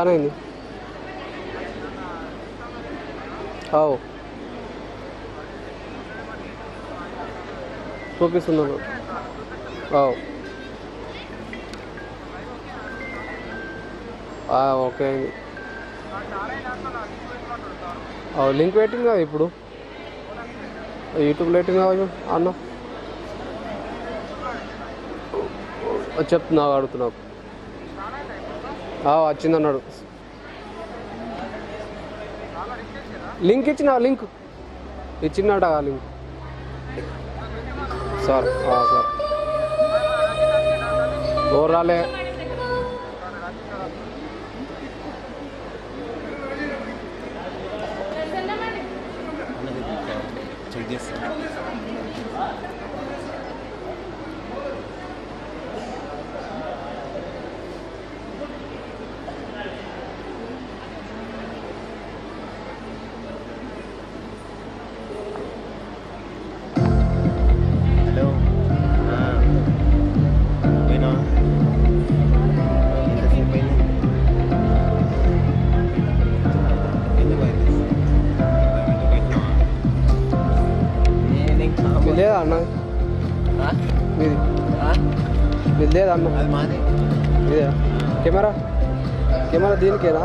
బాగానే అయింది. చూపిస్తున్నాను. ఓకే అండి. లింక్ వెయిటింగ్ కదా ఇప్పుడు, యూట్యూబ్ వెయిటింగ్ కావచ్చు అన్న. చెప్తున్నా, అడుగుతున్నావు. వచ్చిందన్నాడు. లింక్ ఇచ్చినాట లింక్. సార్ ఎవరు రాలే. లేదా అన్న మీది లేదా అన్న? ఇదే కెమెరా దీనికేనా?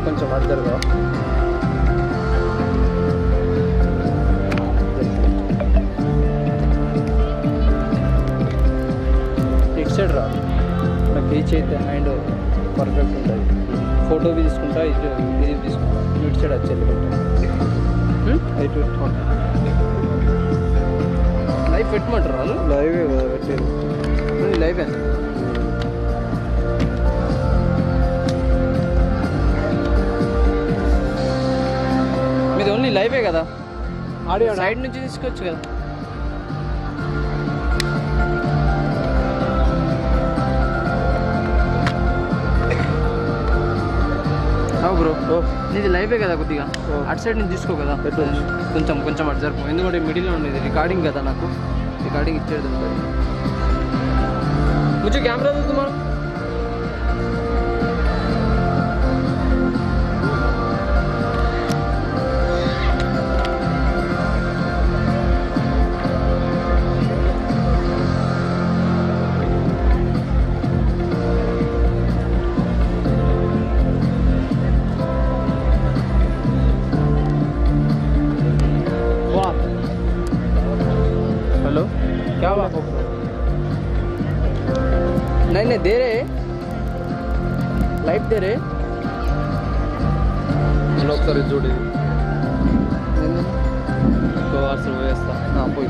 కొంచెం అర్థరుగా ఇటు సైడ్ రా. నాకు రీచ్ అయితే హ్యాండ్ పర్ఫెక్ట్ ఉంటుంది. ఫోటో తీసుకుంటా, ఇది తీసుకుంటా. ఇటు సైడ్ వచ్చేది లైవ్ పెట్టమంటారు వాళ్ళు. లైవ్ పెట్టేది లైవ్. మీది ఓన్లీ లైవే కదా, ఆడియో సైడ్ నుంచి తీసుకోవచ్చు కదా. బ్రో నీది లైవే కదా, కొద్దిగా అటు సైడ్ నుంచి తీసుకో కదా. కొంచెం అటు జరుపు, ఎందుకంటే మిడిల్లో ఉండేది రికార్డింగ్ కదా, నాకు రికార్డింగ్ ఇచ్చేది ఉంటుంది. కొంచెం కెమెరా చూద్దామా? क्या हुआ? नहीं दे रहे, लाइट दे रहे लोग सर जोड़ी तो आर्सर व्यवस्था. हाँ कोई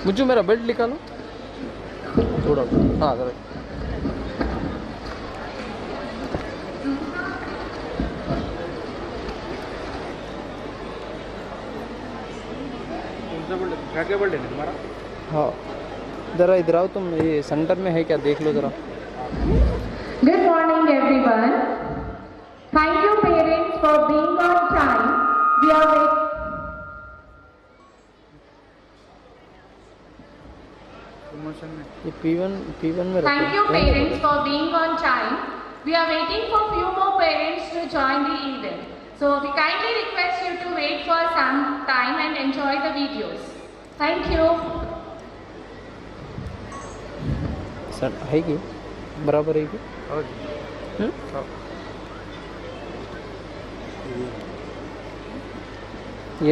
मुझे मेरा बेल्ट निकालो थोड़ा. हाँ सर क्या बोल रहे तुम्हारा? हाँ जरा इधर आओ तुम, ये सेंटर में है क्या, देख लो जरा. Good morning everyone. Thank you parents for being on time are waiting. ये P1 में Thank you parents for being on time. We are waiting for few more parents to join the event. So we kindly request you to wait for some time and enjoy the videos. Thank you. Sir है कि बराबर है कि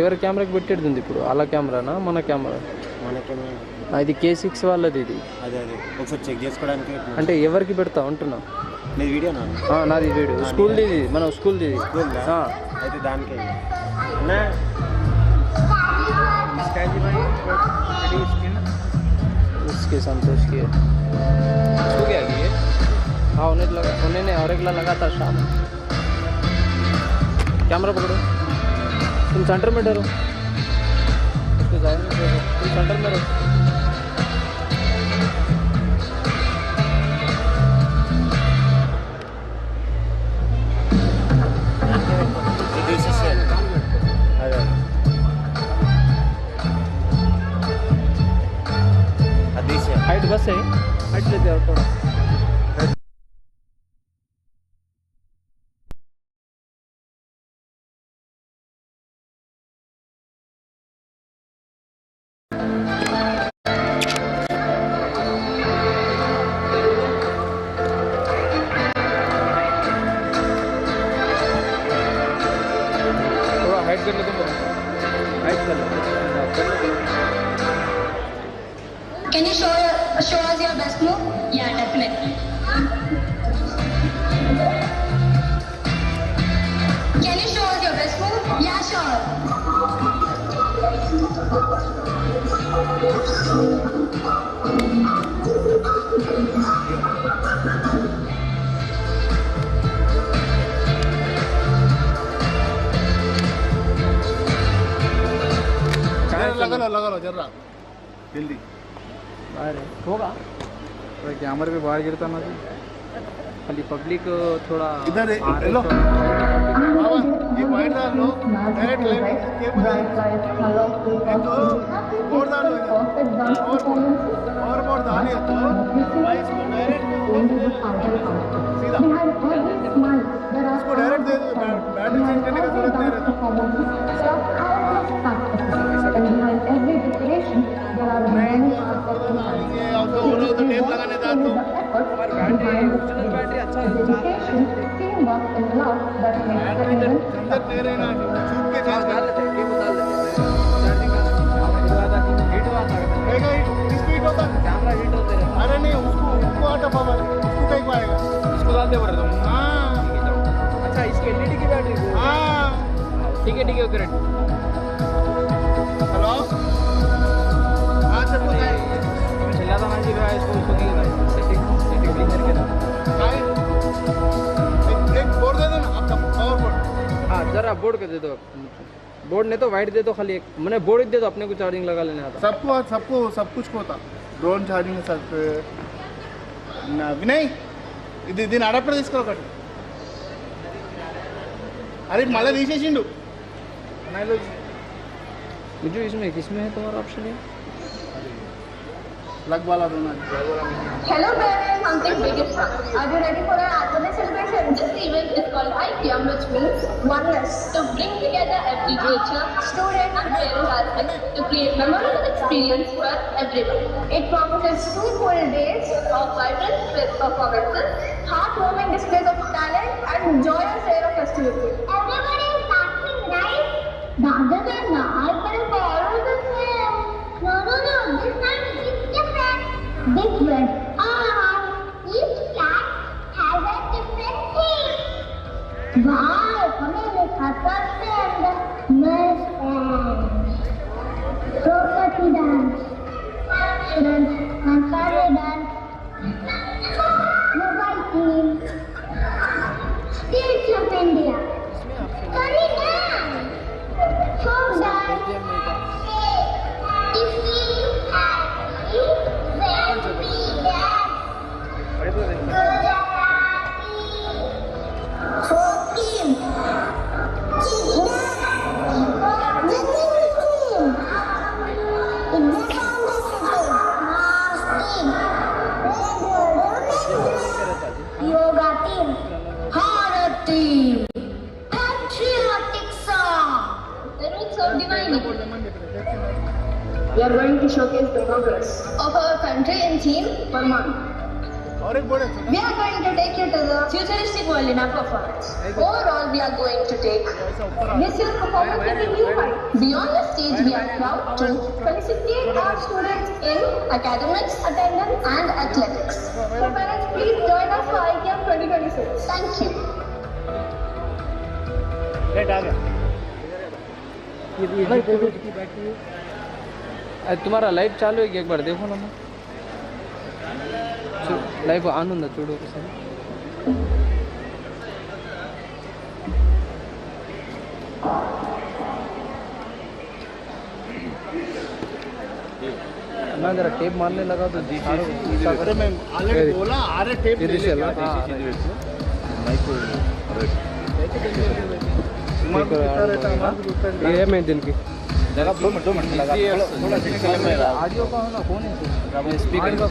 ఎవరి కెమెరాకి పెట్టేది ఇప్పుడు అలా కెమెరానా మన కెమెరా ఇది K6 వాళ్ళది ఇది అదే ఒకసారి చెక్ చేసుకోవడానికి అంటే ఎవరికి పెడతా అంటున్నా నీది వీడియోనా నాది వీడియో స్కూల్ది ఇది మన స్కూల్ది అయితే దానికి అన్నా उसके संतोष की हो गया ये हाँ उन्होंने और एक लगा था शाम कैमरा पकड़ो तुम सेंटर में डरो उसको जाओ तुम सेंटर में रहो हाइट बस है हाइट लेते हो थोड़ा थोड़ा हाइट कर लेते हो हाइट कर लो Can you show us your best move? Yeah, definitely. Can you show us your best move? Yeah, sure. लगा लो जरा जल्दी अरे होगा कैमरे पे बाहर गिरता ना खाली पब्लिक थोड़ा इधर हेलो ये पॉइंट डाल लो डायरेक्ट लेफ्ट केबल और डाल लो और डालिए तो भाई इसको डायरेक्ट सीधा इसको डायरेक्ट दे दो बैटरी चेंज करने की जरूरत नहीं रहती टेप लगाने दाल दो बैटरी अच्छा दे रहे ना छूट के चार्ज डाल लेते हैं केबल डाल लेते हैं चार्जिंग का हीट आता है इसको हीट होता है कैमरा हीट होते रहता अरे नहीं उसको हटा पावर उसको कहीं को आएगा इसको डाल दे बोल रहा हूं हां अच्छा इसके एलईडी की बैटरी हां ठीक है ओके रेडी हेलो हां सर बताइए चला था ना जी भाई इसको दिए भाई सेटिंग क्लीन करके एक बोर्ड दे दो ना आपका पावर बोर्ड हाँ जरा बोर्ड के दे दो बोर्ड नहीं तो वाइट दे दो खाली एक मैंने बोर्ड दे दो अपने को चार्जिंग लगा लेने आता सबको सब कुछ होता ड्रोन चार्जिंग सब ना विनय దీని అడాప్టర్ తీసుకో ఒకటి अरे मला తీసేసిండు मुझे इसमें किसमें है तुम्हारा ऑप्शन है लग वाला दोनों Hello parents, something big is up. Are you ready for our Anthem celebration? This event is called AIKYAM, which means oneness, to bring together every teacher, student and parent aspect to create memorable experience for everyone. It promises 2 full days of vibrant performances, heartwarming displays of talent and joyous air of festivity. Everybody is dancing, right? The other way now, but it's all the same. No, this time it's different. Different. Each cat has a different theme. Wow, हमें खाता से अंदर mess property dance, Ankara dance, mobile team, States of India, Curry dance, folk dance. If we have we are going to showcase the progress of our country in theme Burman. और एक बड़े We are going to take you to the futuristic world in our performance. Overall, we are going to take this year's performance at a new height. Beyond the stage, we are proud to felicitate our students in academics, attendance, and athletics. So, parents, please join us for AIKYAM 2026. Thank you. Rate आ गया तुम्हारा live चालू है कि एक बार देखो ना live on ఉందా చూడు ఒకసారి मैं जरा टेप मारने लगा तो अरे मैं ऑलरेडी बोला अरे टेप ये दिशा ला माइक ये मैं दिन की जगह 2 मिनट लगा थोड़ा ऑडियो का होना कौन है स्पीकर का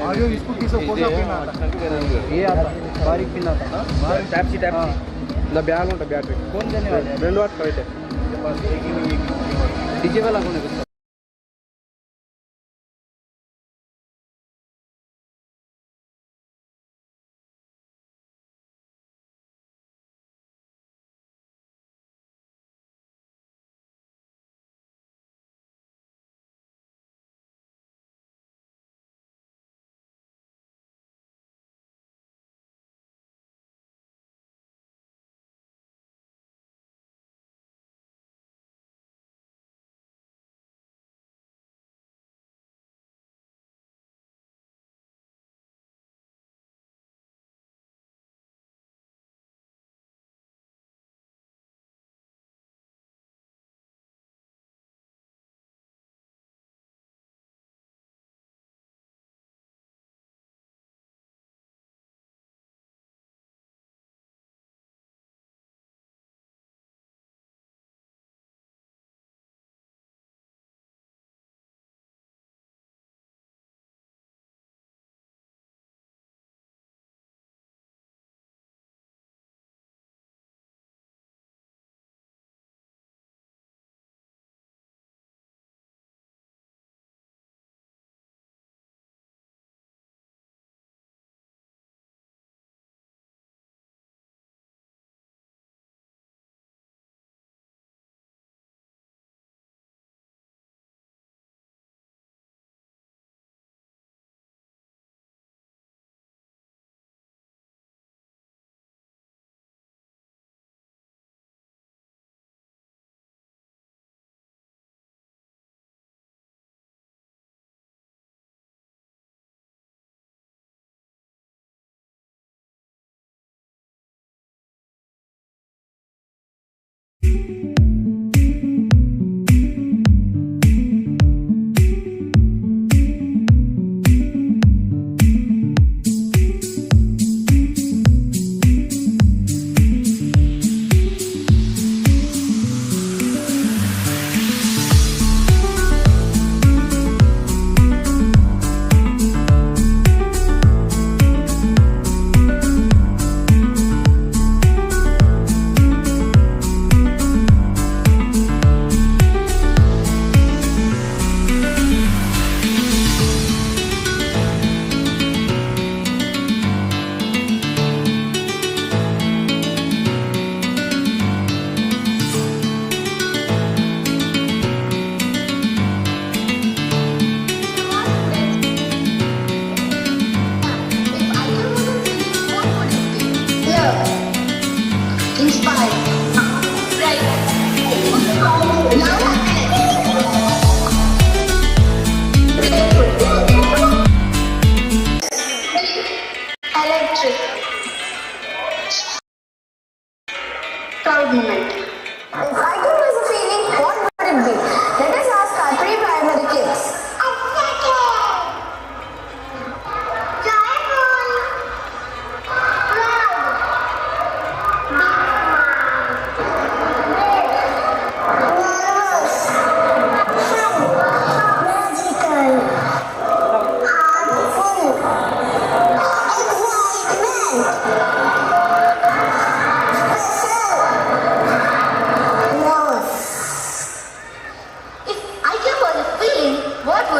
ऑडियो इसको किसको कोना पिना ये आता बारीक पिना था ना टैप सी ना ब्याग होता बैटरी कौन देने वाले రెండు వాట్ కరెక్ట్ पास एक ही नहीं डीजे वाला कौन है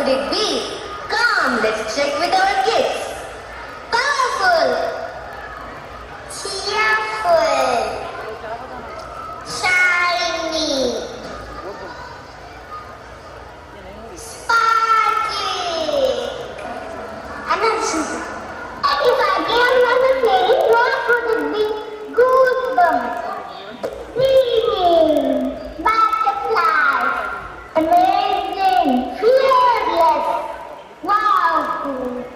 could it be? Come, let's check with our kids. Powerful, cheerful, shiny, sparkly. If AIKYAM was a plane, what would it be? Goosebumps, screaming, butterflies, amazing, fearless, wow.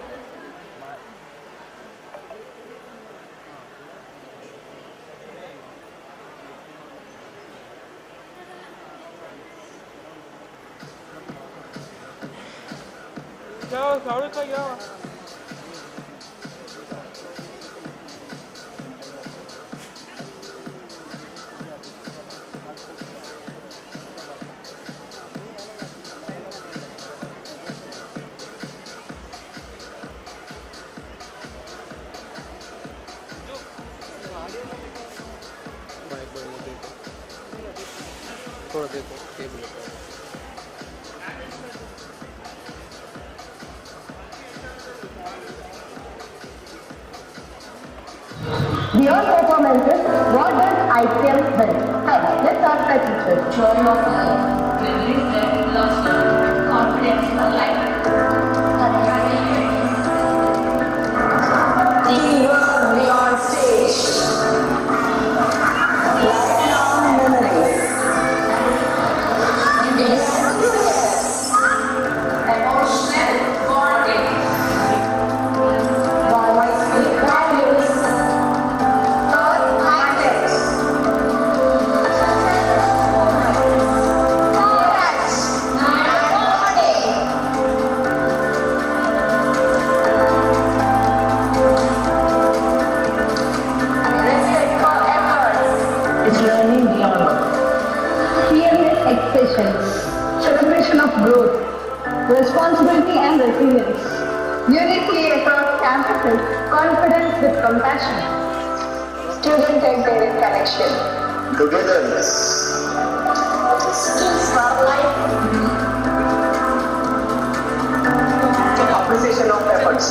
थोड़ा देखो cable Beyond performances, what does AIKYAM bring? Hi, let's ask our teacher. Joy of life, memories that lost, confidence for life. Teamwork beyond stage. Lifelong memories. Emotional bonding. Values. Thought habits. Courage. Respect for efforts. It's learning beyond. Fearless expressions. Celebration of growth. Responsibility and resilience. Unity across campuses. Confidence with compassion. Student and parent connection. Togetherness. Skills for life. Appreciation of efforts.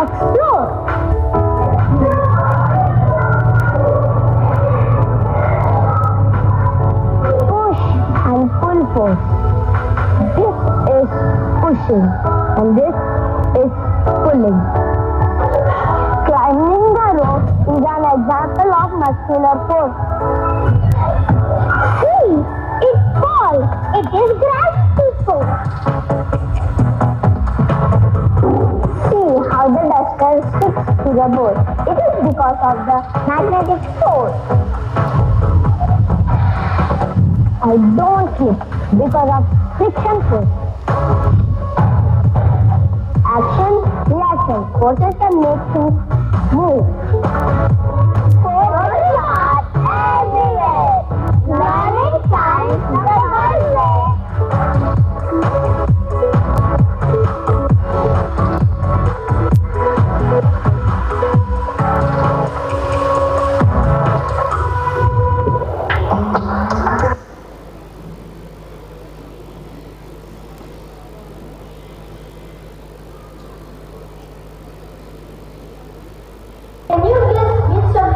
explore. Push and pull force. This is pushing and this is pulling. Climbing the rope is an example of muscular force. See, it falls. It is gravity force. See how the duster sticks to the board. It is because of the magnetic force. I don't slip because of friction force. Action, reaction, forces that make things move. Forces are everywhere. Learning science the whole way. Can you give some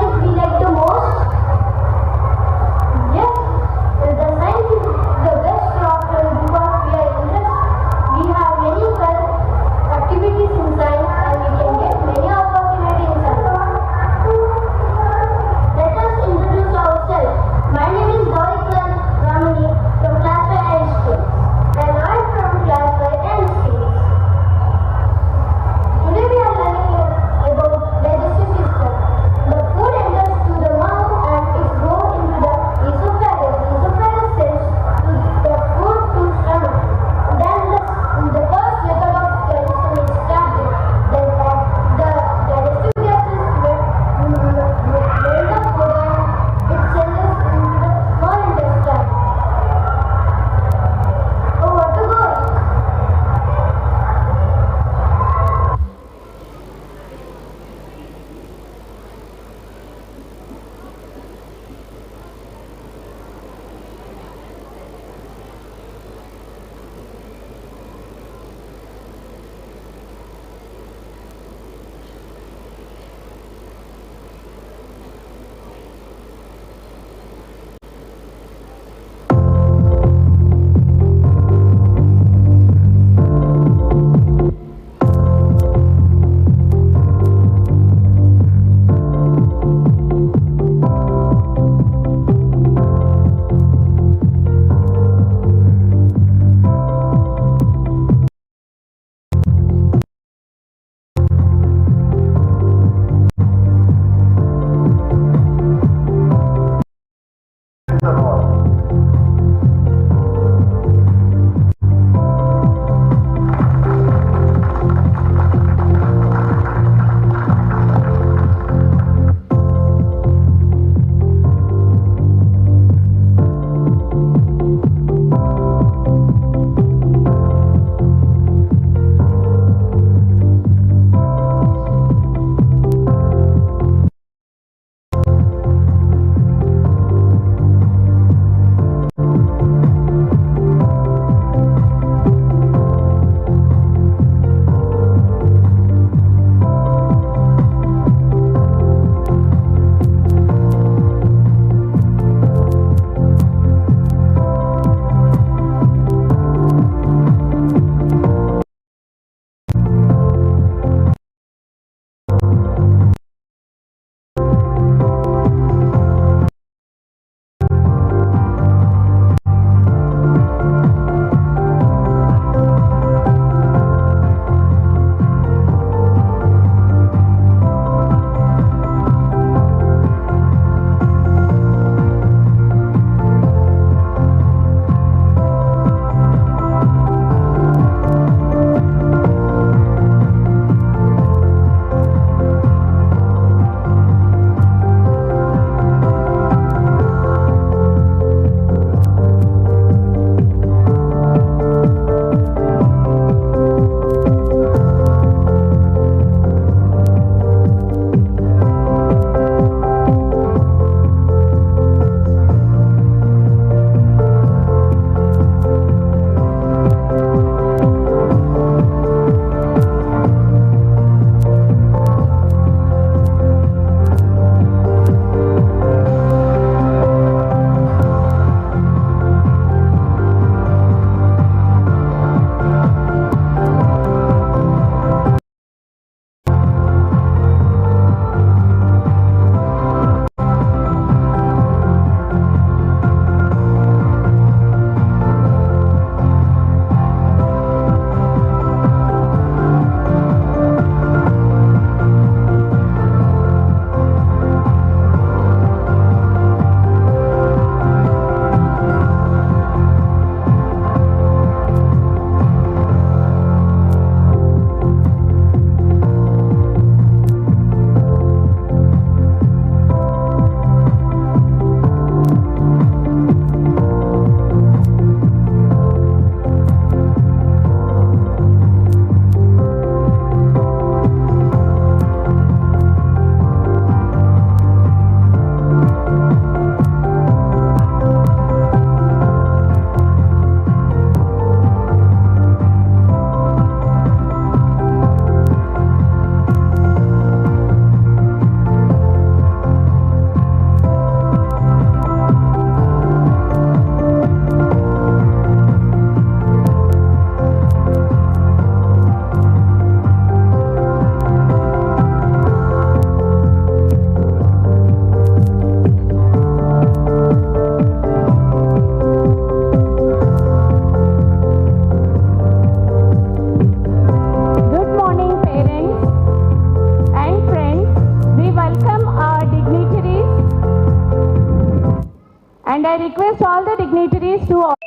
and I request all the dignitaries to all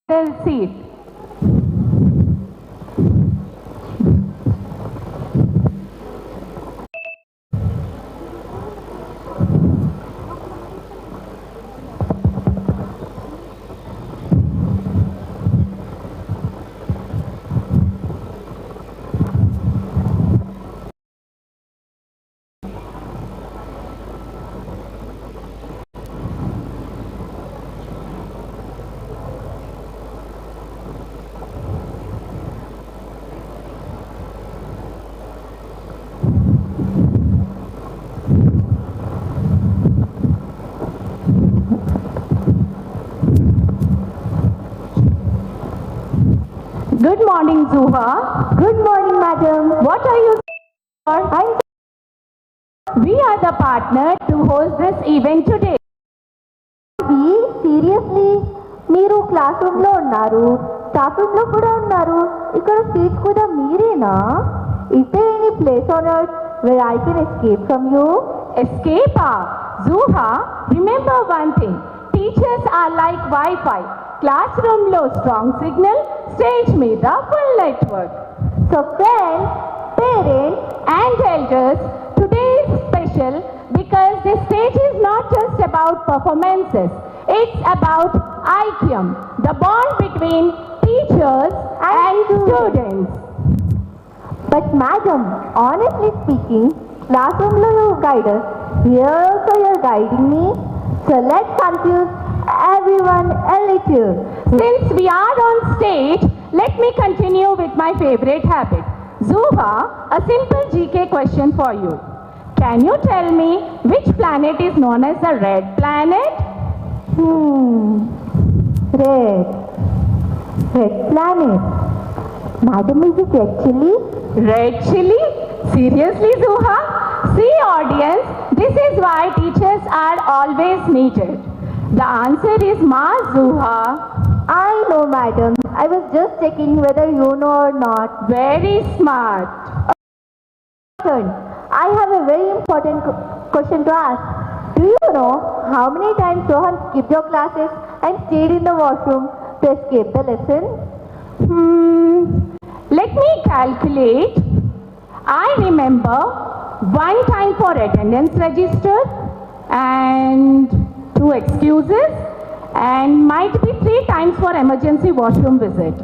their seat. Good morning, Zuha. Good morning, madam. What are you for? We are the partner to host this event today. Seriously? మీరు class room లో ఉన్నారు, staff room లో కూడా ఉన్నారు, ఇక్కడ seats కూడా మీరేనా? Is there any place on earth where I can escape from you? Escape? Zuha, remember one thing. Teachers are like Wi-Fi. Classroom low strong signal, stage meeda full network. So friends, parents And elders, today is special because this stage is not just about performances. It's about AIKYAM, the bond between teachers and students. But madam, honestly speaking, classroom lo you guide us. Here also you're guiding me. So let's confuse everyone a little. Since we are on stage, let me continue with my favorite habit. Zuha, a simple GK question for you. Can you tell me which planet is known as the red planet? Red. Red planet. Madam, is it red chili? Red chili? Seriously, Zuha? See, audience, this is why teachers are always needed. The answer is Ma, Zuha. I know, madam. I was just checking whether you know or not. Very smart. Turn. I have a very important question to ask. Do you know how many times Rohan skipped your classes and stayed in the washroom to escape the lesson? Let me calculate. I remember one time for attendance register and 2 excuses and might be 3 times for emergency washroom visit.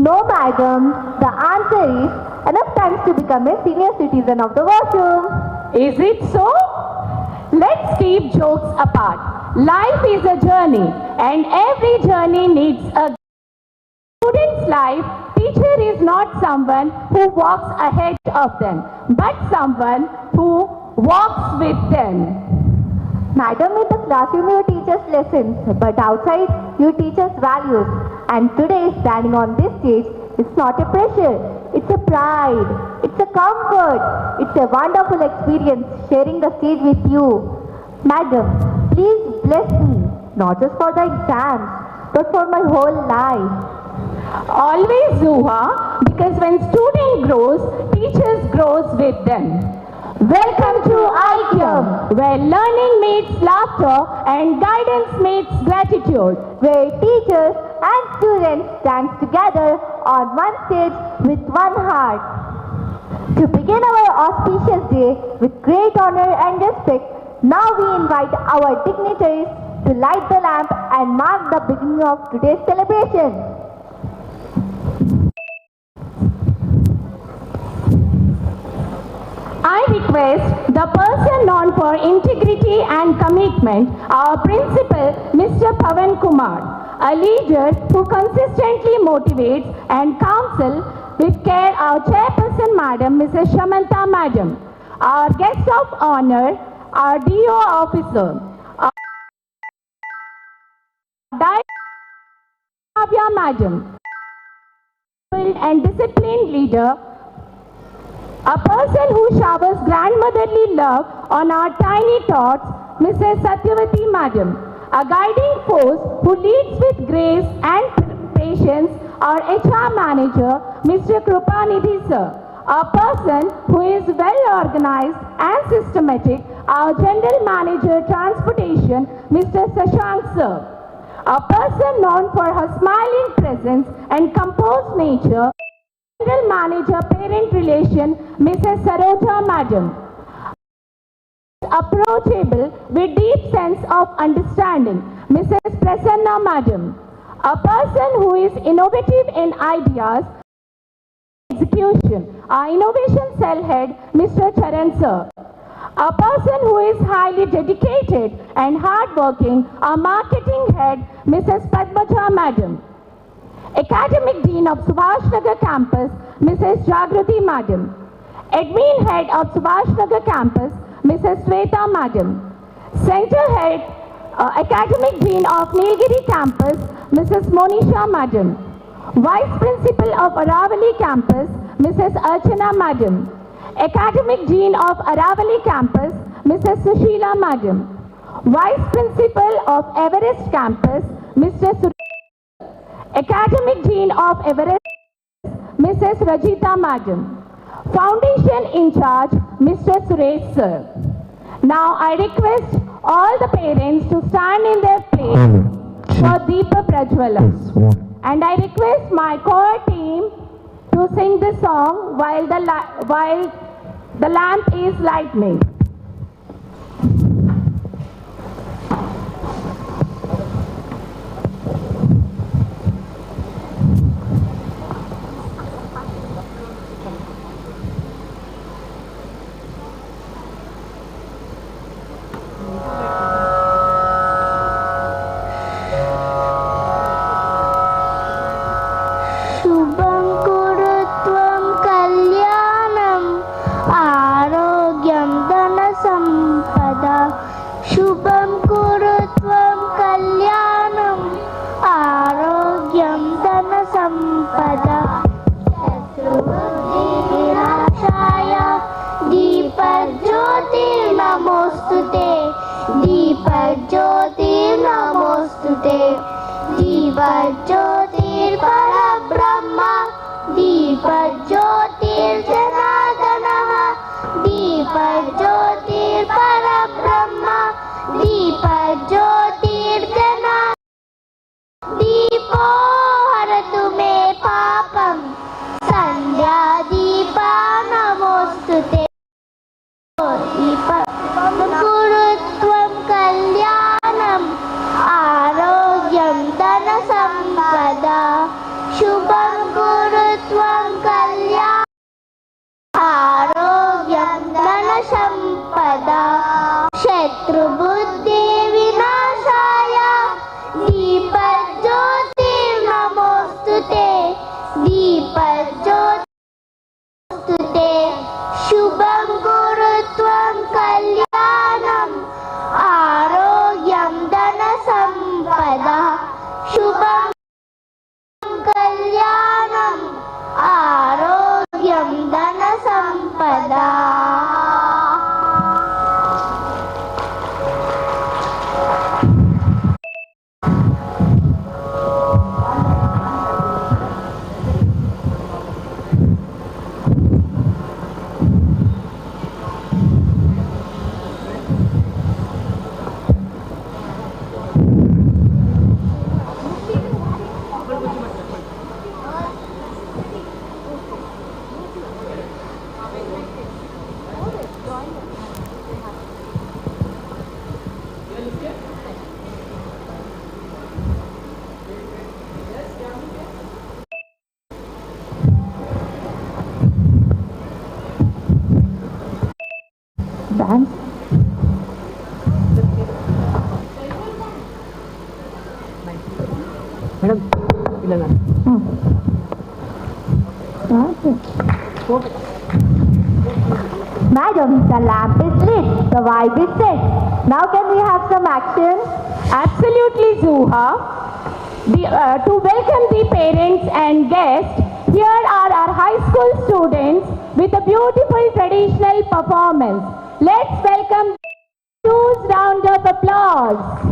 No, madam. The answer is enough times to become a senior citizen of the washroom. Is it so? Let's keep jokes apart. Life is a journey and every journey needs a student's life. Teacher is not someone who walks ahead of them, but someone who walks with them. Madam, in the classroom you teach us lessons, but outside you teach us values. And today, standing on this stage, it's not a pressure, it's a pride, it's a comfort, it's a wonderful experience sharing the stage with you. Madam, please bless me, not just for the exams, but for my whole life. Always, Zuha, because when student grows, teachers grows with them. Welcome to AIKYAM, where learning meets laughter and guidance meets gratitude, where teachers and students dance together on one stage with one heart. To begin our auspicious day with great honor and respect, now we invite our dignitaries to light the lamp and mark the beginning of today's celebration. I request the person known for integrity and commitment, our principal, Mr. Pavan Kumar, a leader who consistently motivates and counsel with care our chairperson, Madam, Mrs. Shamanta Madam, our guest of honor, our DO officer, our Madam, and disciplined leader, a person who showers grandmotherly love on our tiny tots, Mrs. Satyavati Madam. A guiding force who leads with grace and patience, our HR manager, Mr. Krupanidhi Sir. A person who is well organized and systematic, our General Manager Transportation, Mr. Sashank Sir. A person known for her smiling presence and composed nature, General Manager Parent Relation, Mrs. Saroja Madam. Approachable with deep sense of understanding, Mrs. Prasanna Madam. A person who is innovative in ideas, execution, our innovation cell head, Mr. Charan Sir. A person who is highly dedicated and hardworking, our marketing head, Mrs. Padmaja Madam. Academic Dean of Subhash Nagar Campus, Mrs. Jagruti Madam. Admin Head of Subhash Nagar Campus, Mrs. Sweta Madam. Center Head, Academic Dean of Nilgiri Campus, Mrs. Monisha Madam. Vice Principal of Aravali Campus, Mrs. Archana Madam. Academic Dean of Aravali Campus, Mrs. Sushila Madam. Vice Principal of Everest Campus, Mr. Academic Dean of Everest, Mrs. Rajita Madam. Foundation in charge, Mr. Suresh Sir. Now I request all the parents to stand in their place for Deepa Prajwalam. And I request my choir team to sing the song while the lamp is lightening. Madam, the lamp is lit, the vibe is set. Now can we have some action? Absolutely, Zuha. To welcome the parents and guests, here are our high school students with a beautiful traditional performance. Let's welcome a huge round of applause.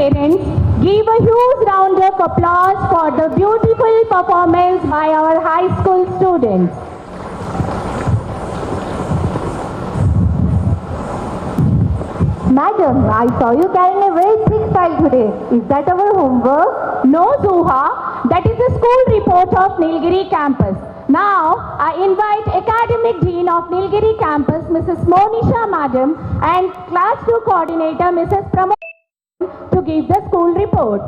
parents, give a huge round of applause for the beautiful performance by our high school students. Madam, I saw you carrying a very thick file today. Is that our homework? No, Zuha, that is the school report of Nilgiri campus. Now, I invite Academic Dean of Nilgiri campus, Mrs. Monisha Madam, and Class 2 Coordinator, Mrs. Pramod, to give the school report.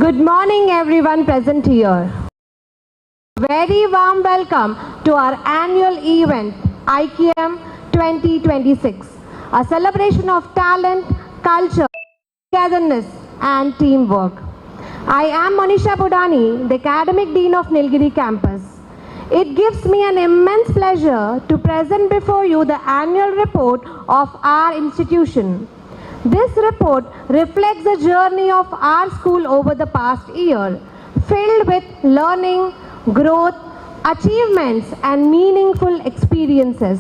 Good morning everyone present here. Very warm welcome to our annual event, AIKYAM 2026, a celebration of talent, culture, togetherness and teamwork. I am Monisha Budani, the Academic Dean of Nilgiri campus. It gives me an immense pleasure to present before you the annual report of our institution. This report reflects the journey of our school over the past year, filled with learning, growth, achievements and meaningful experiences.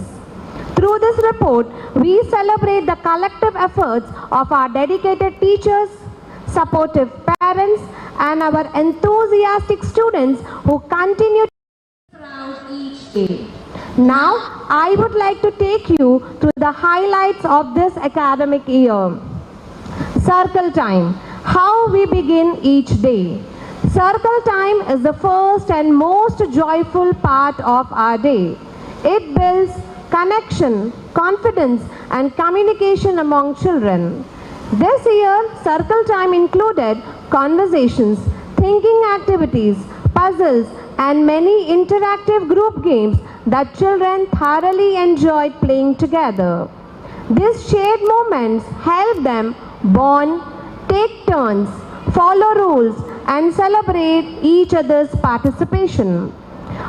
Through this report, we celebrate the collective efforts of our dedicated teachers, supportive parents and our enthusiastic students who continue to proud each day. Now, I would like to take you through the highlights of this academic year. Circle time, how we begin each day. Circle time is the first and most joyful part of our day. It builds connection, confidence and communication among children. This year, circle time included conversations, thinking activities, puzzles and many interactive group games that children thoroughly enjoyed playing together. These shared moments help them bond, take turns, follow rules and celebrate each other's participation.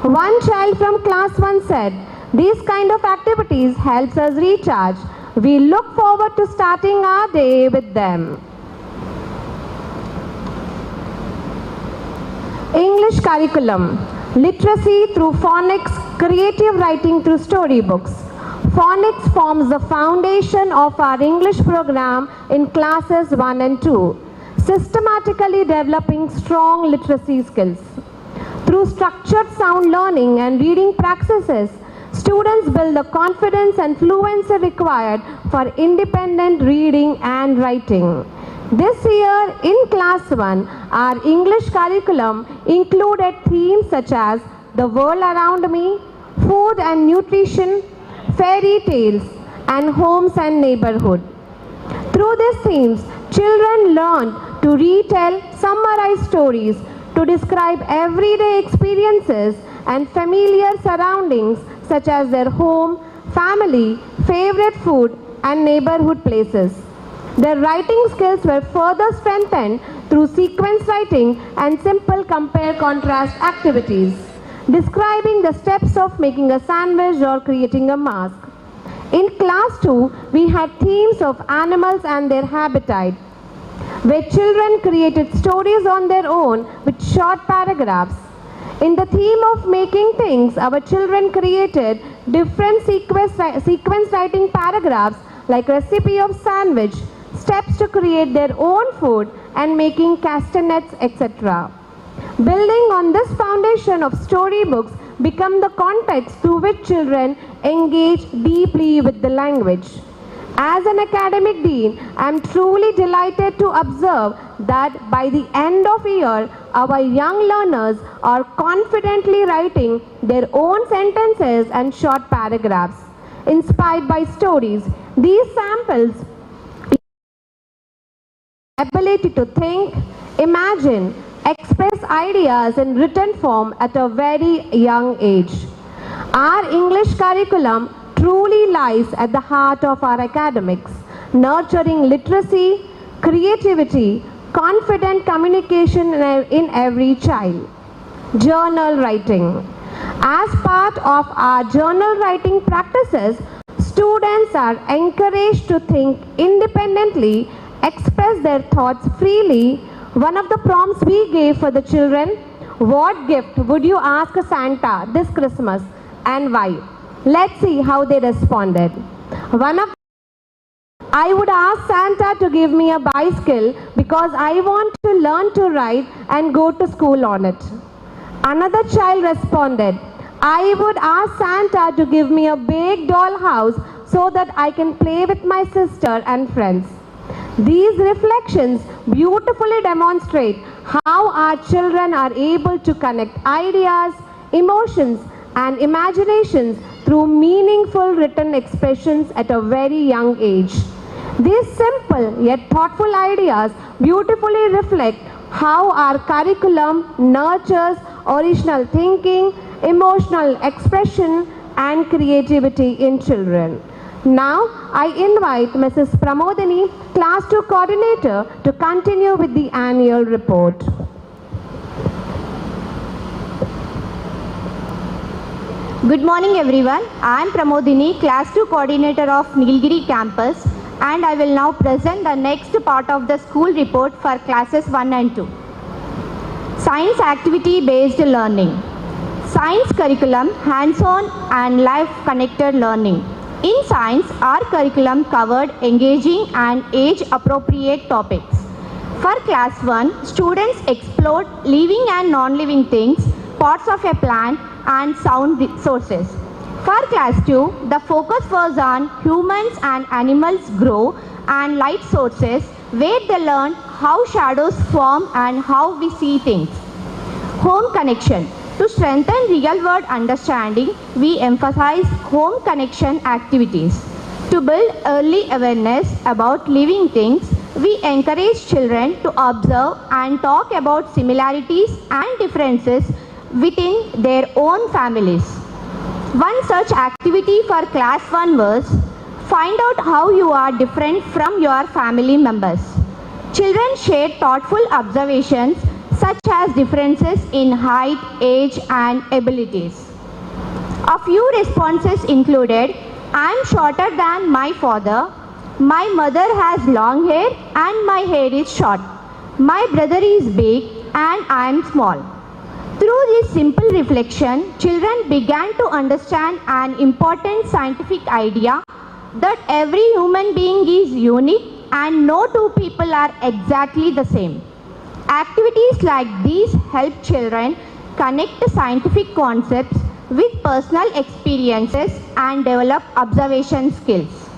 One child from class 1 said, "These kind of activities helps us recharge. We look forward to starting our day with them." English curriculum, literacy through phonics, creative writing through storybooks. Phonics forms the foundation of our English program in classes 1 and 2, systematically developing strong literacy skills. Through structured sound learning and reading practices, students build the confidence and fluency required for independent reading and writing. This year in class 1, our English curriculum included themes such as the world around me, food and nutrition, fairy tales, and homes and neighborhood. Through these themes, children learned to retell, summarize stories, to describe everyday experiences and familiar surroundings such as their home, family, favorite food, and neighborhood places. Their writing skills were further strengthened through sequence writing and simple compare-contrast activities, describing the steps of making a sandwich or creating a mask. In class 2, we had themes of animals and their habitat, where children created stories on their own with short paragraphs. In the theme of making things, our children created different sequence writing paragraphs like recipe of sandwich, steps to create their own food and making castanets, etc. Building on this foundation of storybooks become the context through which children engage deeply with the language. As an academic dean, I am truly delighted to observe that by the end of year, our young learners are confidently writing their own sentences and short paragraphs, inspired by stories. These samples ability to think, imagine, express ideas in written form at a very young age. Our English curriculum truly lies at the heart of our academics, nurturing literacy, creativity, confident communication in every child. Journal writing. As part of our journal writing practices, students are encouraged to think independently, express their thoughts freely. One of the prompts we gave for the children what gift would you ask Santa this Christmas and why? Let's see how they responded. I would ask Santa to give me a bicycle because I want to learn to ride and go to school on it. Another child responded, I would ask Santa to give me a big doll house so that I can play with my sister and friends. These reflections beautifully demonstrate how our children are able to connect ideas, emotions, and imaginations through meaningful written expressions at a very young age. These simple yet thoughtful ideas beautifully reflect how our curriculum nurtures original thinking, emotional expression, and creativity in children. Now, I invite Mrs. Pramodini, Class 2 Coordinator, to continue with the annual report. Good morning everyone. I am Pramodini, Class 2 Coordinator of Nilgiri Campus, and I will now present the next part of the school report for classes 1 and 2. Science activity based learning. Science curriculum, hands-on and life-connected learning. In science, our curriculum covered engaging and age-appropriate topics. For class 1, students explored living and non-living things, parts of a plant, and sound sources. For class 2, the focus was on humans and animals grow and light sources, where they learned how shadows form and how we see things. Home connection. To strengthen real-world understanding, we emphasize home connection activities. To build early awareness about living things, we encourage children to observe and talk about similarities and differences within their own families. One such activity for class 1 was, find out how you are different from your family members. Children shared thoughtful observations such as differences in height, age, and abilities. A few responses included, I am shorter than my father, my mother has long hair and my hair is short, my brother is big and I am small. Through this simple reflection, children began to understand an important scientific idea that every human being is unique and no two people are exactly the same. Activities like these help children connect scientific concepts with personal experiences and develop observation skills.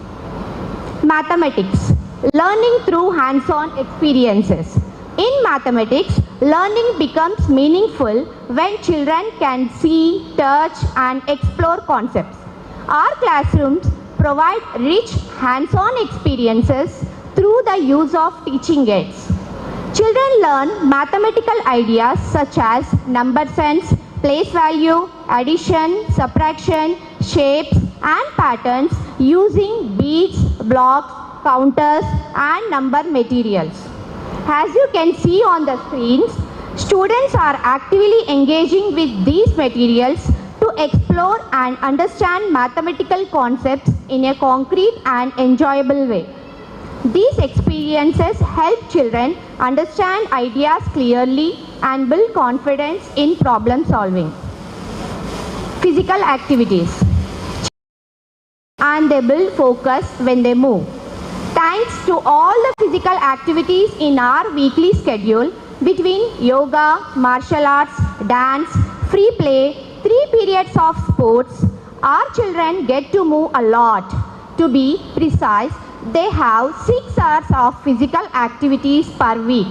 Mathematics. Learning through hands-on experiences. In mathematics, learning becomes meaningful when children can see, touch, and explore concepts. Our classrooms provide rich hands-on experiences through the use of teaching aids. Children learn mathematical ideas such as number sense, place value, addition, subtraction, shapes, and patterns using beads, blocks, counters, and number materials. As you can see on the screens, students are actively engaging with these materials to explore and understand mathematical concepts in a concrete and enjoyable way. These experiences help children understand ideas clearly and build confidence in problem solving. Physical activities. And they build focus when they move. Thanks to all the physical activities in our weekly schedule between yoga, martial arts, dance, free play, 3 periods of sports, our children get to move a lot. To be precise, they have 6 hours of physical activities per week.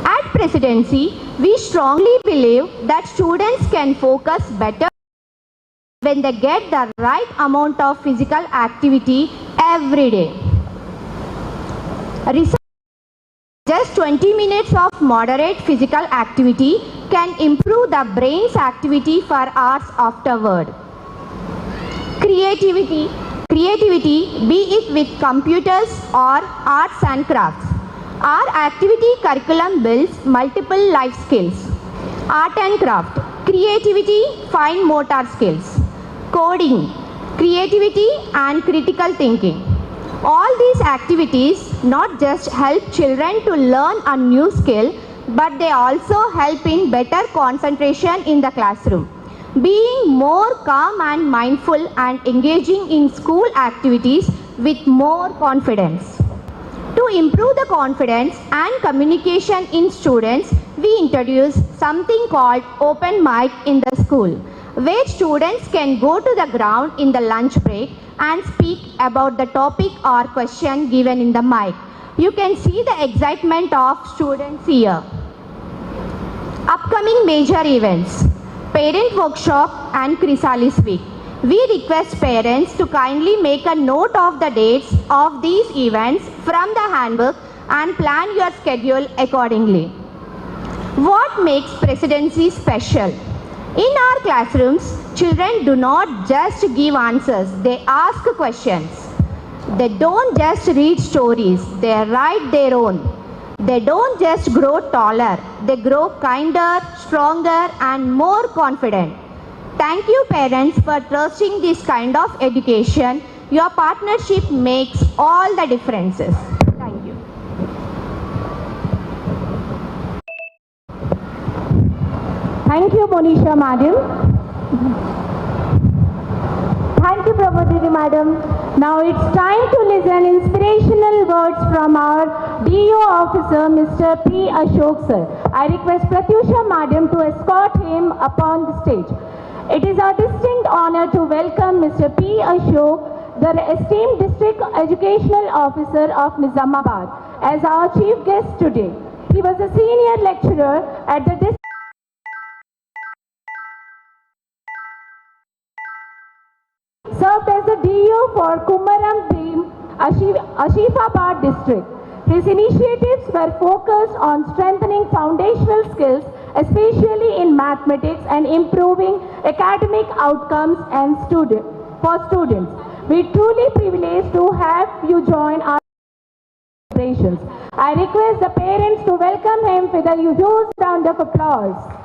At Presidency, we strongly believe that students can focus better when they get the right amount of physical activity every day. Just 20 minutes of moderate physical activity can improve the brain's activity for hours afterward. Creativity, be it with computers or arts and crafts. Our activity curriculum builds multiple life skills. Art and craft, creativity, fine motor skills. Coding, creativity and critical thinking. All these activities not just help children to learn a new skill, but they also help in better concentration in the classroom. Being more calm and mindful and engaging in school activities with more confidence. To improve the confidence and communication in students, we introduce something called open mic in the school, where students can go to the ground in the lunch break and speak about the topic or question given in the mic. You can see the excitement of students here. Upcoming major events, Parent Workshop and Chrysalis Week. We request parents to kindly make a note of the dates of these events from the handbook and plan your schedule accordingly. What makes Presidency special? In our classrooms, children do not just give answers, they ask questions. They don't just read stories, they write their own. They don't just grow taller, they grow kinder, stronger and more confident. Thank you parents for trusting this kind of education. Your partnership makes all the differences. Thank you. Thank you, Monisha Madam. Thank you, Prabodhini Madam. Now it's time to listen inspirational words from our DO officer, Mr. P. Ashok sir. I request Pratyusha Madam to escort him upon the stage. It is our distinct honor to welcome Mr. P. Ashok, the esteemed District Educational Officer of Nizamabad, as our chief guest today. He was a senior lecturer at the district. Served as a DO for Kumaram Bhim, Ashifabad district. His initiatives were focused on strengthening foundational skills, especially in mathematics, and improving academic outcomes and for students. We truly privileged to have you join our celebrations. I request the parents to welcome him with a huge round of applause.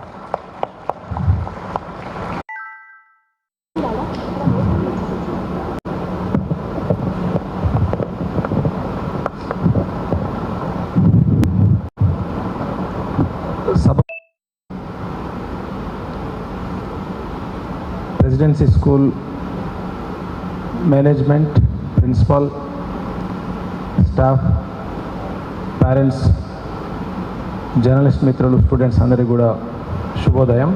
Presidency School management, principal, staff, parents, journalist మిత్రులు, students అందరికీ కూడా శుభోదయం.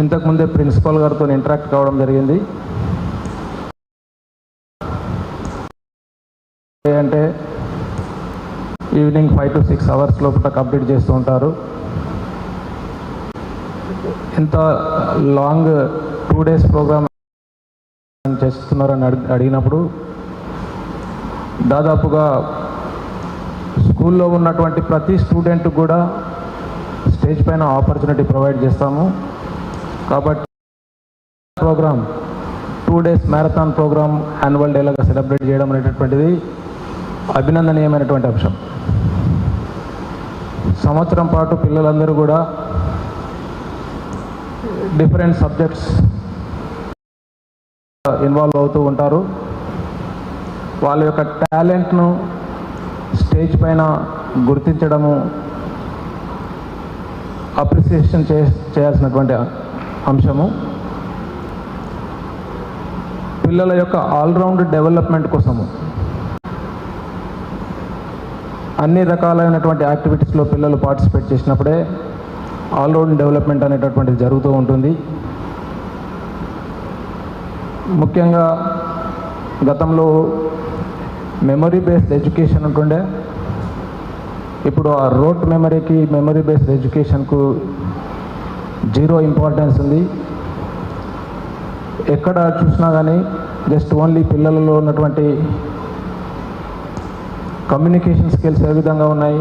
ఇంతకుముందే principal గారితో interact కావడం జరిగింది. అంటే evening 5 to 6 hours లోపల కంప్లీట్ చేస్తూ ఉంటారు. ఇంత లాంగ్ 2 days ప్రోగ్రామ్ చేస్తున్నారని అడిగినప్పుడు దాదాపుగా స్కూల్లో ఉన్నటువంటి ప్రతి స్టూడెంట్ కూడా స్టేజ్ పైన ఆపర్చునిటీ ప్రొవైడ్ చేస్తాము. కాబట్టి programme 2 days marathon programme annual day లాగా సెలబ్రేట్ చేయడం అనేటటువంటిది అభినందనీయమైనటువంటి అంశం. సంవత్సరం పాటు పిల్లలందరూ కూడా డిఫరెంట్ సబ్జెక్ట్స్ ఇన్వాల్వ్ అవుతూ ఉంటారు. వాళ్ళ యొక్క టాలెంట్ను స్టేజ్ పైన గుర్తించడము, అప్రిసియేషన్ చేయాల్సినటువంటి అంశము. పిల్లల యొక్క ఆల్రౌండ్ డెవలప్మెంట్ కోసము అన్ని రకాలైనటువంటి యాక్టివిటీస్లో పిల్లలు పార్టిసిపేట్ చేసినప్పుడే ఆల్రౌండ్ డెవలప్మెంట్ అనేటటువంటిది జరుగుతూ ఉంటుంది. ముఖ్యంగా గతంలో మెమరీ బేస్డ్ ఎడ్యుకేషన్ ఉంటుండే, ఇప్పుడు ఆ రోట్ మెమరీకి మెమరీ బేస్డ్ ఎడ్యుకేషన్కు 0 ఇంపార్టెన్స్ ఉంది. ఎక్కడ చూసినా కానీ జస్ట్ ఓన్లీ పిల్లలలో ఉన్నటువంటి కమ్యూనికేషన్ స్కిల్స్ ఏ విధంగా ఉన్నాయి,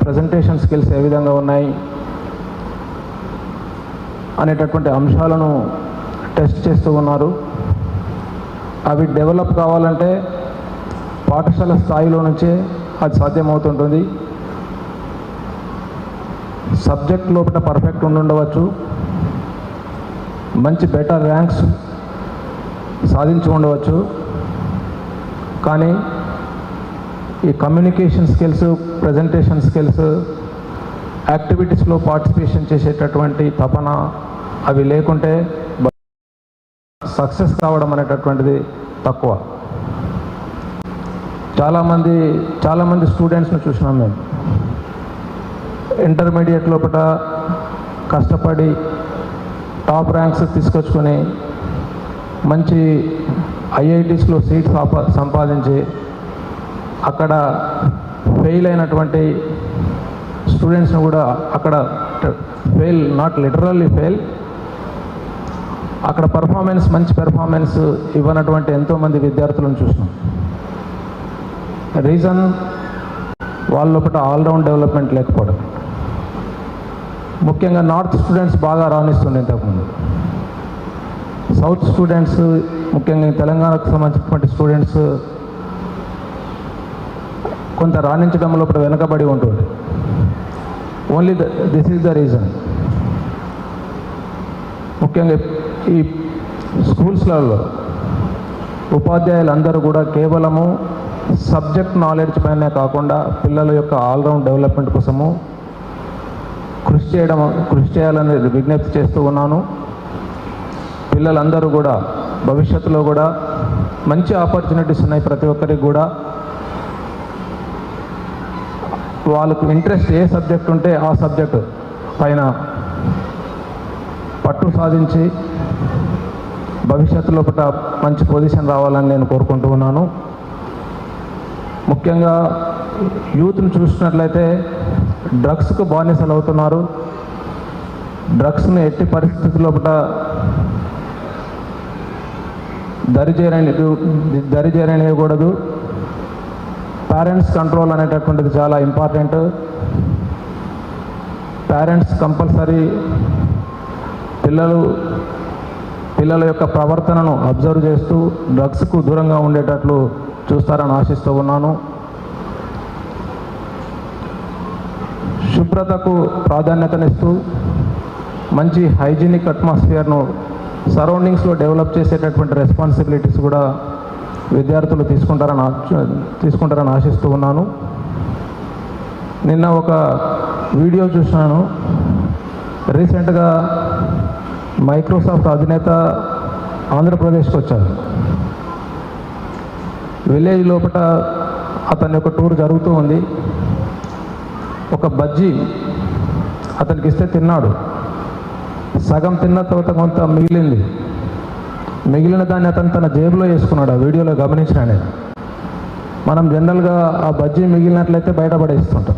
ప్రజెంటేషన్ స్కిల్స్ ఏ విధంగా ఉన్నాయి అనేటటువంటి అంశాలను టెస్ట్ చేస్తూ ఉన్నారు. అవి డెవలప్ కావాలంటే పాఠశాల స్థాయిలో నుంచే అది సాధ్యమవుతుంటుంది. సబ్జెక్ట్ లోపల పర్ఫెక్ట్ ఉండవచ్చు, మంచి బెటర్ ర్యాంక్స్ సాధించి ఉండవచ్చు, కానీ ఈ కమ్యూనికేషన్ స్కిల్స్, ప్రజెంటేషన్ స్కిల్స్, యాక్టివిటీస్లో పార్టిసిపేషన్ చేసేటటువంటి తపన అవి లేకుంటే సక్సెస్ కావడం అనేటటువంటిది తక్కువ. చాలామంది స్టూడెంట్స్ని చూసినాం మేము. ఇంటర్మీడియట్ లోపల కష్టపడి టాప్ ర్యాంక్స్ తీసుకొచ్చుకొని మంచి ఐఐటీస్లో సీట్స్ సంపాదించి అక్కడ ఫెయిల్ అయినటువంటి స్టూడెంట్స్ని కూడా అక్కడ ఫెయిల్, నాట్ లిటరల్లీ ఫెయిల్, అక్కడ మంచి పెర్ఫార్మెన్స్ ఇవ్వనటువంటి ఎంతోమంది విద్యార్థులను చూసినాం. రీజన్ వాళ్ళ లోపల ఆల్రౌండ్ డెవలప్మెంట్ లేకపోవడం. ముఖ్యంగా నార్త్ స్టూడెంట్స్ బాగా రాణిస్తుండే ఇంతకుముందు. సౌత్ స్టూడెంట్స్, ముఖ్యంగా తెలంగాణకు సంబంధించినటువంటి స్టూడెంట్స్ కొంత రాణించడం లోపల వెనుకబడి ఉంటుంది. Only this is the reason. ముఖ్యంగా ఈ స్కూల్స్లలో ఉపాధ్యాయులందరూ కూడా కేవలము సబ్జెక్ట్ నాలెడ్జ్ పైనే కాకుండా పిల్లల యొక్క ఆల్రౌండ్ డెవలప్మెంట్ కోసము కృషి చేయాలని విజ్ఞప్తి చేస్తూ ఉన్నాను. పిల్లలందరూ కూడా భవిష్యత్తులో కూడా మంచి ఆపర్చునిటీస్ ఉన్నాయి ప్రతి ఒక్కరికి కూడా. వాళ్ళకు ఇంట్రెస్ట్ ఏ సబ్జెక్ట్ ఉంటే ఆ సబ్జెక్టు పైన పట్టు సాధించి భవిష్యత్తులో మంచి పొజిషన్ రావాలని నేను కోరుకుంటూ ఉన్నాను. ముఖ్యంగా యూత్ని చూసినట్లయితే డ్రగ్స్కు బానిసలు అవుతున్నారు. డ్రగ్స్ని ఎట్టి పరిస్థితుల్లో దరిచేరనివ్వకూడదు. పేరెంట్స్ కంట్రోల్ అనేటటువంటిది చాలా ఇంపార్టెంట్. పేరెంట్స్ కంపల్సరీ పిల్లల యొక్క ప్రవర్తనను అబ్జర్వ్ చేస్తూ డ్రగ్స్కు దూరంగా ఉండేటట్లు చూస్తారని ఆశిస్తూ ఉన్నాను. శుభ్రతకు ప్రాధాన్యతనిస్తూ మంచి హైజీనిక్ అట్మాస్ఫియర్ను సరౌండింగ్స్లో డెవలప్ చేసేటటువంటి రెస్పాన్సిబిలిటీస్ కూడా విద్యార్థులు తీసుకుంటారని ఆశిస్తూ ఉన్నాను. నిన్న ఒక వీడియో చూసినాను. రీసెంట్గా మైక్రోసాఫ్ట్ అధినేత ఆంధ్రప్రదేశ్కి వచ్చారు. విలేజ్ లోపల అతని యొక్క టూర్ జరుగుతూ ఉంది. ఒక బజ్జీ అతనికి ఇస్తే తిన్నాడు. సగం తిన్న తర్వాత కొంత మిగిలిన దాన్ని అతను తన జేబులో వేసుకున్నాడు. ఆ వీడియోలో గమనించిన నేను. మనం జనరల్గా ఆ బజ్జీ మిగిలినట్లయితే బయటపడేస్తుంటాం.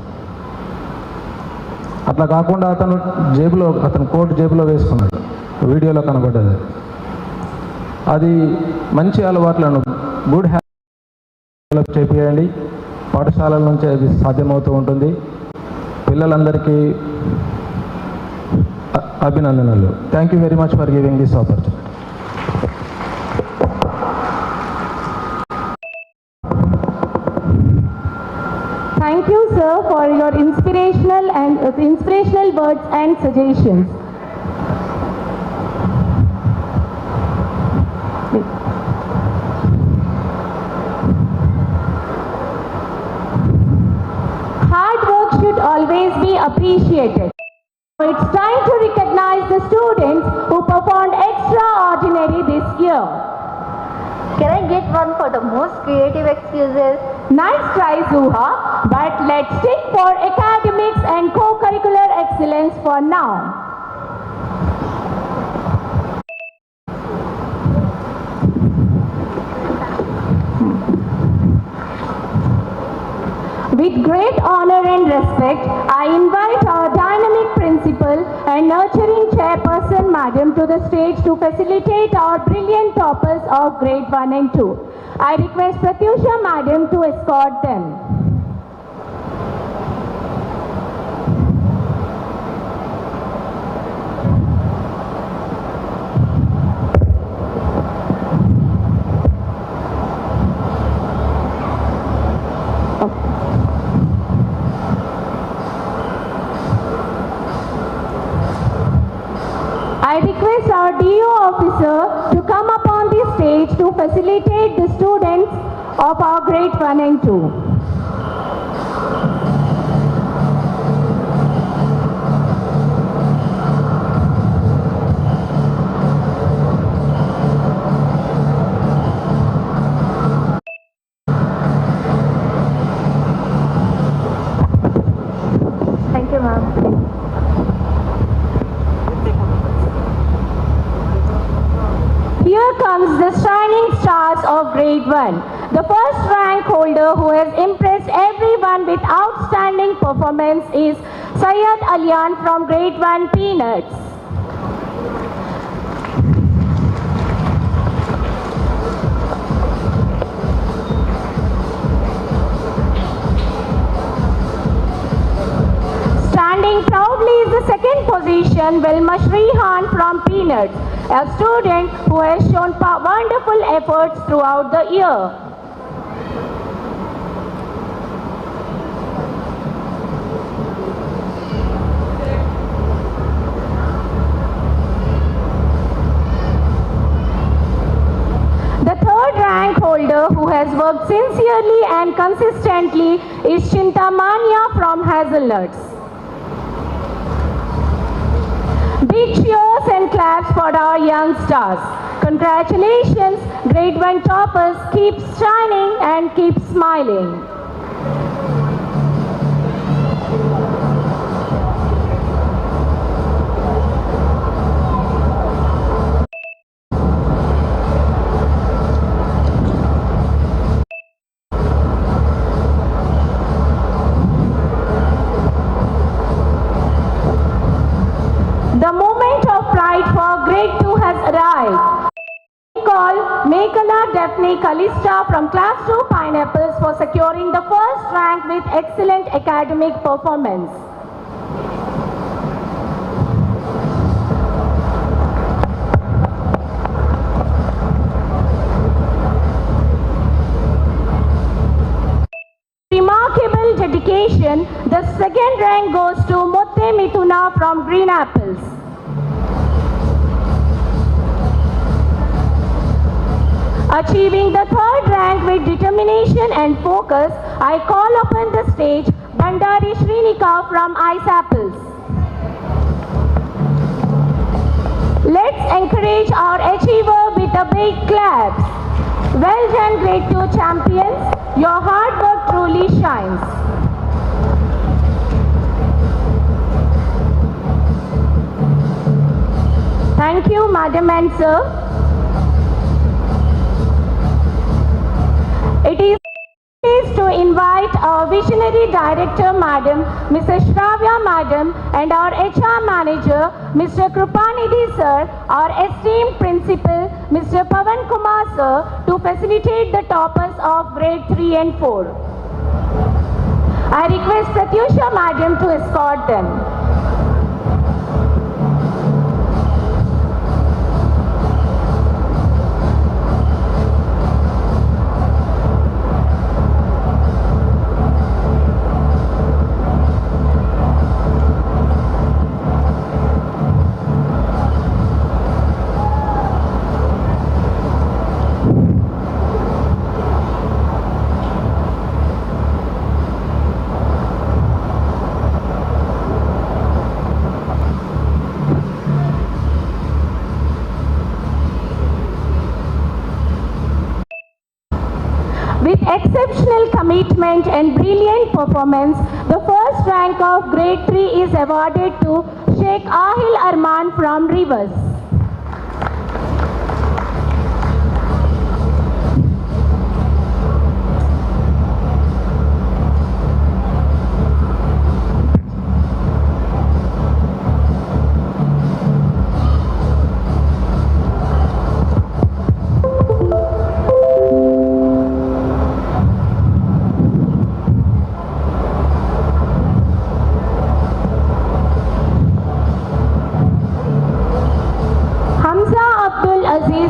అట్లా కాకుండా అతను కోట్ జేబులో వేసుకున్నాడు. వీడియోలో కనబడ్డది. అది మంచి అలవాట్లను, గుడ్ హ్యాబిట్స్ డెవలప్ చేయండి. పాఠశాలల నుంచి అది సాధ్యమవుతూ ఉంటుంది. పిల్లలందరికీ అభినందనలు. Thank you very much for giving this opportunity. Thank you, sir, for your inspirational words and suggestions. Hard work should always be appreciated. It's time to recognize the students who performed extraordinary this year. Can I get one for the most creative excuses? Nice try, Zuha, but let's stick for academics and co-curricular excellence for now. With great honor and respect, I invite our dynamic principal and nurturing chairperson, Madam, to the stage to facilitate our brilliant toppers of grade 1 and 2. I request Pratyusha, Madam, to escort them. I request our DO officer to come up on the stage to facilitate the students of our grade 1 and 2. comes the shining stars of grade 1. The first rank holder who has impressed everyone with outstanding performance is Syed Alian from grade 1 Peanuts. Standing proudly is the second position, Wilma Shrihan from Peanuts, a student who has shown wonderful efforts throughout the year. The third rank holder who has worked sincerely and consistently is Chintamanya from Hazelnuts. Big cheers and claps for our young stars. Congratulations, grade 1 toppers. Keep shining and keep smiling. The moment of pride for grade 2 has arrived. We call Mekala Daphne Kalista from class 2 Pineapples for securing the first rank with excellent academic performance. Remarkable dedication, the second rank goes to Motte Mithuna from Green Apples. Achieving the third rank with determination and focus, I call upon the stage Bandari Shrinika from Ice Apples. Let's encourage our achiever with a big clap. Well done, grade 2 champions. Your hard work truly shines. Thank you, Madam and Sir. It is pleased to invite our visionary director, Madam, Mrs. Shravya Madam, and our HR manager, Mr. Krupanidhi Sir, our esteemed principal, Mr. Pavan Kumar Sir, to facilitate the toppers of grade 3 and 4. I request Pratyusha Madam to escort them. With exceptional commitment and brilliant performance, the first rank of grade 3 is awarded to Sheikh Ahil Arman from Rivers.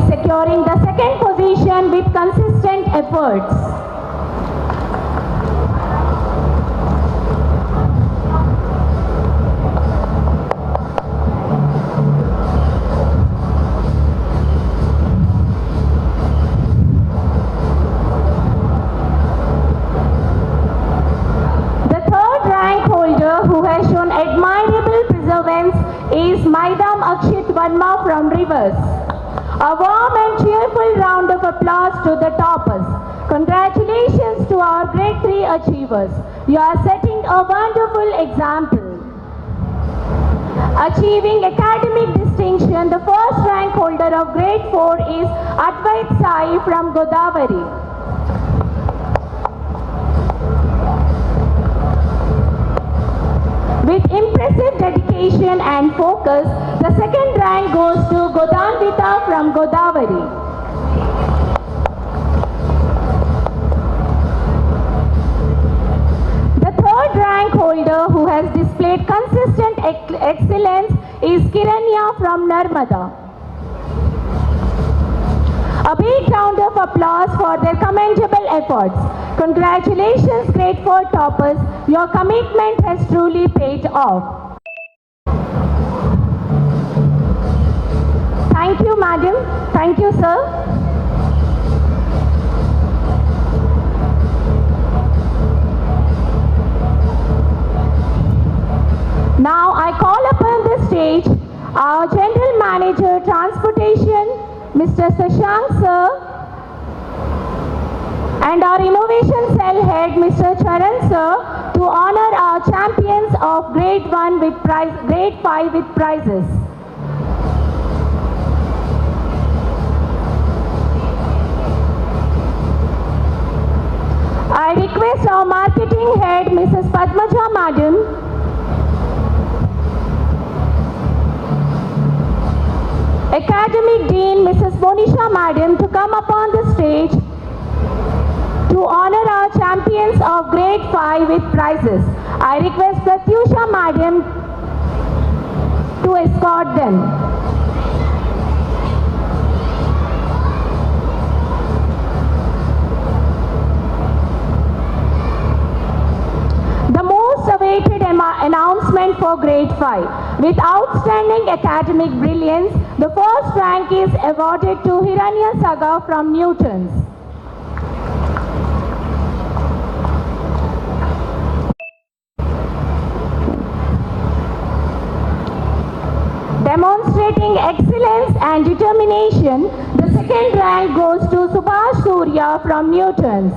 Securing the second position with consistent efforts. The third rank holder who has shown admirable perseverance is Maidam Akshit Verma from Rivers. A warm and cheerful round of applause to the toppers. Congratulations to our grade 3 achievers. You are setting a wonderful example. Achieving academic distinction, the first rank holder of grade 4 is Advait Sai from Godavari. With impressive dedication and focus, the second rank goes to Godanvita from Godavari. The third rank holder who has displayed consistent excellence is Kiranya from Narmada. A big round of applause for their commendable efforts. Congratulations, grade 4 toppers. Your commitment has truly paid off. Thank you, madam. Thank you, sir. Now I call upon the stage our General Manager, Transportation, Mr. Sashank, sir, and our Innovation Cell Head, Mr. Charan, sir, to honor our champions of grade 1 with grade 5 with prizes. I request our Marketing Head, Mrs. Padmaja, madam, Academic Dean, Mrs. Monisha, madam, to come upon the stage to honor our champions of grade 5 with prizes. I request Pratyusha, madam, to escort them. The most awaited announcement for grade 5. With outstanding academic brilliance, the first rank is awarded to Hiranya Saga from Newtons. Demonstrating excellence and determination, the second rank goes to Subhash Surya from Newtons.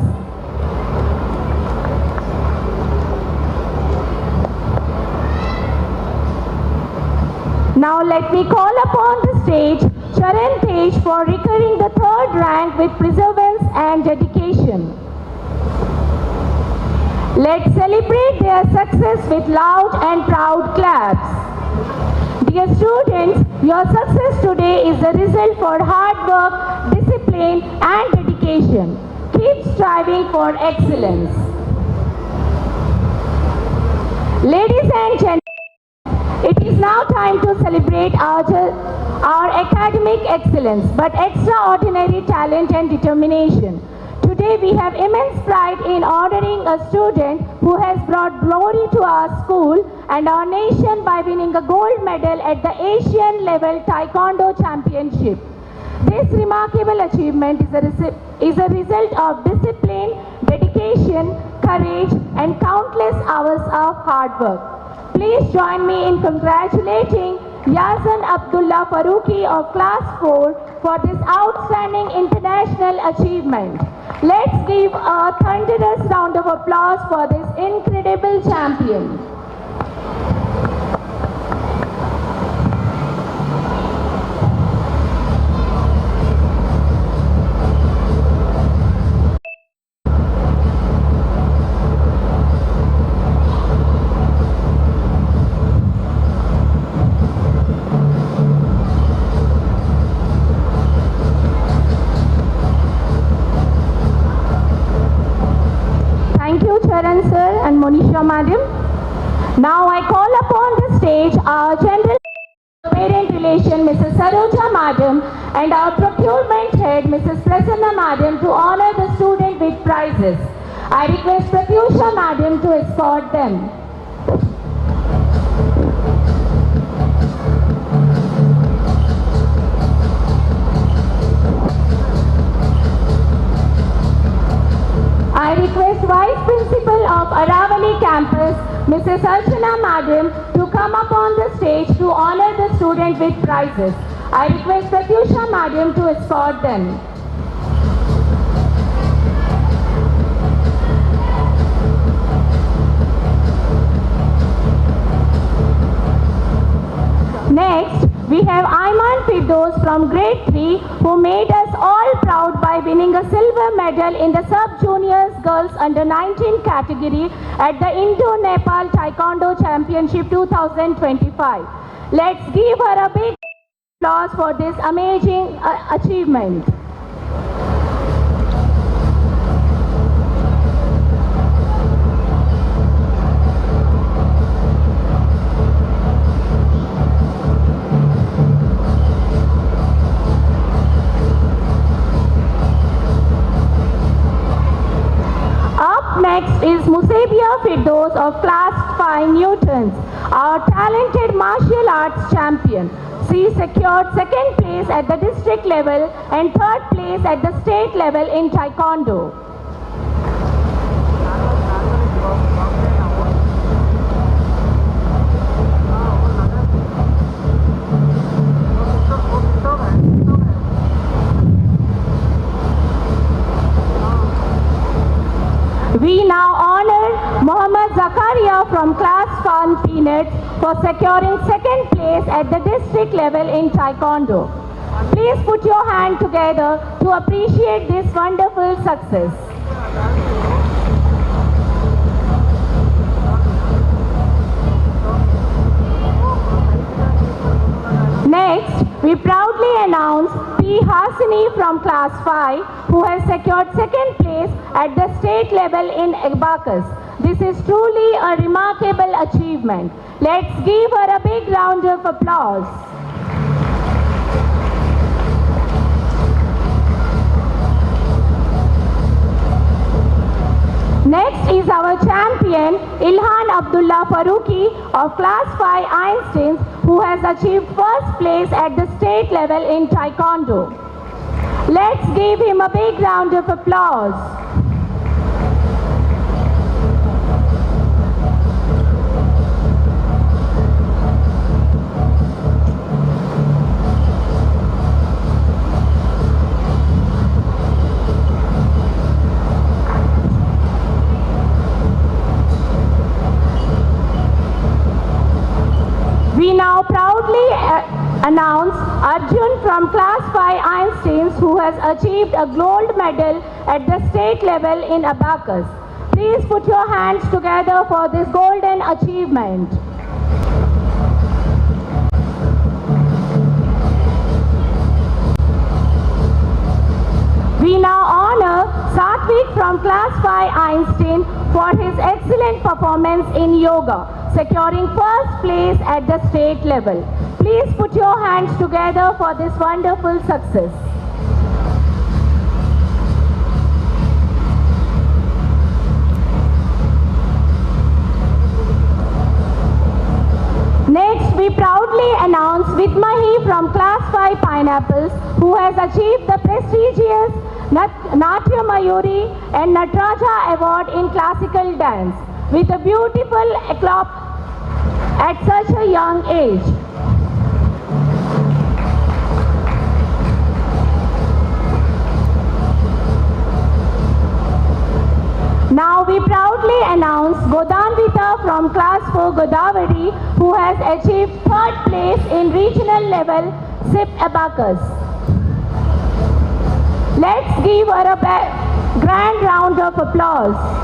Now let me call upon the stage Charan Tej for recurring the third rank with perseverance and dedication. Let's celebrate their success with loud and proud claps. Dear students, your success today is the result for hard work, discipline and dedication. Keep striving for excellence. Ladies and gentlemen, it is now time to celebrate our academic excellence, but extraordinary talent and determination. Today we have immense pride in honoring a student who has brought glory to our school and our nation by winning a gold medal at the Asian level Taekwondo Championship. This remarkable achievement is a result of discipline, dedication, courage and countless hours of hard work. Please join me in congratulating Yazan Abdullah Farooqi of Class 4 for this outstanding international achievement. Let's give a thunderous round of applause for this incredible champion. Charan sir and Monisha madam. Now I call upon the stage our General Parent Relation Mrs. Saroja madam and our Procurement Head Mrs. Prasanna madam to honor the student with prizes. I request Pratyusha madam to escort them. I request Vice Principal of Aravali Campus, Mrs. Archana Madam, to come upon the stage to honor the student with prizes. I request Pratyusha Madam to escort them. Next, We have Ayman Firdos from grade 3 who made us all proud by winning a silver medal in the sub-juniors girls under 19 category at the Indo-Nepal Taekwondo Championship 2025. Let's give her a big applause for this amazing achievement. Next is Musebia Firdos of Class 5 Newtons, our talented martial arts champion. She secured second place at the district level and third place at the state level in Taekwondo. We now honor Mohammad Zakaria from Class 1 Peanuts for securing second place at the district level in Taekwondo. Please put your hand together to appreciate this wonderful success. Next, we proudly announce P. Hasini from Class 5 who has secured second place at the state level in Abacus. This is truly a remarkable achievement. Let's give her a big round of applause. Next is our champion Ilhan Abdullah Faruqi of Class 5 Einsteins who has achieved first place at the state level in Taekwondo. Let's give him a big round of applause. We now proudly announce Arjun from Class 5 Einsteins who has achieved a gold medal at the state level in Abacus. Please put your hands together for this golden achievement. We now honor Satvik from Class 5 Einstein for his excellent performance in yoga, securing first place at the state level. Please put your hands together for this wonderful success. Next, we proudly announce Vidmahi from Class 5 Pineapples who has achieved the prestigious Natya Mayuri and Natraja Award in classical dance with a beautiful eclat at such a young age. Now we proudly announce Godanvita from Class 4 Godavari who has achieved third place in regional level SIP Abacus. Let's give her a grand round of applause.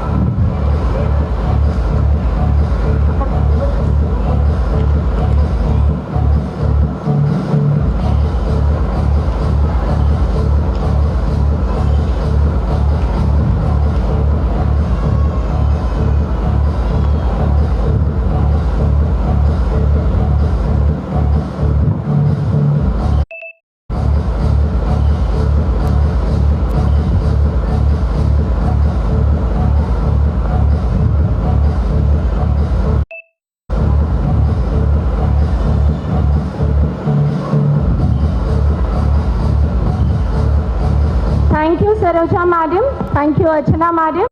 Thank you, Saroja Madam. Thank you, Archana Madam.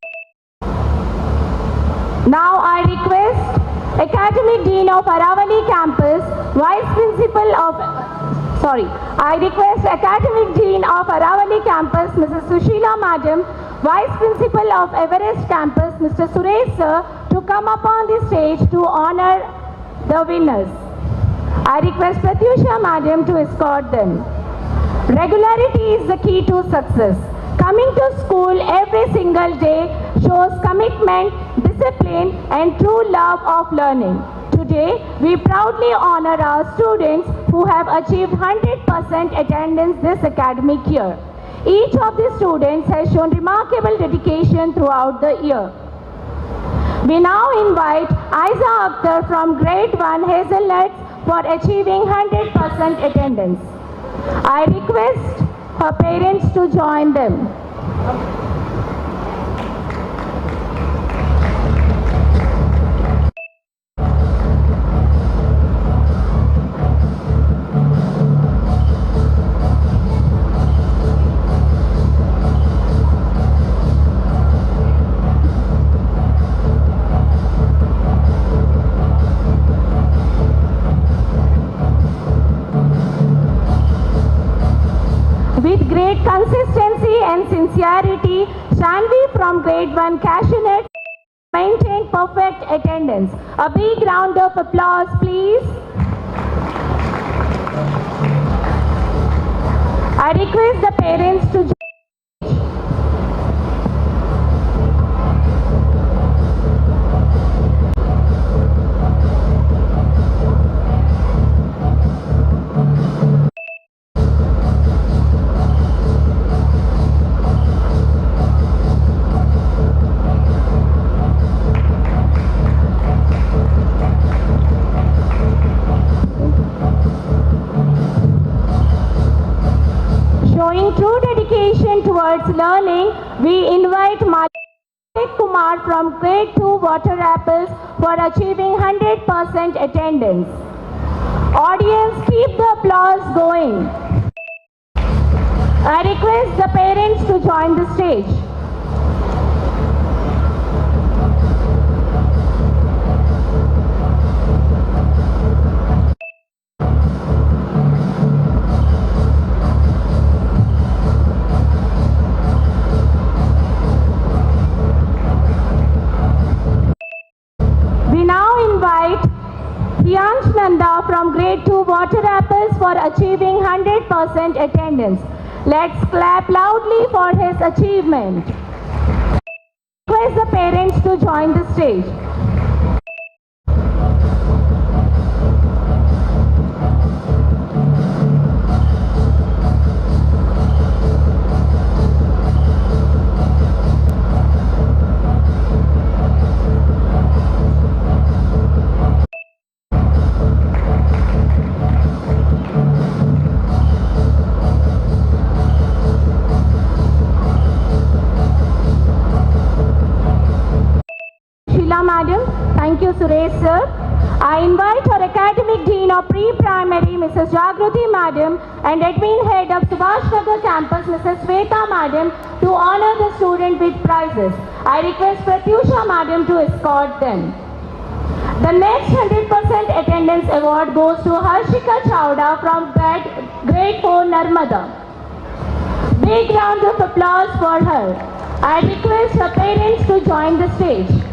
Now I request Academic Dean of Aravali Campus, I request Academic Dean of Aravali Campus, Mrs. Sushila Madam, Vice Principal of Everest Campus, Mr. Suresh Sir, to come up on the stage to honor the winners. I request Pratyusha Madam to escort them. Regularity is the key to success. Coming to school every single day shows commitment, discipline, and true love of learning. Today, we proudly honor our students who have achieved 100% attendance this academic year. Each of the students has shown remarkable dedication throughout the year. We now invite Aiza Akhtar from Grade 1 Hazelnuts for achieving 100% attendance. I request her parents to join them. With great consistency and sincerity, Shanvi from Grade 1 Cashewnut maintained perfect attendance. A big round of applause, please. I request the parents to join. Showing true dedication towards learning, we invite Malik Kumar from Grade 2 Water Apples for achieving 100% attendance. Audience, keep the applause going. I request the parents to join the stage. We now invite Priyansh Nanda from Grade 2 Water Apples for achieving 100% attendance. Let's clap loudly for his achievement. Request the parents to join the stage. Madam. Thank you, Suresh sir. I invite our Academic Dean of Pre-Primary, Mrs. Jagruti Madam, and Admin Head of Subhash Nagar Campus, Mrs. Sweta Madam, to honor the student with prizes. I request Pratyusha Madam to escort them. The next 100% attendance award goes to Harshika Chawda from Grade 4 Narmada. Big round of applause for her. I request her parents to join the stage.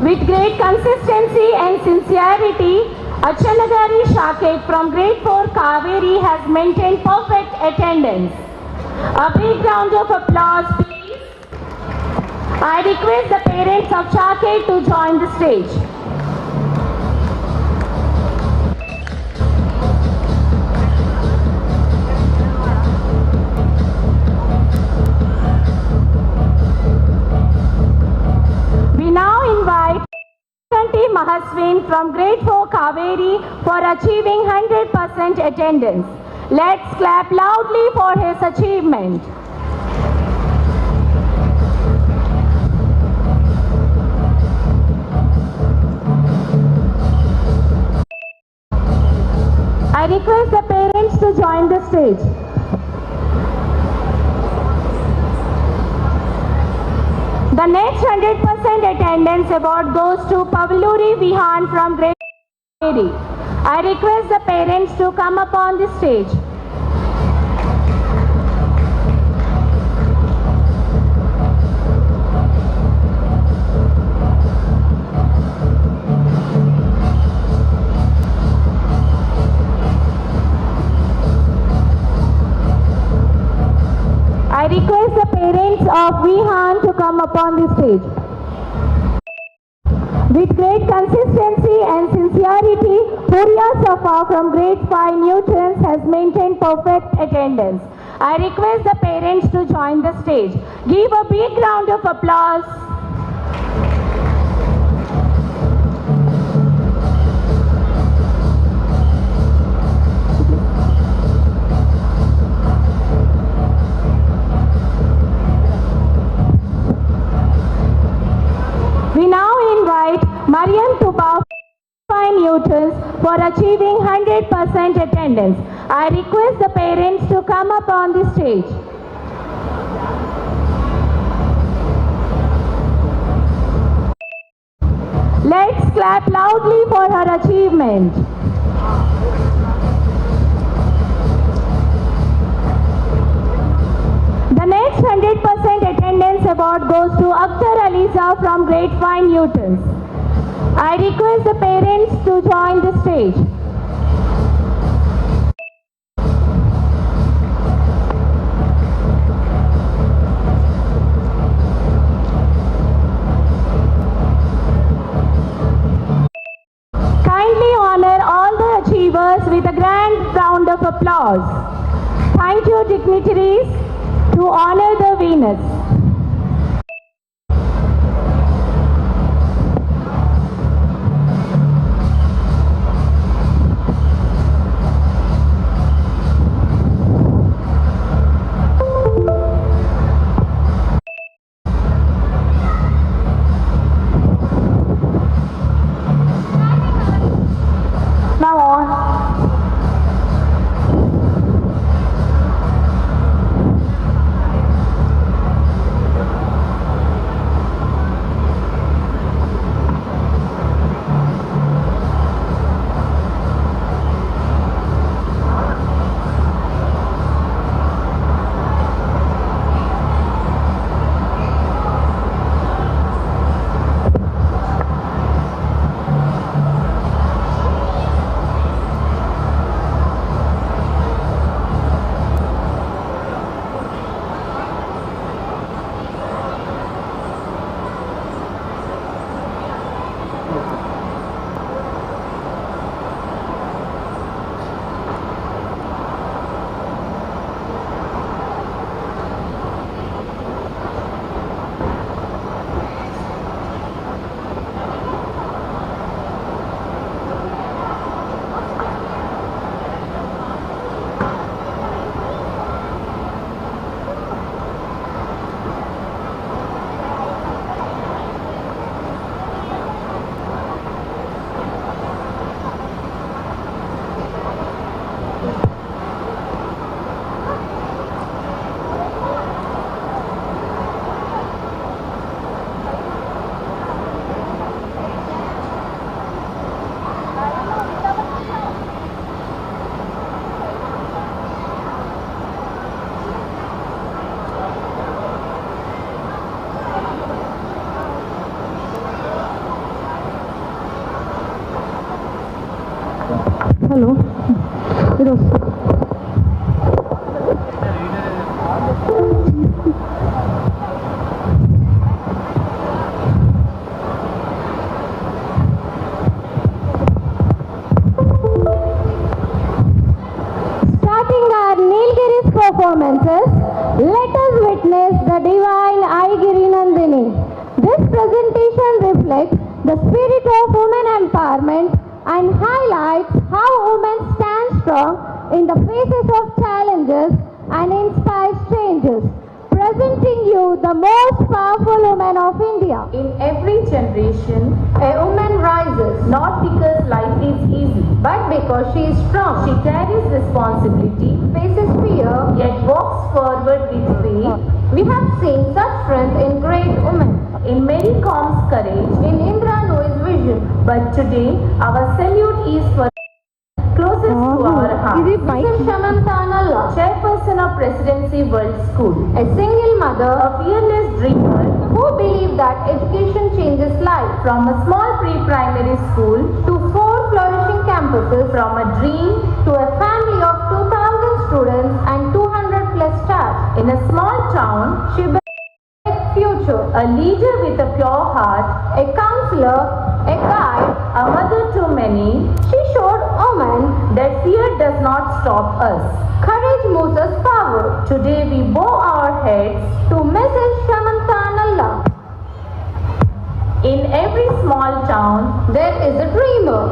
With great consistency and sincerity, Achanagari Shaket from Grade 4 Kaveri has maintained perfect attendance. A big round of applause, please. I request the parents of Shaket to join the stage. We now invite Mahaswin from Grade 4 Kaveri for achieving 100% attendance. Let's clap loudly for his achievement. I request the parents to join the stage. The next 100% attendance award goes to Pavluri Vihan from grade 80. I request the parents to come up on the stage. I request the parents of Vihan to come upon the stage. With great consistency and sincerity, Puriya Safa from grade 5 Newtons has maintained perfect attendance. I request the parents to join the stage. Give a big round of applause. We now invite Mariam Tuba 5 Newtons for achieving 100% attendance. I request the parents to come up on the stage. Let's clap loudly for her achievement. The next 100% attendance award goes to Akhtar Aliza from grade 5 Newtons. I request the parents to join the stage. Kindly honor all the achievers with a grand round of applause. Thank you, dignitaries, to honor the winners. Now on. Hello. Starting our Nilgiri's performances, let us witness the divine Aigiri Nandini. This presentation reflects the spirit of women empowerment and highlights how women stand strong in the faces of challenges and inspires changes, presenting you the most powerful woman of India. In every generation, a woman rises not because life is easy, but because she is strong. She carries responsibility, faces fear, yet walks forward with faith. We have seen such strength in great women. in Mary Com's courage, in Indra Nooyi's vision. But today, our salute is for closest to our heart. Mrs. Shamantanalla, chairperson of Presidency World School, a single mother, a fearless dreamer, who believed that education changes life. From a small pre-primary school to 4 flourishing campuses, from a dream to a family of 2,000 students and 200 plus staff. In a small town, she built a future, a leader with a pure heart, a counselor, a guide, a mother to many. She showed women that fear does not stop us. Courage moves us forward. Today we bow our heads to Mrs. Shamantanalla. In every small town, there is a dreamer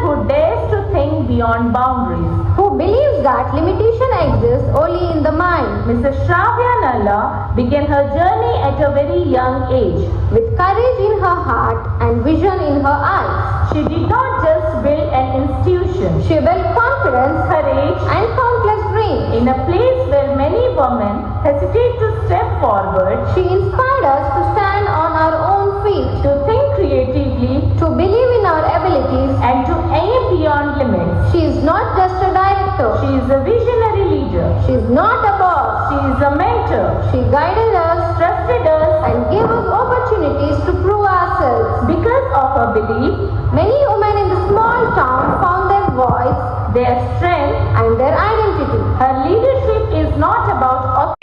who dares to think beyond boundaries, who believes that limitation exists only in the mind. Mrs. Shravyanalla began her journey at a very young age, with courage in her heart and vision in her eyes. She did not just build an institution, she built confidence, courage, and countless dreams. In a place where many women hesitate to step forward, she inspired us to stand on our own feet, to think creatively, to believe in our abilities, and to aim beyond limits. She is not just a director, she is a visionary leader. She is not a boss, she is a mentor. She guided us, trusted us, and gave us opportunities to prove ourselves. Because of her belief, many women in the small town found their voice, their strength, and their identity. Her leadership is not about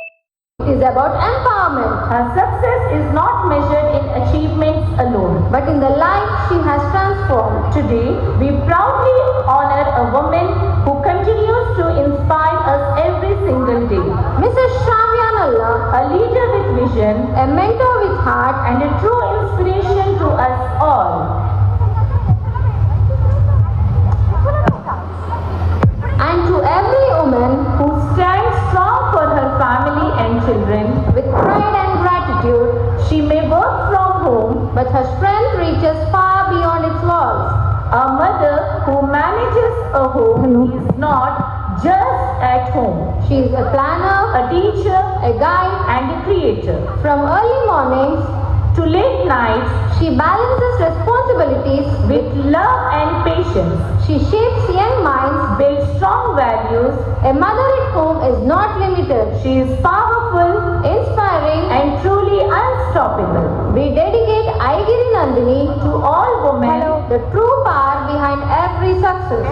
it is about empowerment. Her success is not measured in achievements alone, but in the life she has transformed. Today, we proudly honor a woman who continues to inspire us every single day. Mrs. Shravyanalla, a leader with vision, a mentor with heart, and a true inspiration to us all. And to every woman who stands strong for her family and children, with pride and gratitude, she may work from home, but her strength reaches far beyond its walls. A mother who manages a home is not just at home. She is a planner, a teacher, a guide, and a creator. From early mornings to late nights, she balances responsibilities with love and patience. She shapes young minds, builds strong values. A mother at home is not limited. She is powerful, inspiring, and truly unstoppable. We dedicate Aigiri Nandini to all women, the true power behind every success.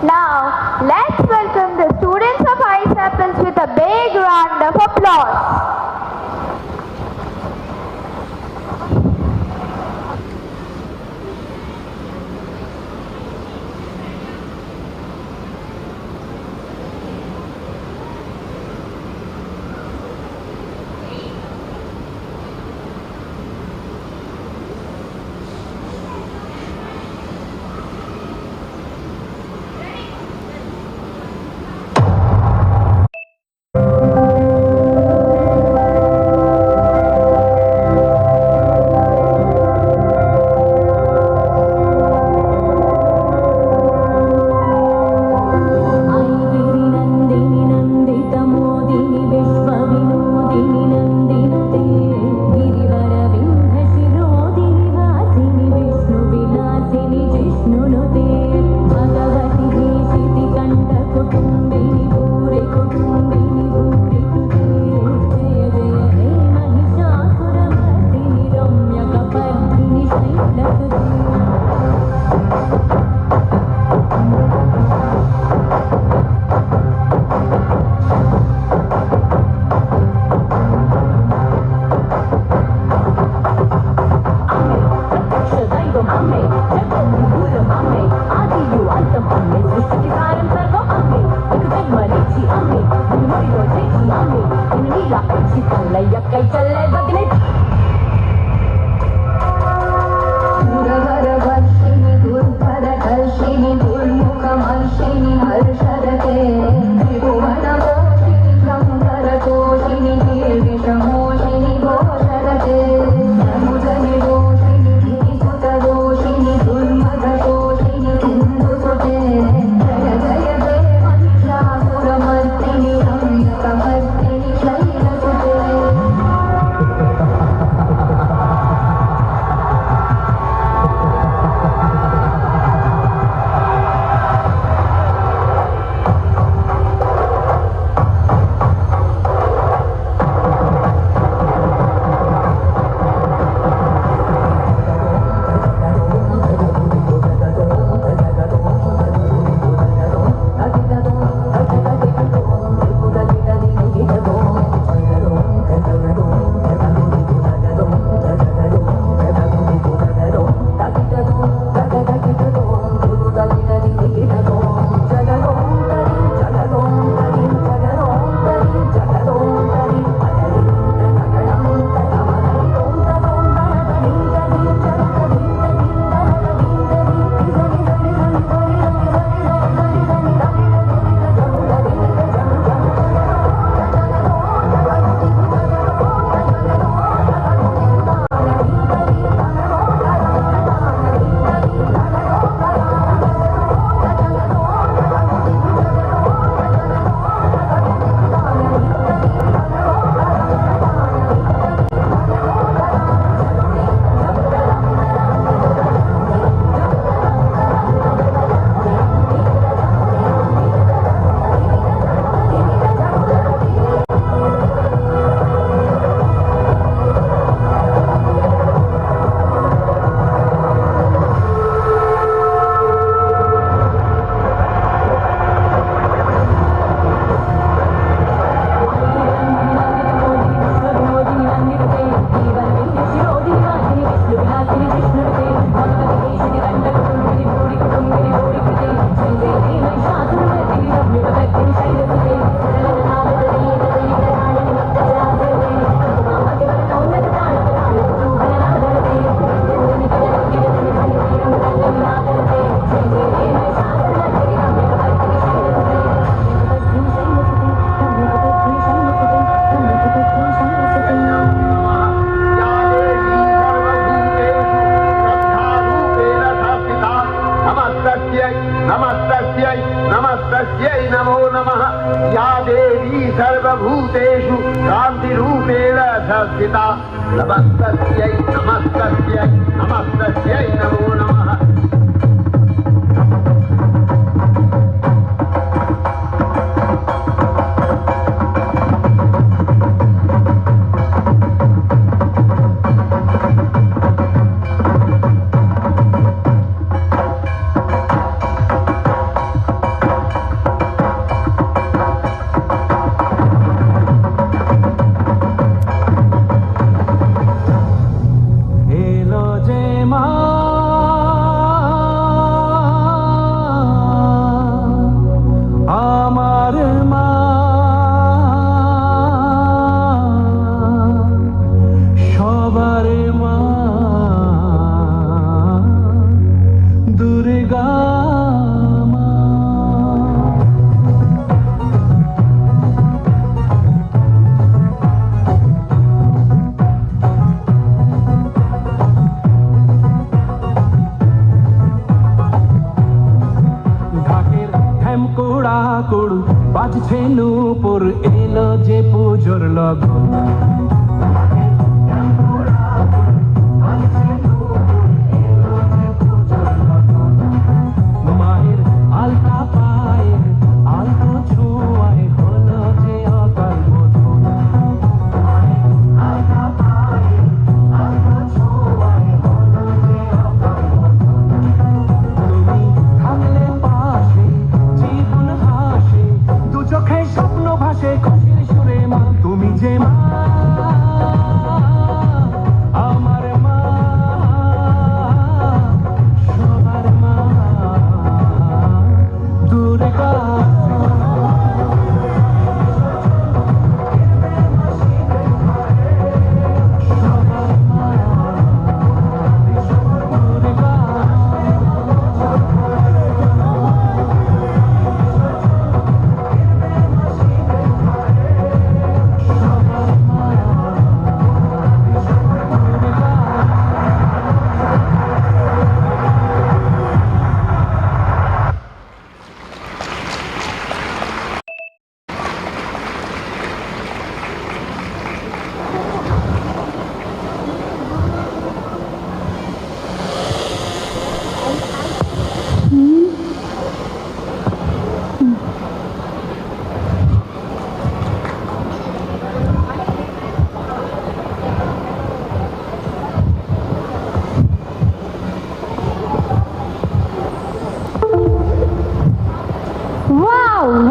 Now, let's welcome the students of High Sapiens with a big round of applause. पिता नमस्तस्यै नमस्तस्यै नमस्तस्यै नमो नमः বাজছে নূপুর এলো যে পুজোর লগন মায়ের আলতা পায়ের আলতো ছোঁয়ায় হলো যে অকাল বোধন আলতা পায়ের আলতো ছোঁয়ায় হলো যে অকাল বোধন তুমি থাকলে পাশে জীবন হাসে দু চোখে স্বপ্ন ভাসে খুশির সুরে মা তুমি যে মা আমার মা সবার মা Durga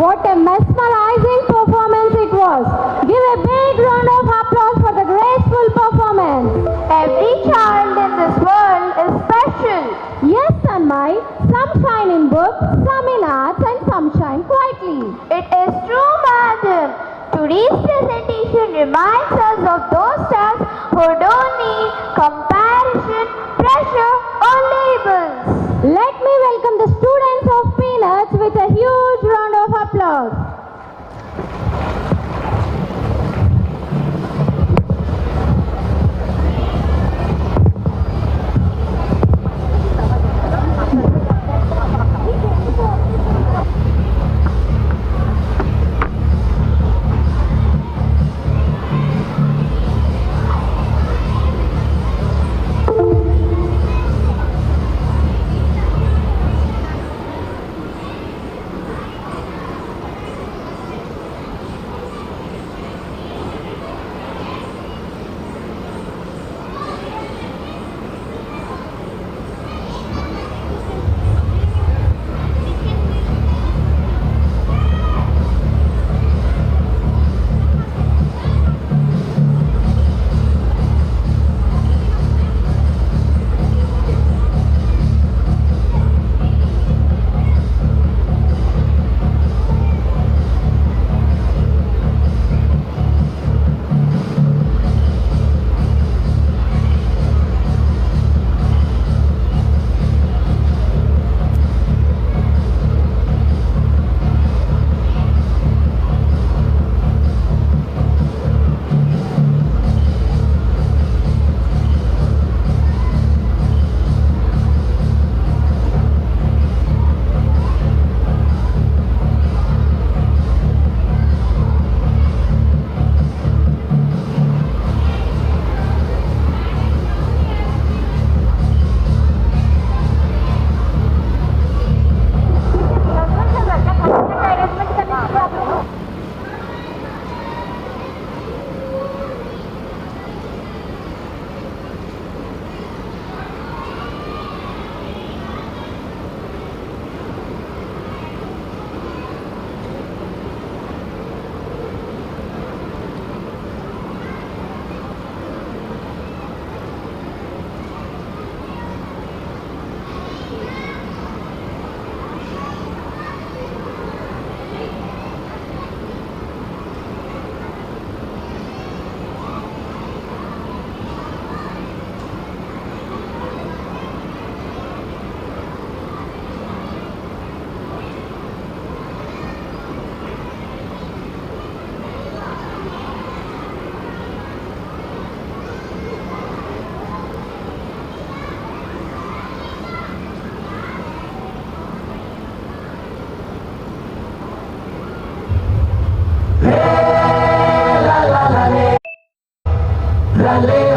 What a mesmerizing performance it was. Give a big round of applause for the graceful performance. Every child in this world is special. Yes, Sanmai. Some shine in books, some in arts, and some shine quietly. It is true, madam. Today's presentation reminds us of those stars who don't need comparison, pressure, or labels. Let me welcome the students of Peanuts with a huge round of applause.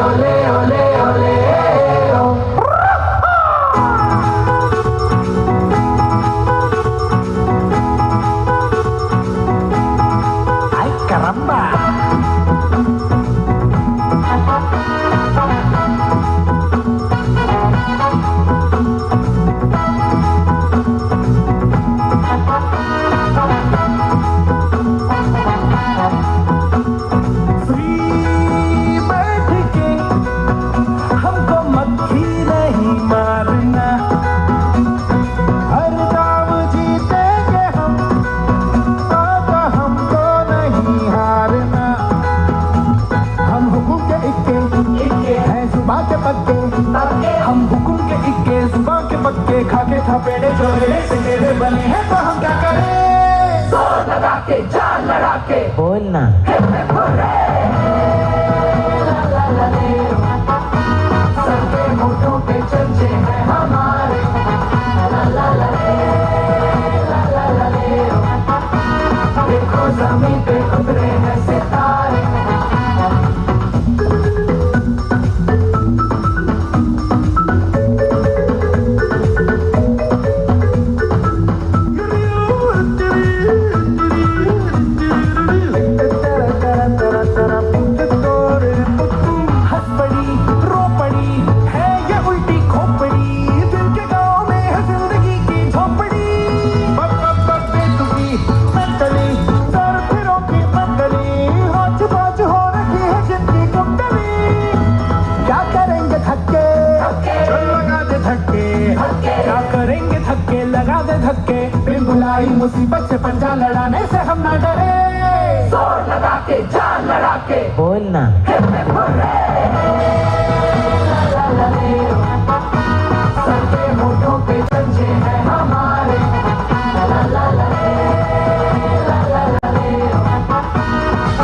ole, ole, ole, oh. Ay, caramba. हम हुकुम के इक्के जुबान के पक्के खाके थपेड़े जोड़े सिंगेरे बने हैं तो हम क्या करें जोर लगा के जान लड़ा के बोलना सर पे होठों पे चर्चे हैं हमारे ला ला ला ले देखो जमीन पे उतरे हैं सितारे मुसीबत से पंजा लड़ाने से हम ना डरे जोर लगा के जान लड़ा के बोलना सर पे होठों पे पंजे हैं हमारे ला ला ला ले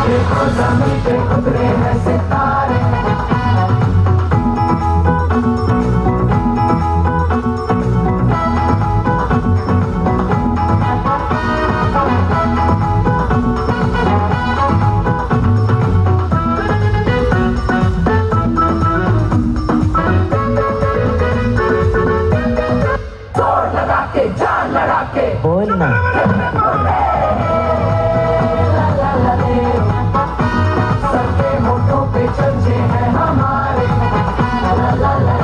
देखो जमीन पे उतरे हैं सितारे बोलना सर पे होठों पे चर्चे हैं हमारे ला ला ला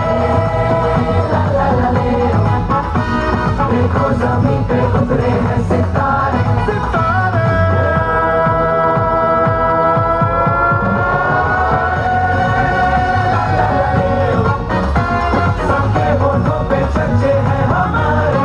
देखो जमीन पे उतरे हैं सितारे सर पे होठों पे चर्चे हैं हमारे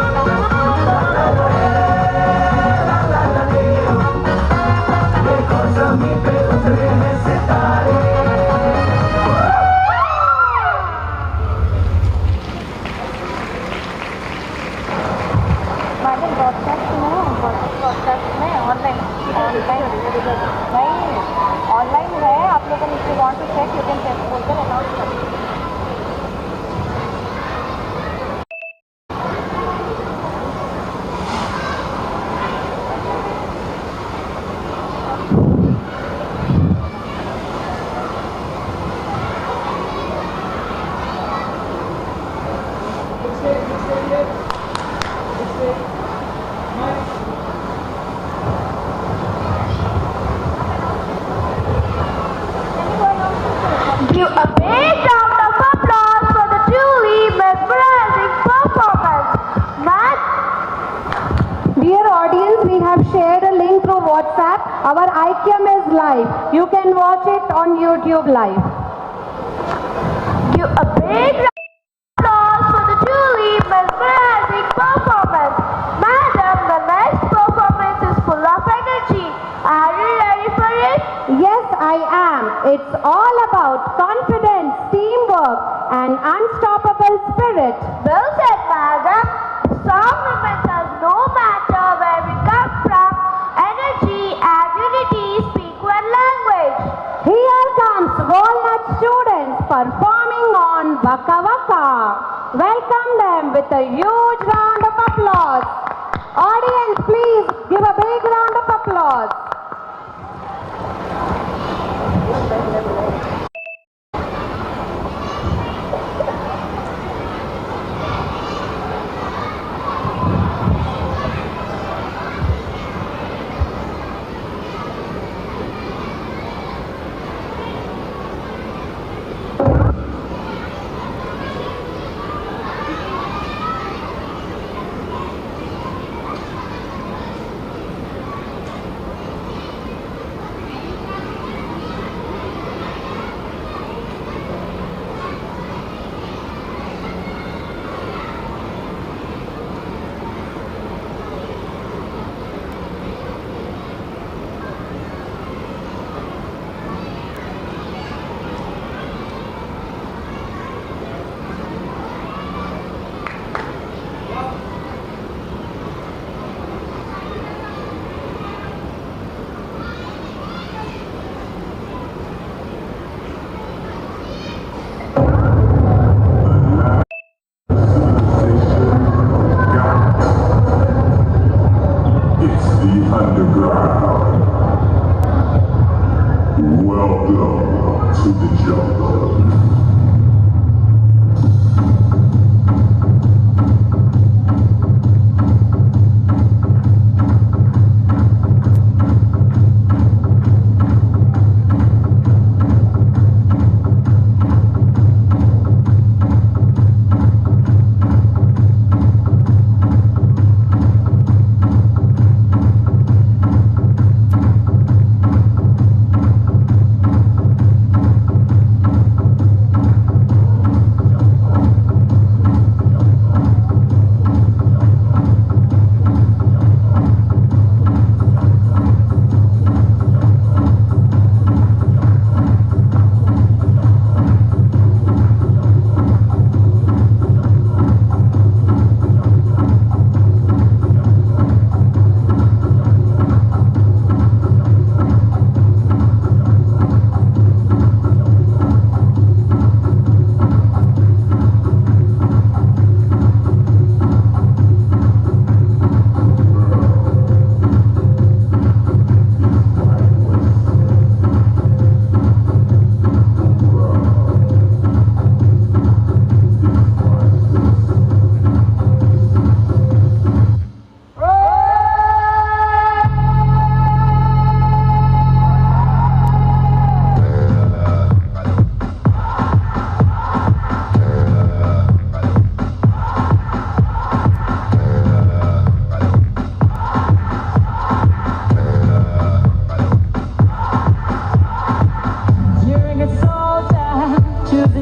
ऑनलाइन है आप लोगों ने if you want to check you can check बोलकर अनाउंस कर Give a big round of applause for the truly mesmerizing performance. Dear audience, we have shared a link through WhatsApp. Our AIKYAM is live. You can watch it on YouTube live. Give a big round of applause for the truly mesmerizing performance. Madam, the next performance is full of energy. Are you ready for it? Yes, I am. It's all about confidence, teamwork, and unstoppable spirit. Well said, madam. The song reminds us no matter where we come from, energy and unity speak one language. Here comes Walnut students performing on Waka Waka. Welcome them with a huge round of applause. Audience, please give a big round of applause.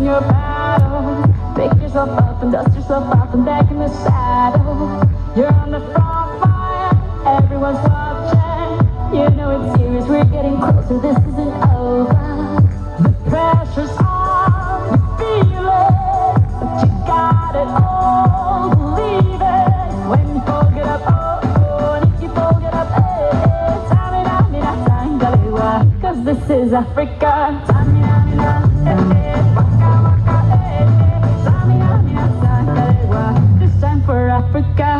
your battles. Pick yourself up and dust yourself off and back in the saddle. You're on the front line, everyone's watching. You know it's serious, we're getting closer, this isn't over. The pressure's on, you feel it, but you got it all, believe it. When you fold it up, oh, oh, and if you fold it up, eh, eh, tamina, mina, sangalewa, 'cause this is Africa. Tamina, mina, eh, eh, waka, waka, eh, eh, tamina, mina, sangalewa, this time for Africa.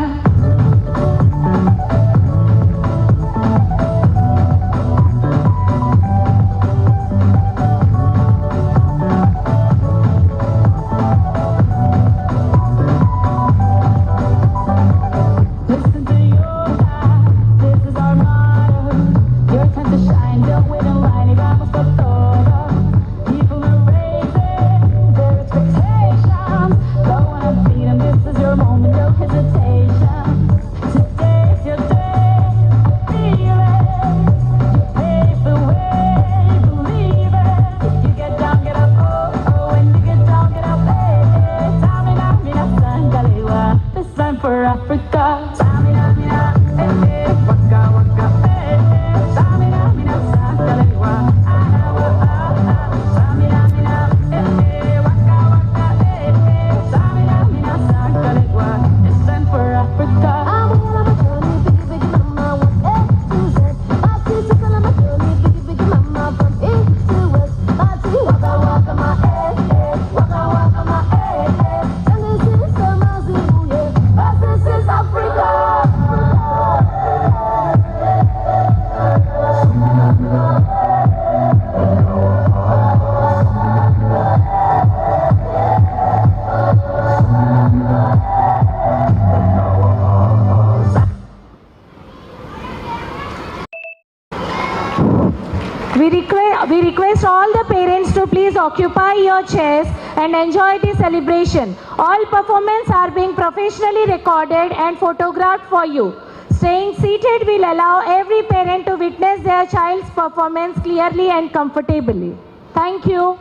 We request all the parents to please occupy your chairs and enjoy the celebration. All performances are being professionally recorded and photographed for you. Staying seated will allow every parent to witness their child's performance clearly and comfortably. Thank you.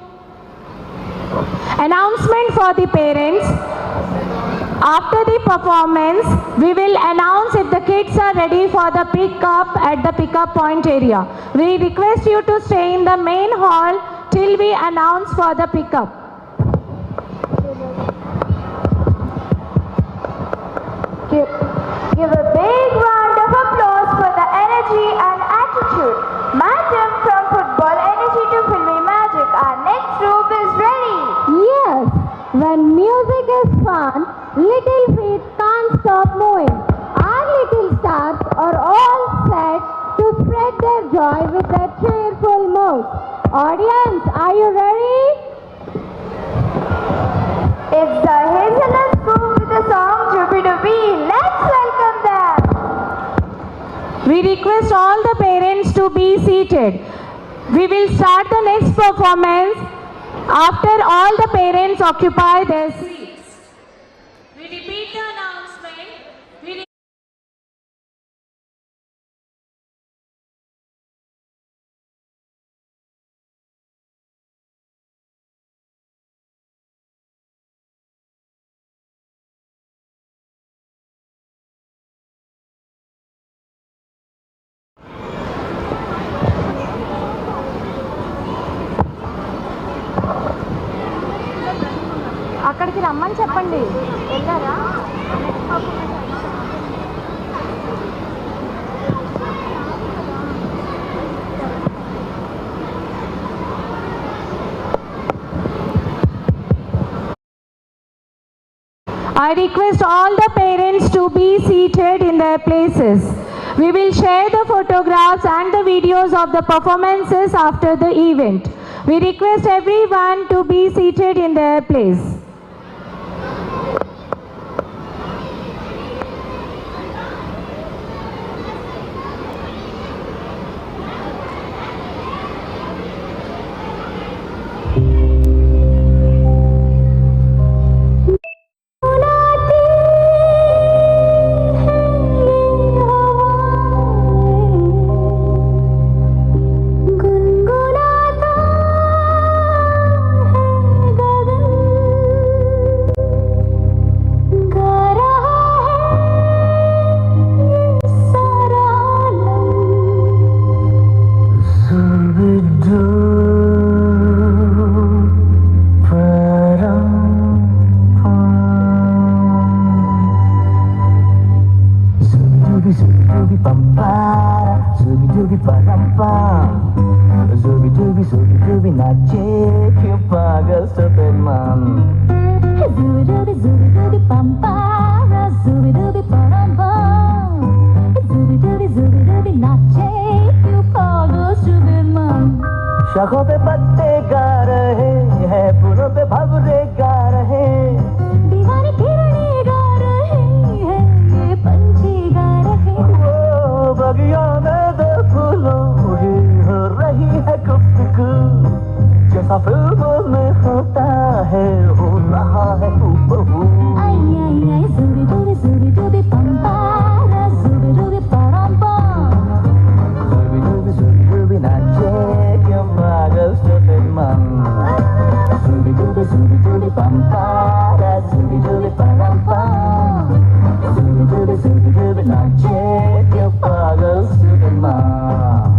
Announcement for the parents. After the performance, we will announce if the kids are ready for the pick-up at the pick-up point area. We request you to stay in the main hall till we announce for the pick-up. Give a big round of applause for the energy and attitude. Madam from Football Energy to Filmy Magic, our next group is ready. Yes, when music is fun, little feet can't stop moving. Our little stars are all set to spread their joy with their cheerful moves. Audience, are you ready? It's the Hazelnut group with the song Jubidubi. Let's welcome them. We request all the parents to be seated. We will start the next performance after all the parents occupy their seats. We repeat the announcement. అక్కడికి రమ్మని చెప్పండి. వెళ్ళారా? I request all the parents to be seated in their places. We will share the photographs and the videos of the performances after the event. We request everyone to be seated in their place. गुनगुनाता है गगन stupid man. Zooby dooby bum bum, zooby dooby bum bum. Zooby dooby नाचे क्यों पागल stupid man. शाखों पे पत्ते गा रहे हैं, फूलों पे भंवरे गा रहे, दीवाने किरणें गा रहे हैं, ये पंछी गा रहे। वो बगिया में दो फूलों की हो रही है गुफ्तगू, जैसा फिल्मों में होता है हो रहा है हूबहू। आई आई आई zooby dooby bum bum, zooby dooby bum bum. Zooby dooby नाचे क्यों पागल stupid man. Zooby dooby bum bum, zooby dooby bum bum. Zooby dooby नाचे क्यों पागल stupid man.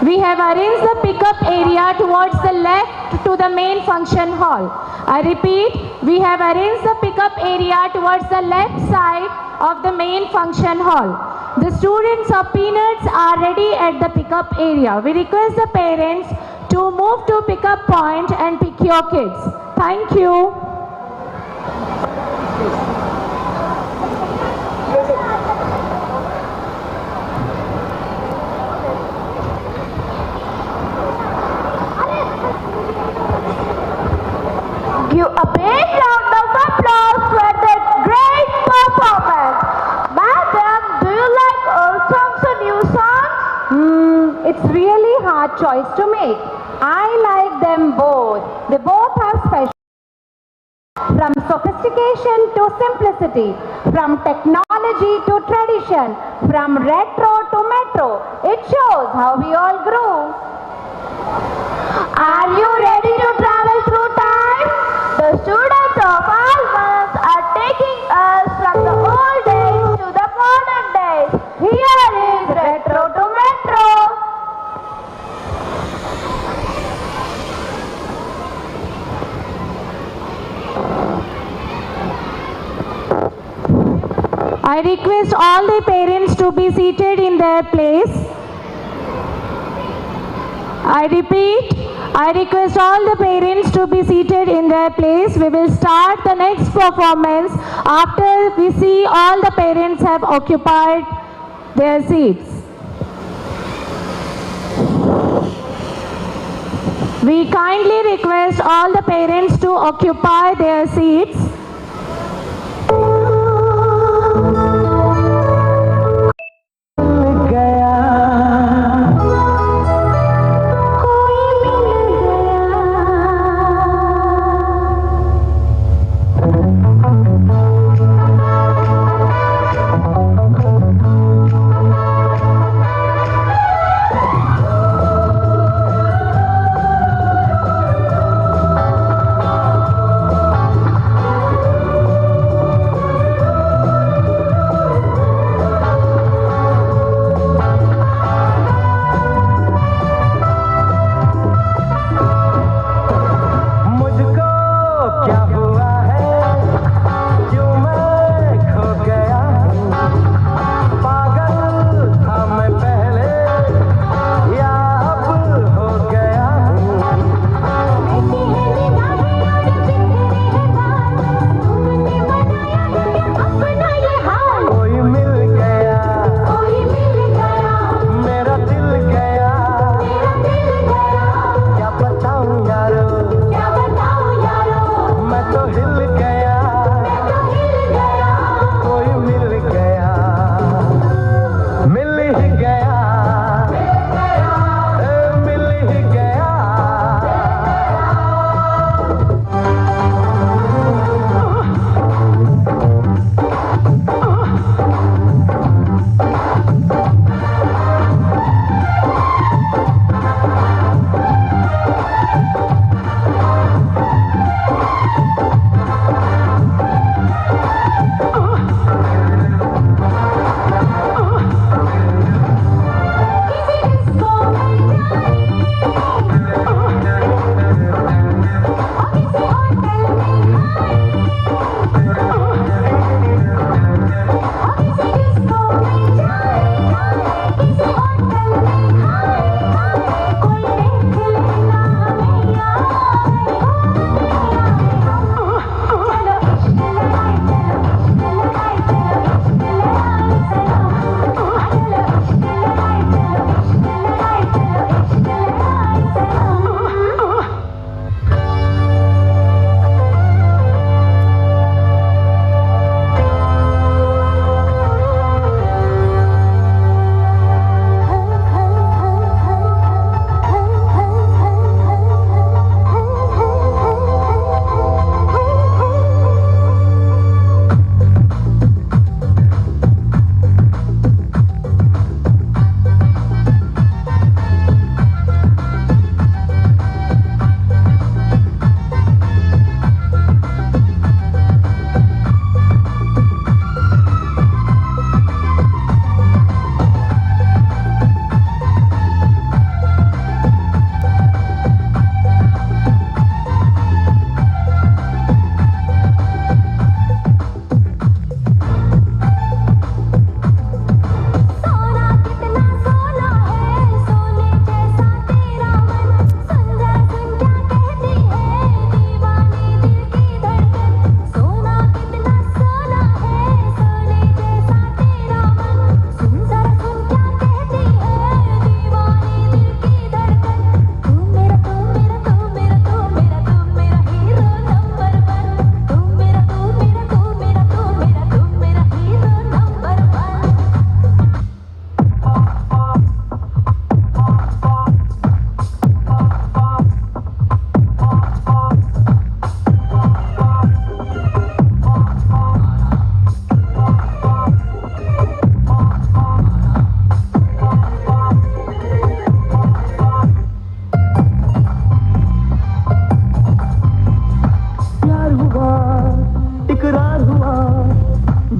We have arranged the pickup area towards the left to the main function hall. I repeat, we have arranged the pickup area towards the left side of the main function hall. The students of Peanuts are ready at the pickup area. We request the parents to move to pickup point and pick your kids. Thank you. Give a big round of applause for that great performance. Madam, do you like old songs or new songs? It's really hard choice to make. I like them both. They both have special. From sophistication to simplicity, from technology to tradition, from retro to metro, it shows how we all grew. Are you ready to travel through time? The students of Almas are taking us from the old days to the modern days. Here is retro to metro. I request all the parents to be seated in their place. I repeat, I request all the parents to be seated in their place. We will start the next performance after we see all the parents have occupied their seats. We kindly request all the parents to occupy their seats.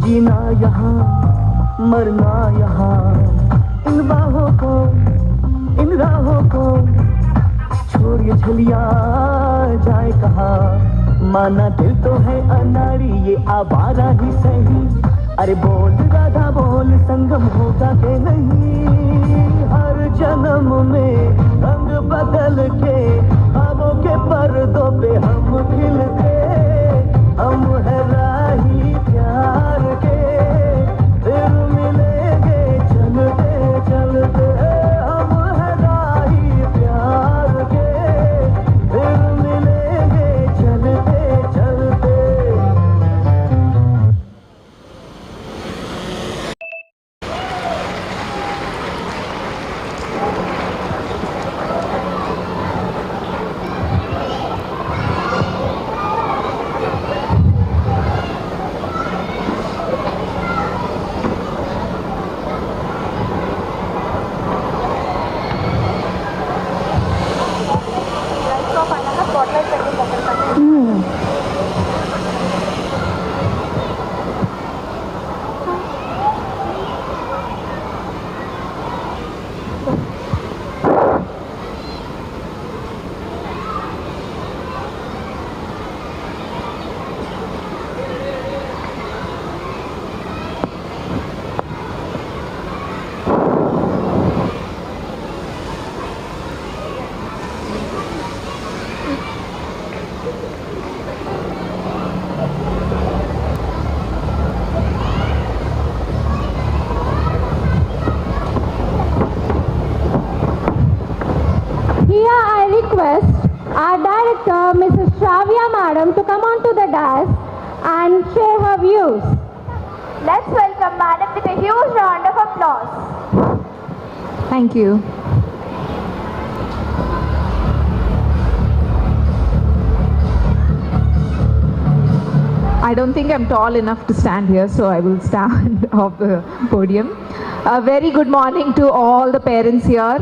जीना यहाँ मरना यहाँ, इन बाहों को इन राहों को छोड़ ये झलिया जाए कहाँ। माना दिल तो है अनाड़ी ये आवारा ही सही, अरे बोल राधा बोल संगम होगा के नहीं हर जन्म में रंग बदल के ख्वाबों के पर्दों पे हम खिलते हम है राही प्यार के फिर मिलेंगे चलते चलते हम है राही प्यार के फिर मिलेंगे चलते चलते Our director, Mrs. Shravya Madam, to come on to the dais and share her views. Let's welcome Madam with a huge round of applause. Thank you. I don't think I'm tall enough to stand here, so I will stand off the podium. A very good morning to all the parents here.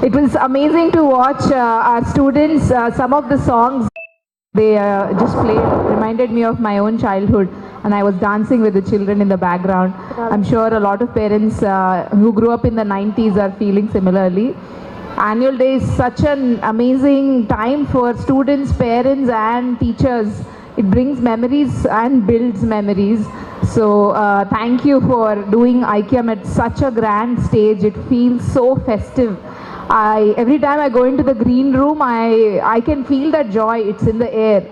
It was amazing to watch our students. Some of the songs they just played reminded me of my own childhood, and I was dancing with the children in the background. I'm sure a lot of parents who grew up in the 90s are feeling similarly. Annual Day is such an amazing time for students, parents and teachers. It brings memories and builds memories. So thank you for doing AIKYAM at such a grand stage. It feels so festive. Every time I go into the green room, I can feel that joy. It's in the air.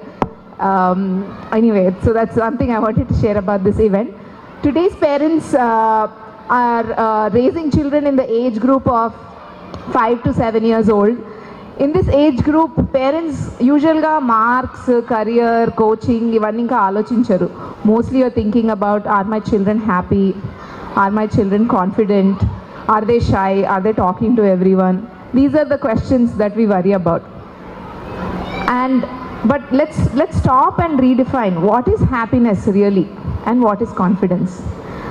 Anyway, so that's one thing I wanted to share about this event. Today's parents are raising children in the age group of 5 to 7 years old. In this age group, parents usually marks, career, coaching, ivanni inka aalochincharu. Mostly you're thinking about, are my children happy? Are my children confident? Are they shy? Are they talking to everyone? These are the questions that we worry about. But let's stop and redefine what is happiness really and what is confidence.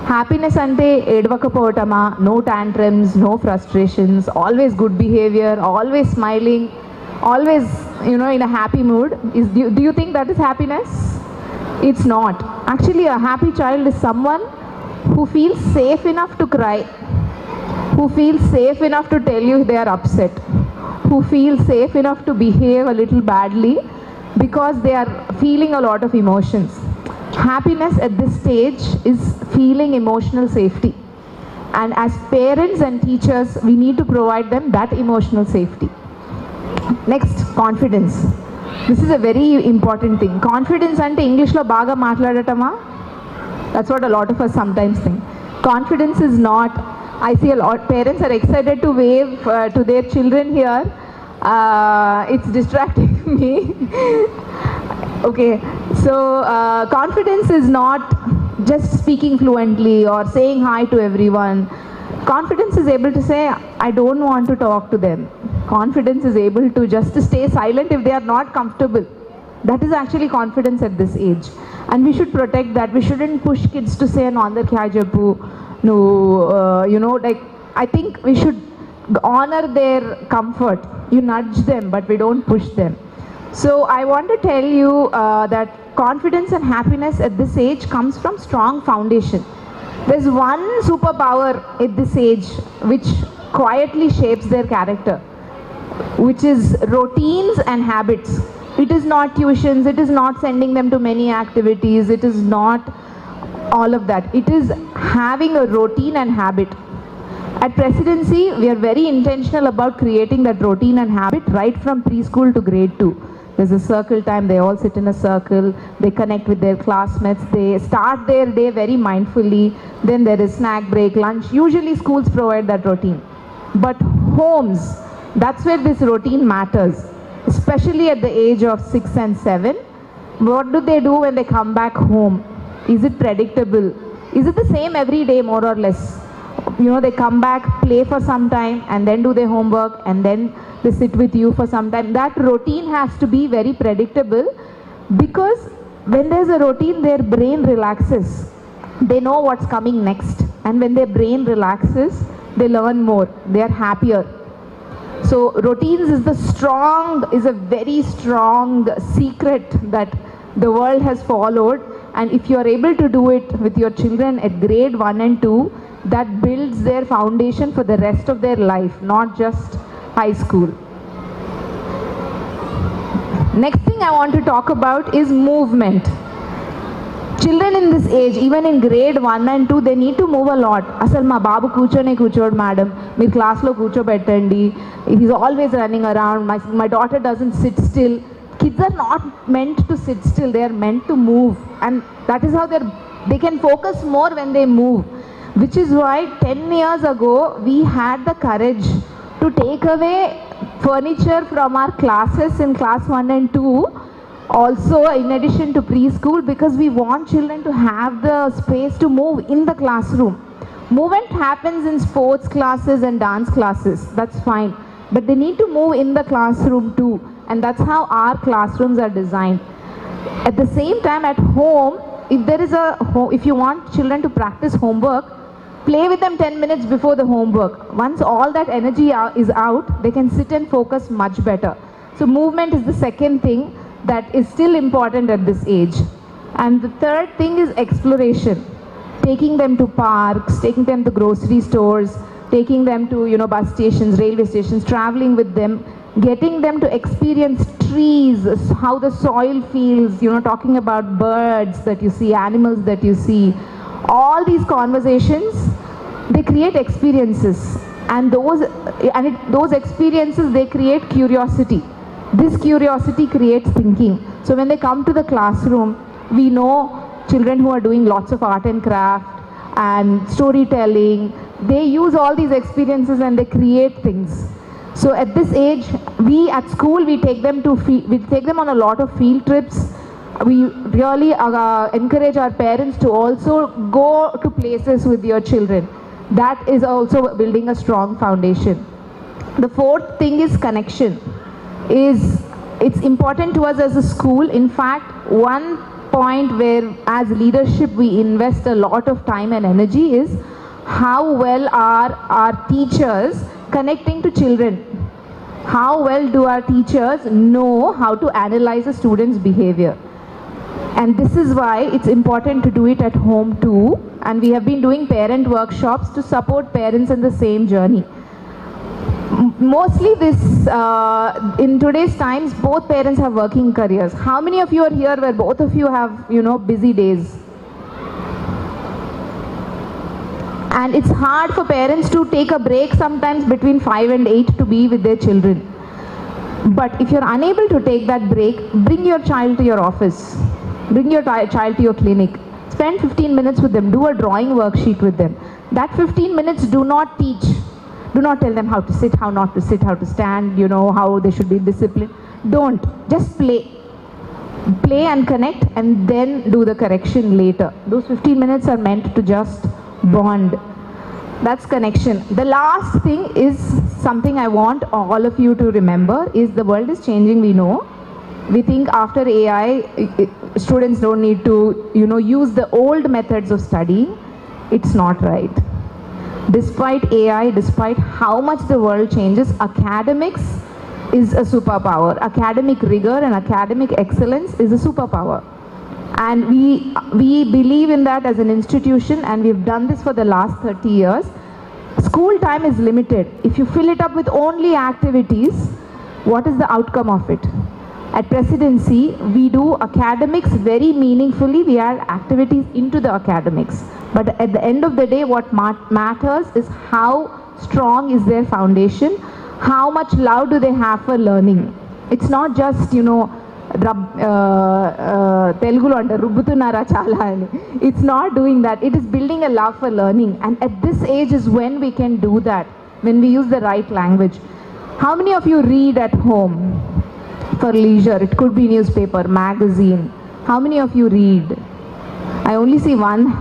Happiness ante edvakapovatama, no tantrums, no frustrations, always good behavior, always smiling, always in a happy mood. Do you think that is happiness? It's not. Actually, a happy child is someone who feels safe enough to cry, who feels safe enough to tell you they are upset, who feels safe enough to behave a little badly because they are feeling a lot of emotions. Happiness at this stage is feeling emotional safety. And as parents and teachers, we need to provide them that emotional safety. Next, confidence. This is a very important thing. Confidence ante English lo baga maatladatama. That's what a lot of us sometimes think. Confidence is not. I see a lot parents are excited to wave to their children here. It's distracting me. Okay, so confidence is not just speaking fluently or saying hi to everyone. Confidence is able to say, I don't want to talk to them. Confidence is able to just stay silent if they are not comfortable. That is actually confidence at this age. And we should protect that. We shouldn't push kids to say, "Nandar kya japu." No, I think we should honor their comfort. You nudge them, but we don't push them. So I want to tell you that confidence and happiness at this age comes from strong foundation. There's one superpower at this age which quietly shapes their character, which is routines and habits. It is not tuitions, it is not sending them to many activities, it is not all of that. It is having a routine and habit. At Presidency, we are very intentional about creating that routine and habit right from preschool to grade 2. There's a circle time, they all sit in a circle, they connect with their classmates, they start their day very mindfully, then there is snack break, lunch. Usually schools provide that routine. But homes, that's where this routine matters, especially at the age of 6 and 7. What do they do when they come back home? Is it predictable? Is it the same every day, more or less? You know, they come back, play for some time, and then do their homework, and then they sit with you for some time. That routine has to be very predictable, because when there's a routine, their brain relaxes. They know what's coming next. And when their brain relaxes, they learn more. They are happier. So routines is a very strong secret that the world has followed. And if you are able to do it with your children at grade 1 and 2, that builds their foundation for the rest of their life, not just high school. Next thing I want to talk about is movement. Children in this age, even in grade 1 and 2, they need to move a lot. Asal ma babu kuchod madam, meer class lo kucho bettandi. He's always running around. My daughter doesn't sit still. Kids are not meant to sit still, they are meant to move. And that is how they can focus more when they move. Which is why 10 years ago, we had the courage to take away furniture from our classes in class 1 and 2, also in addition to preschool, because we want children to have the space to move in the classroom. Movement happens in sports classes and dance classes, that's fine. But they need to move in the classroom too, and that's how our classrooms are designed. At the same time, at home, if you want children to practice homework, play with them 10 minutes before the homework. Once all that energy is out, they can sit and focus much better. So movement is the second thing that is still important at this age. And the third thing is exploration. Taking them to parks, taking them to grocery stores, taking them to bus stations, railway stations, traveling with them, getting them to experience trees, how the soil feels, talking about birds that you see, animals that you see. All these conversations, they create experiences, and those experiences, they create curiosity. This curiosity creates thinking. So when they come to the classroom, we know children who are doing lots of art and craft and storytelling, they use all these experiences and they create things. So at this age, we at school, we take them on a lot of field trips. We really encourage our parents to also go to places with your children. That is also building a strong foundation. The fourth thing is connection. It's important to us as a school. In fact, one point where as leadership we invest a lot of time and energy is how well are our teachers connecting to children. How well do our teachers know how to analyze a student's behavior? And this is why it's important to do it at home too. And we have been doing parent workshops to support parents in the same journey. Mostly in today's times, both parents have working careers. How many of you are here where both of you have, busy days? And it's hard for parents to take a break sometimes between 5 and 8 to be with their children. But if you're unable to take that break, bring your child to your office. Bring your child to your clinic. Spend 15 minutes with them. Do a drawing worksheet with them. That 15 minutes, do not teach. Do not tell them how to sit, how not to sit, how to stand, how they should be disciplined. Don't. Just play. Play and connect, and then do the correction later. Those 15 minutes are meant to just bond. That's connection. The last thing is something I want all of you to remember is the world is changing, we know. We think after AI, students don't need to, use the old methods of studying. It's not right. Despite AI, despite how much the world changes, academics is a superpower. Academic rigor and academic excellence is a superpower. And we believe in that as an institution, and we've done this for the last 30 years. School time is limited. If you fill it up with only activities, what is the outcome of it? at Presidency, we do academics very meaningfully. We add activities into the academics. But at the end of the day, what matters is how strong is their foundation, how much love do they have for learning. It's not just, Telugulo ante rubbutunnara chala ani. It's not doing that. It is building a love for learning. And at this age is when we can do that, when we use the right language. How many of you read at home for leisure? It could be newspaper, magazine. How many of you read? I only see one.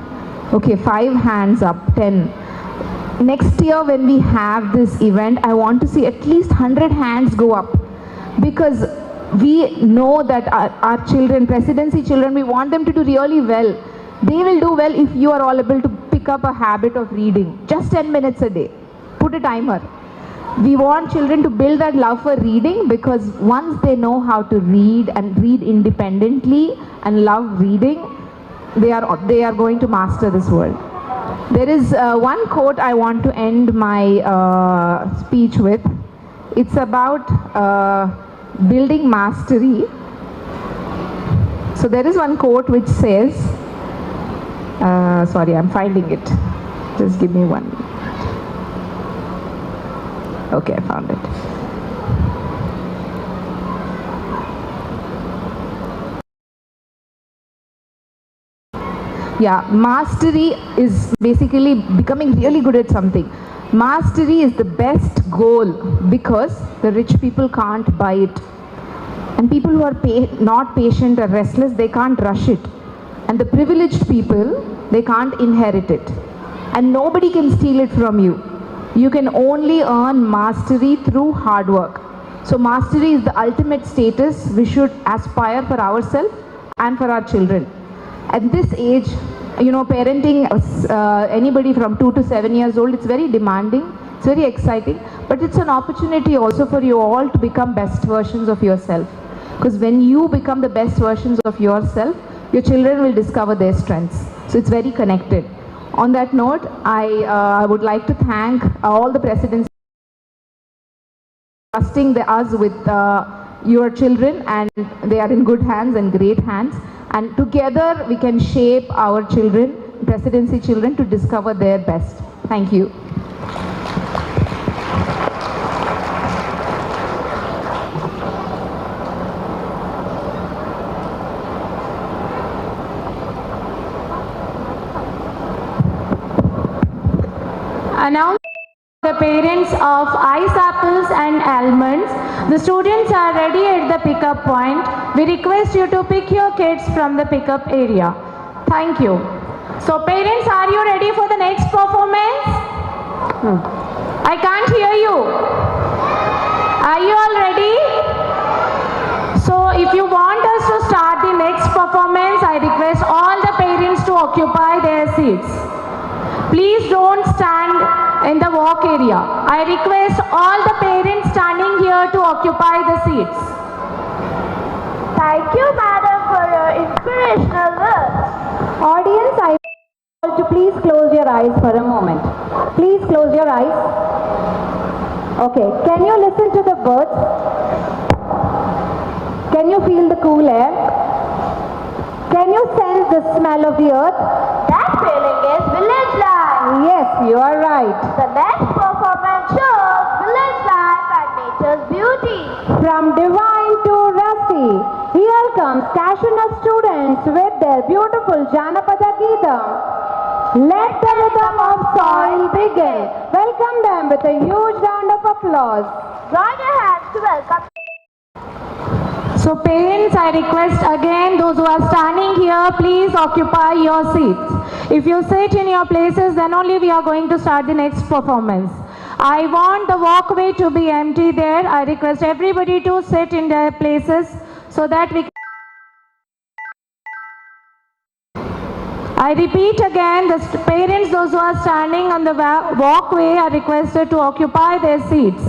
Okay, 5 hands up, 10. Next year when we have this event, I want to see at least 100 hands go up, because we know that our children, Presidency children, we want them to do really well. They will do well if you are all able to pick up a habit of reading. Just 10 minutes a day. Put a timer. We want children to build that love for reading, because once they know how to read and read independently and love reading, they are going to master this world. There is one quote I want to end my speech with. It's about building mastery. So there is one quote which says, sorry, I'm finding it. Just give me 1 minute. Okay, I found it. Yeah, mastery is basically becoming really good at something. Mastery is the best goal, because the rich people can't buy it. And people who are not patient or restless, they can't rush it. And the privileged people, they can't inherit it. And nobody can steal it from you. You can only earn mastery through hard work. So mastery is the ultimate status we should aspire for ourselves and for our children. At this age, parenting anybody from 2 to 7 years old, it's very demanding, it's very exciting, but it's an opportunity also for you all to become best versions of yourself. Because when you become the best versions of yourself, your children will discover their strengths. So it's very connected. On that note, I would like to thank all the presidents trusting us with your children, and they are in good hands and great hands. And together we can shape our children, Presidency children, to discover their best. Thank you. Announce the parents of ice apples and almonds. The students are ready at the pickup point. We request you to pick your kids from the pickup area. Thank you. So parents, are you ready for the next performance? I can't hear you. Are you all ready? So if you want us to start the next performance, I request all the parents to occupy their seats. Please don't stand in the walk area. I request all the parents standing here to occupy the seats. Thank you, madam, for your inspirational words. Audience, I want to please close your eyes for a moment. Please close your eyes. Okay, can you listen to the birds? Can you feel the cool air? Can you sense the smell of the earth? That feeling is village life. Yes, you are right. The next performance shows village life and nature's beauty. From divine to rusty, here comes cashew nut students with their beautiful Janapada Geetam. Let the rhythm of soil begin. Welcome them with a huge round of applause. Join your hands to welcome. So parents, I request again, those who are standing here, please occupy your seats. If you sit in your places, then only we are going to start the next performance. I want the walkway to be empty there. I request everybody to sit in their places so that we can... I repeat again, the parents, those who are standing on the walkway, are requested to occupy their seats.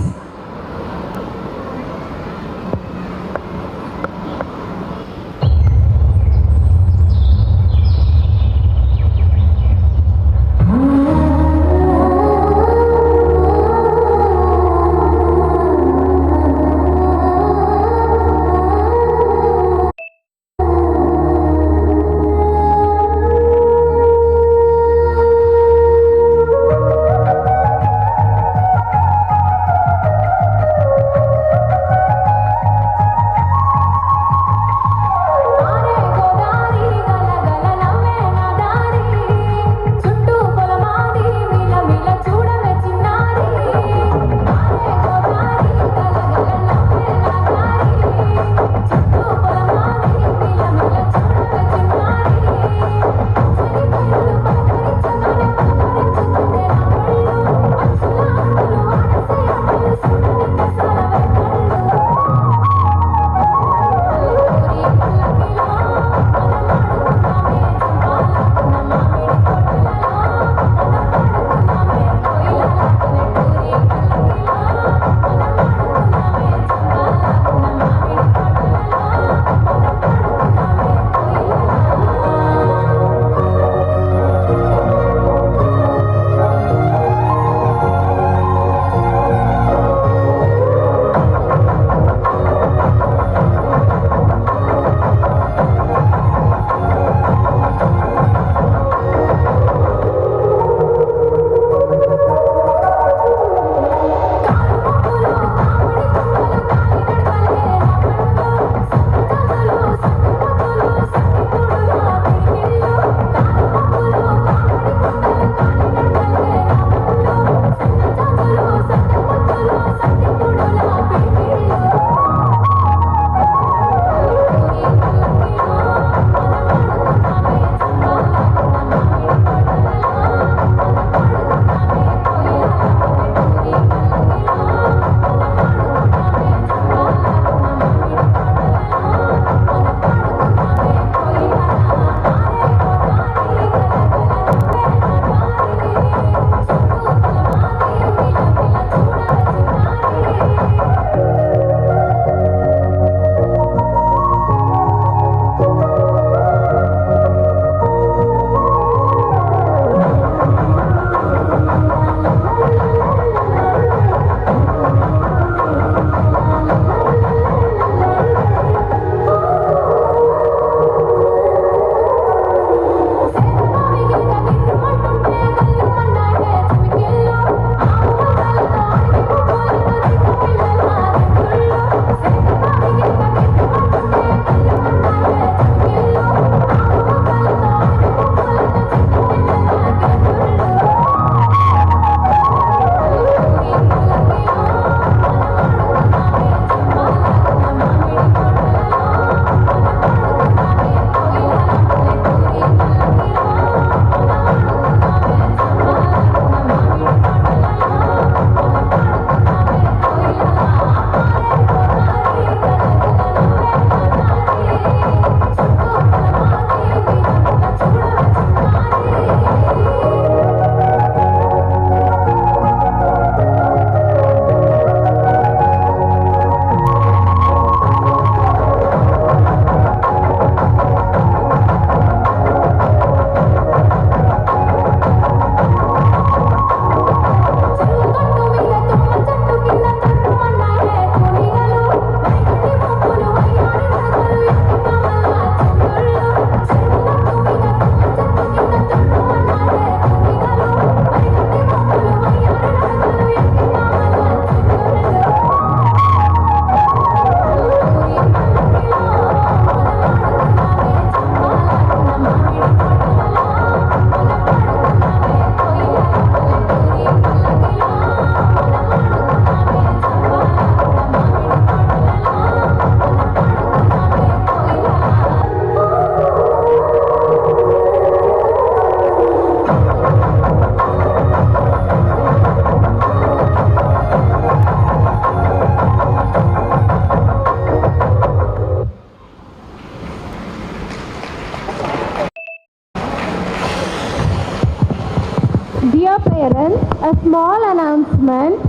Dear parents, a small announcement.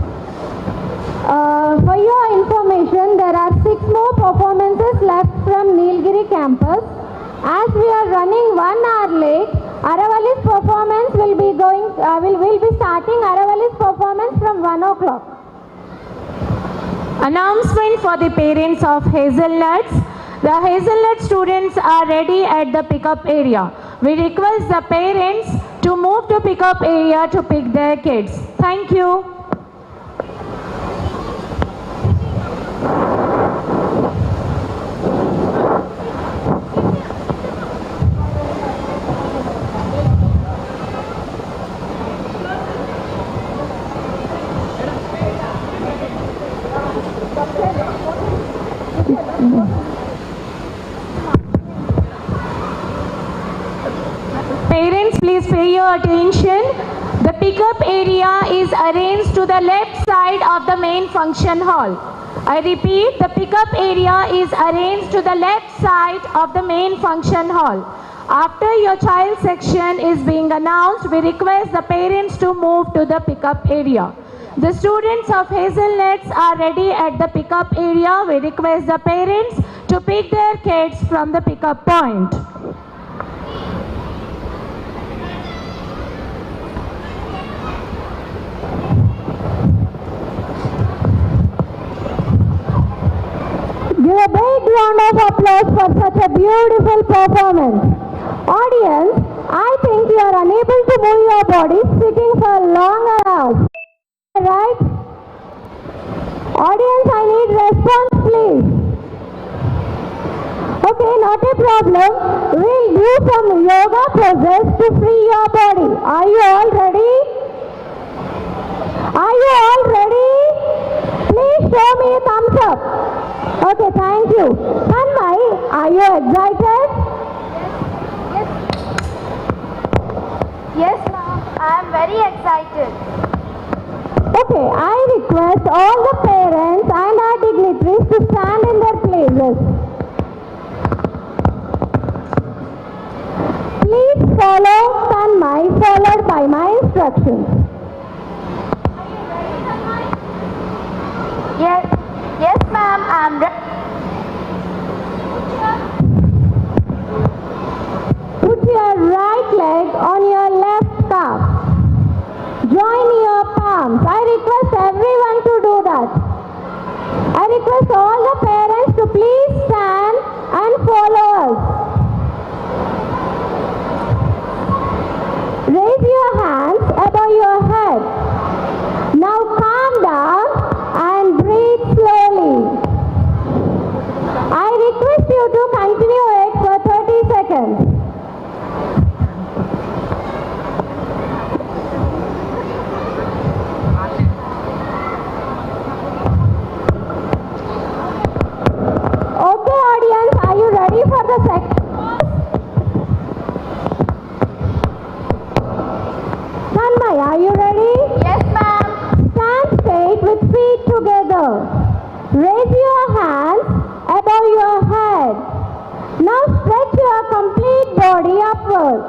For your information, there are 6 more performances left from Nilgiri campus. As we are running 1 hour late, Aravali's performance will be starting Aravali's performance from 1 o'clock. Announcement for the parents of Hazelnuts. The Hazelnut students are ready at the pickup area. We request the parents to move to pickup area to pick their kids. Thank you. Parents, please pay your attention. The pickup area is arranged to the left side of the main function hall. I repeat, the pickup area is arranged to the left side of the main function hall. After your child section is being announced, we request the parents to move to the pickup area. The students of Hazelnuts are ready at the pickup area. We request the parents to pick their kids from the pickup point. Give a big round of applause for such a beautiful performance. Audience, I think you are unable to move your body sitting for long hours. Right? Audience, I need response, please. Okay, not a problem. We'll do some yoga poses to free your body. Are you all ready? Are you all ready? Please show me a thumbs up. Okay, thank you. Tanmay, are you excited? Yes, ma'am. I am very excited. Okay, I request all the parents and our dignitaries to stand in their places. Please follow Tanmay, followed by my instructions. Yes, ma'am. I am ready. Put your right leg on your left calf. Join your palms. I request everyone to do that. I request all the parents to please stand and follow us. Raise your hands above your head. Now calm down and breathe slowly. I request you to continue it for 30 seconds. Okay, audience, are you ready for the second pose? Tanmay, are you ready? Yes, ma'am. Stand straight with feet together. Raise your hands above your head. Now stretch your complete body upward.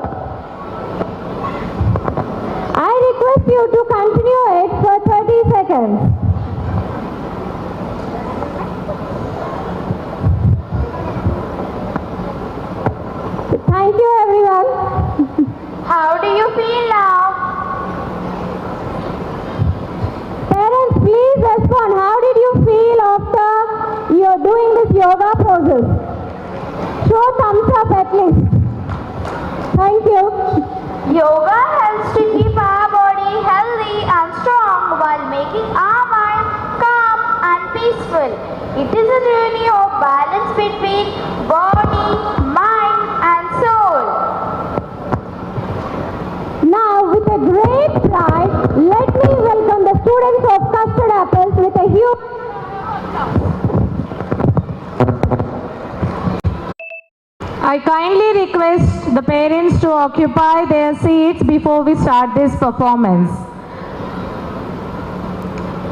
I request you to continue it for 30 seconds. Thank you, everyone. How do you feel now? Parents, please respond. How did you feel after you're doing this yoga poses? Show thumbs up at least. Thank you. Yoga helps to keep our body healthy and strong while making our mind calm and peaceful. It is a journey of balance between body, mind and soul. Now, with a great pride, let me welcome the students of Custard Apples with a huge... I kindly request the parents to occupy their seats before we start this performance.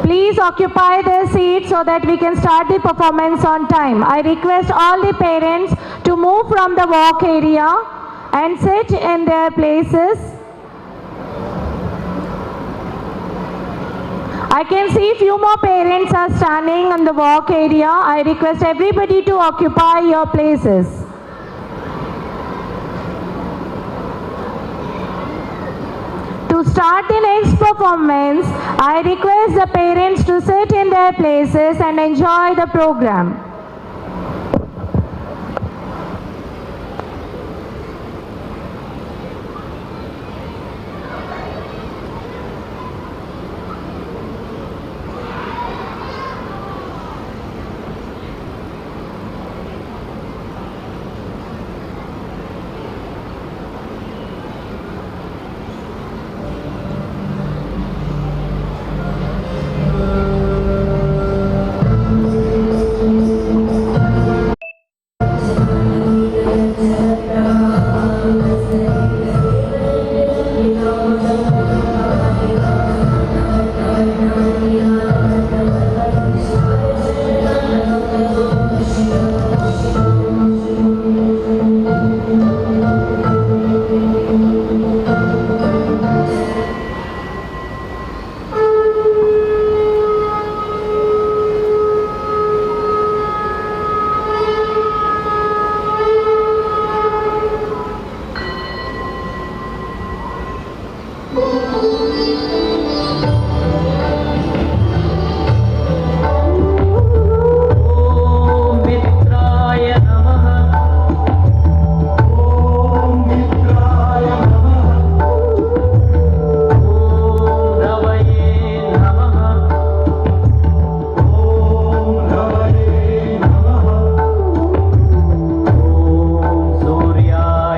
Please occupy their seats so that we can start the performance on time. I request all the parents to move from the walk area and sit in their places. I can see few more parents are standing on the walk area. I request everybody to occupy your places. To start the next performance, I request the parents to sit in their places and enjoy the program. Surya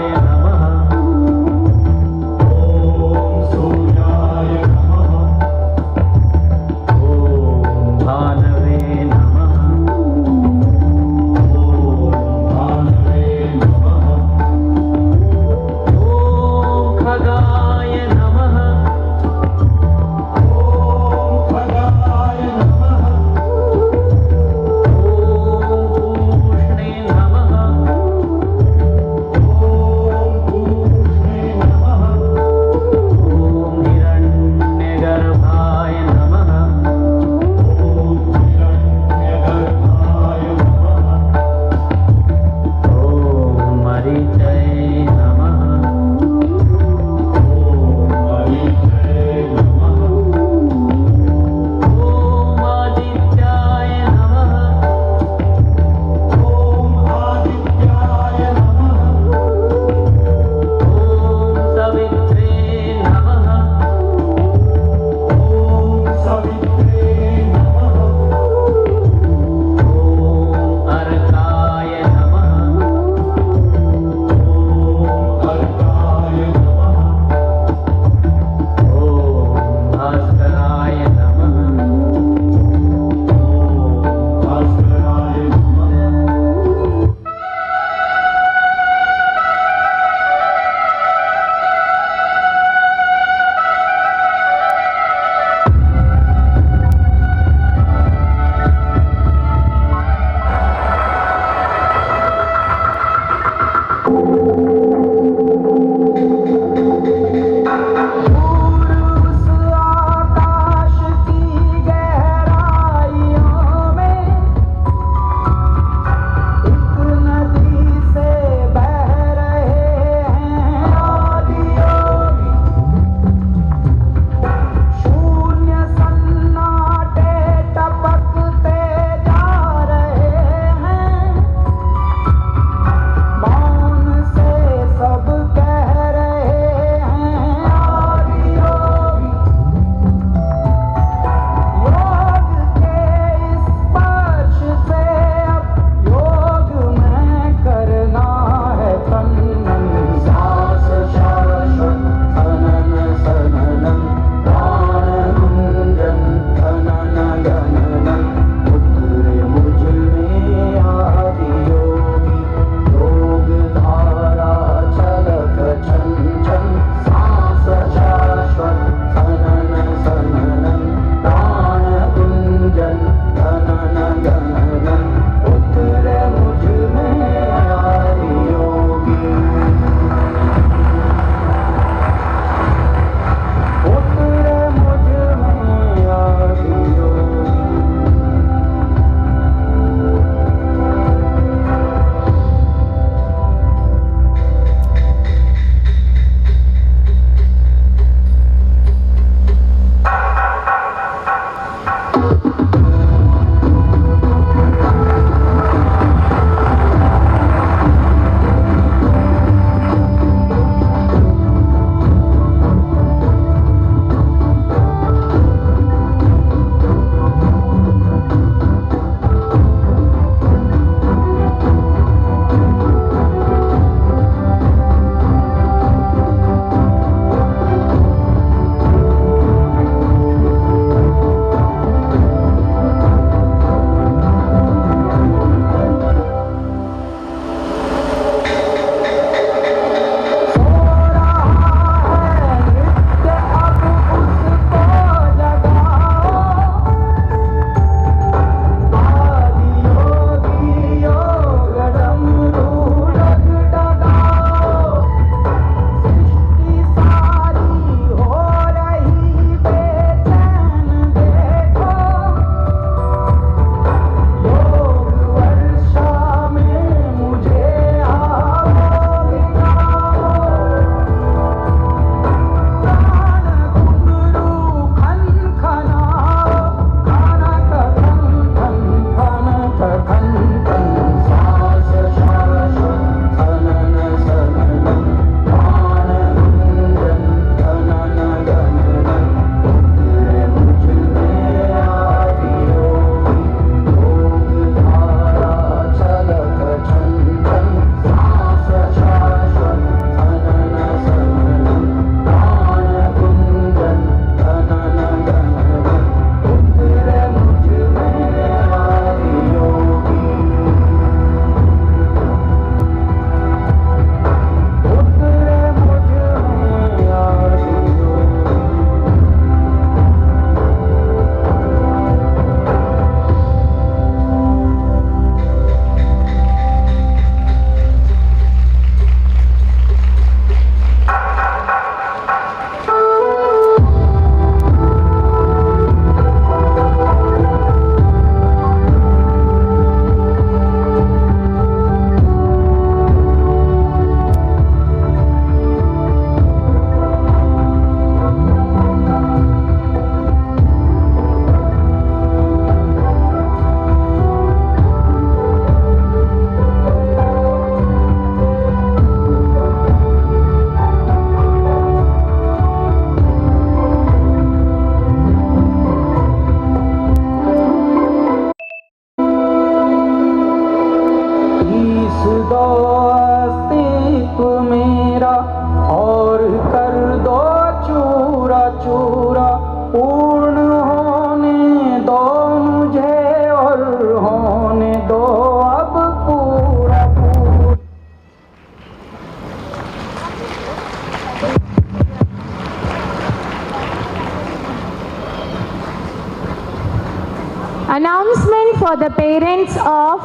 Announcement for the parents of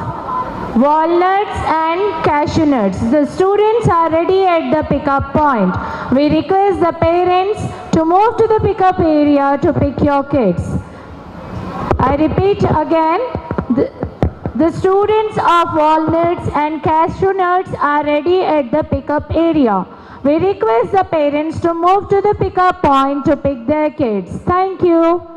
walnuts and cashew nuts. The students are ready at the pickup point. We request the parents to move to the pickup area to pick your kids. I repeat again, the students of walnuts and cashew nuts are ready at the pickup area. We request the parents to move to the pickup point to pick their kids. Thank you.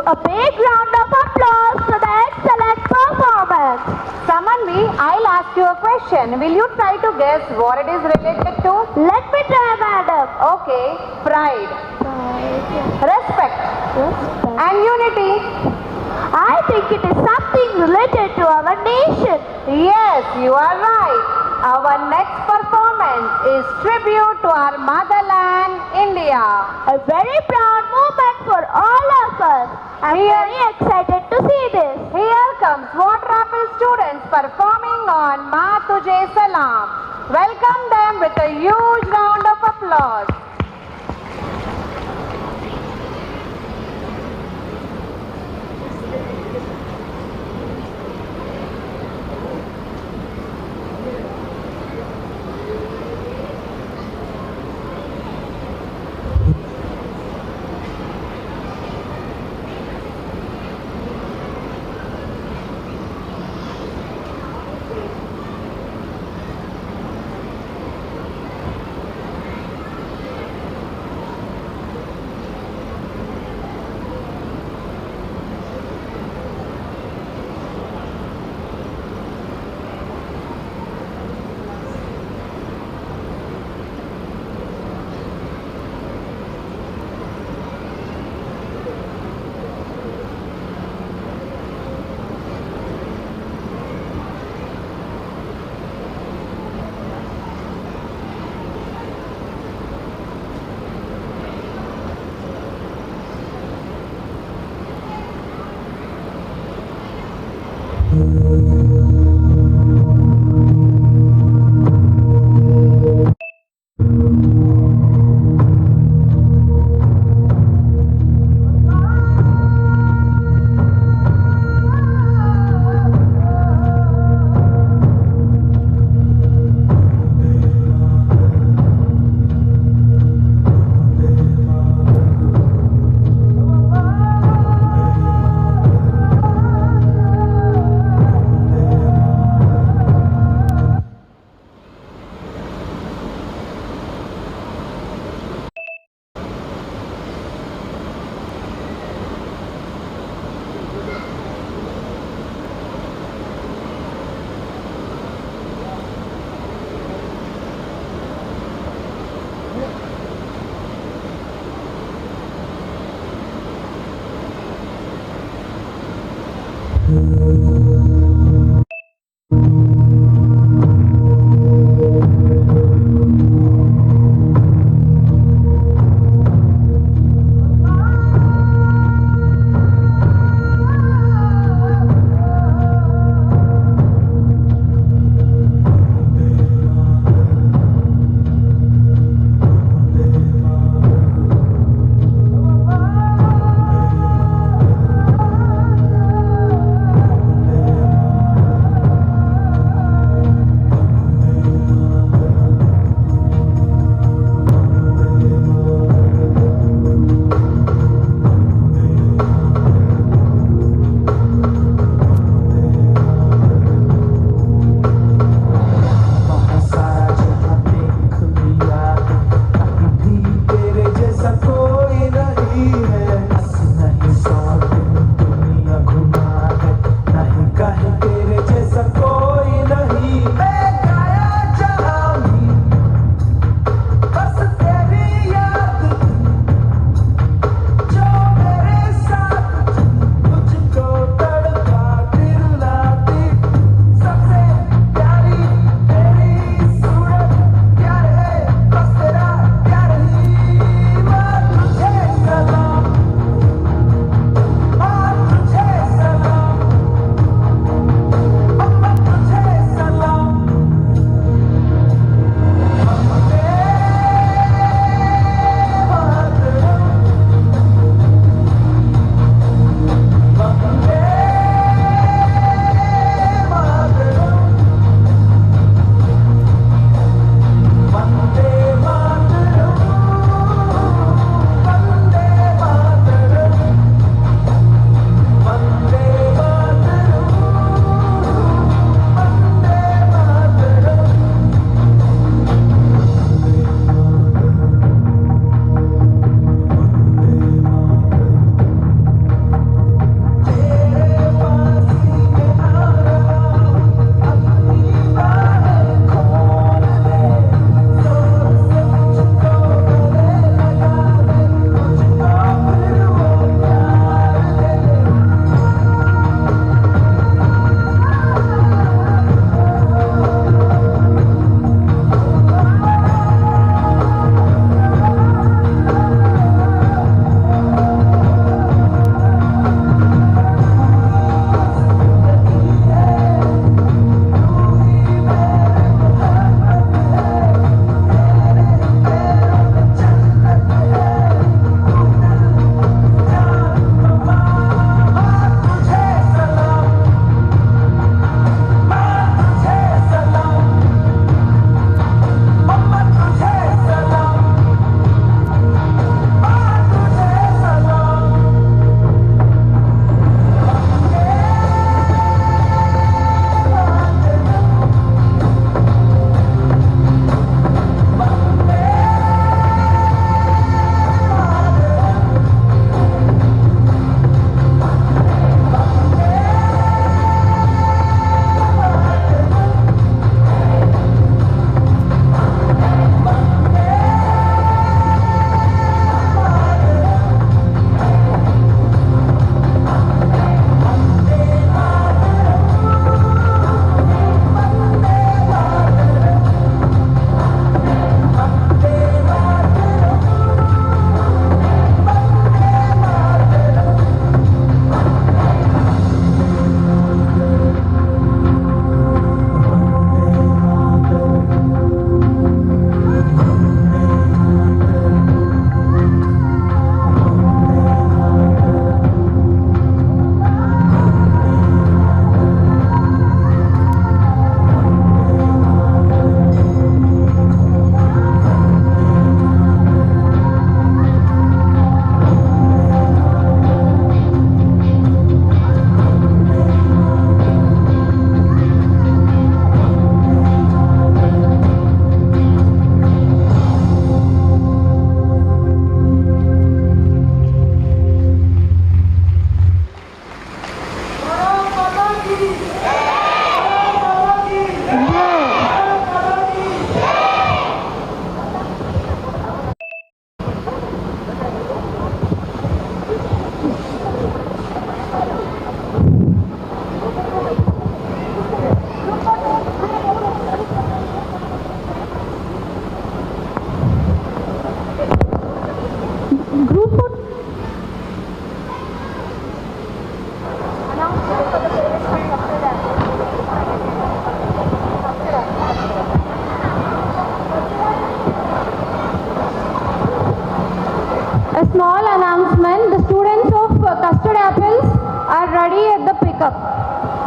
A big round of applause for the excellent performance. Samanvi, I'll ask you a question. Will you try to guess what it is related to? Let me try, madam. Okay. Pride. Respect. And unity. I think it is something related to our nation. Yes, you are right. Our next performance is tribute to our motherland, India. A very proud moment for all of us. I'm very excited to see this. Here comes Water Apple students performing on Ma Tujhe Salam. Welcome them with a huge round of applause.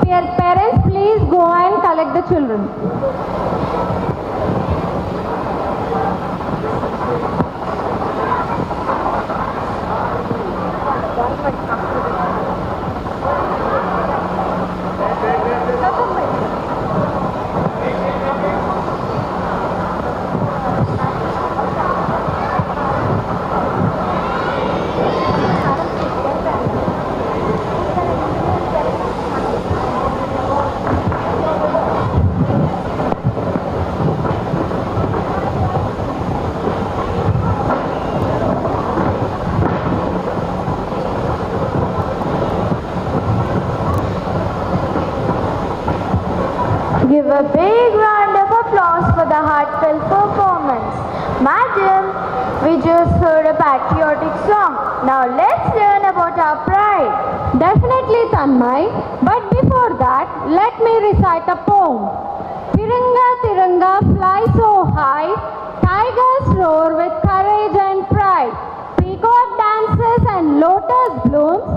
Parents, please go and collect the children. Give a big round of applause for the heartfelt performance. Madam, we just heard a patriotic song. Now let's learn about our pride. Definitely, Tanmay. But before that, let me recite a poem. Tiranga, Tiranga, fly so high. Tigers roar with courage and pride. Peacock dances and lotus blooms.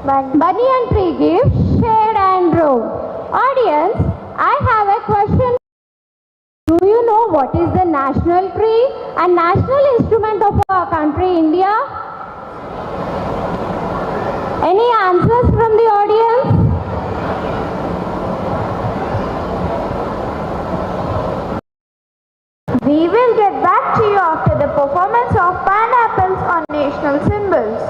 Bunny and tree give shade and roam. Audience, I have a question. Do you know what is the national tree and national instrument of our country, India? Any answers from the audience? We will get back to you after the performance of pineapples on national symbols.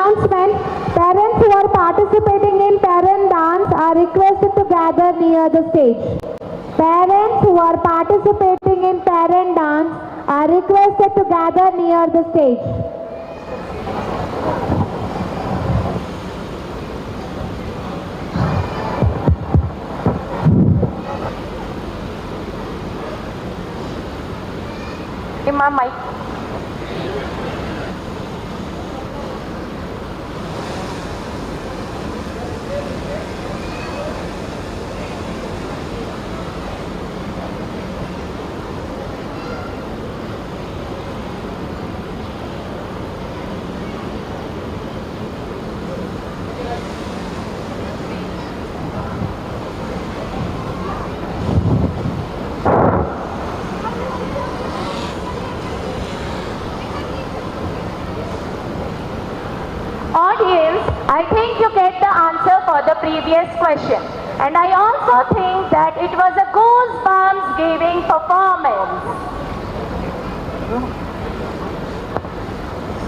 announcement. Parents who are participating in parent dance are requested to gather near the stage. Parents who are participating in parent dance are requested to gather near the stage. Imam mic. Audience, I think you get the answer for the previous question. And I also think that it was a goosebumps giving performance.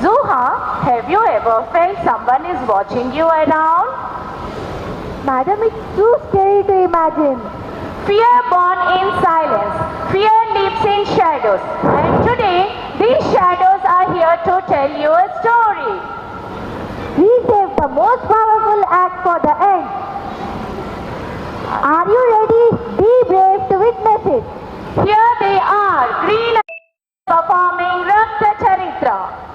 Zuha, have you ever felt someone is watching you around? Madam, it's too scary to imagine. Fear born in silence. Fear lives in shadows. And today, these shadows are here to tell you a story. We saved the most powerful act for the end. Are you ready? Be brave to witness it. Here they are, Green performing Rakta Charitra.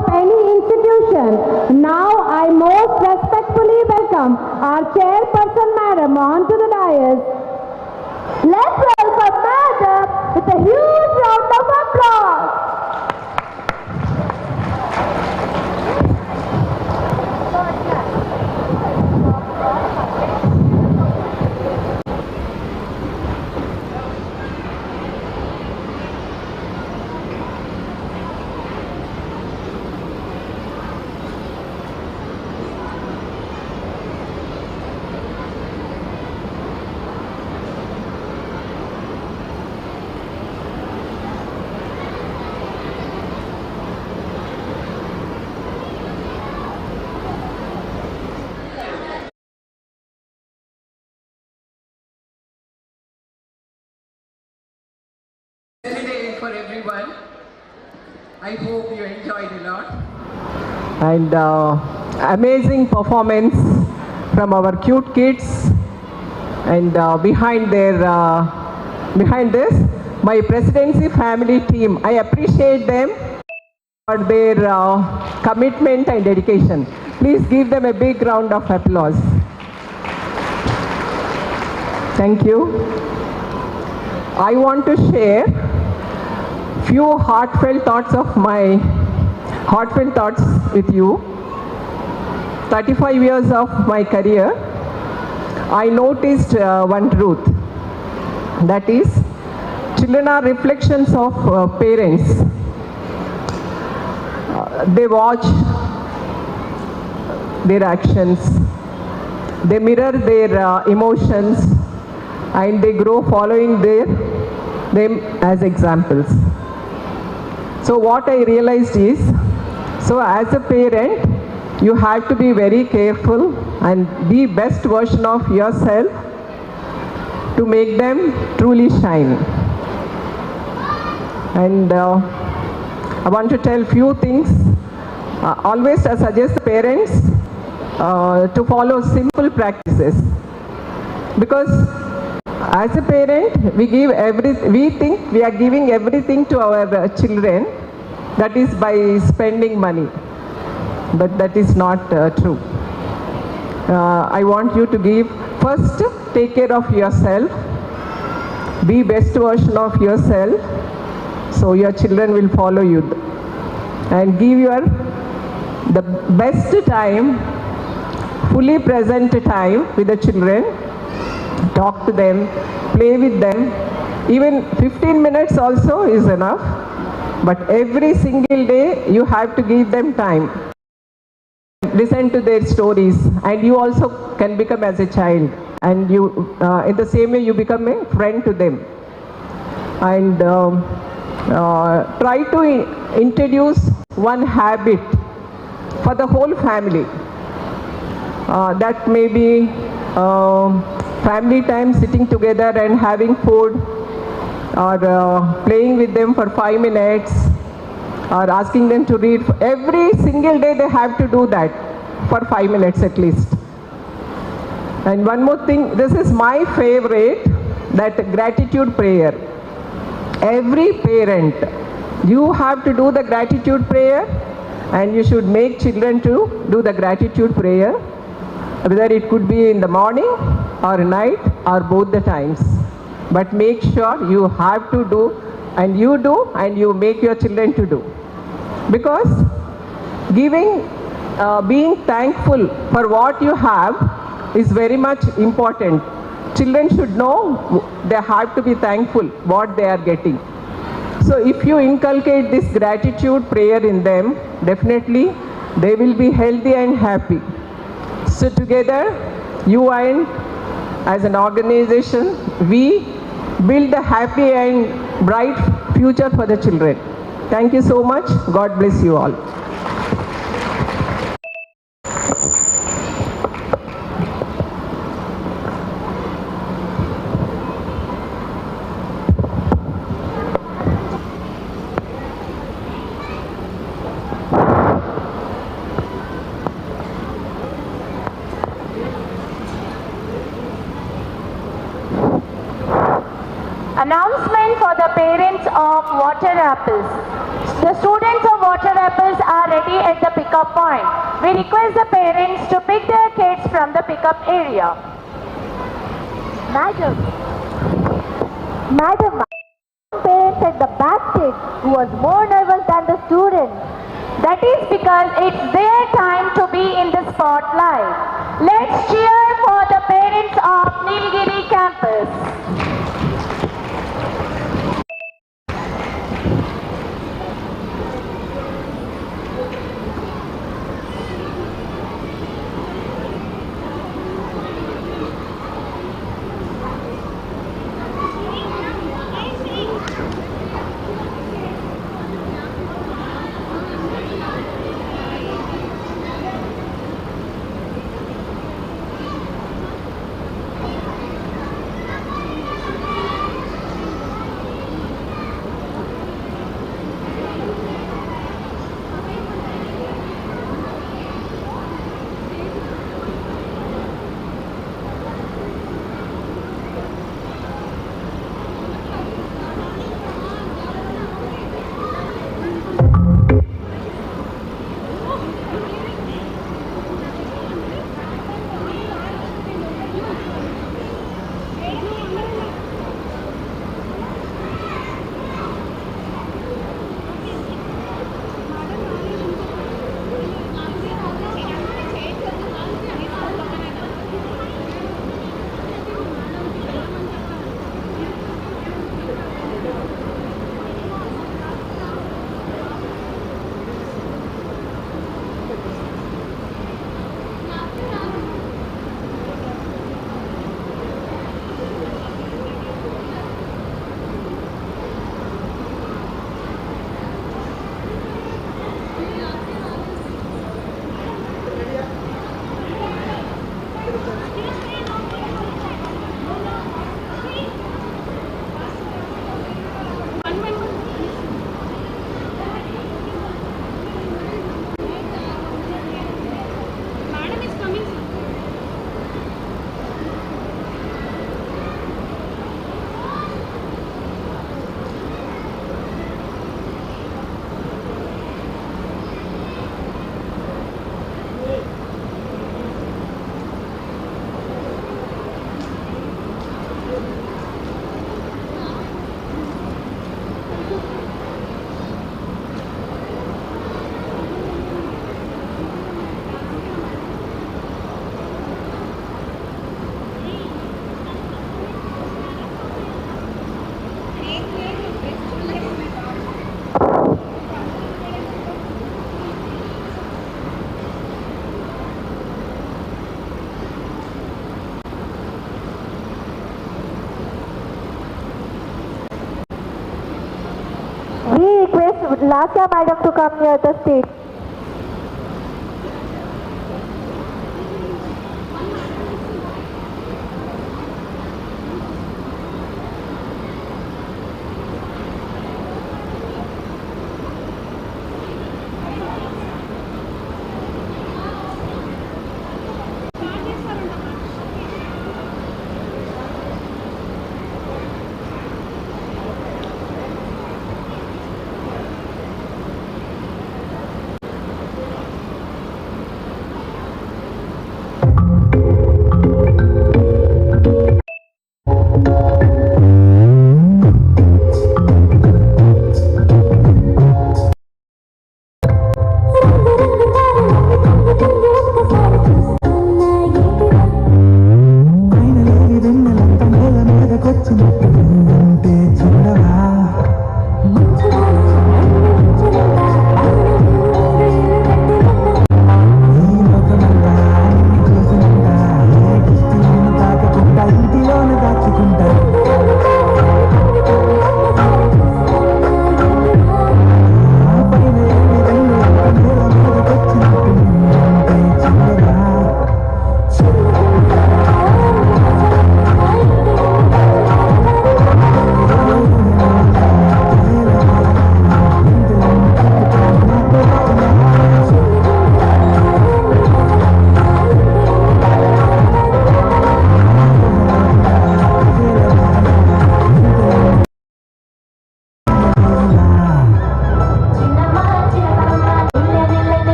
of any institution. Now I most respectfully welcome our chairperson madam onto the dais. Let's welcome madam with a huge round of applause. Day for everyone. I hope you enjoyed a lot. And amazing performance from our cute kids. And behind this, my presidency family team. I appreciate them for their commitment and dedication. Please give them a big round of applause. Thank you. I want to share few heartfelt thoughts with you. 35 years of my career, I noticed one truth. That is, children are reflections of parents. They watch their actions, they mirror their emotions, and they grow following them as examples. So what I realized is, so as a parent, you have to be very careful and be best version of yourself to make them truly shine. And I want to tell few things. Always I suggest parents to follow simple practices, because as a parent, we think we are giving everything to our children, that is by spending money, but that is not true. I want you to first take care of yourself, be best version of yourself, so your children will follow you, and give the best time, fully present time with the children. Talk to them, play with them. Even 15 minutes also is enough. But every single day you have to give them time. Listen to their stories, and you also can become as a child. And you, in the same way, you become a friend to them. And try to introduce one habit for the whole family. That may be family time, sitting together and having food, or playing with them for 5 minutes, or asking them to read. Every single day they have to do that for 5 minutes at least. And one more thing, this is my favorite, that gratitude prayer. Every parent, you have to do the gratitude prayer, and you should make children to do the gratitude prayer, whether it could be in the morning or night or both the times. But make sure you have to do, and you make your children to do. Because being thankful for what you have is very much important. Children should know they have to be thankful what they are getting. So if you inculcate this gratitude prayer in them, definitely they will be healthy and happy. So together, you and as an organization, we build a happy and bright future for the children. Thank you so much. God bless you all. Announcement for the parents of water apples. The students of water water apples are ready at the pickup point. We request the parents to pick their kids from the pickup area. Madam, parents at the back seat who was more nervous than the students. That is because it's their time to be in the spotlight. Let's cheer for the parents of Nilgiri campus. We request Naga madam to come near the stage.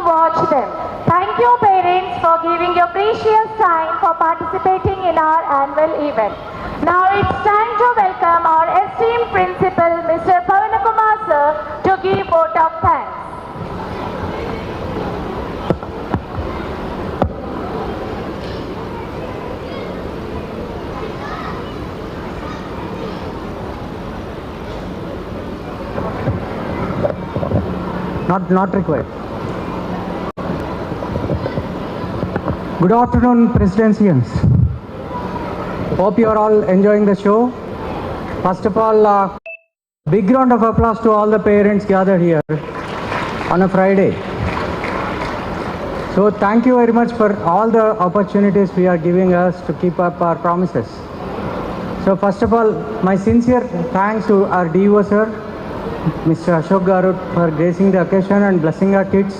watch them. Thank you parents for giving your precious time for participating in our annual event. Now it's time to welcome our esteemed principal, Mr. Pavanakumar sir, to give vote of thanks. Not required. Good afternoon, Presidencians. Hope you are all enjoying the show. First of all, big round of applause to all the parents gathered here on a Friday. So thank you very much for all the opportunities we are giving us to keep up our promises. So first of all, my sincere thanks to our DO sir, Mr. Ashok Garut, for gracing the occasion and blessing our kids.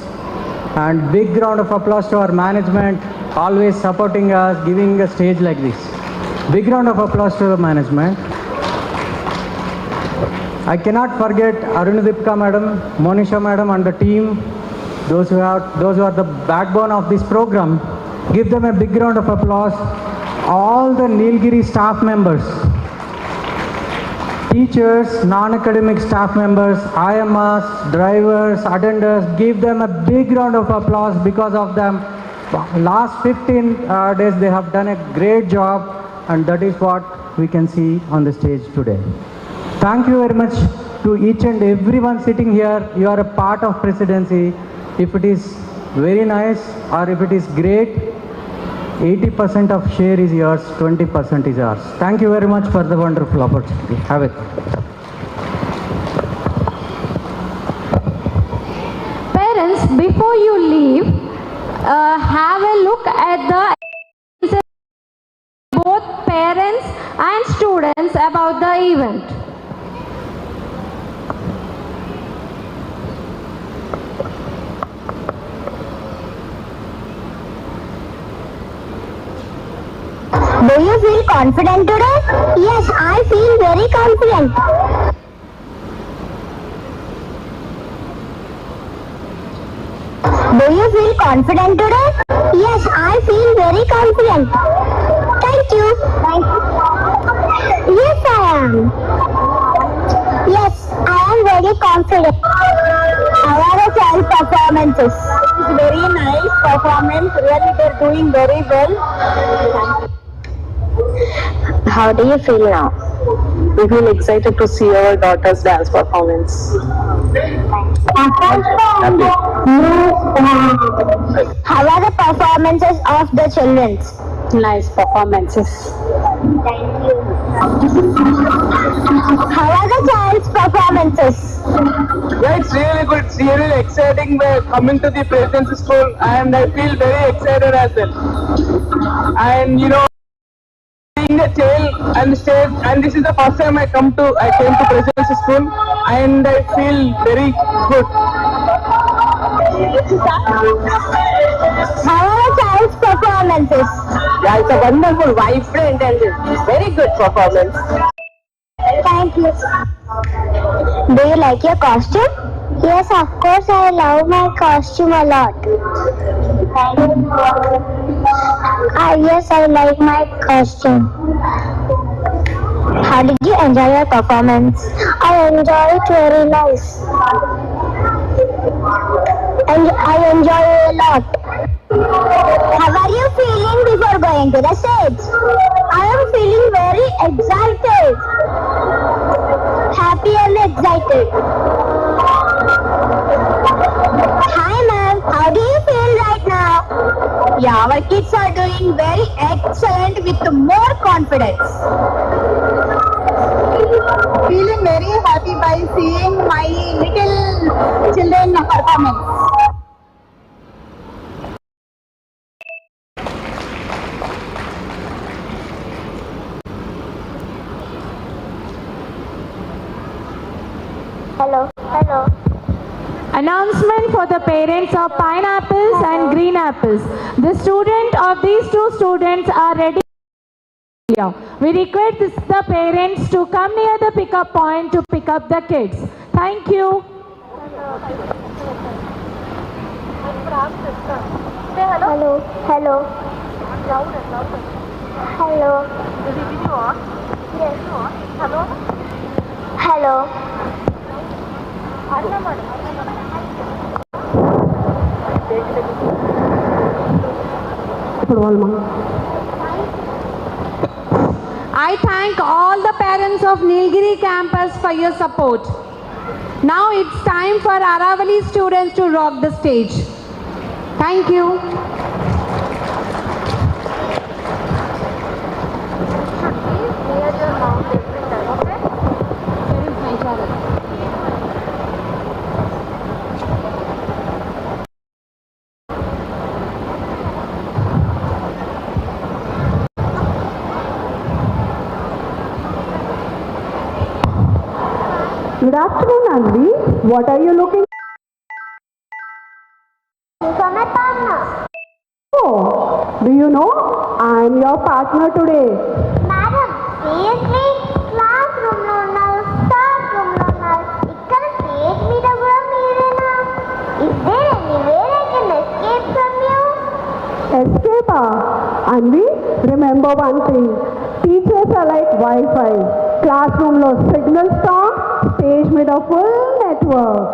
And big round of applause to our management, always supporting us, giving a stage like this. Big round of applause to the management. I cannot forget Arunadipka madam, Monisha madam and the team, those who are the backbone of this program. Give them a big round of applause. All the Nilgiri staff members, teachers, non-academic staff members, IMS, drivers, attenders, give them a big round of applause. Because of them, last 15 days they have done a great job, and that is what we can see on the stage today. Thank you very much to each and everyone sitting here. You are a part of Presidency. If it is very nice or if it is great, 80% of share is yours, 20% is ours. Thank you very much for the wonderful opportunity. Have it. Parents, before you leave, have a look at the both parents and students about the event. Do you feel confident today? Yes, I feel very confident. Do you feel confident today? Yes, I feel very confident. Thank you. Thank you. Yes, I am. Yes, I am very confident. How are the child performances? It's very nice performance. Really, they're doing very well. How do you feel now? We feel excited to see our daughter's dance performance. How are the performances of the children? Nice performances. Thank you. How are the child's performances? Yeah, it's really good. It's really exciting. We're coming to the Presidency School and I feel very excited as well. And you know, being a child and stage, and this is the first time I came to Presidency School and I feel very good. How are the child's performances? Yeah, it's a wonderful, vibrant and very good performance. Thank you. Do you like your costume? Yes, of course, I love my costume a lot. Yes, I like my costume. How did you enjoy your performance? I enjoyed it very nice. And I enjoy it a lot. How are you feeling before going to the stage? I am feeling very excited. Happy and excited. Hi ma'am, how do you feel right now? Yeah, our kids are doing very excellent with more confidence. Feeling very happy by seeing my little children performance. Hello. Announcement for the parents of pineapples and green apples. The student of these two students are ready. We request the parents to come near the pickup point to pick up the kids. Thank you. Say hello. Hello. Hello. Louder, louder. Hello. Is the video on? Yes. Hello. Hello. I thank all the parents of Nilgiri campus for your support. Now it's time for Aravali students to rock the stage. Thank you. Good afternoon, Anvi. What are you looking For my partner. for? Do you know I'm your partner today? Madam, seriously? Classroom lo unnaru, staff room lo unnaru. Ikkada stage meeda kuda meerena. Is there any way I can escape from you? Escape? Anvi, remember one thing. Teachers are like Wi-Fi. Classroom lo signal strong, stage made a full network.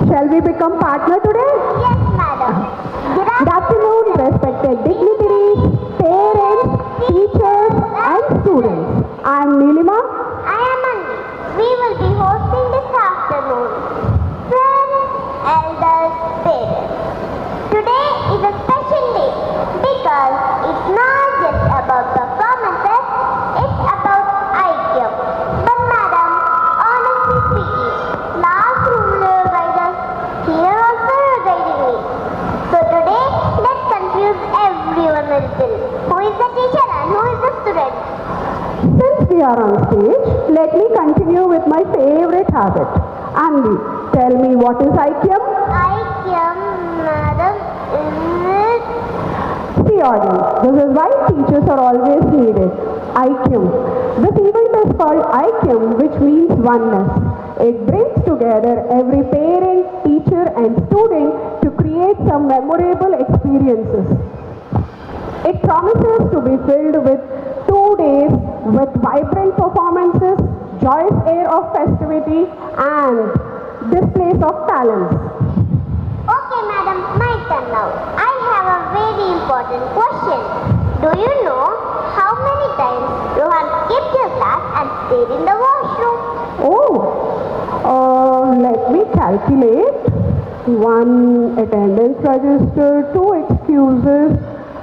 Shall we become partner today? Yes, madam. Good afternoon, respected dignitaries, parents, teachers and students. I am Nilima. I am Anvi. We will be hosting this afternoon. Friends, elders, parents. Today is a special day because it's not just about performances, it's about AIKYAM. But madam, honestly speaking, classroom guidance, here also you're guiding me. So today, let's confuse everyone a little. Who is the teacher and who is the student? Since we are on stage, let me continue with my favorite habit. Anvi, tell me what is AIKYAM? AIKYAM, madam, is See audience, this is why teachers are always needed. AIKYAM. This event is called AIKYAM, which means oneness. It brings together every parent, teacher and student to create some memorable experiences. It promises to be filled with 2 days with vibrant performances, joyous air of festivity and displays of talents. Okay, madam, my turn now. I have a very important question. Do you know how many times Rohan skipped your class and stayed in the washroom? Let me calculate. 1 attendance register, 2 excuses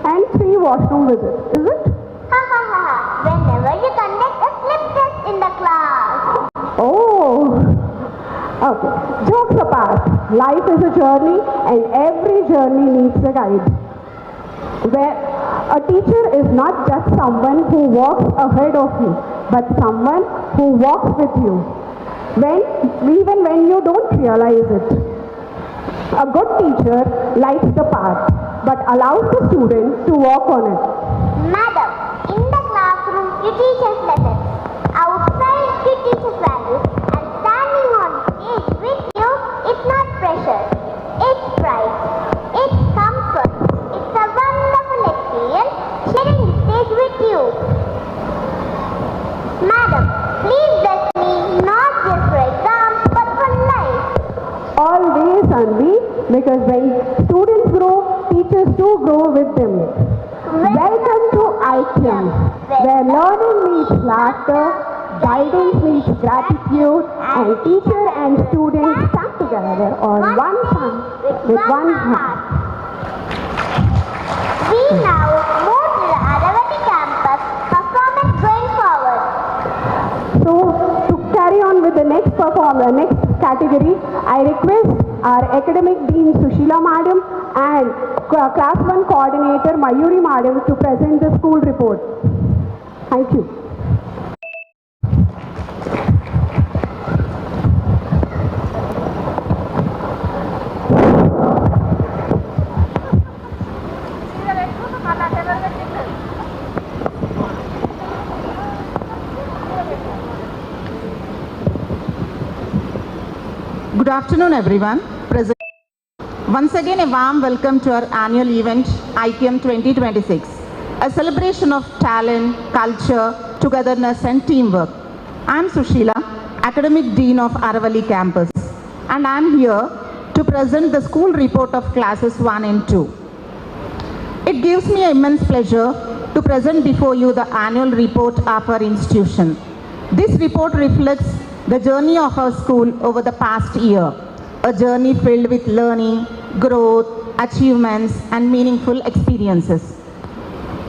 and 3 washroom visits. Is it? Ha ha ha ha. Whenever you conduct a slip test in the class. Okay. Jokes apart, life is a journey and every journey needs a guide. Where a teacher is not just someone who walks ahead of you, but someone who walks with you. Even when you don't realize it. A good teacher lights the path, but allows the student to walk on it. Madam, in the classroom you teach us lessons. Outside you teach us values. And standing on stage with you, it's not pressure. It's pride. It's comfort. It's a wonderful experience sharing the stage with you. Madam, please bless me not just for exams but for life. Always, Anvi, because when students grow, teachers do grow with them. Welcome to AIKYAM, where learning meets laughter, guidance meets gratitude, and teacher and students stand together on one side with one heart. We now move to the Aravali campus performance going forward. So, to carry on with the next category, I request our academic dean Sushila Madam and class 1 coordinator Mayuri Madam to present the school report. Thank you. Good afternoon, everyone. Present Once again, a warm welcome to our annual event, AIKYAM 2026, a celebration of talent, culture, togetherness and teamwork. I am Sushila, Academic Dean of Aravalli Campus, and I am here to present the school report of classes 1 and 2. It gives me immense pleasure to present before you the annual report of our institution. This report reflects the journey of our school over the past year, a journey filled with learning, growth, achievements, and meaningful experiences.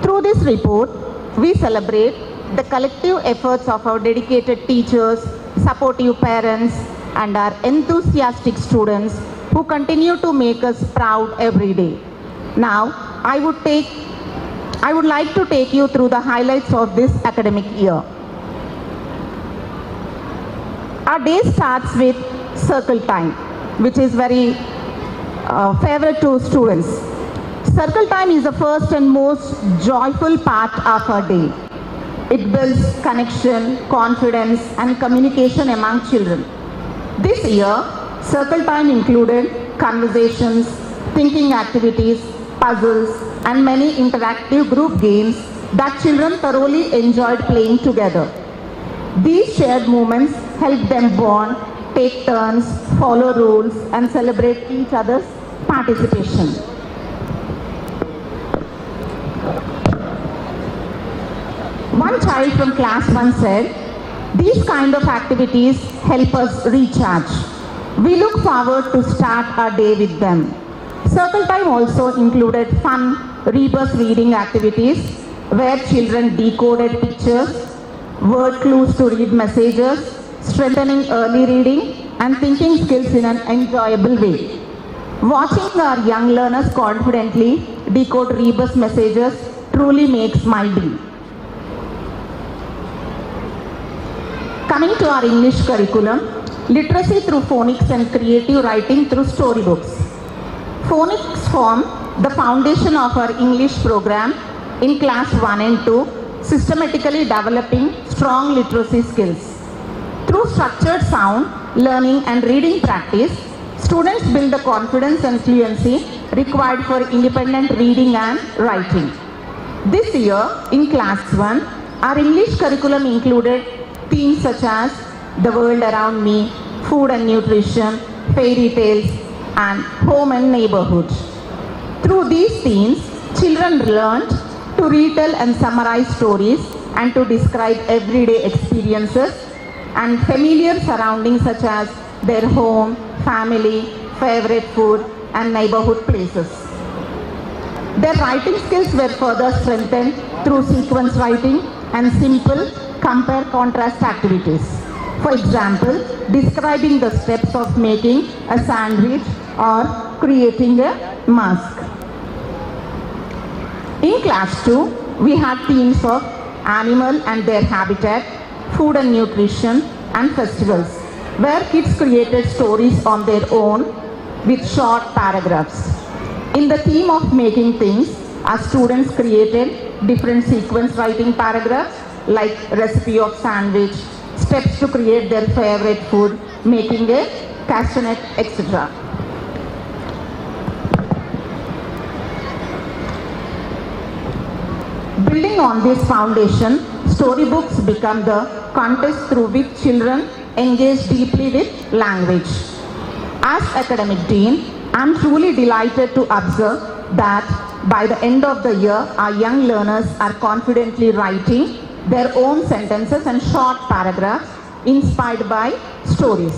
Through this report, we celebrate the collective efforts of our dedicated teachers, supportive parents, and our enthusiastic students who continue to make us proud every day. Now, I would like to take you through the highlights of this academic year. Our day starts with circle time, which is very favorite to students. Circle time is the first and most joyful part of our day. It builds connection, confidence, and communication among children. This year, circle time included conversations, thinking activities, puzzles, and many interactive group games that children thoroughly enjoyed playing together. These shared moments help them bond, take turns, follow rules, and celebrate each other's participation. One child from class 1 said, "These kind of activities help us recharge. We look forward to start our day with them." Circle time also included fun rebus reading activities where children decoded pictures, word clues to read messages, strengthening early reading and thinking skills in an enjoyable way. Watching our young learners confidently decode rebus messages truly makes my day. Coming to our English curriculum, literacy through phonics and creative writing through storybooks. Phonics form the foundation of our English program in class 1 and 2, systematically developing strong literacy skills. Through structured sound, learning and reading practice, students build the confidence and fluency required for independent reading and writing. This year, in class 1, our English curriculum included themes such as the world around me, food and nutrition, fairy tales, and home and neighborhood. Through these themes, children learned to retell and summarize stories and to describe everyday experiences and familiar surroundings such as their home, family, favorite food, and neighborhood places. Their writing skills were further strengthened through sequence writing and simple compare-contrast activities. For example, describing the steps of making a sandwich or creating a mask. In class 2, we had themes of animal and their habitat, food and nutrition, and festivals, where kids created stories on their own with short paragraphs. In the theme of making things, our students created different sequence writing paragraphs like recipe of sandwich, steps to create their favorite food, making a castanet, etc. Building on this foundation, storybooks become the contest through which children engage deeply with language. As academic dean, I am truly delighted to observe that by the end of the year, our young learners are confidently writing their own sentences and short paragraphs inspired by stories.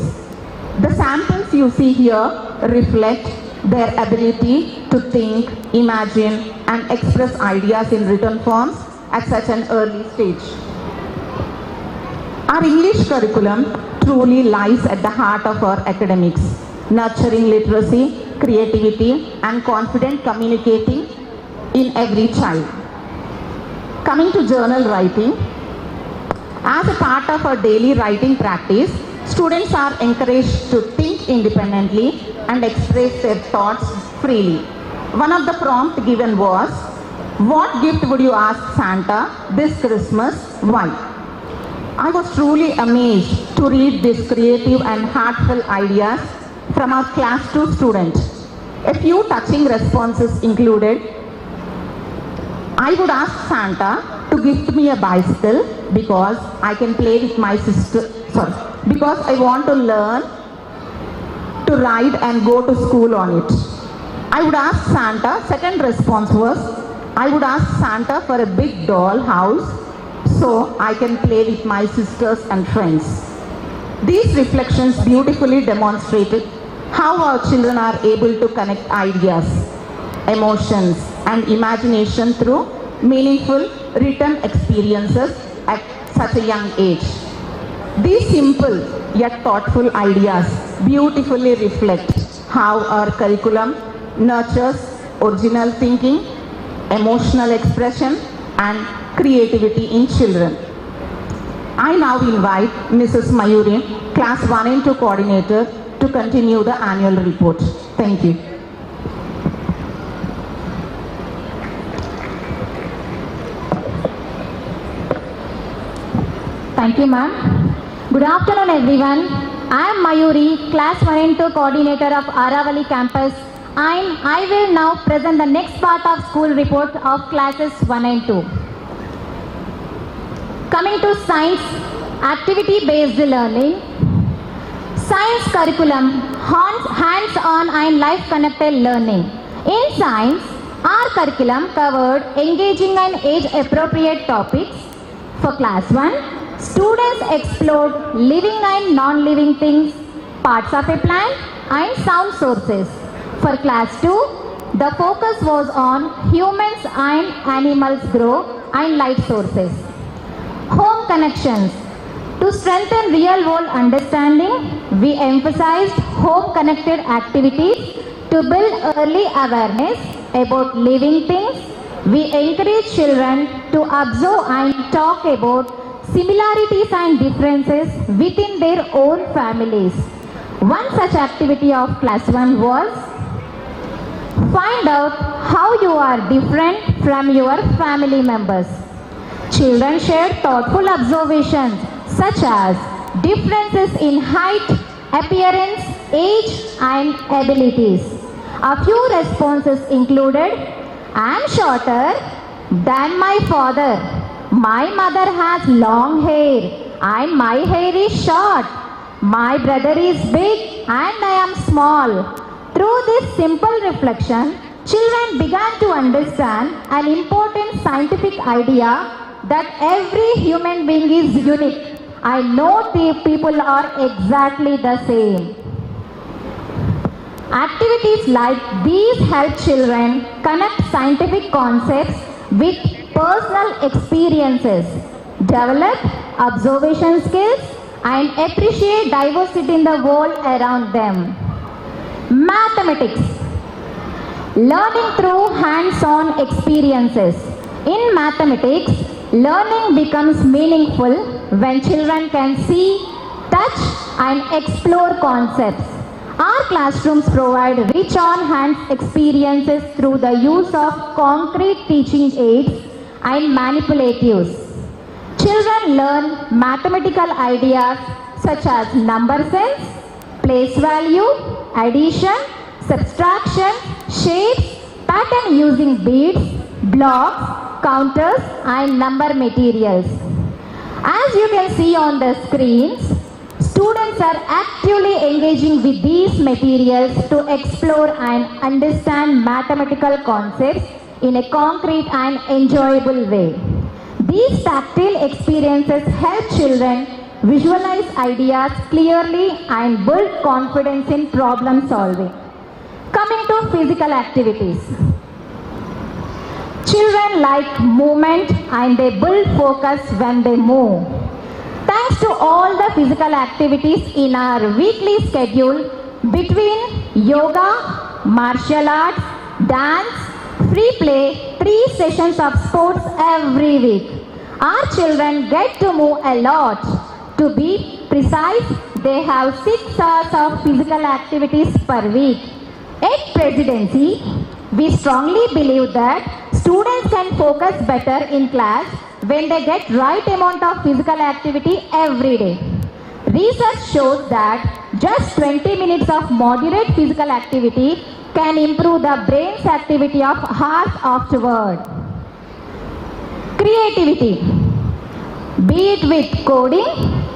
The samples you see here reflect their ability to think, imagine, and express ideas in written forms at such an early stage. Our English curriculum truly lies at the heart of our academics, nurturing literacy, creativity, and confident communicating in every child. Coming to journal writing, as a part of our daily writing practice, students are encouraged to think independently and express their thoughts freely. One of the prompts given was, "What gift would you ask Santa this Christmas? Why?" I was truly amazed to read these creative and heartfelt ideas from our class 2 student. A few touching responses included, I would ask Santa to gift me a bicycle because I can play with my sister, because I want to learn to ride and go to school on it. I would ask Santa, second response was, I would ask Santa for a big doll house so I can play with my sisters and friends. These reflections beautifully demonstrated how our children are able to connect ideas, emotions, and imagination through meaningful written experiences at such a young age. These simple yet thoughtful ideas beautifully reflect how our curriculum nurtures original thinking, emotional expression, and creativity in children. I now invite Mrs. Mayuri, Class 1 and 2 Coordinator, to continue the annual report. Thank you. Thank you, ma'am. Good afternoon, everyone. I am Mayuri, Class 1 and 2 Coordinator of Aravali Campus, and I will now present the next part of school report of Classes 1 and 2. Coming to science, activity-based learning. Science curriculum, hands-on and life-connected learning. In science, our curriculum covered engaging and age-appropriate topics. For Class 1, students explored living and non-living things, parts of a plant, and sound sources. For Class 2, the focus was on humans and animals growth and light sources. Home connections. To strengthen real-world understanding, we emphasized home-connected activities to build early awareness about living things. We encourage children to observe and talk about similarities and differences within their own families. One such activity of Class 1 was find out how you are different from your family members. Children shared thoughtful observations such as differences in height, appearance, age, and abilities. A few responses included, I am shorter than my father. My mother has long hair and my hair is short. My brother is big and I am small. Through this simple reflection, children began to understand an important scientific idea that every human being is unique. I know the people are exactly the same. Activities like these help children connect scientific concepts with personal experiences, develop observation skills, and appreciate diversity in the world around them. Mathematics. Learning through hands-on experiences. In mathematics, learning becomes meaningful when children can see, touch, and explore concepts. Our classrooms provide rich on-hand experiences through the use of concrete teaching aids and manipulatives. Children learn mathematical ideas such as number sense, place value, addition, subtraction, shapes, pattern using beads, blocks, counters, and number materials. As you can see on the screens, students are actively engaging with these materials to explore and understand mathematical concepts in a concrete and enjoyable way. These tactile experiences help children visualize ideas clearly and build confidence in problem solving. Coming to physical activities. Children like movement and they build focus when they move. Thanks to all the physical activities in our weekly schedule between yoga, martial arts, dance, free play, 3 sessions of sports every week. Our children get to move a lot. To be precise, they have 6 hours of physical activities per week. At Presidency, we strongly believe that students can focus better in class when they get right amount of physical activity every day. Research shows that just 20 minutes of moderate physical activity can improve the brain's activity of hours afterward. Creativity, be it with coding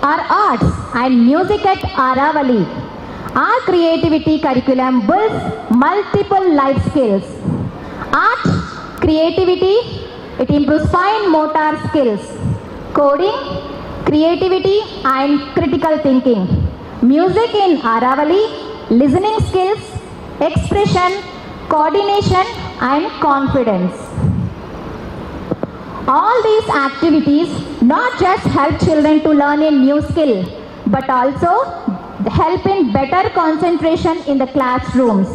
or arts and music at Aravali. Our creativity curriculum builds multiple life skills. Art, creativity, it improves fine motor skills. Coding, creativity and critical thinking. Music in Aravali, listening skills, expression, coordination and confidence. All these activities not just help children to learn a new skill, but also help in better concentration in the classrooms,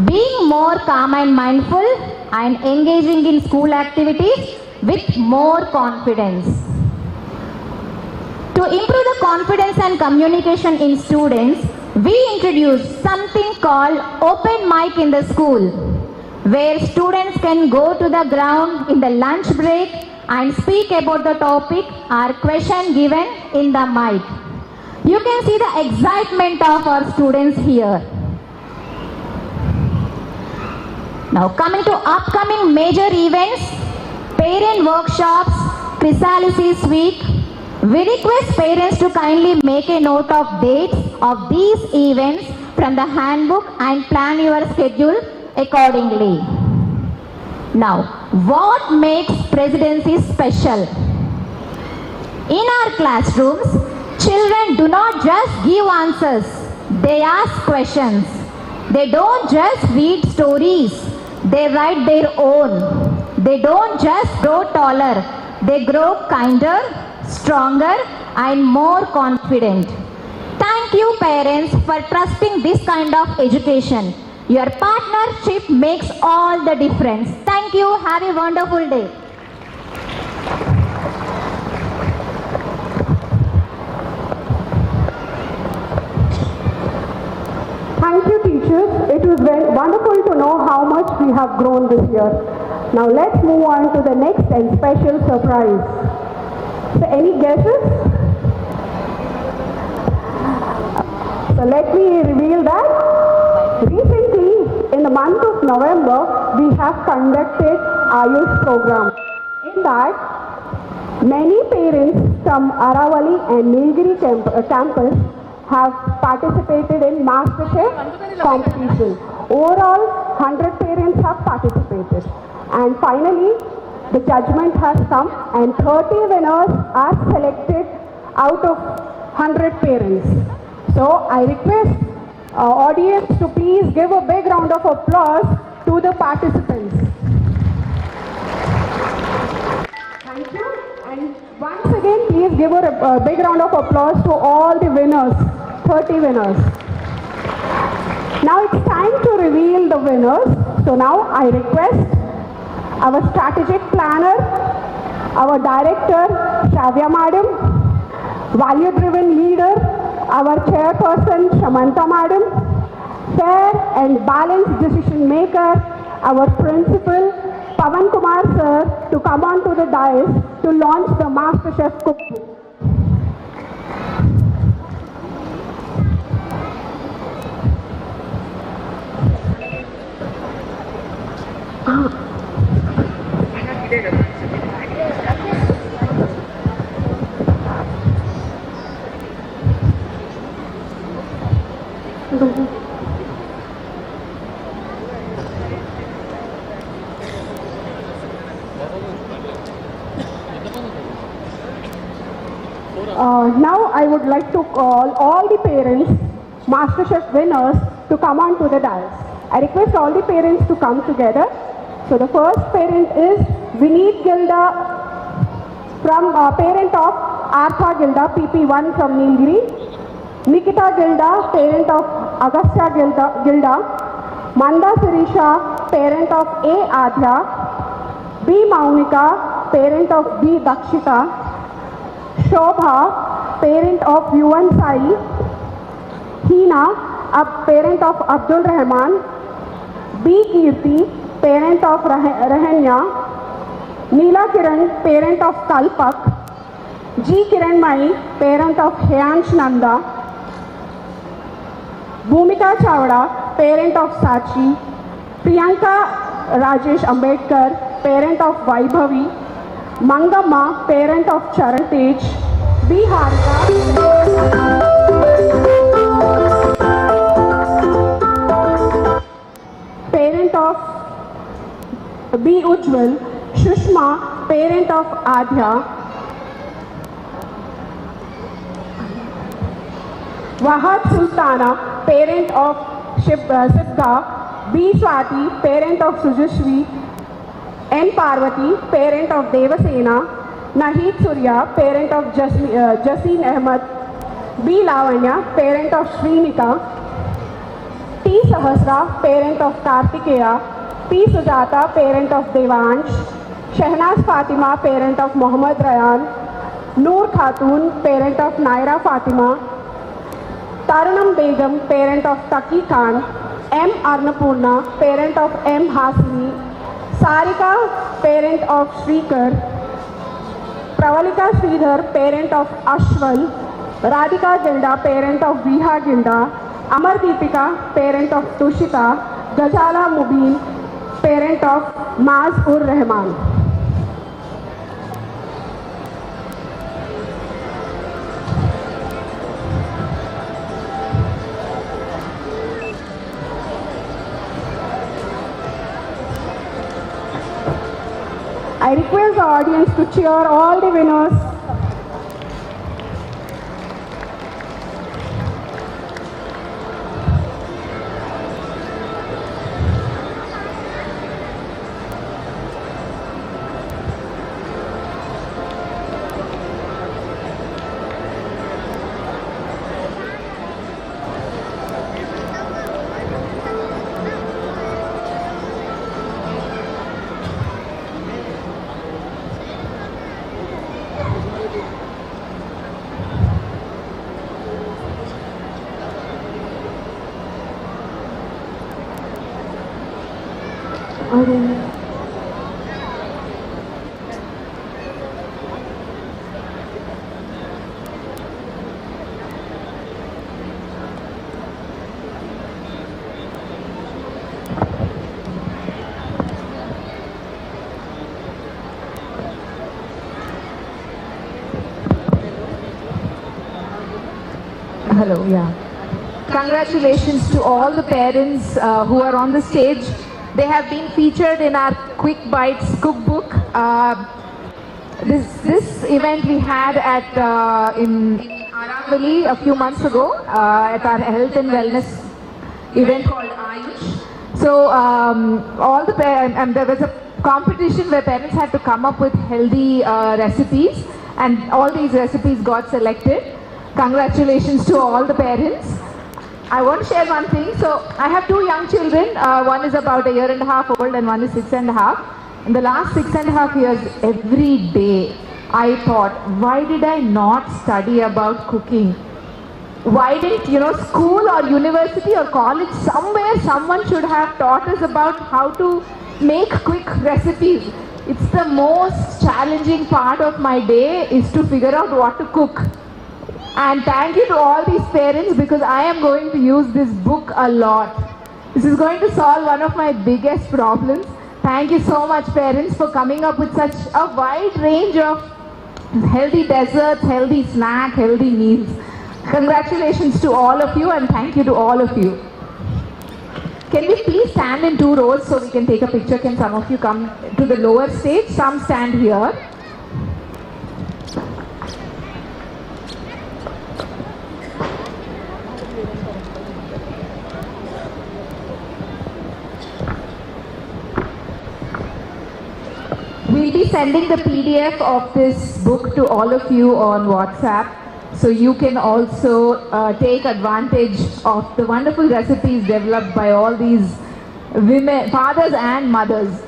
being more calm and mindful and engaging in school activities with more confidence. To improve the confidence and communication in students, we introduced something called open mic in the school, where students can go to the ground in the lunch break and speak about the topic or question given in the mic. You can see the excitement of our students here. Now coming to upcoming major events, parent workshops, Chrysalis Week. We request parents to kindly make a note of dates of these events from the handbook and plan your schedule accordingly. Now, what makes Presidency special? In our classrooms, children do not just give answers, they ask questions. They don't just read stories, they write their own. They don't just grow taller, they grow kinder, stronger and more confident. Thank you parents for trusting this kind of education. Your partnership makes all the difference. Thank you. Have a wonderful day. Thank you teachers. It was very wonderful to know how much we have grown this year. Now let's move on to the next and special surprise. So any guesses? So let me reveal that. Recently, in the month of November, we have conducted Ayush program. In that, many parents from Aravali and Nilgiri campus have participated in MasterChef competition. Overall, 100 parents have participated. And finally, the judgment has come and 30 winners are selected out of 100 parents. So I request audience to please give a big round of applause to the participants. Thank you. And once again, please give a big round of applause to all the winners, 30 winners. Now it's time to reveal the winners. So now I request our strategic planner, our director, Shravya Madam, value-driven leader, our chairperson, Shamanta Madam, fair and balanced decision maker, our principal, Pavan Kumar sir, to come on to the dais to launch the MasterChef cookbook. Now I would like to call all the parents, MasterChef winners, to come on to the dais. I request all the parents to come together. So the first parent is Vineet Gilda, from parent of Artha Gilda, PP1 from Nilgiri. Nikita Gilda, parent of Agastya Gilda. Manda Sirisha, parent of A. Adhya. B. Maunika, parent of B. Dakshita. Shobha, parent of Yuvan Sai. Hina, parent of Abdul Rahman. B. Kirti, parent of Rahanya. Neela Kiran, parent of Kalpak. G. Kiranmai, parent of Heyansh Nanda. Bhumika Chawda, parent of Sachi. Priyanka Rajesh Ambedkar, parent of Vaibhavi. Mangamma, parent of Charan Tej. B. Harika, parent of B. Ujjwal. Shushma, parent of Adhya. Wahad Sultana, parent of Sibga. B. Swati, parent of Sujashri. N. Parvati, parent of Devasena. Nahid Surya, parent of Jaseen Ahmed. B. Lavanya, parent of Srinika. T. Sahasra, parent of Kartikeya. P. Sujata, parent of Devansh. Shehnaz Fatima, parent of Mohammad Rayan. Noor Khatun, parent of Naira Fatima. Taranam Begum, parent of Taki Khan. M. Arnapurna, parent of M. Hasini. Sarika, parent of Shrikar. Pravalika Sridhar, parent of Ashwal. Radhika Gilda, parent of Viha Gilda. Amar Deepika, parent of Tushita. Gajala Mubin, parent of Maz Ur Rahman. I request the audience to cheer all the winners. Hello, yeah. Congratulations to all the parents who are on the stage. They have been featured in our Quick Bites cookbook. This event we had at in Aravali a few months ago at our health and wellness event called Ayush. So all the there was a competition where parents had to come up with healthy recipes, and all these recipes got selected. Congratulations to all the parents. I want to share one thing. So I have two young children. One is about 1.5 years old and one is 6.5. In the last 6.5 years, every day I thought, why did I not study about cooking? Why didn't, school or university or college, somewhere someone should have taught us about how to make quick recipes. It's the most challenging part of my day, is to figure out what to cook. And thank you to all these parents, because I am going to use this book a lot. This is going to solve one of my biggest problems. Thank you so much, parents, for coming up with such a wide range of healthy desserts, healthy snack, healthy meals. Congratulations to all of you, and thank you to all of you. Can we please stand in 2 rows so we can take a picture? Can some of you come to the lower stage? Some stand here. We'll be sending the PDF of this book to all of you on WhatsApp, so you can also take advantage of the wonderful recipes developed by all these women, fathers and mothers.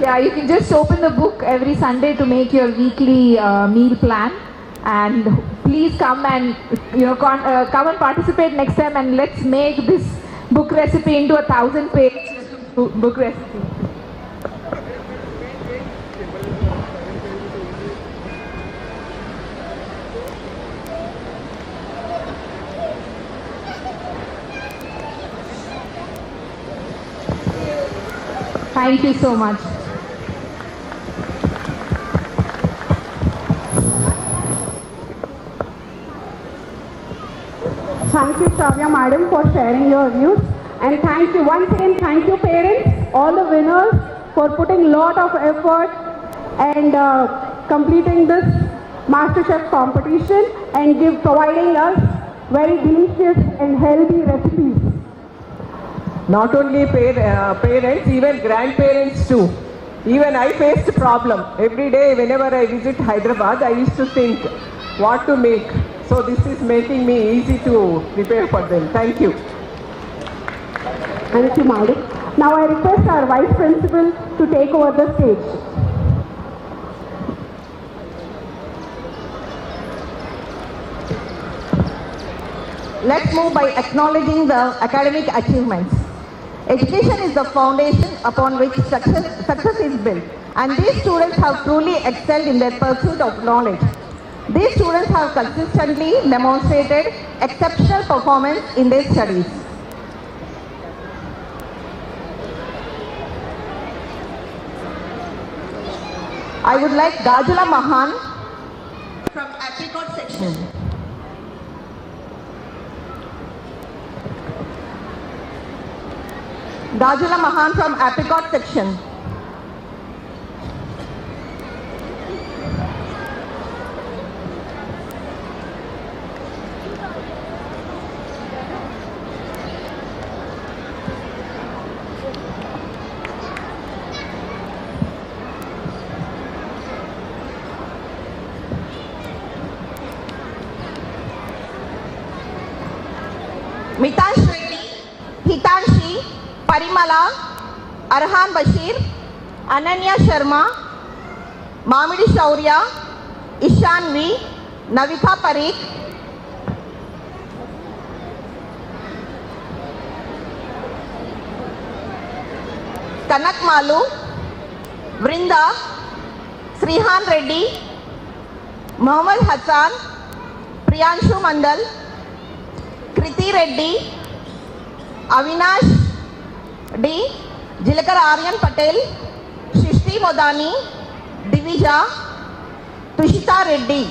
Yeah, you can just open the book every Sunday to make your weekly meal plan. And please come and come and participate next time, and let's make this book recipe into a 1000-page book recipe. Thank you so much. Thank you, Shravya Madam, for sharing your views. And thank you once again, thank you parents, all the winners, for putting a lot of effort and completing this MasterChef competition and providing us very delicious and healthy recipes. Not only parents, even grandparents too. Even I faced a problem. Every day whenever I visit Hyderabad, I used to think what to make. So this is making me easy to prepare for them. Thank you. Thank you, Madam. Now I request our Vice Principal to take over the stage. Let's move by acknowledging the academic achievements. Education is the foundation upon which success is built, and these students have truly excelled in their pursuit of knowledge. These students have consistently demonstrated exceptional performance in their studies. I would like Gajula Mahan from Apricot section. Gajula Mahan from Apricot section. Mitansh Reddy, Hitanshi, Parimala, Arhan Bashir, Ananya Sharma, Mamidi Shaurya, Ishan V, Navika Parikh, Kanak Malu, Vrinda, Srihan Reddy, Mohammad Hassan, Priyanshu Mandal, Kriti Reddy, Avinash D, Jilakar Aryan Patel, Shishti Modani, Divija, Tushita Reddy.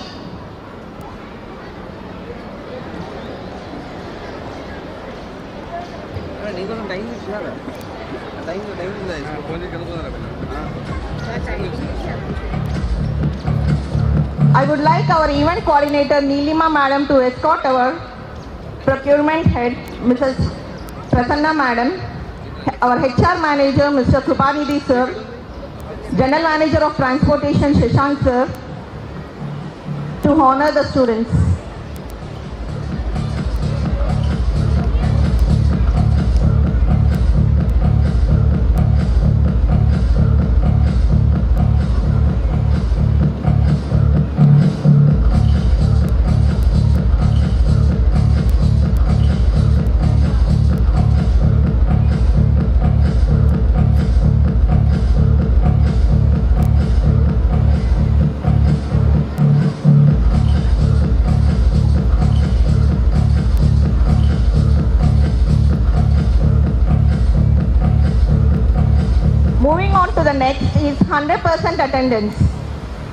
I would like our event coordinator Neelima Madam to escort our procurement head Mrs. Prasanna Madam, our HR manager Mr. Krupanidhi sir, General Manager of Transportation Shashank sir, to honor the students. Moving on to the next is 100% attendance.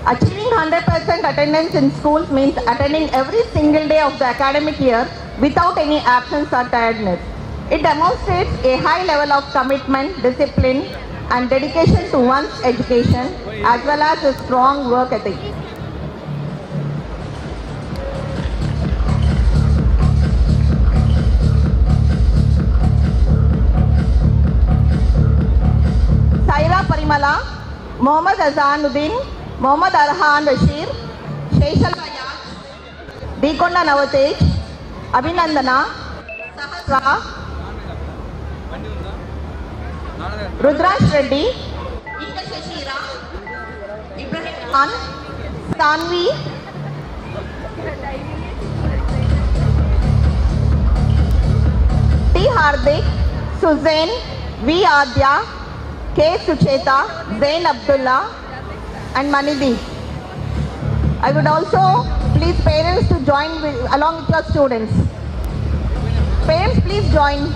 Achieving 100% attendance in schools means attending every single day of the academic year without any absence or tiredness. It demonstrates a high level of commitment, discipline, and dedication to one's education, as well as a strong work ethic. Saira Parimala, Mohammad Azanuddin, Mohammad Arhan Bashir, Sheshal Ayaz, Dekonda Navatej, Abhinandana, Sahasra, Rudrash Reddy, Ika Shashira, Ibrahim Khan, Tanvi, T. Hardik, Suzanne, V. Adya, K. Sucheta, Zain Abdullah, and Manideep. I would also please parents to join along with your students. Parents, please join.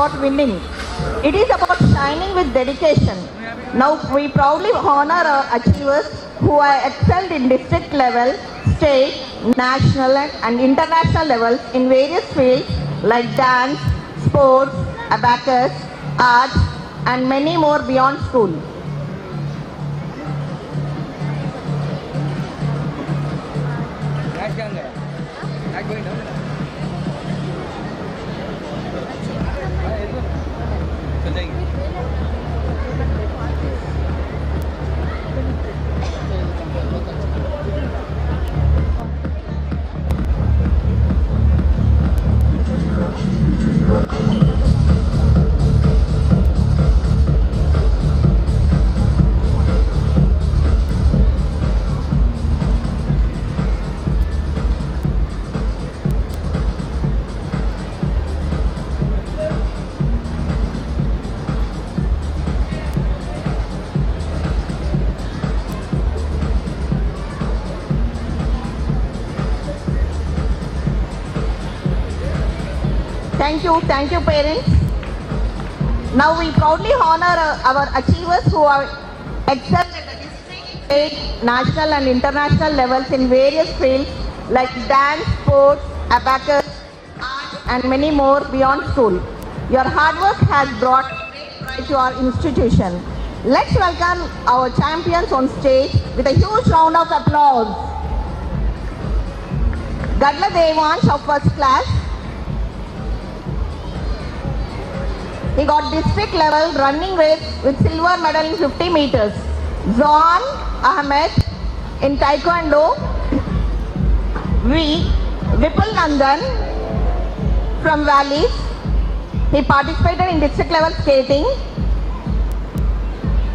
about winning. It is about shining with dedication. Now we proudly honor our achievers who have excelled in district level, state, national and international levels in various fields like dance, sports, abacus, arts and many more beyond school. Thank you parents. Now we proudly honor our achievers who are excelled at the district, state, national and international levels in various fields like dance, sports, abacus, art and many more beyond school. Your hard work has brought great pride to our institution. Let's welcome our champions on stage with a huge round of applause. Gadla Devansh of first class. He got district level running race with silver medal in 50 meters. Zon Ahmed in Taekwondo. Vipul Nandan from Valleys. He participated in district level skating.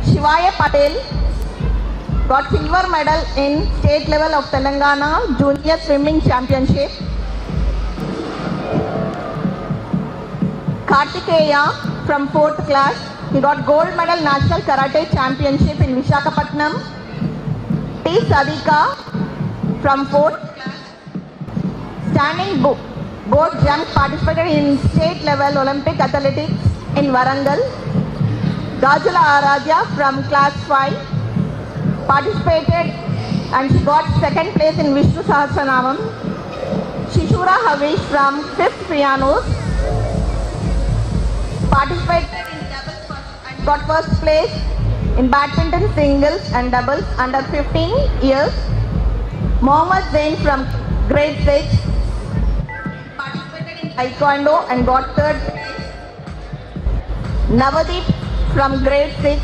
Shivaya Patel got silver medal in state level of Telangana Junior Swimming Championship. Kartikeya from 4th class, he got gold medal National Karate Championship in Visakhapatnam. T. Sadika from 4th class, standing board jump, participated in state level Olympic athletics in Warangal. Gajula Aradhya from class 5, participated and she got 2nd place in Vishnu Sahasranamam. Shishura Havish from 5th pianos, participated in doubles and got 1st place in badminton singles and doubles under 15 years. Mohammad Zain from grade 6 participated in Taekwondo and got 3rd place. Navadeep from grade 6,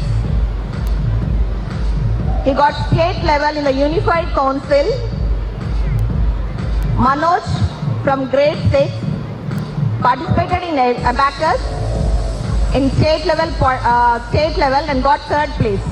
he got state level in the Unified Council. Manoj from grade 6 participated in abacus in state level and got 3rd place.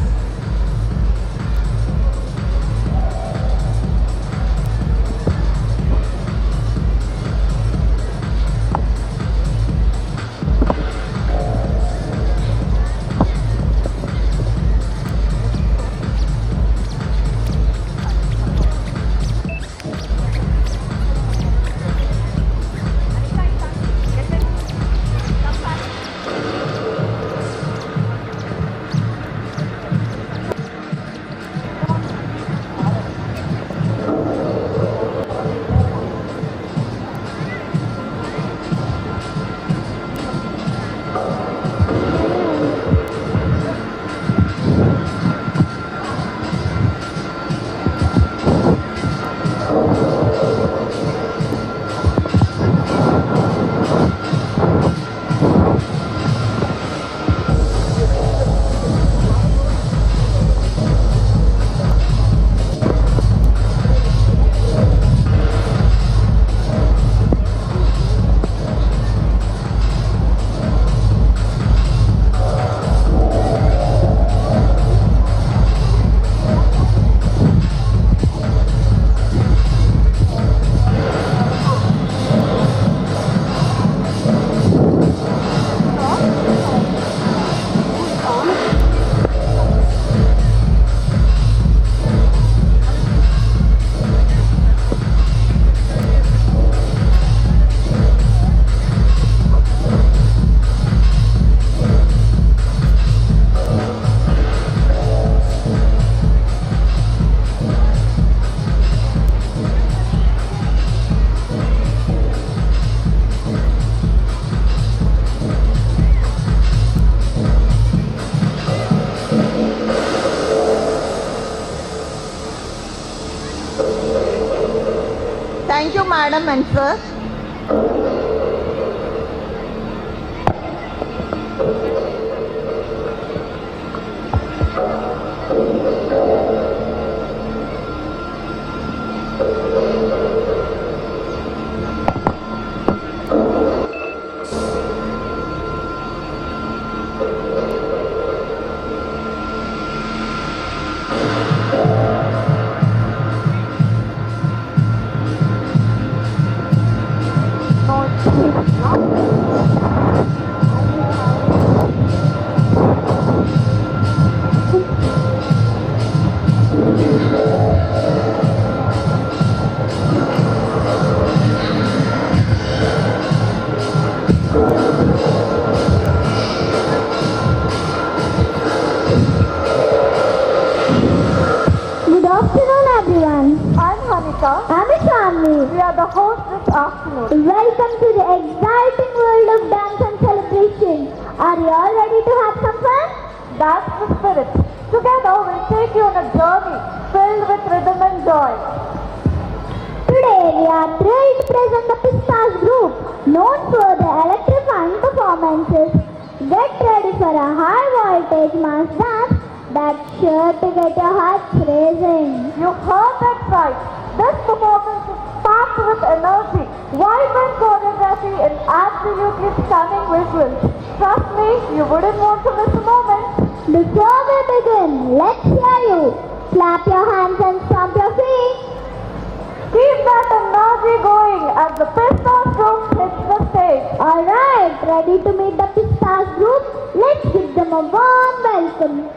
madam and sir. Good afternoon, everyone. I'm Hanika. I'm Shamli. We are the hosts this afternoon. Welcome to the exciting world of dance and celebration. Are you all ready to have some fun? That's the spirit. Together, we'll take you on a journey filled with rhythm and joy. Today, we are thrilled to present the Pistas group, known for their electrifying performances. Get ready for a high voltage mass dance that's sure to get your hearts racing. You heard that right. This performance is packed with energy, vibrant choreography and absolutely stunning visuals. Trust me, you wouldn't want to miss a moment. Before we begin, let's hear you. Clap your hands and stomp your feet. Keep that energy going as the Pistas group hits the stage. Alright, ready to meet the Pistas group? Let's give them a warm welcome.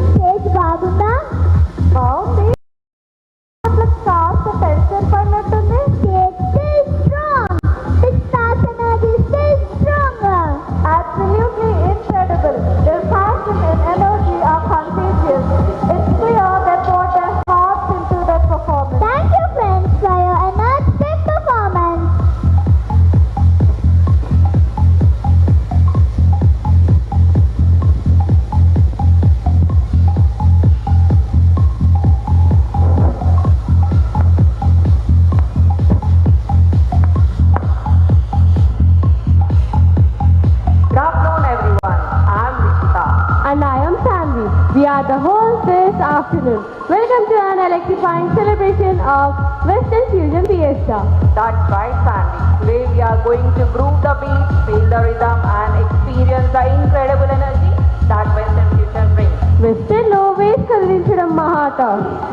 Stage బాగుందా? బాగుంది. కాస్త tension పడినట్టుంది. Stay strong. This person stay stronger. Absolutely incredible. Their passion and energy are contagious. It's clear they poured their hearts into that performance. Thank you, friends, for your energetic performance. Good afternoon, everyone. I am Rishita. And I am Sanvi. We are the hosts this afternoon. Welcome to an electrifying celebration of Western Fusion Fiesta. That's right, Sandy. Today we are going to groove the beat, feel the rhythm, and experience the incredible energy that Western Fusion brings. Western లో వేస్ కదిలించడం మహాట.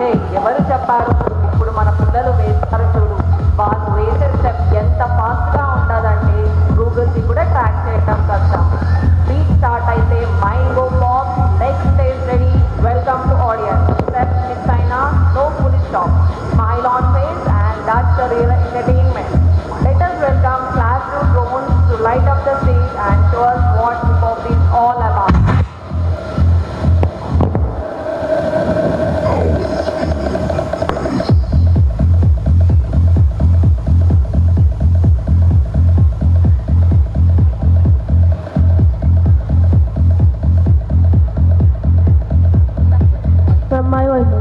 Hey, ఎవరు చెప్పారు? ఇప్పుడు మన పిల్లలు వేస్తారు చూడు. వాళ్ళు వేసే స్టెప్ ఎంత ఫాస్ట్గా ఉంటుందంటే గూగుల్కి కూడా ట్రాక్ చేయడం కష్టం. బీట్ స్టార్ట్ అయితే mind go pop, next stage ready, welcome to audience. Step miss అయినా no full stop, smile on face and that's the real entertainment. Let us welcome classroom drones to light up the stage and show us what hip hop is all about. From my voice.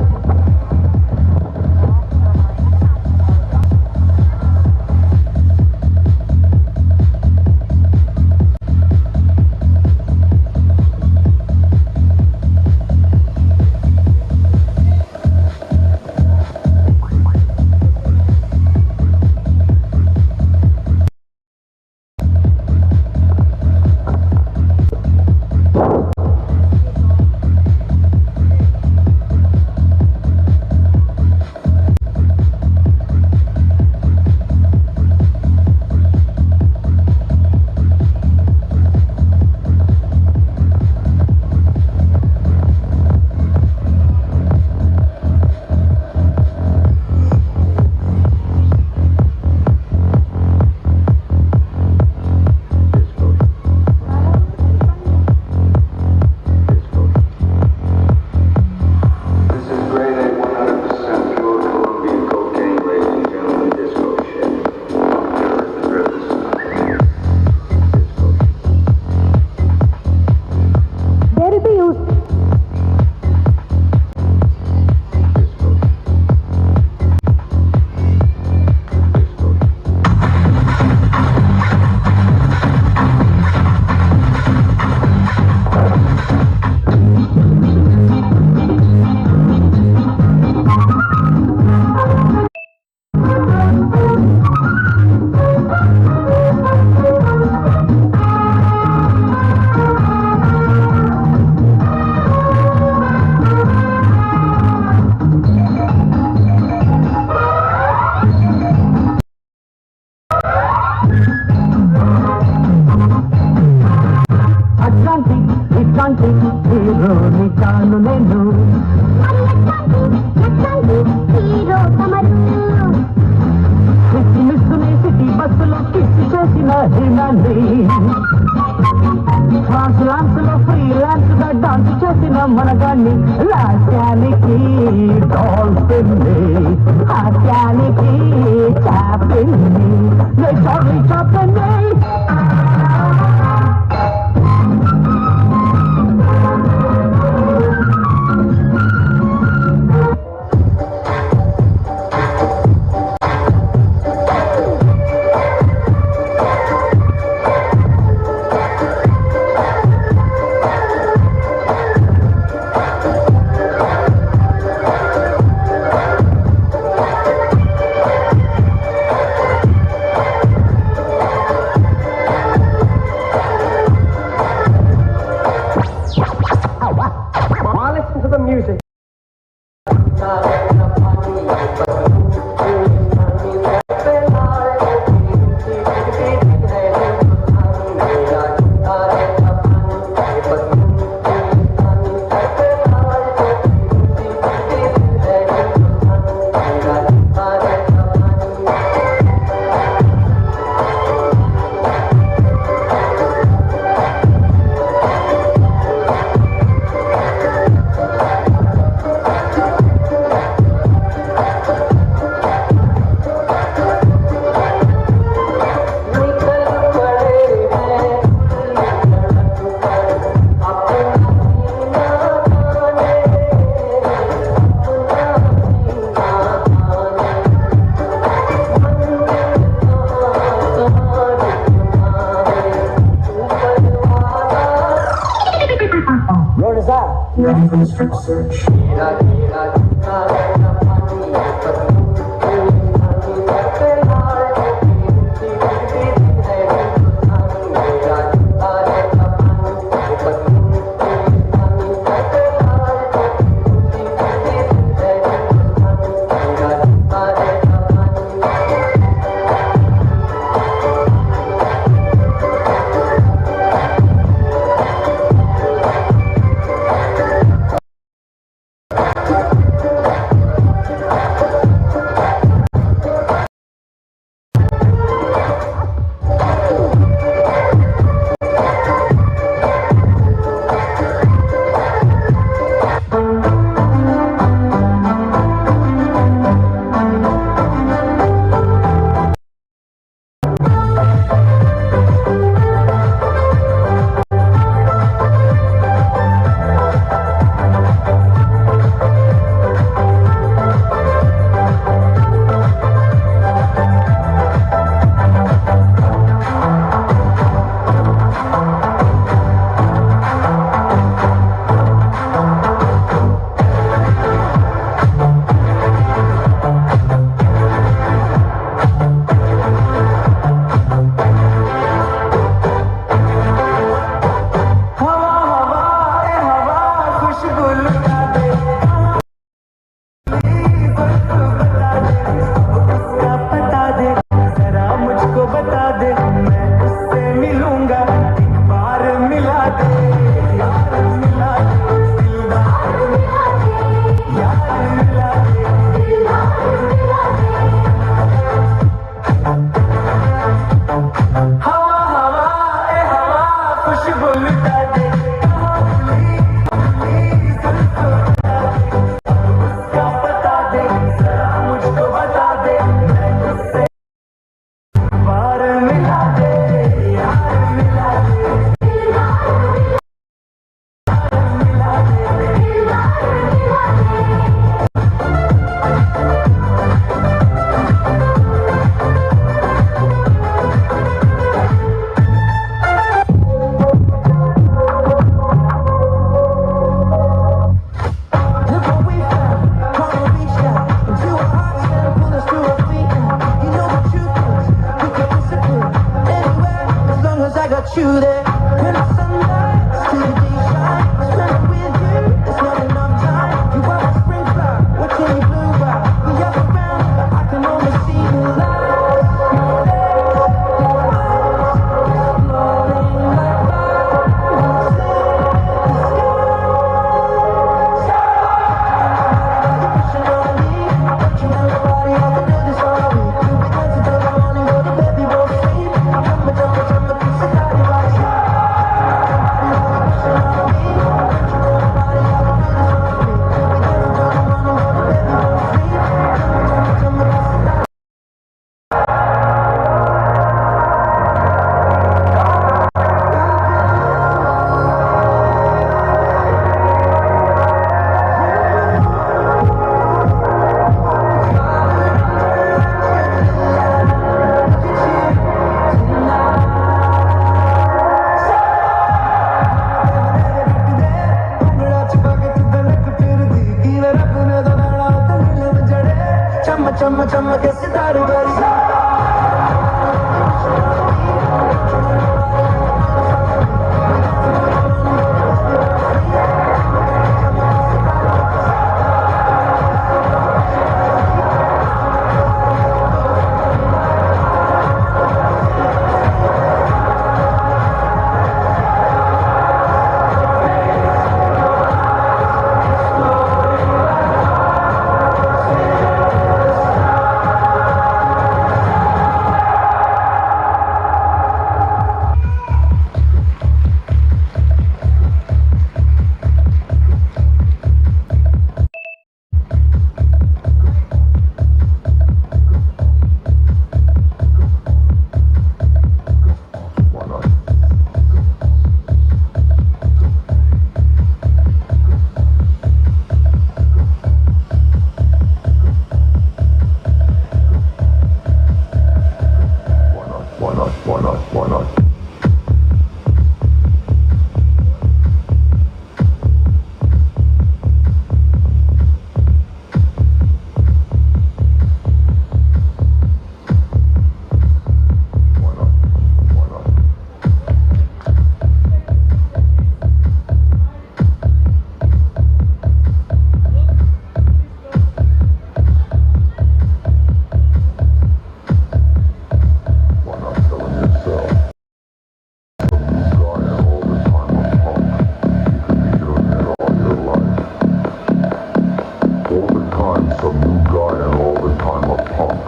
some new guy and all the time a punk.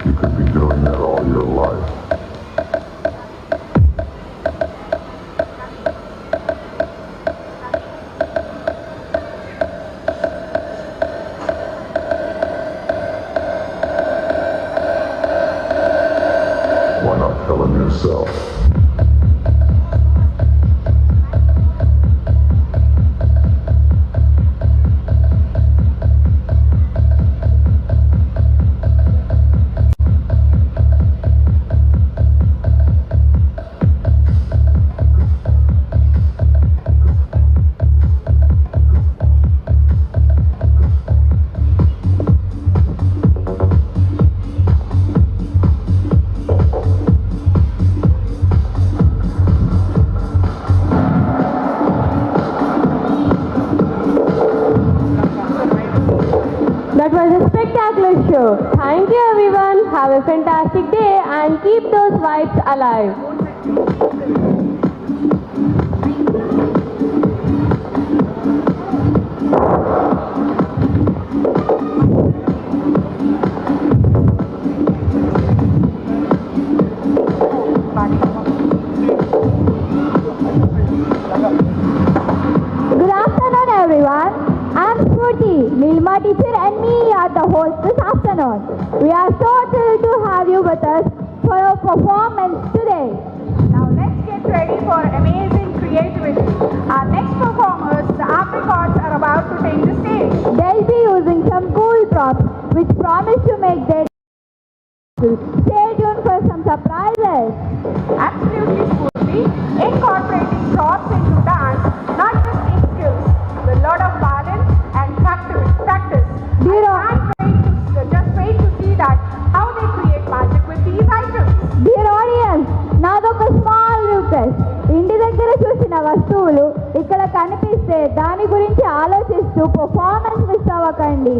You could be doing that all your life. Why not tell him yourself? That was a spectacular show. Thank you everyone. Have a fantastic day and keep those vibes alive. Good afternoon everyone. I'm Shruti, Nilma teacher and me are the hosts this afternoon. We are so thrilled to have you with us for our performance today. Now let's get ready for amazing creativity. Our next performers, the apricots, are about to take the stage. They'll be using some cool props which promise to make their stay tuned for some surprises. Absolutely, Shruti. Incorporating props into dance, not just in skills, with a lot of balance and practice. Just wait to see that how they create magic with these items. Dear audience, నాదొక small request. ఇంటి దగ్గర చూసిన వస్తువులు ఇక్కడ కనిపిస్తే దాని గురించి ఆలోచిస్తూ పర్ఫార్మెన్స్ మిస్ అవ్వకండి.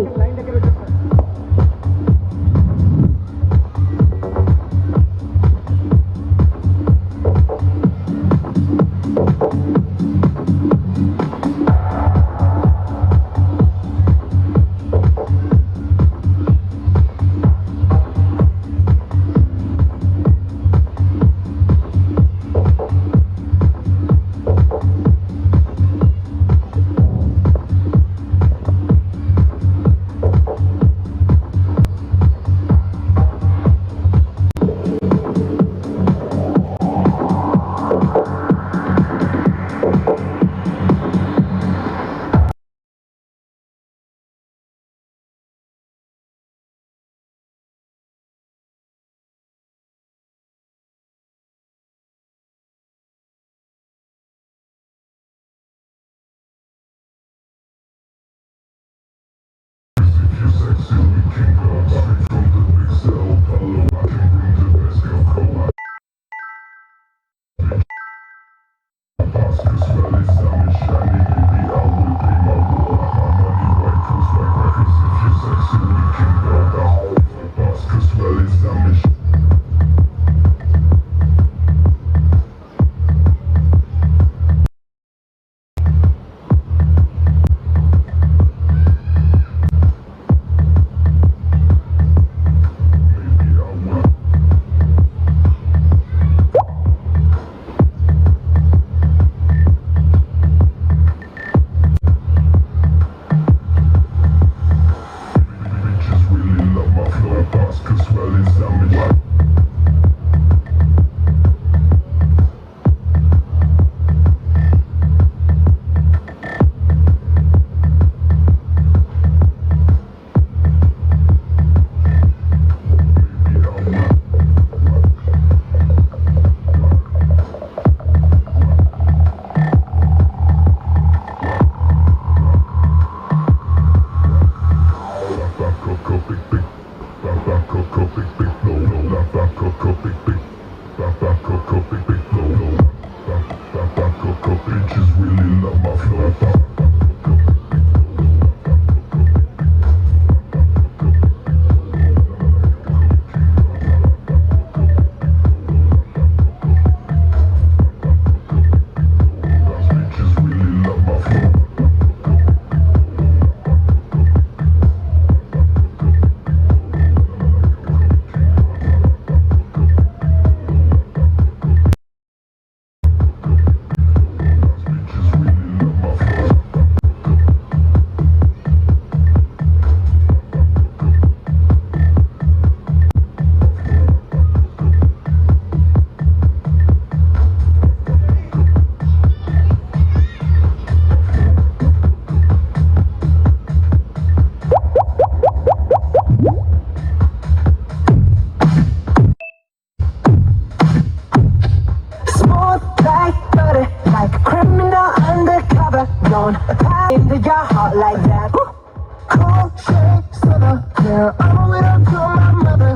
Yeah, I owe it all to my mother.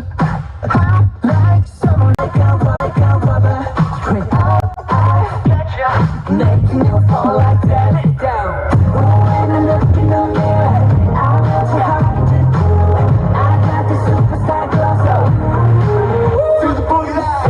I'm like someone like a rubber. Straight out, I gotcha. Making you fall like that. Down. When I look in the mirror, I know it's hard to do. I got the superstar glow, so to the booty line.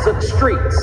Of the streets.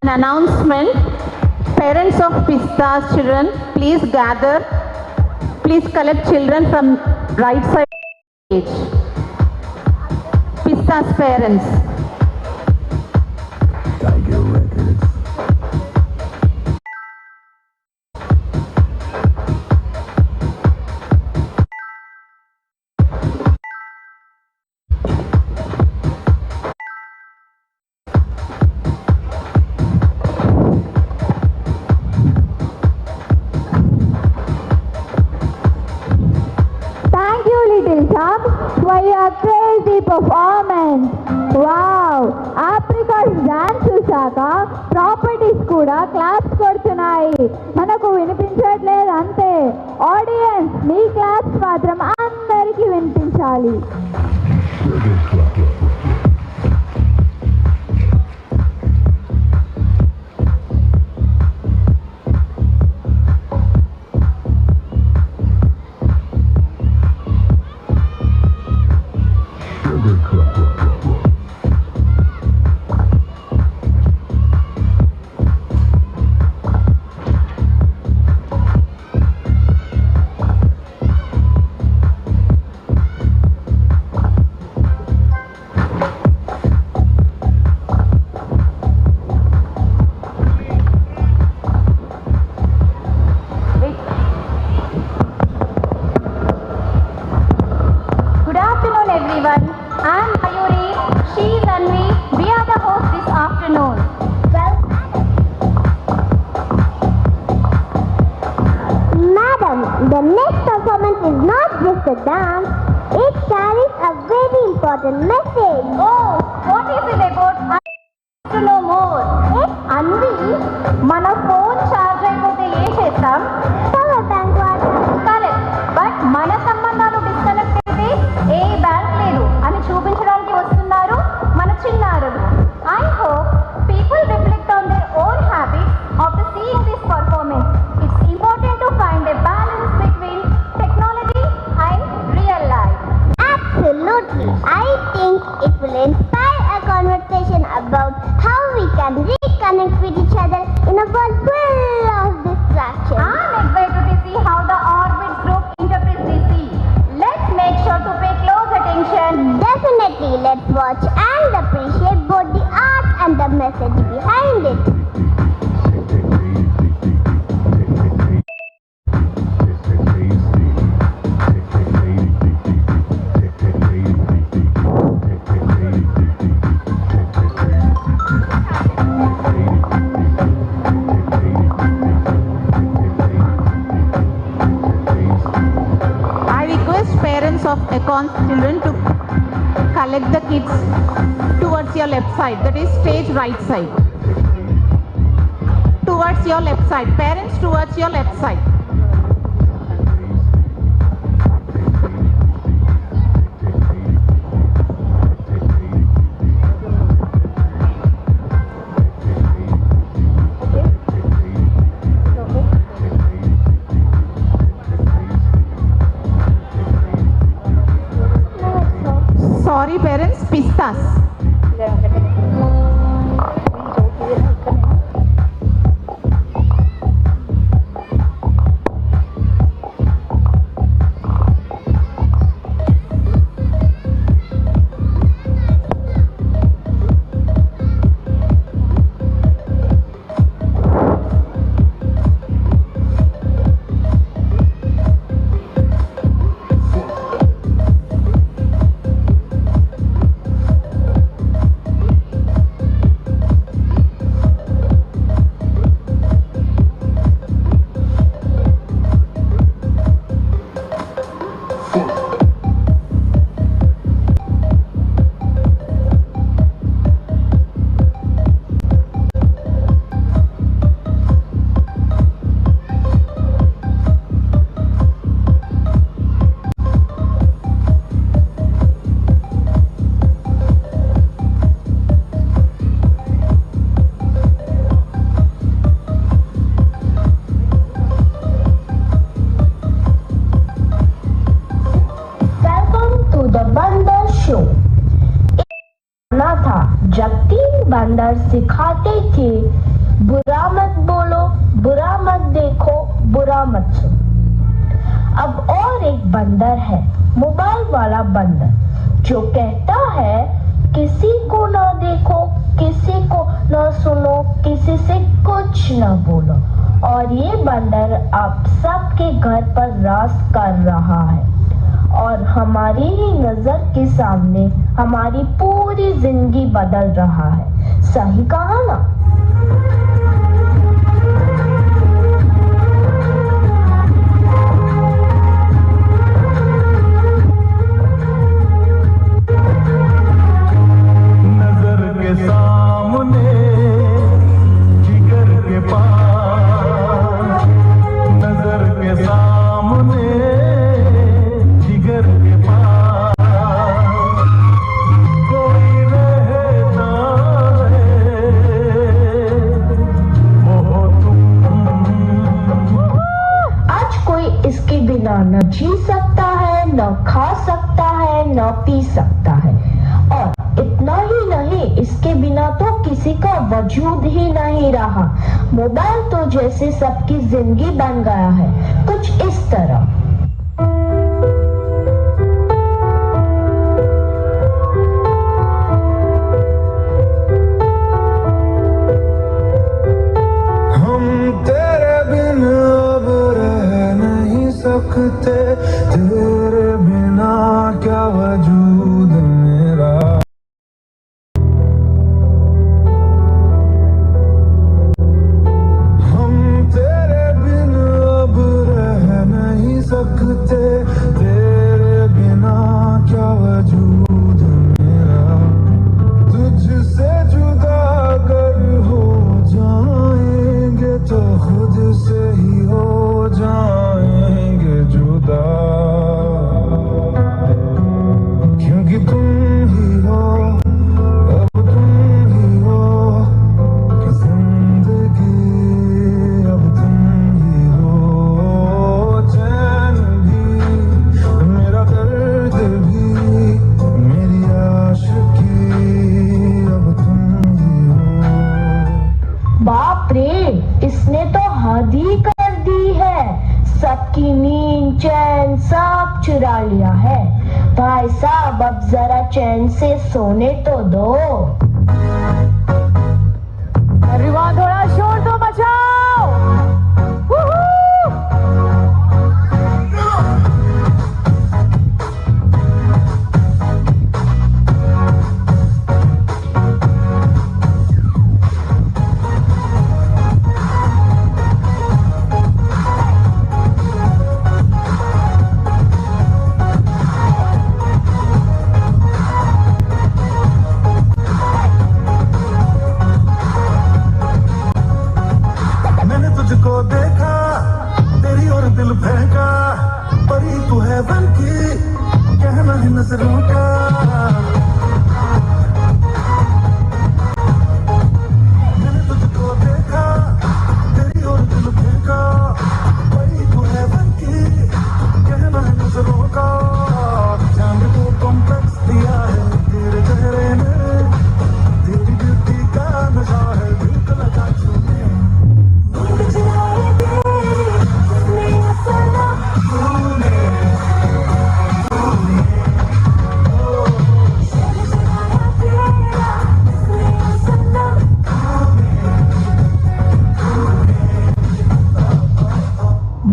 Announcement. Parents of Pista's children, please gather. Please collect children from right side stage. Pista's parents. Thank you, little chap. for your crazy performance. Wow! Apricots dance చూసాక properties కూడా claps కొడుతున్నాయి. మనకు వినిపించట్లేదు అంతే. Audience మీ claps మాత్రం అందరికీ వినిపించాలి. The next performance is not just a dance, it carries a very important message. Oh, what is it about? I want to know more. Anvi, mana phone charge అయిపోతే ఏం చేస్తాం? Power bank వాడతాం. Correct. But మన సంబంధాలు disconnect అయితే ఏ bank లేదు అని చూపించడానికి వస్తున్నారు మన చిన్నారులు. I hope people reflect on their own habits after seeing this performance. It's important to find a balance between technology and real life. Absolutely. I think it will inspire a conversation about how we can reconnect with each other in a world full of distractions. I'm excited to see how the Orbit group interprets this scene. Let's make sure to pay close attention. Definitely. Let's watch and appreciate both the art and the message behind it. Of AIKYAM's children to collect the kids towards your left side, that is stage right side. Towards your left side, parents towards your left side. Sorry parents, pistas. बंदर सिखाते थे बुरा मत बोलो, बुरा मत देखो, बुरा मत सुनो। अब और एक बंदर है, मोबाइल वाला बंदर, जो कहता है किसी को ना देखो, किसी को ना सुनो, किसी से कुछ ना बोलो। और ये बंदर आप सबके घर पर राज कर रहा है और हमारी ही नजर के सामने हमारी पूरी जिंदगी बदल रहा है। सही कहा ना? जी सकता है, न खा सकता है, न पी सकता है। और इतना ही नहीं, इसके बिना तो किसी का वजूद ही नहीं रहा। मोबाइल तो जैसे सबकी जिंदगी बन गया है, कुछ इस तरह। सकते, तेरे बिना क्या वजूद मेरा। हम तेरे बिन अब रह नहीं सकते, तेरे बिना क्या वजूद मेरा। तुझसे जुदा अगर हो जाएंगे तो खुद से ही हो जाएंगे जुदा, क्योंकि तुम ही हो, अब तुम ही हो जिंदगी, अब तुम ही हो चैन भी, मेरा दर्द भी, मेरी आशिकी, अब तुम ही हो। बाप रे, इसने तो हद ही कर दी है। सबकी नींद चैन सब चुरा लिया है। भाई साहब, अब जरा चैन से सोने तो दो। एवरीवन थोड़ा शोर तो मचाओ। तुझको देखा, तेरी और दिल फेंका, परी तू है बन की, कहना है नजरों का। मैंने तुझको देखा, तेरी और दिल फेंका, परी तू है बन की, कहना है नजरों का। चांद को कॉम्प्लेक्स दिया है तेरे चेहरे ने, तेरी ब्यूटी का नशा है दिल को लगा छूने।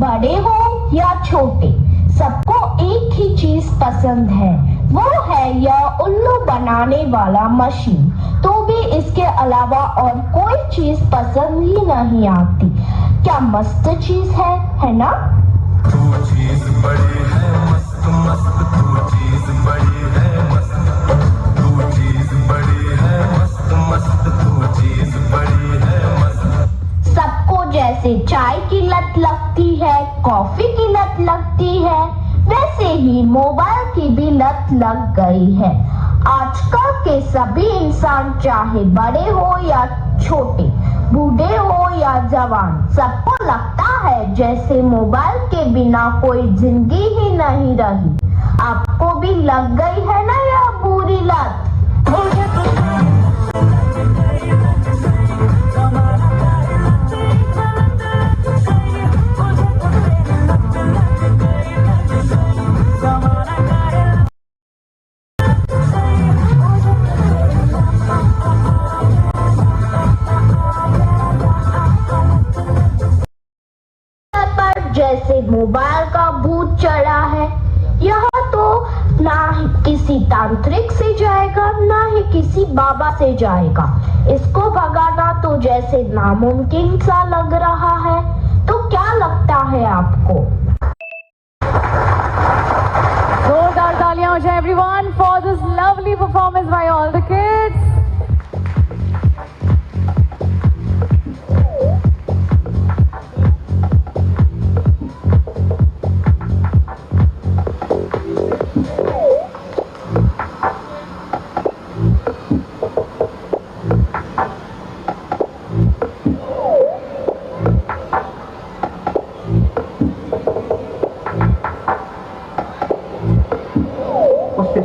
बड़े हो या छोटे, सबको एक ही चीज पसंद है, वो है यह उल्लू बनाने वाला मशीन। तो भी इसके अलावा और कोई चीज पसंद ही नहीं आती। क्या मस्त चीज है ना? तू चीज बड़ी है मस्त मस्त, तू चीज बड़ी है मस्त, तू चीज बड़ी है मस्त मस्त, तू चीज बड़ी है मस्त। सबको जैसे चाय की लत लगती है, कॉफी की लत लगती है, वैसे ही मोबाइल की भी लत लग गई है। आजकल के सभी इंसान, चाहे बड़े हो या छोटे, बूढ़े हो या जवान, सबको लगता है जैसे मोबाइल के बिना कोई जिंदगी ही नहीं रही। आपको भी लग गई है ना यह बुरी लत? जैसे मोबाइल का भूत चढ़ा है। यह तो ना ही किसी तांत्रिक से जाएगा, ना ही किसी बाबा से जाएगा। इसको भगाना तो जैसे नामुमकिन सा लग रहा है। तो क्या लगता है आपको? जोरदार तालियां हो जाए everyone for this lovely performance by all the kids.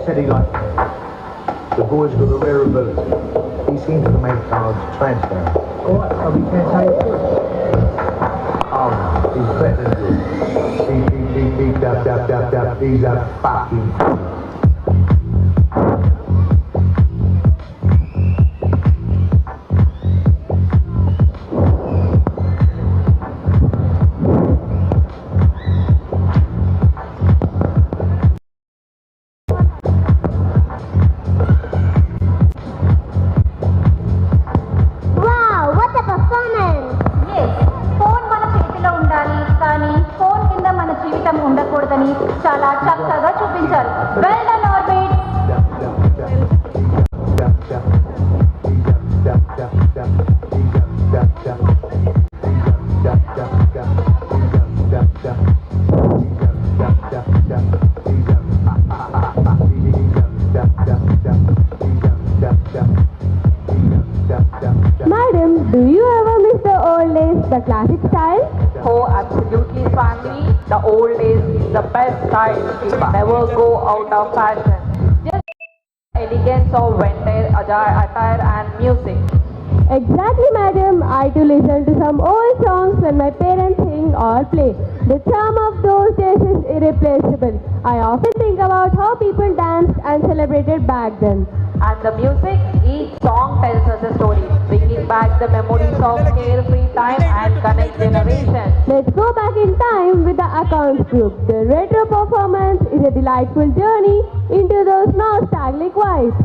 said he got, the boy's got a rare ability. He seems to make cards transparent. Alright, so we can't say it. Oh no, he's better than good. He's a fucking... చాలా చక్కగా చూపించారు. Well done orbit. Madam, do you ever miss the old days, the classic style? Oh, absolutely, family. The old days is the best time. It never go out of fashion. Just elegance of vintage attire and music. Exactly, madam. I too listen to some old songs when my parents sing or play. The charm of those days is irreplaceable. I often think about how people danced and celebrated back then. And the music, each song tells us a story, bringing back the memories of carefree time and connect generations. Let's go back in time with the accounts group. The retro performance is a delightful journey into those nostalgic vibes.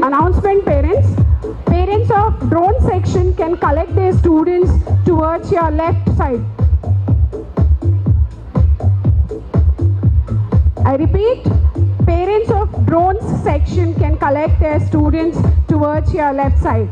Announcement, parents. Parents of drone section can collect their students towards your left side. I repeat, parents of drones section can collect their students towards your left side.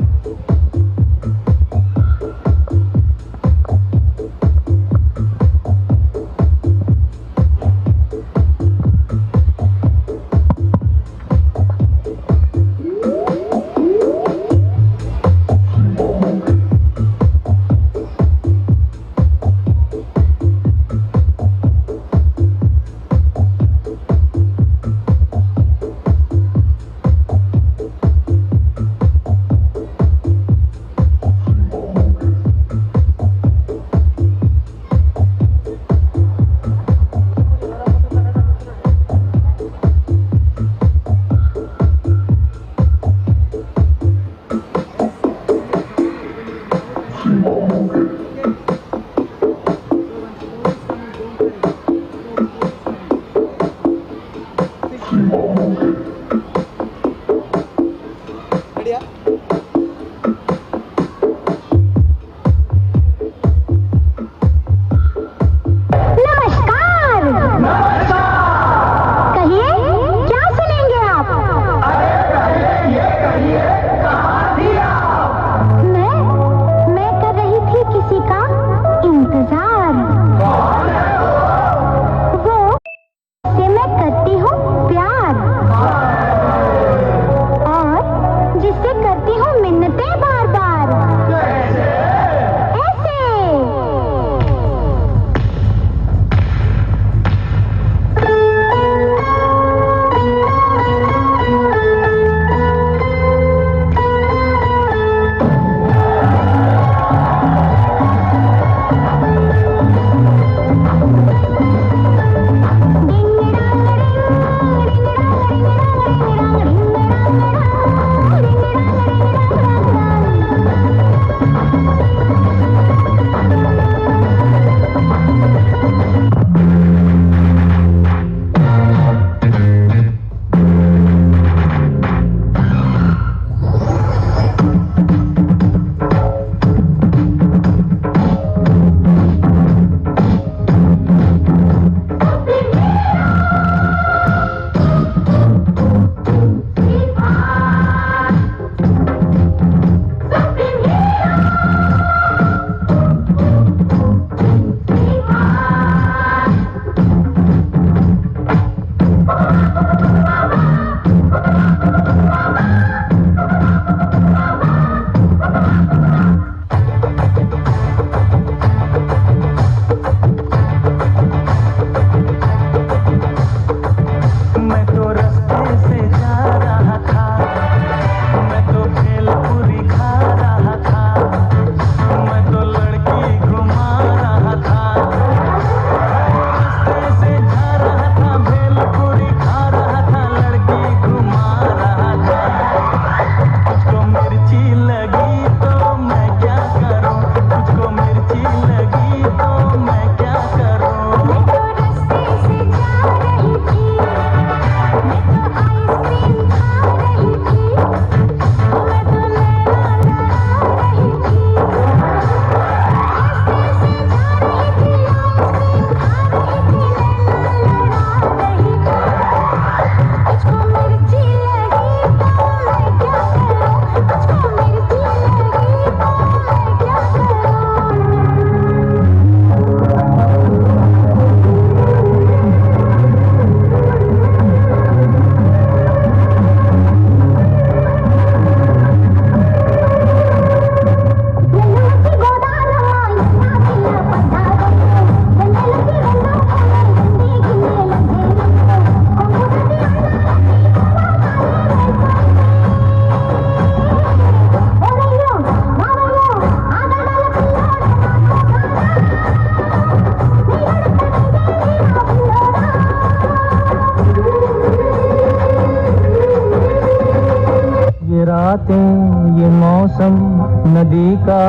नदी का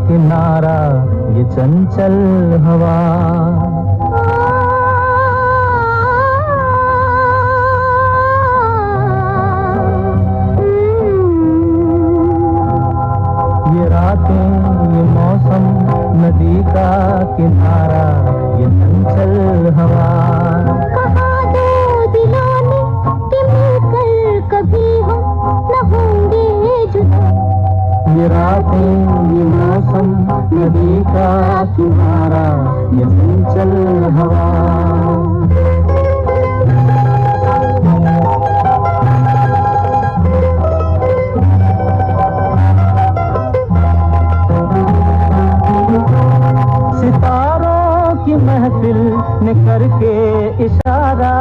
किनारा ये चंचल हवा, ये रातें ये मौसम, नदी का किनारा ये चंचल हवा। कहा दो दिलों ने कि मिलकर कभी हम न होंगे जुदा। ये रातें ये मौसम, नदी का किनारा ये चंचल हवा। सितारों की महफिल ने करके इशारा,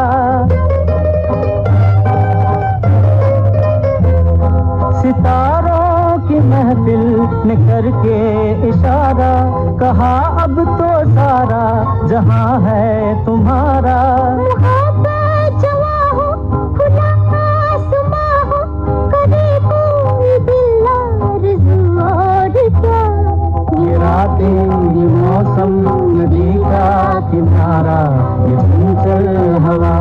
सितारों की महफिल ने करके इशारा, कहा अब तो सारा जहां है तुम्हारा। मुहब्बत जवा हो, खुला आसमां हो, करे कोई दिल आरज़ू और क्या। ये रातें ये मौसम, नदी का किनारा ये चंचल हवा।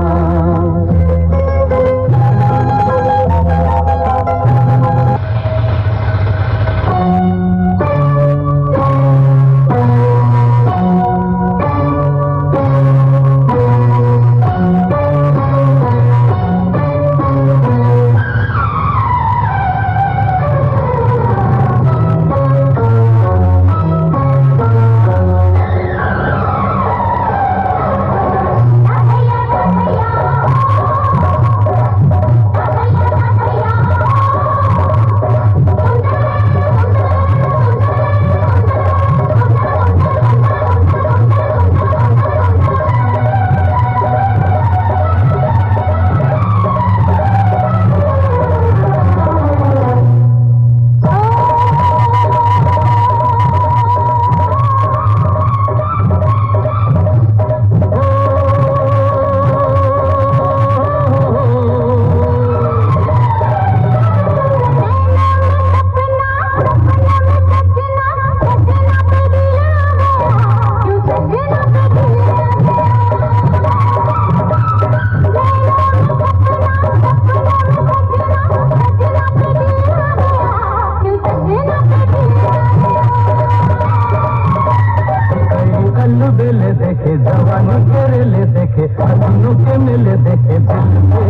देखे जवानी के ले देखे हसीनों के मिले देखे दिल के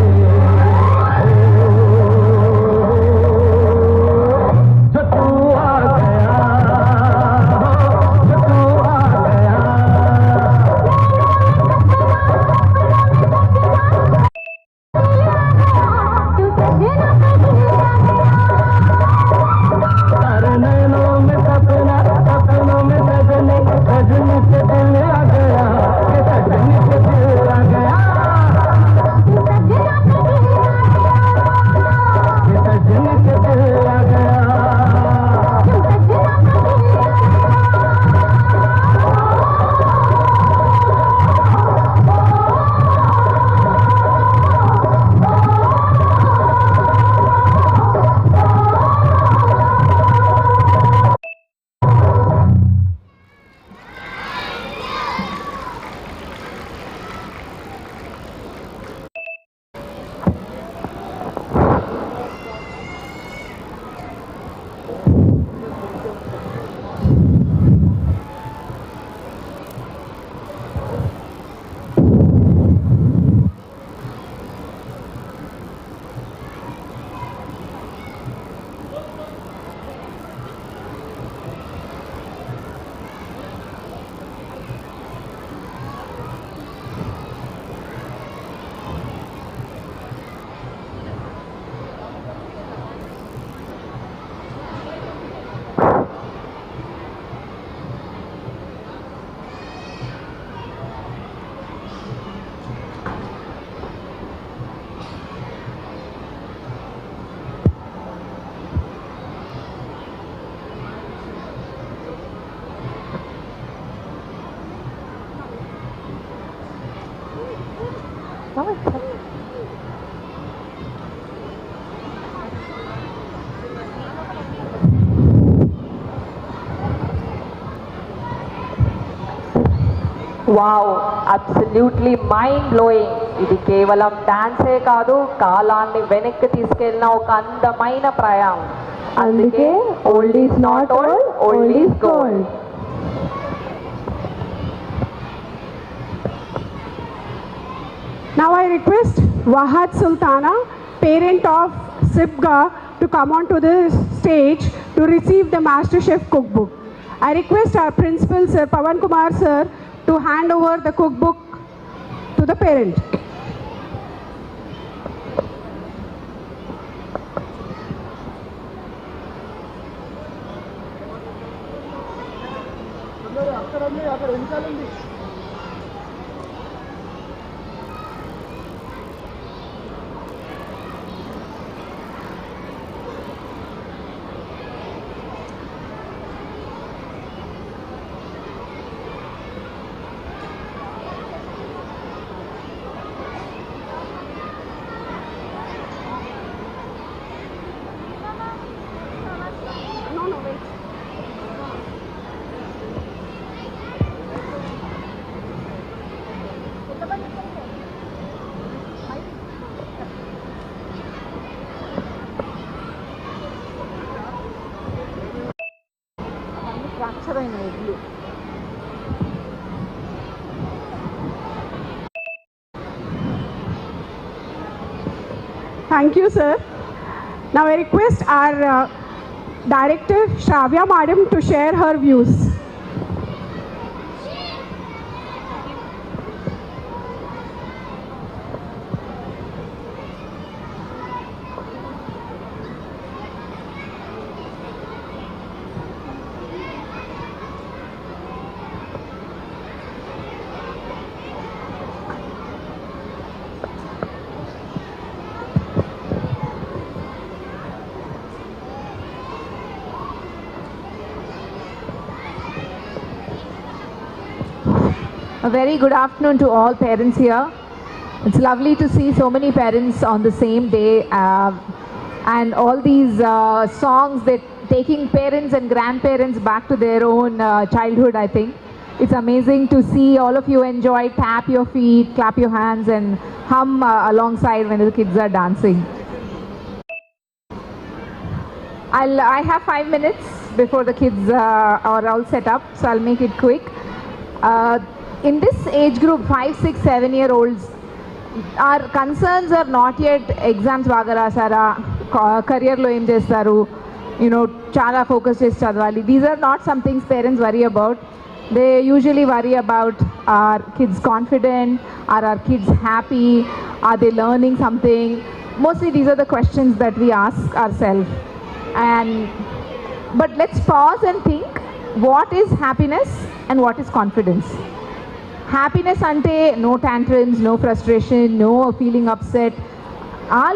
जो तू आ गया जो तू आ गया तारे नैनों में सपना सपनों में सजने सजने से दिल आ गया के सजने से दिल आ गया के सजने से दिल आ गया। Wow, absolutely mind blowing. ఇది కేవలం డాన్సే కాదు, కాలాన్ని వెనక్కి తీసుకెళ్ళిన ఒక అందమైన ప్రయాణం. అందుకే old is not old, old is gold. Now I request Wahad Sultana, parent of Sibga, to come onto the stage to receive the MasterChef cookbook. I request our principal, Sir Pawan Kumar sir, to hand over the cookbook to the parent. Thank you, sir. Now I request our director, Shravya Madam, to share her views. A very good afternoon to all parents here. It's lovely to see so many parents on the same day and all these songs that taking parents and grandparents back to their own childhood, I think. It's amazing to see all of you enjoy, tap your feet, clap your hands and hum alongside when the kids are dancing. I have 5 minutes before the kids are all set up, so I'll make it quick. In this age group, 5, 6, 7-year-olds, our concerns are not yet exams baga rasara, career lo em chestaru, chala focus chesi chadavali. These are not some things parents worry about. They usually worry about, are kids confident, are our kids happy, are they learning something. Mostly these are the questions that we ask ourselves. But let's pause and think, what is happiness and what is confidence? Happiness ante no tantrums, no frustration, no feeling upset.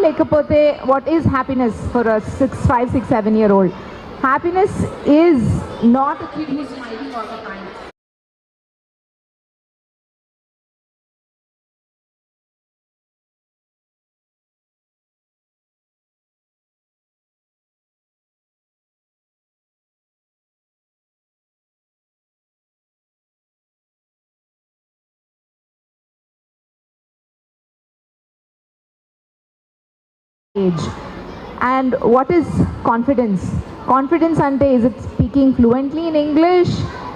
Lekapote, what is happiness for a 5, 6, 7-year-old? Happiness is not a kid who's smiling all the time. Age. And what is confidence? Confidence ante, is it speaking fluently in English?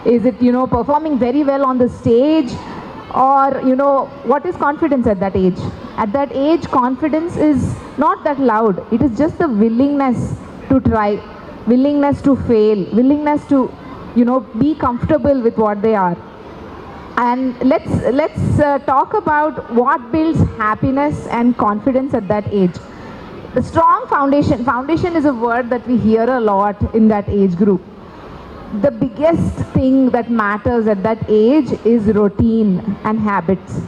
Is it performing very well on the stage? Or what is confidence at that age? At that age, confidence is not that loud. It is just the willingness to try, willingness to fail, willingness to be comfortable with what they are. And let's talk about what builds happiness and confidence at that age. The strong foundation. Foundation is a word that we hear a lot in that age group. The biggest thing that matters at that age is routine and habits.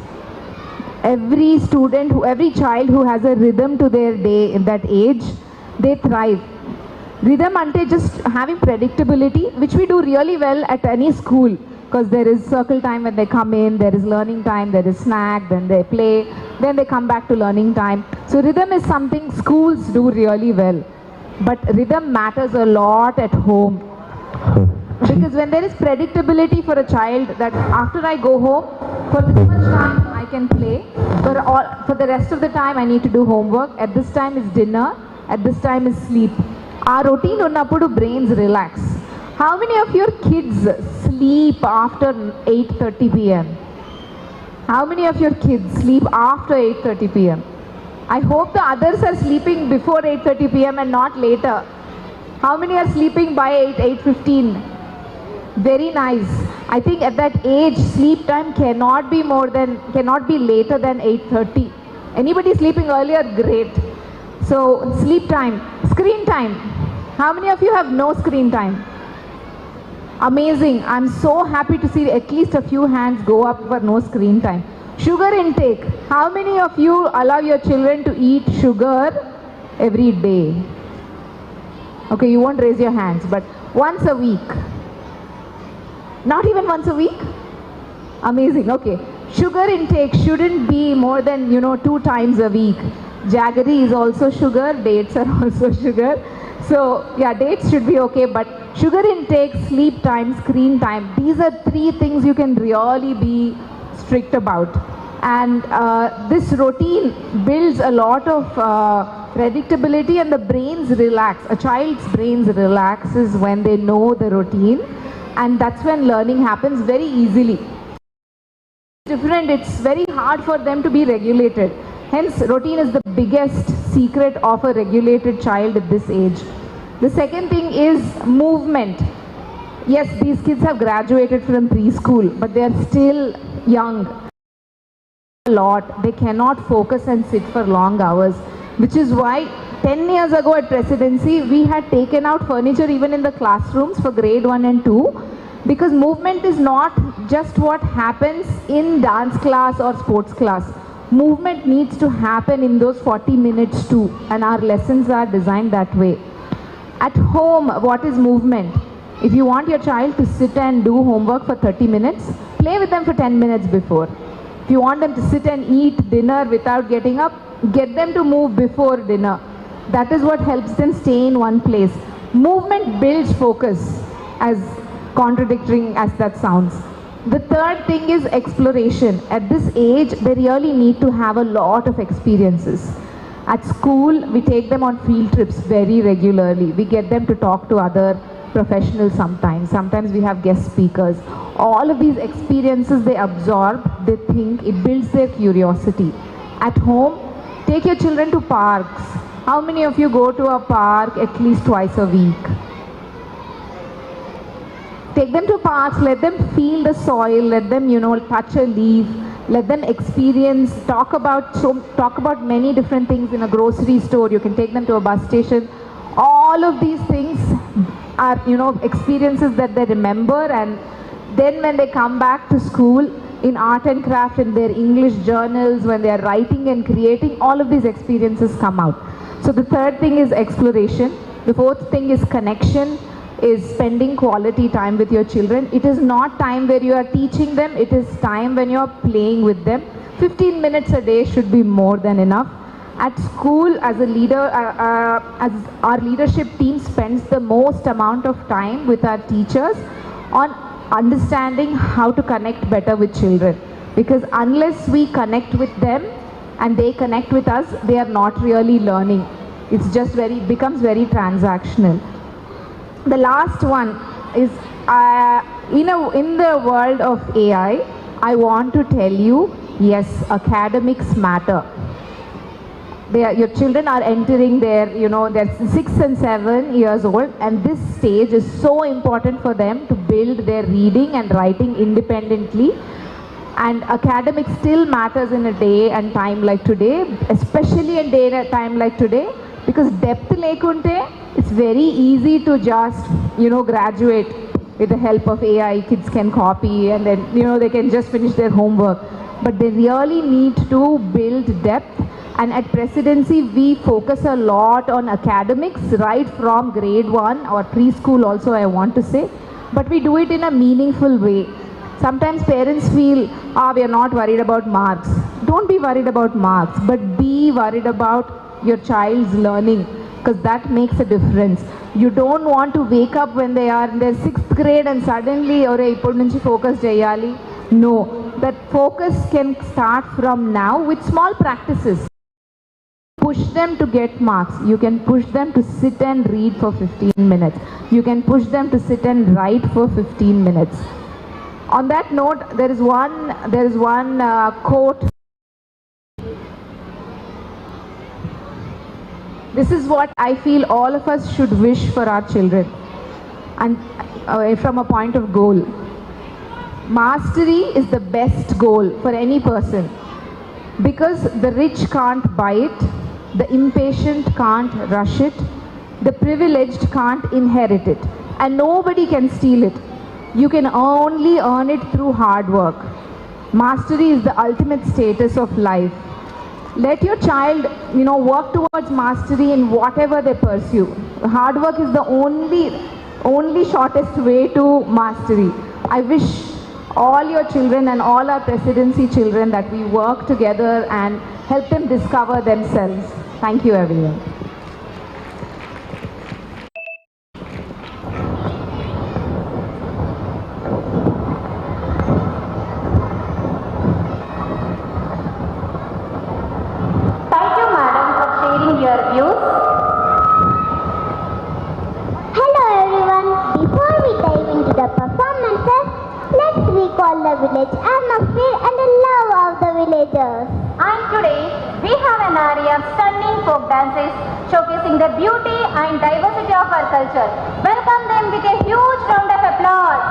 Every student, every child who has a rhythm to their day in that age, they thrive. Rhythm ante just having predictability, which we do really well at any school, because there is circle time when they come in, there is learning time, there is snack, then they play, then they come back to learning time. So rhythm is something schools do really well. But rhythm matters a lot at home. Because when there is predictability for a child that after I go home, for this much time I can play, for the rest of the time I need to do homework, at this time is dinner, at this time is sleep. Our routine unnapudu brains relax. How many of your kids sleep after 8:30 p.m.? How many of your kids sleep after 8:30 p.m.? I hope the others are sleeping before 8:30 p.m. and not later. How many are sleeping by 8:15? Very nice. I think at that age, sleep time cannot be later than 8:30. Anybody sleeping earlier? Great. So sleep time. Screen time. How many of you have no screen time? Amazing. I'm so happy to see at least a few hands go up for no screen time. Sugar intake. How many of you allow your children to eat sugar every day? Okay, you won't raise your hands, but once a week. Not even once a week? Amazing. Okay. Sugar intake shouldn't be more than 2 times a week. Jaggery is also sugar, dates are also sugar. So yeah, dates should be okay, but sugar intake, sleep time, screen time, these are 3 things you can really be strict about. And this routine builds a lot of predictability, and the brains relax. A child's brains relaxes when they know the routine, and that's when learning happens very easily. Different, it's very hard for them to be regulated. Hence, routine is the biggest secret of a regulated child at this age. The second thing is movement. Yes, these kids have graduated from preschool, but they are still young. A lot. They cannot focus and sit for long hours, which is why 10 years ago at Presidency, we had taken out furniture even in the classrooms for grade 1 and 2, because movement is not just what happens in dance class or sports class. Movement needs to happen in those 40 minutes too, and our lessons are designed that way. At home, what is movement? If you want your child to sit and do homework for 30 minutes, play with them for 10 minutes before. If you want them to sit and eat dinner without getting up, get them to move before dinner. That is what helps them stay in one place. Movement builds focus, as contradicting as that sounds. The third thing is exploration. At this age, they really need to have a lot of experiences. At school, we take them on field trips very regularly. We get them to talk to other professionals sometimes. Sometimes we have guest speakers. All of these experiences they absorb, they think, it builds their curiosity. At home, take your children to parks. How many of you go to a park at least twice a week? Take them to parks, let them feel the soil, let them, touch a leaf, let them experience, talk about many different things in a grocery store. You can take them to a bus station. All of these things are, experiences that they remember, and then when they come back to school, in art and craft, in their English journals, when they are writing and creating, all of these experiences come out. So the third thing is exploration. The fourth thing is connection, is spending quality time with your children. It is not time where you are teaching them, it is time when you are playing with them. 15 minutes a day should be more than enough. At school, as a leader, as our leadership team spends the most amount of time with our teachers on understanding how to connect better with children. Because unless we connect with them and they connect with us, they are not really learning. It's just becomes very transactional. The last one is, in the world of AI, I want to tell you, yes, academics matter. Your children are entering they're 6 and 7 years old, and this stage is so important for them to build their reading and writing independently. And academics still matters in a day and time like today, especially in day and time like today, because depth lekunte, it's very easy to just, graduate with the help of AI. Kids can copy and then, they can just finish their homework. But they really need to build depth. And at Presidency, we focus a lot on academics, right from grade 1 or preschool also, I want to say. But we do it in a meaningful way. Sometimes parents feel, we are not worried about marks. Don't be worried about marks, but be worried about your child's learning. because that makes a difference. You don't want to wake up when they are in their 6th grade and suddenly ippudu nunchi focus cheyali. No, that focus can start from now with small practices. Push them to get marks. You can push them to sit and read for 15 minutes. You can push them to sit and write for 15 minutes. On that note, there is one quote. This is what I feel all of us should wish for our children, and from a point of goal. Mastery is the best goal for any person, because the rich can't buy it, the impatient can't rush it, the privileged can't inherit it, and nobody can steal it. You can only earn it through hard work. Mastery is the ultimate status of life. Let your child, work towards mastery in whatever they pursue. Hard work is the only shortest way to mastery. I wish all your children and all our presidency children that we work together and help them discover themselves. Thank you, everyone. Thank you, madam, for sharing your views. Hello everyone. Before we dive into the performances, let's recall the village atmosphere and the love of the villagers. And today, we have an area of stunning folk dances showcasing the beauty and diversity of our culture. Welcome them with a huge round of applause.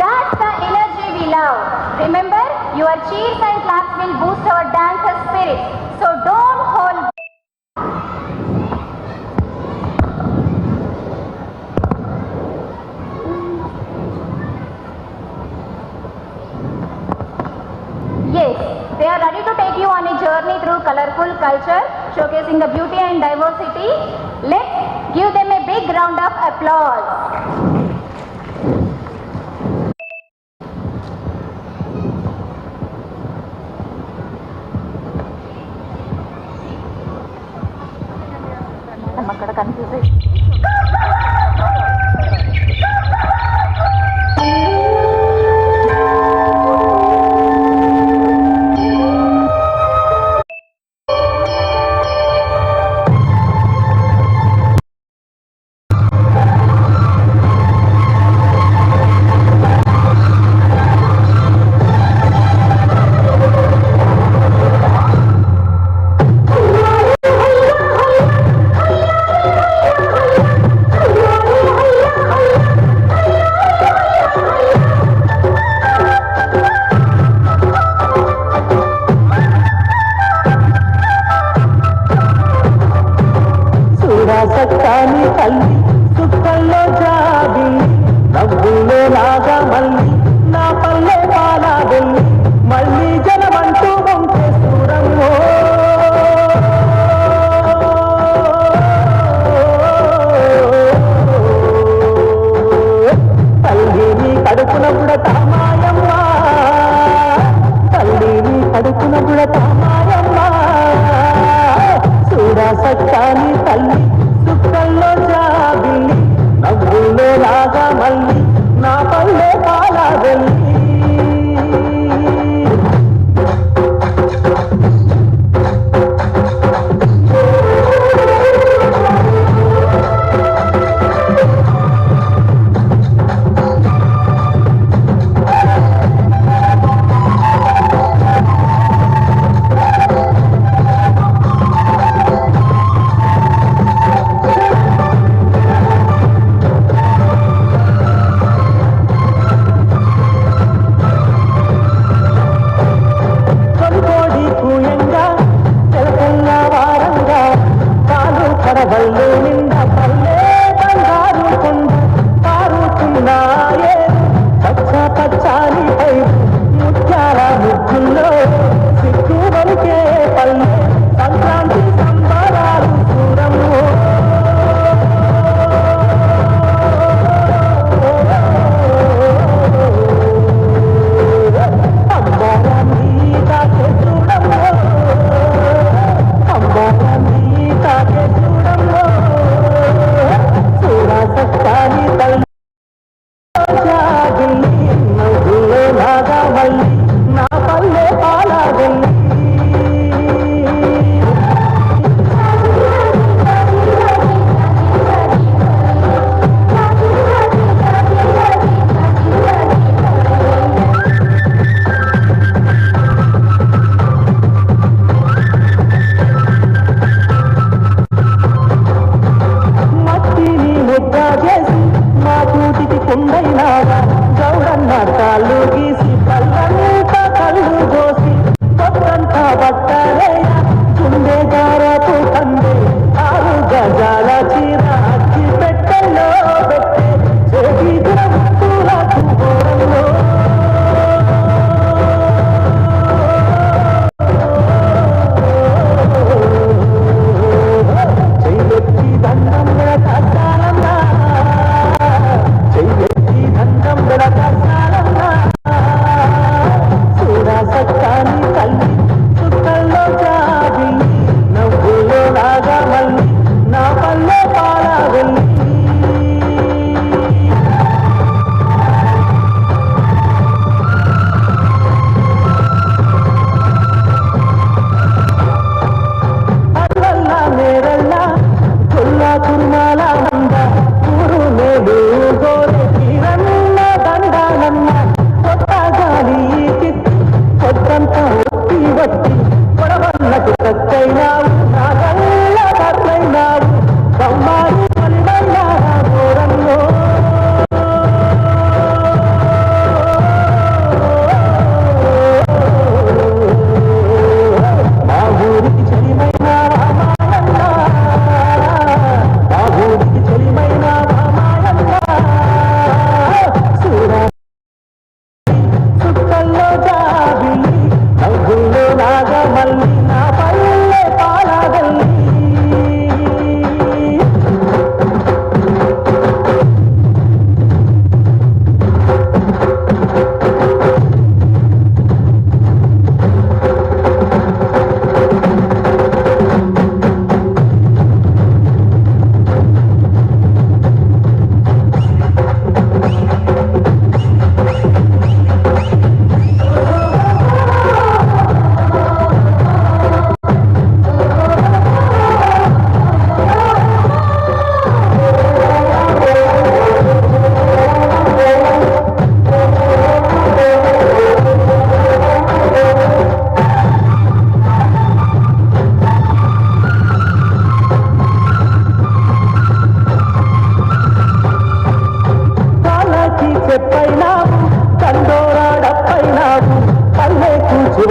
That's the energy we love. Remember, your cheers and claps will boost our dancer spirit. So don't hold back. Yes, they are ready to take you on a journey through colorful culture, showcasing the beauty and diversity. Let's give them a big round of applause. సక్కాని తల్లి సుక్కల్లో జాబి నవ్వుల్లో నాగా మల్లి నా పల్లె పాలా వెళ్ళి మళ్ళీ జనమంటూ ఉంటే సూరమ్మో తల్లిని కడుపున బుడతా మాయమ్మ తల్లిని కడుపున బుడతా మాయమ్మ చూడా సక్కాని తల్లి సుక్కల్లో జాబి నవ్వుల్లో రాగా మళ్ళీ నా పల్లె పాలా వెళ్ళి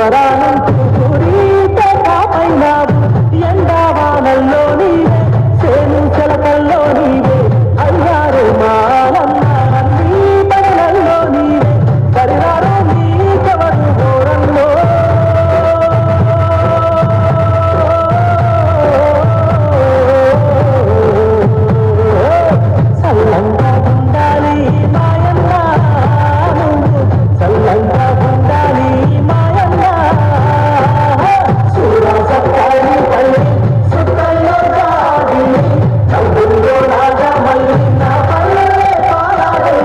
స్వరాలను పూరీతో కాపైనావు ఎండావానల్లో నీవే సేను చెలకల్లో నీవే అయ్యారు మాలన్న అన్ని పనులలో నీవే పరివారు నీకెవరు ఘోరంలో చల్లంగా ఉండాలి మాయన్న నువ్వు చల్లంగా ఉండాలి మాయన్న సూరా సత్తాయి తల్లి సుత్తల్లో జాడి నవ్వుల్లో నాగా మళ్ళీ నా పల్లె పారాలి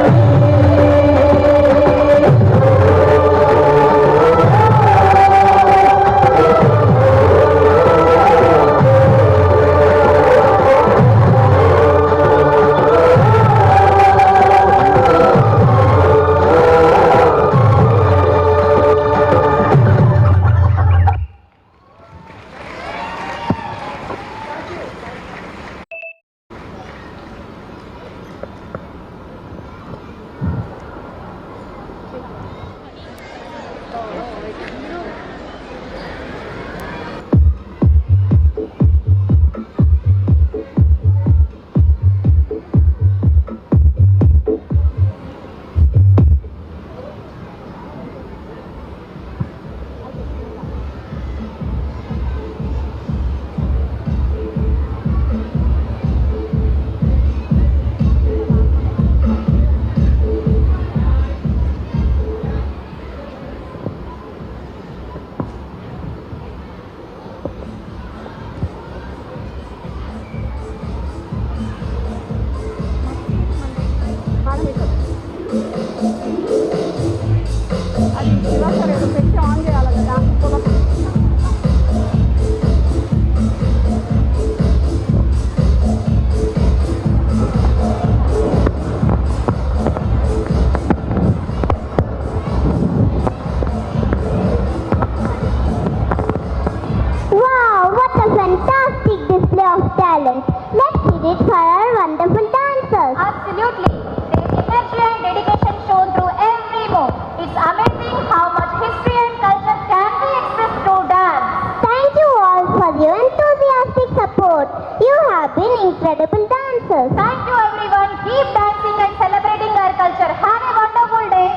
Wow, what a fantastic display of talent. Let's hear it for our wonderful dancers. Absolutely. Their energy and dedication shown through every move. It's amazing how much history and culture can be expressed through dance. Thank you all for your enthusiastic support. You have been incredible dancers. Thank you everyone. Keep dancing and celebrating our culture. Have a wonderful day.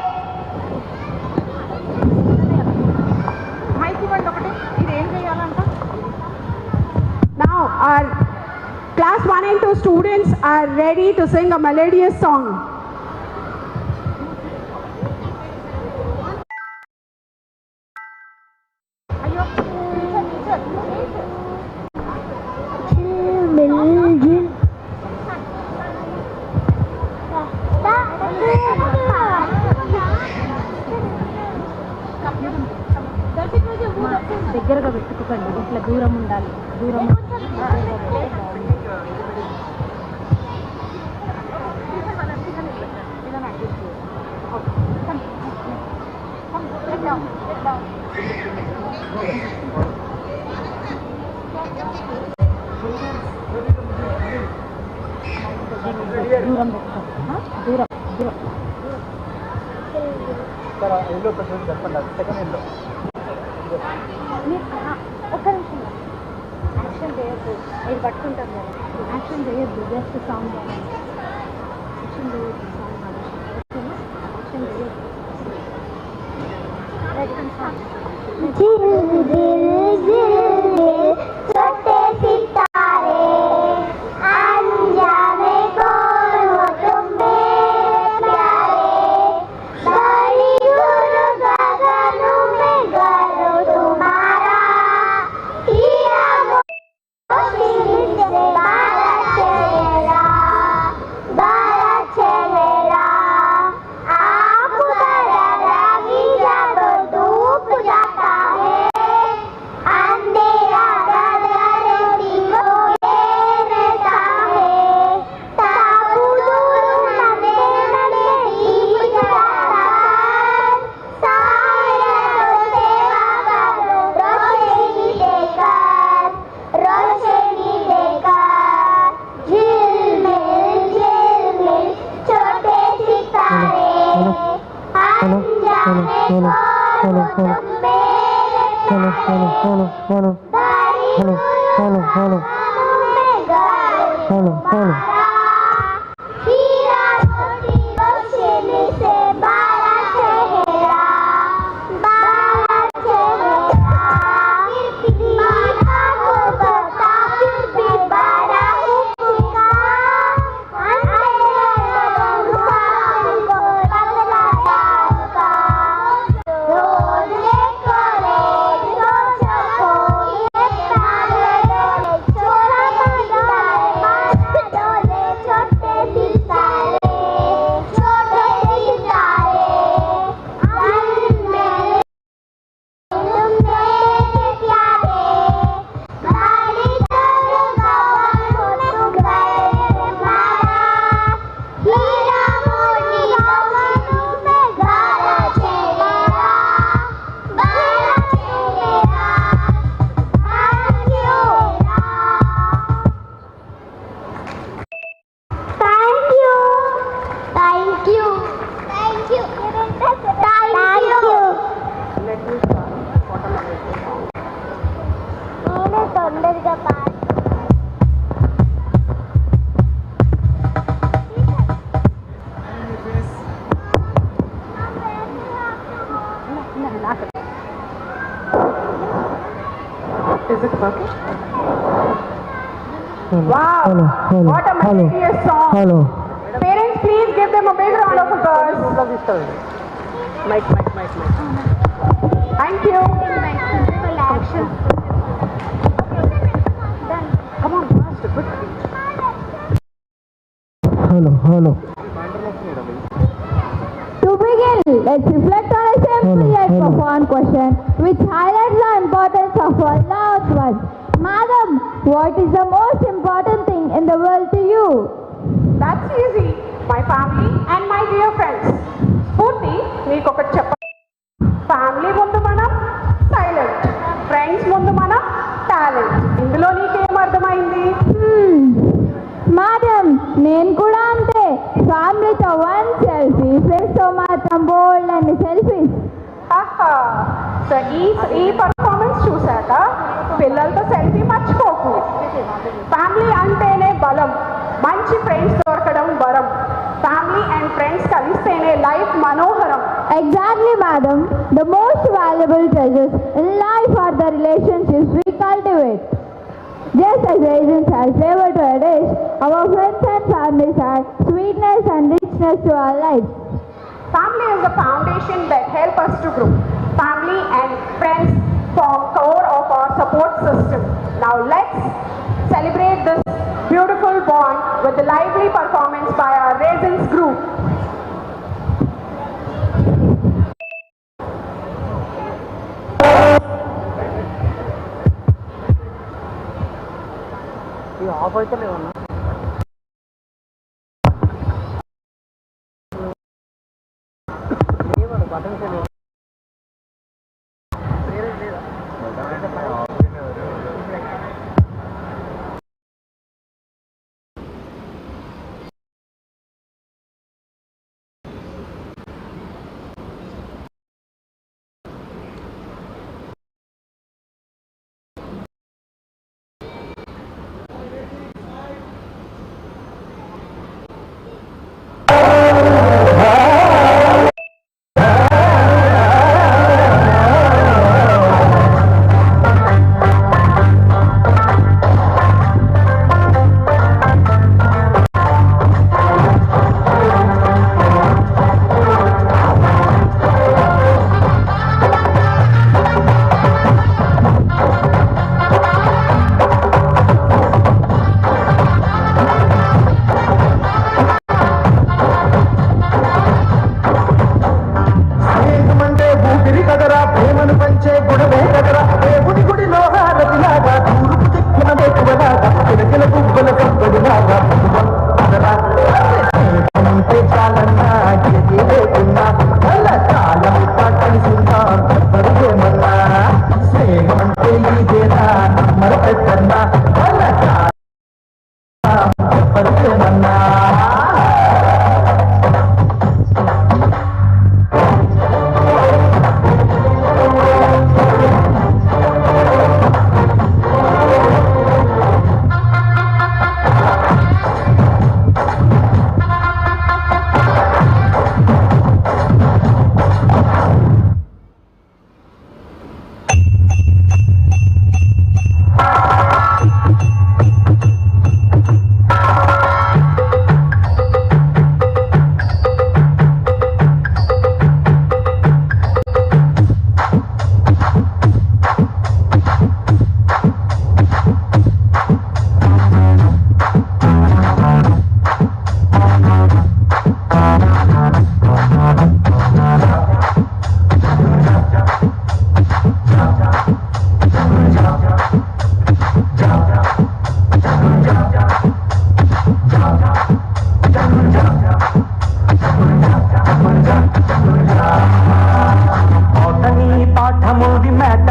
Now our class 1 and 2 students are ready to sing a melodious song. దగ్గరగా పెట్టుకోకండి, ఇట్లా దూరం ఉండాలి, దూరం దూరం దూరం దూరం yellow పెట్టండి చెప్పండి సెకండ్ ఎల్లో ఒక్క నిమిషం యాక్షన్ చేయొద్దు, ఇది పట్టుకుంటాం కదా, యాక్షన్ చేయొద్దు, జస్ట్ సాంగ్ యాక్షన్ చేయొద్దు, సాంగ్ యాక్షన్ చేయొద్దు. छोटे सितारे अनजाने कौन हो तुम मेरे प्यारे, बड़ी गुरु गगनों में गरो तुम्हारा, किया मोशिन से बारा चेहरा आप बड़ा रागी जब धूप जाता है, अंधेरा गगन रहता है, ताबू दूर नदे नदे दीप जलाता, साया सेवा करो रोशनी देकर झिलमिल छोटे सितारे अनजाने कौन हो तुम मेरे Is it working? Wow, what a melodious song. Parents, please give them a big round of applause. Mic. Thank you. Come on, faster, quickly. Hello. To begin, let's reflect on a simple yet profound question which highlights the importance of our loved ones. Madam, what is the most important thing in the world to you? That's easy. My family and my dear friends. Spurti, meeku okati cheppali. Family mundu manam silent. Friends mundu manam talent. Indulo neekem ardhamaindi? Madam, నేను కూడా అంతే. ఫ్యామిలీతో 1 selfie, ఫ్రెండ్స్తో మాత్రం బోల్డ్ అన్ని selfies. So ఈ performance చూశాక పిల్లలతో సెల్ఫీ మర్చిపోకు. ఫ్యామిలీ అంటేనే బలం, మంచి ఫ్రెండ్స్ దొరకడం వరం. ఫ్యామిలీ అండ్ ఫ్రెండ్స్ కలిస్తేనే లైఫ్ మనోహరం. Exactly, madam. The most valuable treasures in life are the relationships we cultivate. Just as raisins add flavor to a dish, our friends and families add sweetness and richness to our lives. Family is the foundation that help us to grow. Family and friends form core of our support system. Now let's celebrate this beautiful bond with the lively performance by our raisins group. Of అయితే లేవన్నా buttons లేవు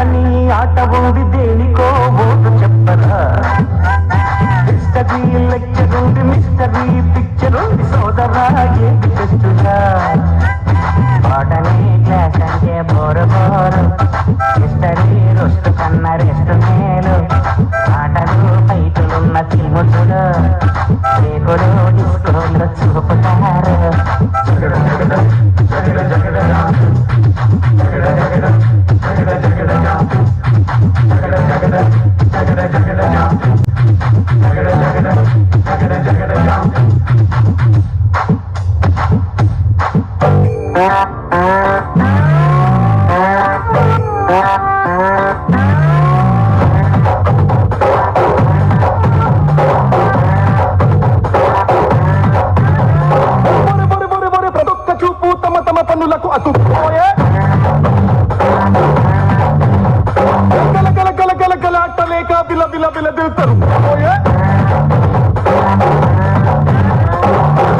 ఆడని ఆట ఉంది దేనికో vote చెప్పరా history lecture ఉంది mystery picture ఉంది సోదరా ఏంటి టెస్టురా పాటని క్లాస్ అంటే బోరు బోరు హిస్టరీ రొస్ట్ కన్న రెస్ట్ మేలు ఆటలు ఫైటులున్న సిముతులు రేకుడు డిస్కోలు చూపుతారు పన్నులకు అతుక్కుపోయే గలగలగలగలగలాటలేక బిల బిల బిల దిల్తరు పోయే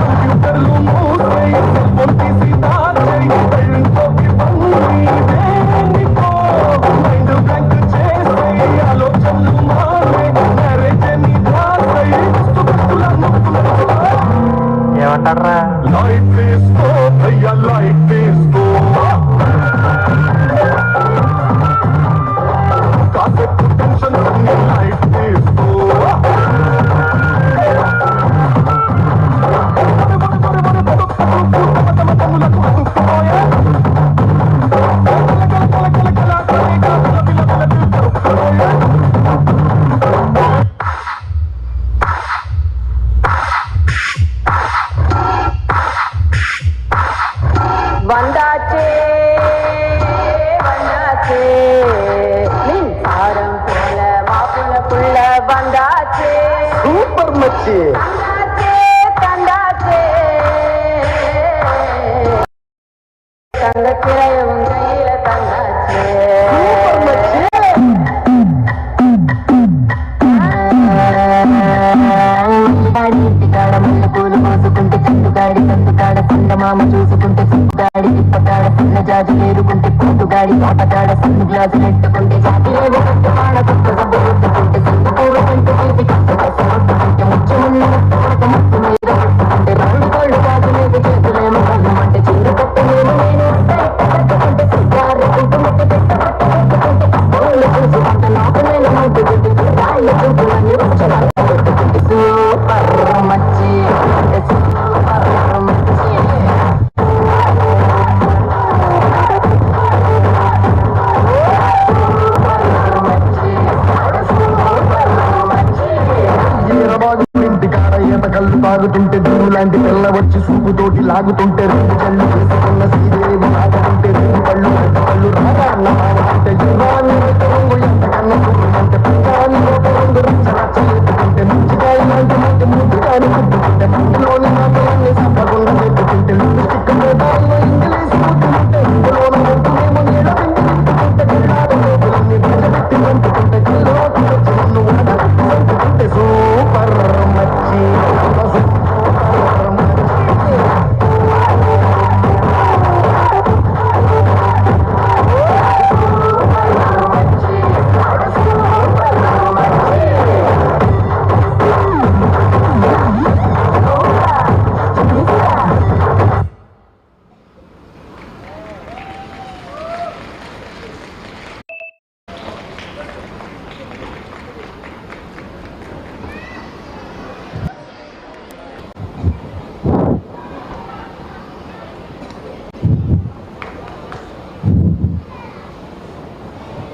కంప్యూటర్లు మూసేయి సెల్ఫోన్ తీసి దాచేయి పెళ్ళింట్లోకి పండి దేనికో మైండ్ బ్లాంక్ చేసేయి ఆలోచనలు మానే మ్యారేజ్ ని దాసేయి సుఖస్తుల నొప్పులు ఏమంటారా లైట్ తీసుకో భయ్యా లైట్ తీసుకో కాసేపు టెన్షన్ అన్ని లైట్ తీసుకో వందాచే వందాచే నింసారం పోల మాపుల పుల్ల వందాచే సూపర్ మచ్చి తందాచే తందాచే తందకిరయ ఉంగైల తందాచే సూపర్ మచ్చి ఇంటికాడ ముళ్ళ పూలు మోసుకుంటే చెట్టుగాడి సంతుకాడ సందమామ చూసుకుంటే సుంగాడి తిప్పకాడ చిన్న జాజు ఏరుకుంటే పోటుగాడి తోటగాడ సన్ను గ్లాసులు ఎట్టుకుంటే జాతిరేడు కట్టుకాడ కొత్త సబ్బు రుద్దుకుంటే సందు పూల కంటు తీసి కొట్టుకుంటే ముచ్చు ఉన్న ముత్తు మీద పట్టుకుంటే రెండు కోళ్ళు కాదు లేదు చేతులేమో కళ్ళు అంటే చీర కట్టులేము నేను కట్టుకుంటే సిగ్గారు కుంటు ముట్టు పెట్టకుంటే పూలు చూసుకుంటే నాకు నేను ముట్టుకుంటే రాళ్ళ చూపులన్నీ వచ్చారు సూపర్ మచ్చి సూపర్ మచ్చి ఇంటికాడ ఈత కళ్ళు తాగుతుంటే దుమ్ము లాంటి పిల్ల వచ్చి సూపుతోటి లాగుతుంటే రెండు కళ్ళు వేసుకున్న శ్రీదేవి ఆగుతుంటే రెండు కళ్ళు అంట కళ్ళు రాగా అన్న మాగుతుంటే జీవాన్ని రంగు ఎంతకన్నా చూపుతుంటే పంచాన్ని రంగు రచ్చరచ్చలేపుతుంటే ముంచికాయ లాంటి ముంచి ముంచుగాని కుట్టుకుంటే ముందులోని మాటలన్నీ సంపకుండా పెట్టుకుంటే లిప్స్టిక్ మోటార్లో ఇంగ్లీష్ ముట్టుకుంటే ఇందులోన ముట్టునేమో నీడ పిండి నింపుకుంటే జిల్లాల లోపులన్నీ బెచ్చబెట్టి పంపుకుంటే జిల్లోకి వచ్చి నన్ను ఉండబెట్టి సంపుకుంటే సూపర్ మచ్చి సూపర్ మచ్చి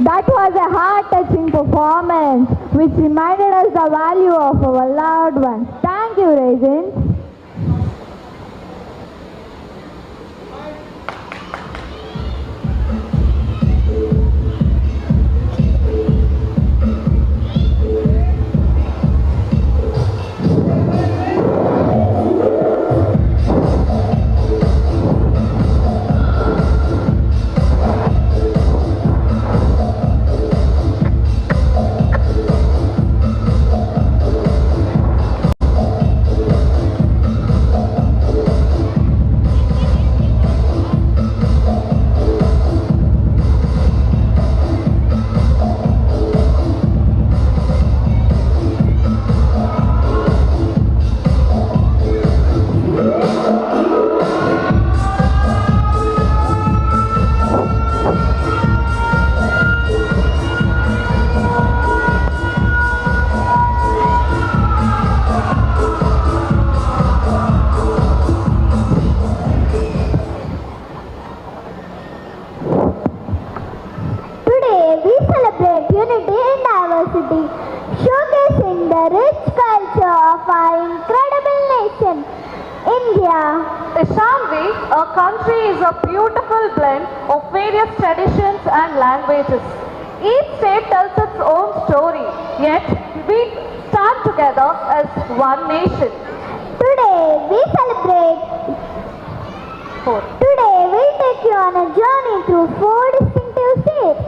That was a heart-touching performance which reminded us the value of our loved ones. Thank you, Raisins. our incredible nation, India. Ishanvi, a country is a beautiful blend of various traditions and languages. Each state tells its own story, yet we stand together as one nation. Today we celebrate. Today we'll take you on a journey through 4 distinctive states: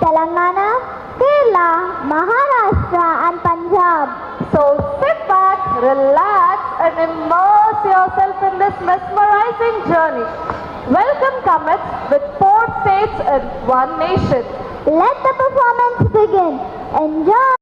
Telangana, Kerala, Maharashtra and Punjab. So sit back, relax and immerse yourself in this mesmerizing journey. Welcome Comets with 4 states and 1 nation. Let the performance begin. Enjoy!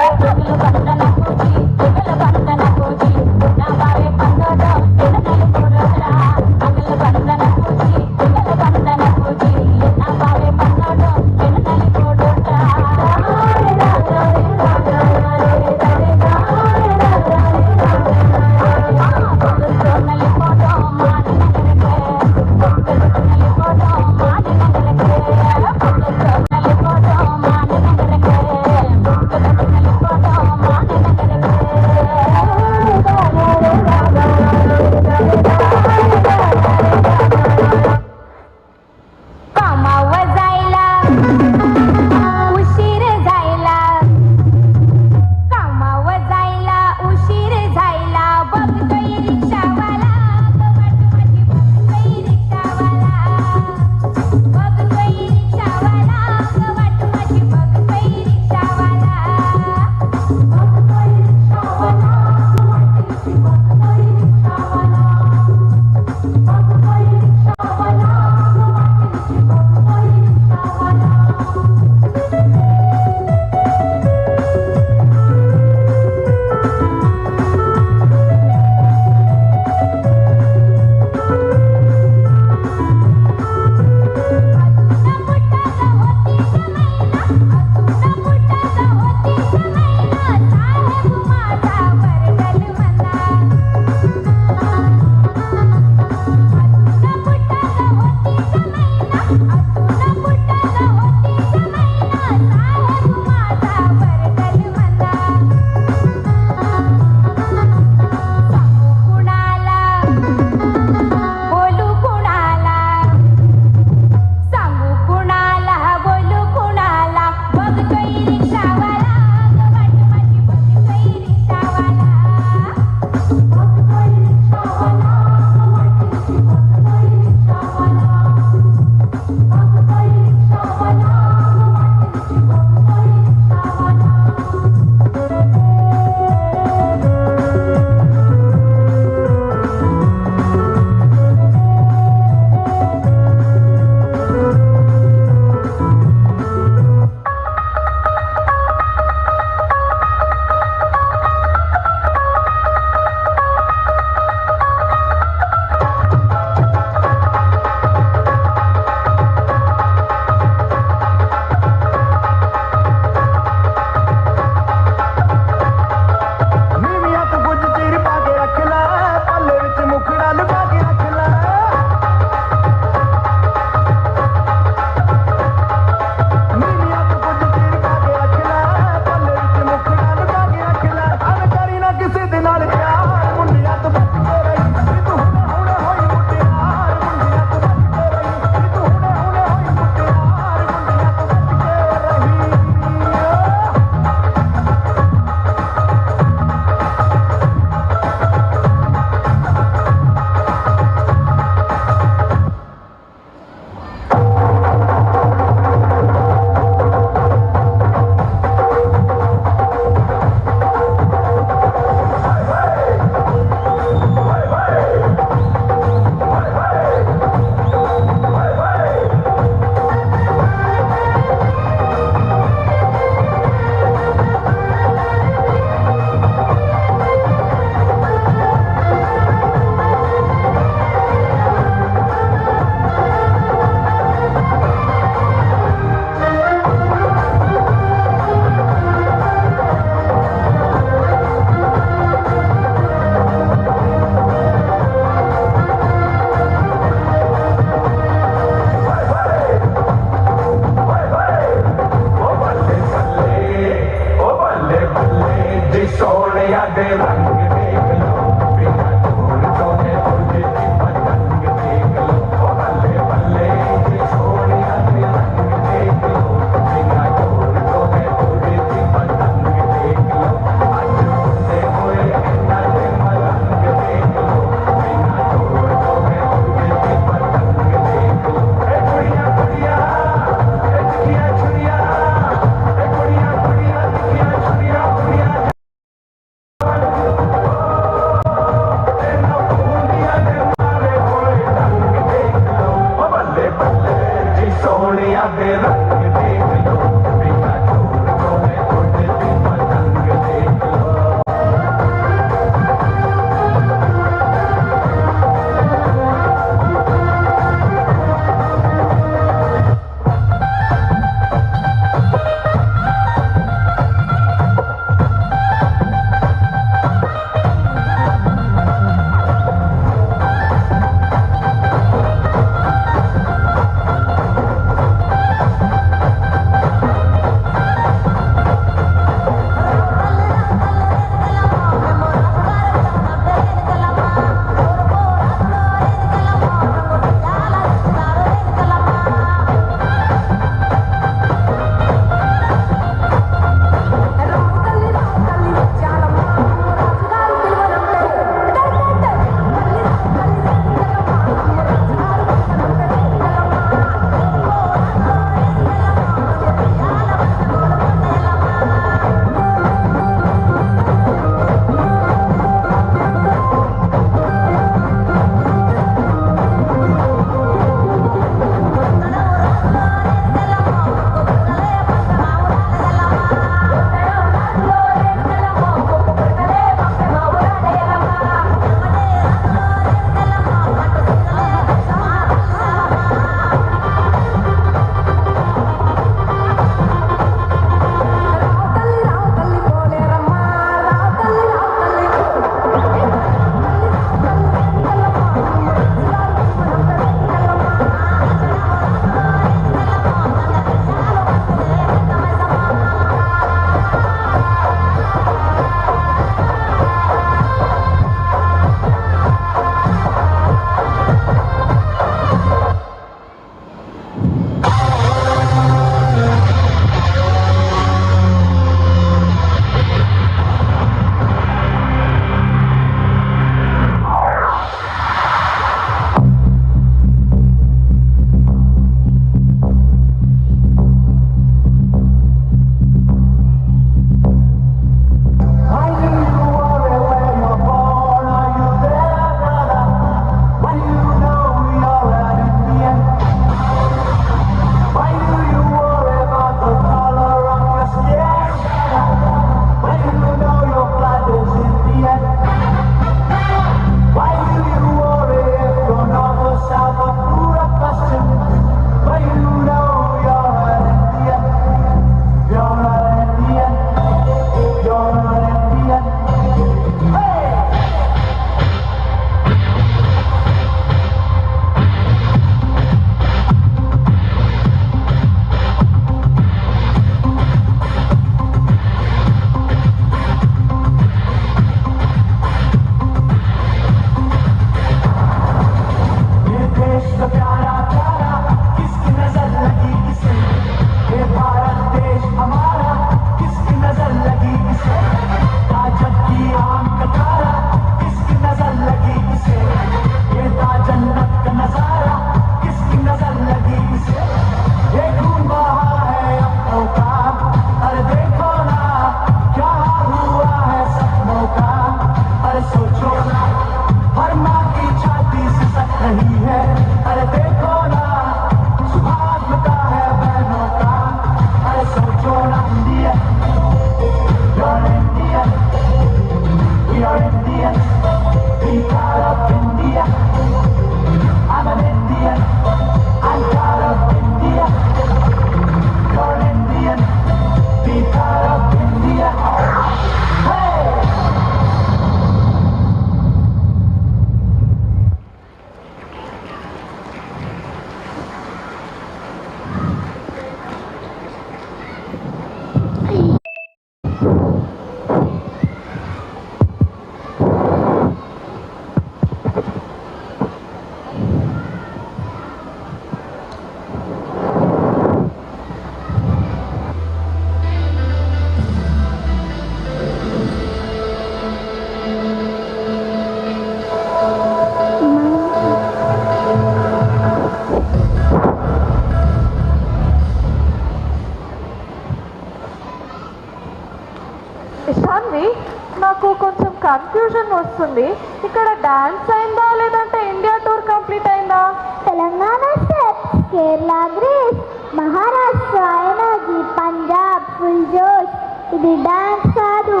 నాకు కొంచెం confusion వస్తుంది. ఇక్కడ dance అయిందా లేదంటే India tour complete అయిందా? Telangana steps, Kerala grace, Maharashtra energy, Punjab full జోష్. ఇది dance కాదు,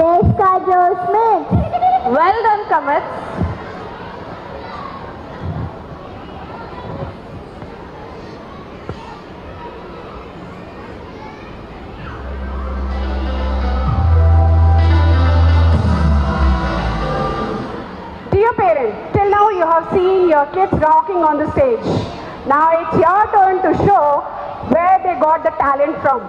దేశ్ కా జోష్ mix. Well done Kamath. Parents, till now you have seen your kids rocking on the stage. Now it's your turn to show where they got the talent from.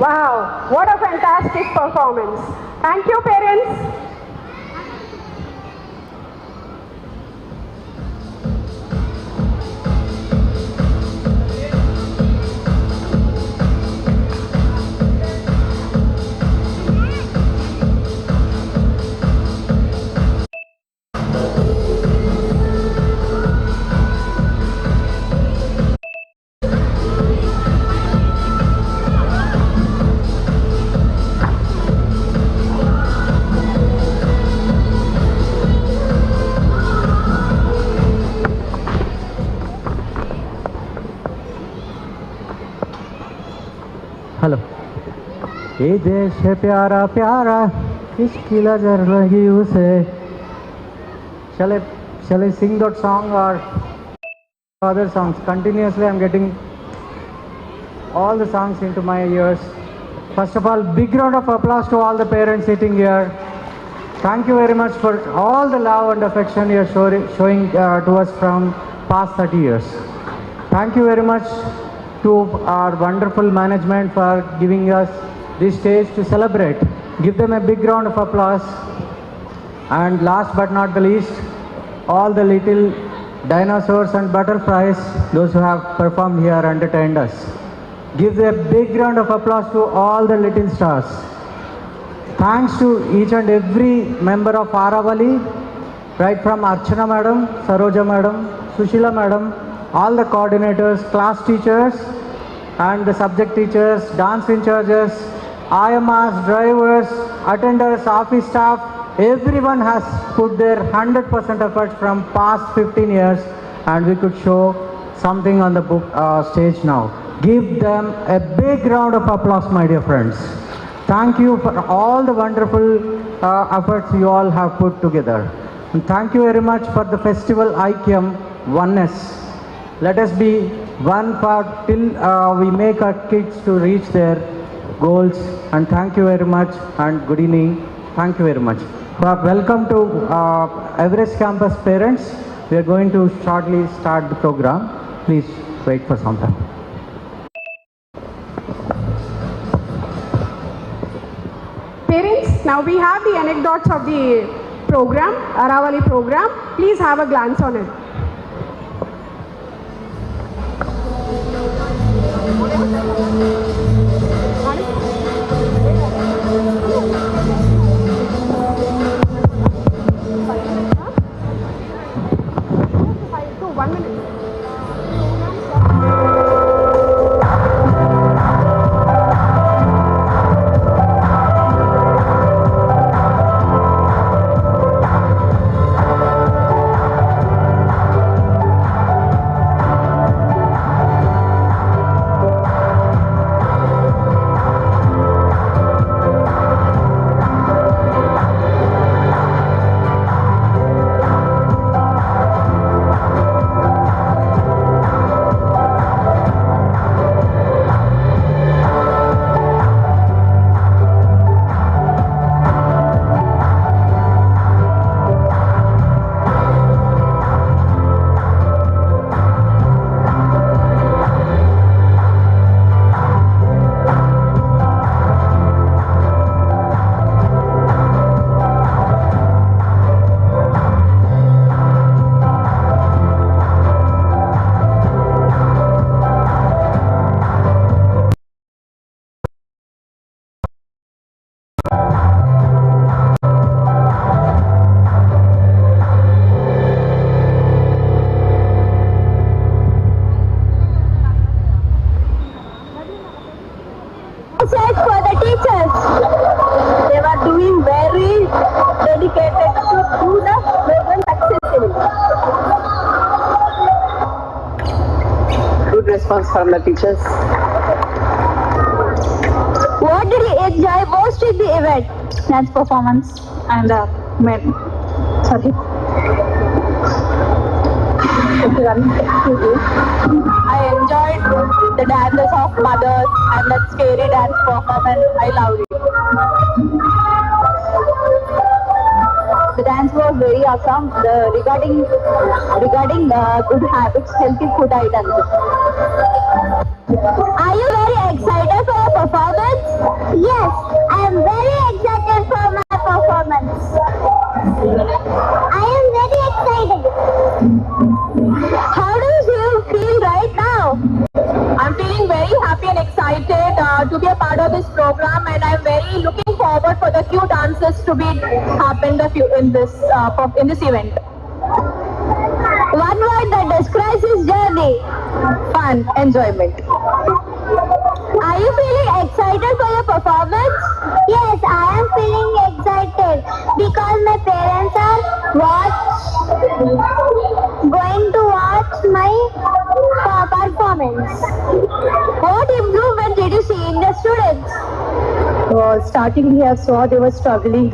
Wow, what a fantastic performance. Thank you, parents. Hello ये देश है प्यारा प्यारा इसकी नजर लगी उसे shall I sing that song or other songs? Continuously I'm getting all the songs into my ears. First of all, big round of applause to all the parents sitting here. Thank you very much for all the love and affection you're showing to us from past 30 years. Thank you very much to our wonderful management for giving us this stage to celebrate. Give them a big round of applause. And last but not the least, all the little dinosaurs and butterflies, those who have performed here, entertained us. Give a big round of applause to all the little stars. Thanks to each and every member of Aravali, right from Archana madam, Saroja madam, Sushila madam, all the coordinators, class teachers and the subject teachers, dance in charges, IMRs, drivers, attenders, office staff, everyone has put their 100% efforts from past 15 years and we could show something on the book stage now. Give them a big round of applause, my dear friends. Thank you for all the wonderful efforts you all have put together. And thank you very much for the festival AIKYAM Oneness. Let us be one part till we make our kids to reach their goals. And thank you very much and good evening. Thank you very much. Welcome to Everest Campus parents. We are going to shortly start the program. Please wait for some time. Parents, now we have the anecdotes of the program, Aravali program. Please have a glance on it. From the teachers. What did you enjoy most in the event? Dance performance and sorry. I enjoyed the dances of mothers and that scary dance performance. I loved it. The dance was very awesome. Regarding good habits, healthy food items. Are you very excited for your performance? Yes, I am very excited for my performance. I am very excited. How do you feel right now? I'm feeling very happy and excited to be a part of this program, and I'm very looking forward for the few dances to be happen in this event. One word that describes this journey. Fun, enjoyment. Are you feeling excited for your performance? Yes, I am feeling excited because my parents are going to watch my performance. What improvement did you see in the students? Starting here, saw they were struggling.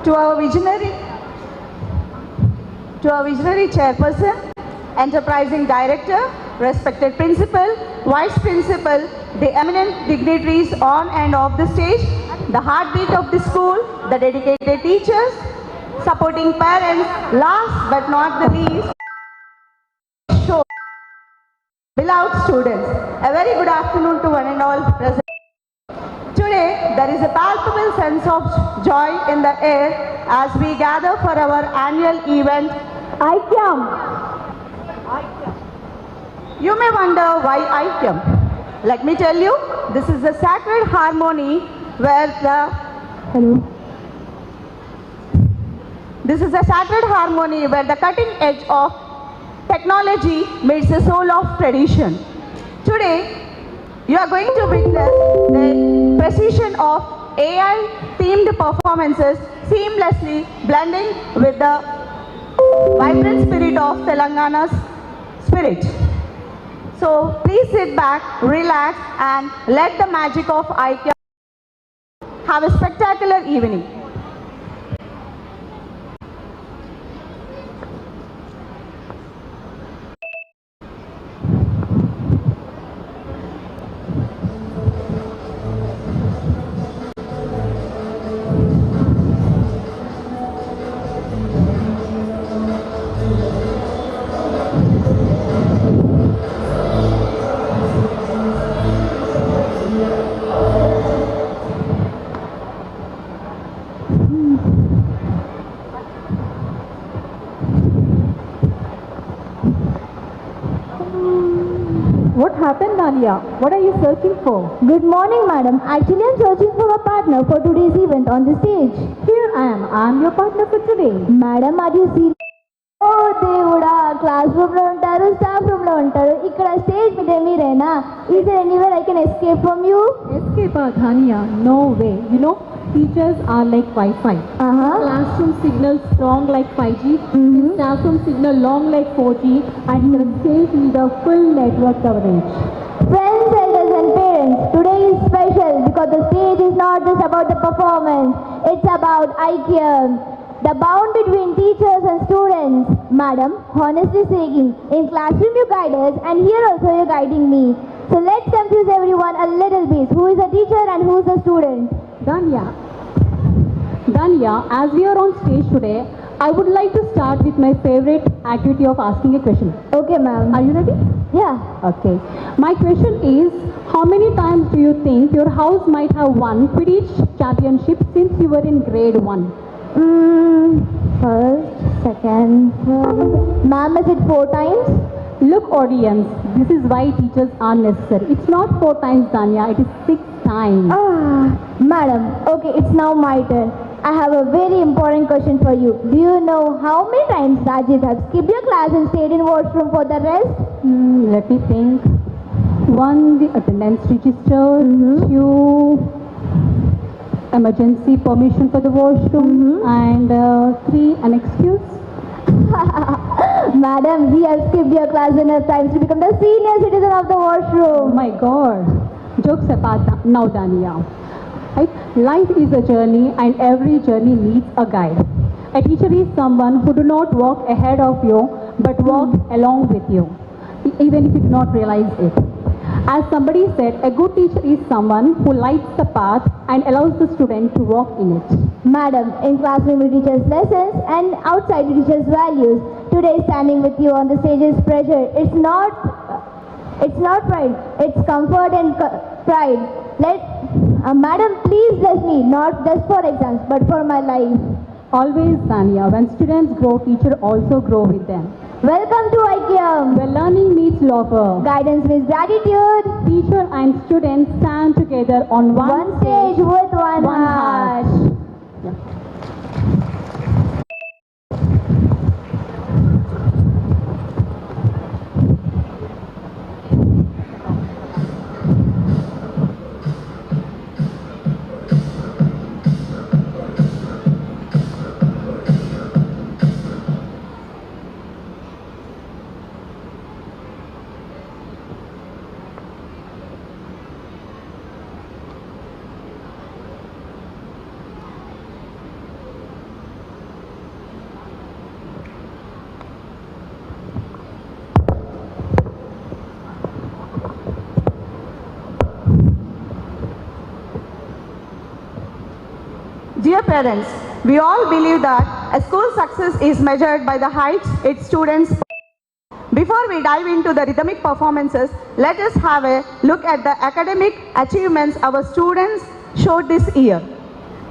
To our visionary chairperson, enterprising director, respected principal, vice principal, the eminent dignitaries on and off the stage, the heartbeat of the school, the dedicated teachers, supporting parents, last but not the least, beloved students. A very good afternoon to one and all present. Today, there is a palpable sense of joy in the air as we gather for our annual event, AIKYAM. You may wonder why AIKYAM. Let me tell you, this is a sacred harmony where the cutting edge of technology meets the soul of tradition. Today, you are going to witness the precision of AI-themed performances seamlessly blending with the vibrant spirit of Telangana's spirit. So please sit back, relax, and let the magic of AIKYAM have a spectacular evening. What happened, Nadia? What are you searching for? Good morning, madam. Actually, I am searching for a partner for today's event on the stage. Here I am. I am your partner for today. Madam, are you serious? Oh, దేవుడా class room లో ఉంటారు, staff room లో ఉంటారు, ఇక్కడ stage మీద మీరేనా? Is there anywhere I can escape from you? Escape, Dhania? No way. You know, teachers are like Wi-Fi. Classroom signal strong like 5G. Staff room signal long like 4G. And your stage need a full network coverage. Friends, elders and parents, today is special because the stage is not just about the performance. It's about AIKYAM. The bond between teachers and students. Madam, honestly speaking, in classroom you guide us and here also you're guiding me. So let's confuse everyone a little bit. Who is the teacher and who is the student? Danya, as we are on stage today, I would like to start with my favorite activity of asking a question. Okay, ma'am. Are you ready? Yeah. Okay. My question is, how many times do you think your house might have won Quidditch championship since you were in grade 1? First, second, third. Ma'am, is it 4 times? Look, audience, this is why teachers are necessary. It's not 4 times, Danya, it is 6 times. Madam, okay, it's now my turn. I have a very important question for you. Do you know how many times Rajit has skipped your class and stayed in washroom for the rest? Let me think. 1, the attendance register. 2, emergency permission for the washroom. And 3, an excuse. Madam, he has skipped your class enough times to become the senior citizen of the washroom. Oh my God. Jokes apart now, Dania. Right? Life is a journey and every journey needs a guide. A teacher is someone who do not walk ahead of you but walk along with you, even if you do not realize it. As somebody said, a good teacher is someone who lights the path and allows the student to walk in it. Madam, in classroom we teach us lessons and outside we teach us values. Today standing with you on the stage is pressure. It's not pride, it's comfort and pride. Madam, please bless me, not just for exams, but for my life. Always, Sania, when students grow, teachers also grow with them. Welcome to AIKYAM, where learning meets laughter. Guidance meets gratitude. Teacher and students stand together on one stage with one heart. Dear parents, we all believe that a school's success is measured by the heights its students. Before we dive into the rhythmic performances, let us have a look at the academic achievements our students showed this year.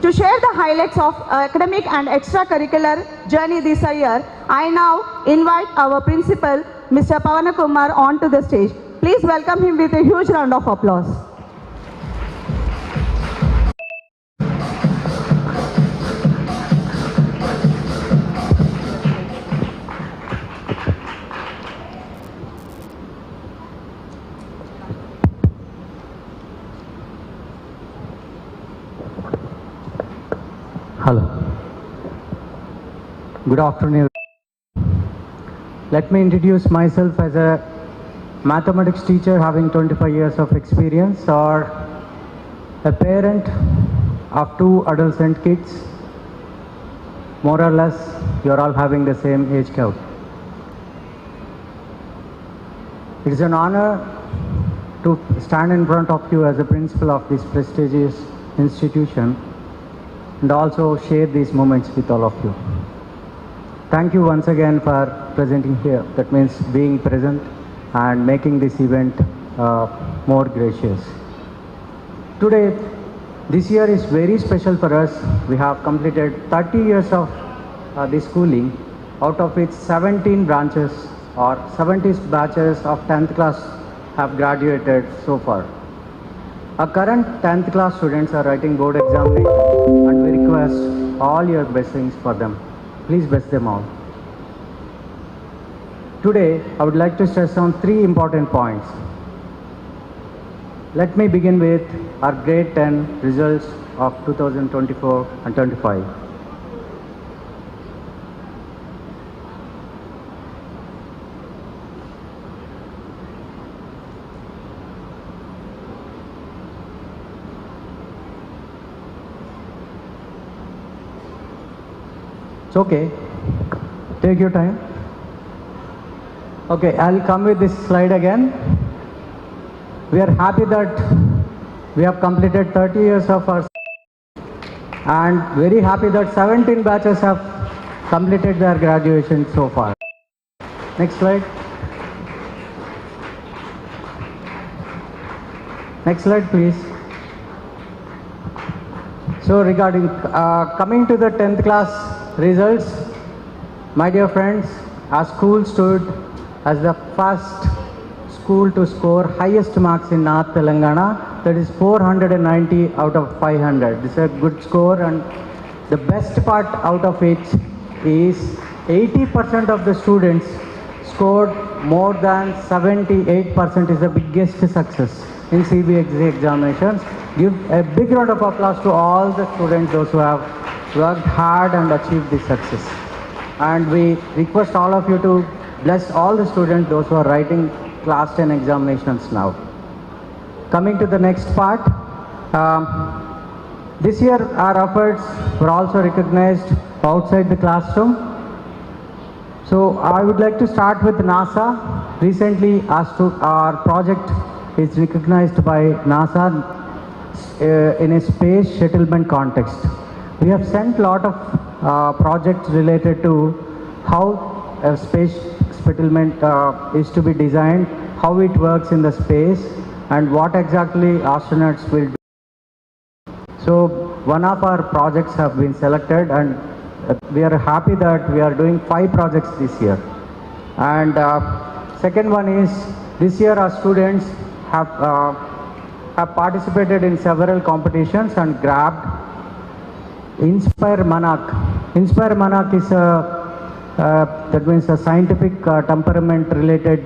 To share the highlights of academic and extracurricular journey this year, I now invite our principal, Mr. Pavanakumar, onto the stage. Please welcome him with a huge round of applause. Hello. Good afternoon. Let me introduce myself as a mathematics teacher having 25 years of experience, or a parent of 2 adolescent kids. More or less, you're all having the same age count. It is an honor to stand in front of you as a principal of this prestigious institution and also share these moments with all of you. Thank you once again for presenting here. That means being present and making this event more gracious. Today, this year is very special for us. We have completed 30 years of the schooling, out of which 17 branches or 70 batches of 10th class have graduated so far. Our current 10th class students are writing board examinations, and we request all your blessings for them. Please bless them all. Today, I would like to stress on 3 important points. Let me begin with our grade 10 results of 2024 and 25. It's okay. Take your time. Okay, I'll come with this slide again. We are happy that we have completed 30 years of our, and very happy that 17 batches have completed their graduation so far. Next slide. Next slide, please. So regarding coming to the 10th class results, my dear friends, our school stood as the first school to score highest marks in North Telangana, that is 490 out of 500. This is a good score, and the best part out of it is 80% of the students scored more than 78%, is the biggest success in CBSE examinations. Give a big round of applause to all the students, those who have worked hard and achieved this success. And we request all of you to bless all the students, those who are writing class 10 examinations now. Coming to the next part, this year our efforts were also recognized outside the classroom. So I would like to start with NASA. Recently our project is recognized by NASA in a space settlement context. We have sent a lot of projects related to how a space settlement is to be designed, how it works in the space, and what exactly astronauts will do. So one of our projects have been selected, and we are happy that we are doing 5 projects this year. And second one is, this year our students have participated in several competitions and grabbed Inspire Manak. Inspire Manak is that means a scientific temperament related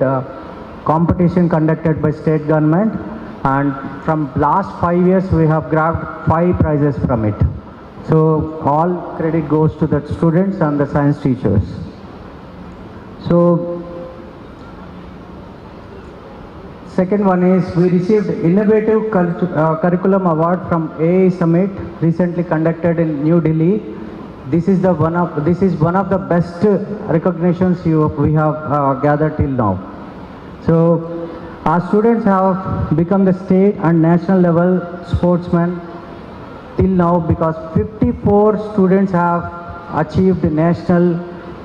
competition conducted by state government, and from last 5 years we have grabbed 5 prizes from it. So all credit goes to the students and the science teachers. So second one is, we received Innovative Curriculum Award from AI Summit recently conducted in New Delhi. This is one of the best recognitions we have gathered till now. So our students have become the state and national level sportsmen till now, because 54 students have achieved national,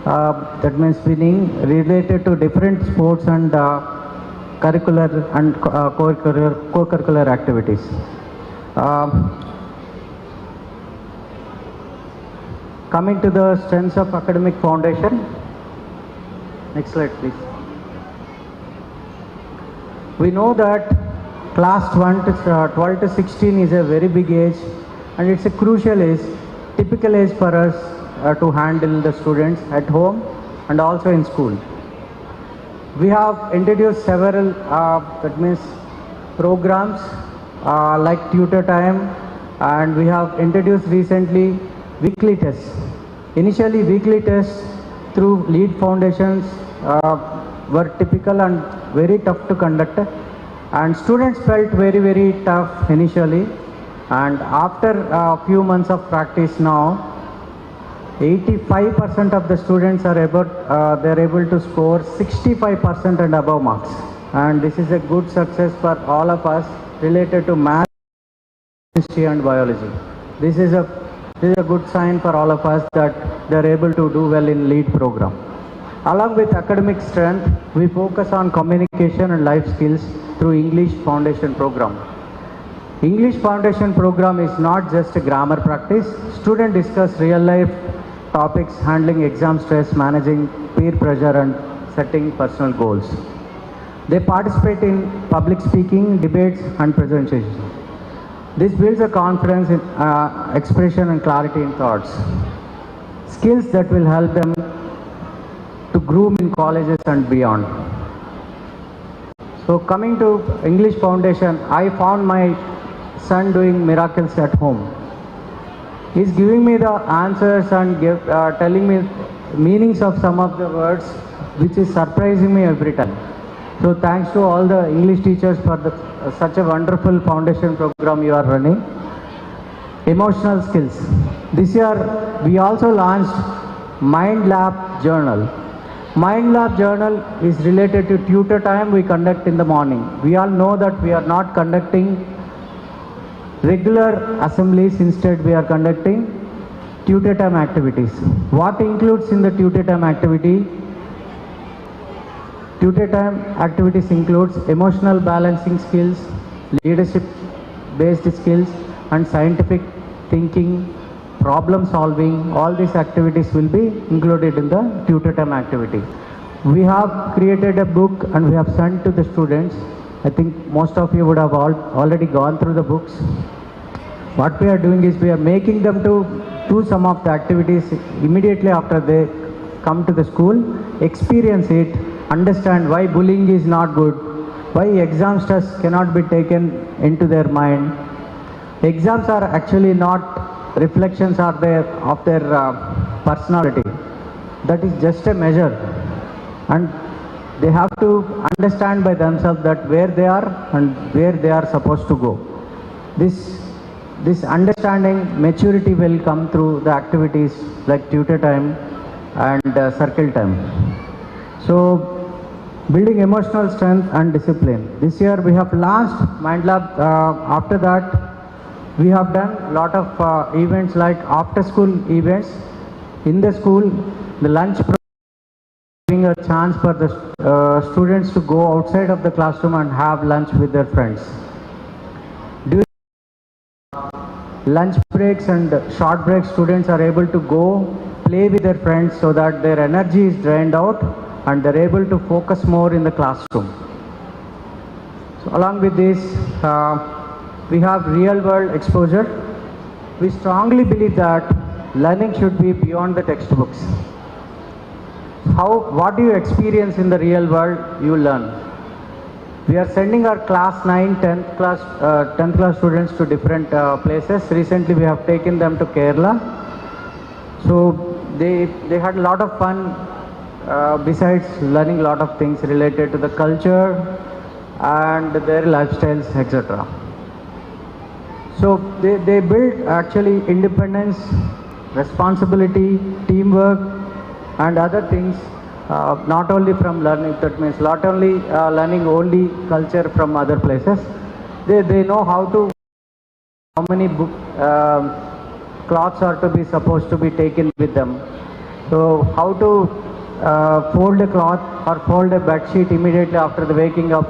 that means winning, related to different sports and curricular and co-curricular activities. Coming to the strengths of academic foundation. Next slide, please. We know that class 12 to 16 is a very big age, and it's a crucial age, typical age for us to handle the students at home and also in school. We have introduced several that means programs like tutor time, and we have introduced recently weekly tests. Initially weekly tests through lead foundations were typical and very tough to conduct, and students felt very tough initially, and after a few months of practice now 85% of the students are able to score 65% and above marks, and this is a good success for all of us related to math, chemistry and biology. This is a good sign for all of us that they are able to do well in lead program. Along with academic strength, we focus on communication and life skills through English Foundation program. English Foundation program is not just a grammar practice. Students discuss real life topics, handling exam stress, managing peer pressure and setting personal goals. They participate in public speaking, debates and presentations. This builds a confidence in expression and clarity in thoughts. Skills that will help them to groom in colleges and beyond. So coming to English Foundation, I found my son doing miracles at home. He's giving me the answers and telling me meanings of some of the words, which is surprising me every time. So thanks to all the English teachers for such a wonderful foundation program you are running. Emotional skills. This year we also launched Mind Lab Journal. Mind Lab Journal is related to tutor time we conduct in the morning. We all know that we are not conducting regular assemblies, instead we are conducting tutor time activities. What includes in the tutor time activity? Tutor time activities includes emotional balancing skills, leadership based skills and scientific thinking, problem solving. All these activities will be included in the tutor time activity. We have created a book and we have sent to the students. I think most of you would have already gone through the books. What we are doing is we are making them to do some of the activities immediately after they come to the school, experience it, understand why bullying is not good, why exam stress cannot be taken into their mind. Exams are actually not reflections of their personality. That is just a measure, and they have to understand by themselves that where they are and where they are supposed to go. This understanding, maturity will come through the activities like tutor time and circle time. So building emotional strength and discipline. This year we have launched Mind Lab. After that, we have done a lot of events like after school events in the school, the lunch program, giving a chance for the students to go outside of the classroom and have lunch with their friends. During lunch breaks and short breaks, students are able to go play with their friends so that their energy is drained out and they're able to focus more in the classroom. So along with this, we have real world exposure. We strongly believe that learning should be beyond the textbooks. What do you experience in the real world, you learn. We are sending our class 9, 10th class students to different places. Recently we have taken them to Kerala. So they had a lot of fun besides learning a lot of things related to the culture and their lifestyles, etc. So they build actually independence, responsibility, teamwork and other things, not only from learning, that means not only learning only culture from other places. They know how many cloths are to be supposed to be taken with them. So how to fold a cloth or fold a bed sheet immediately after the waking up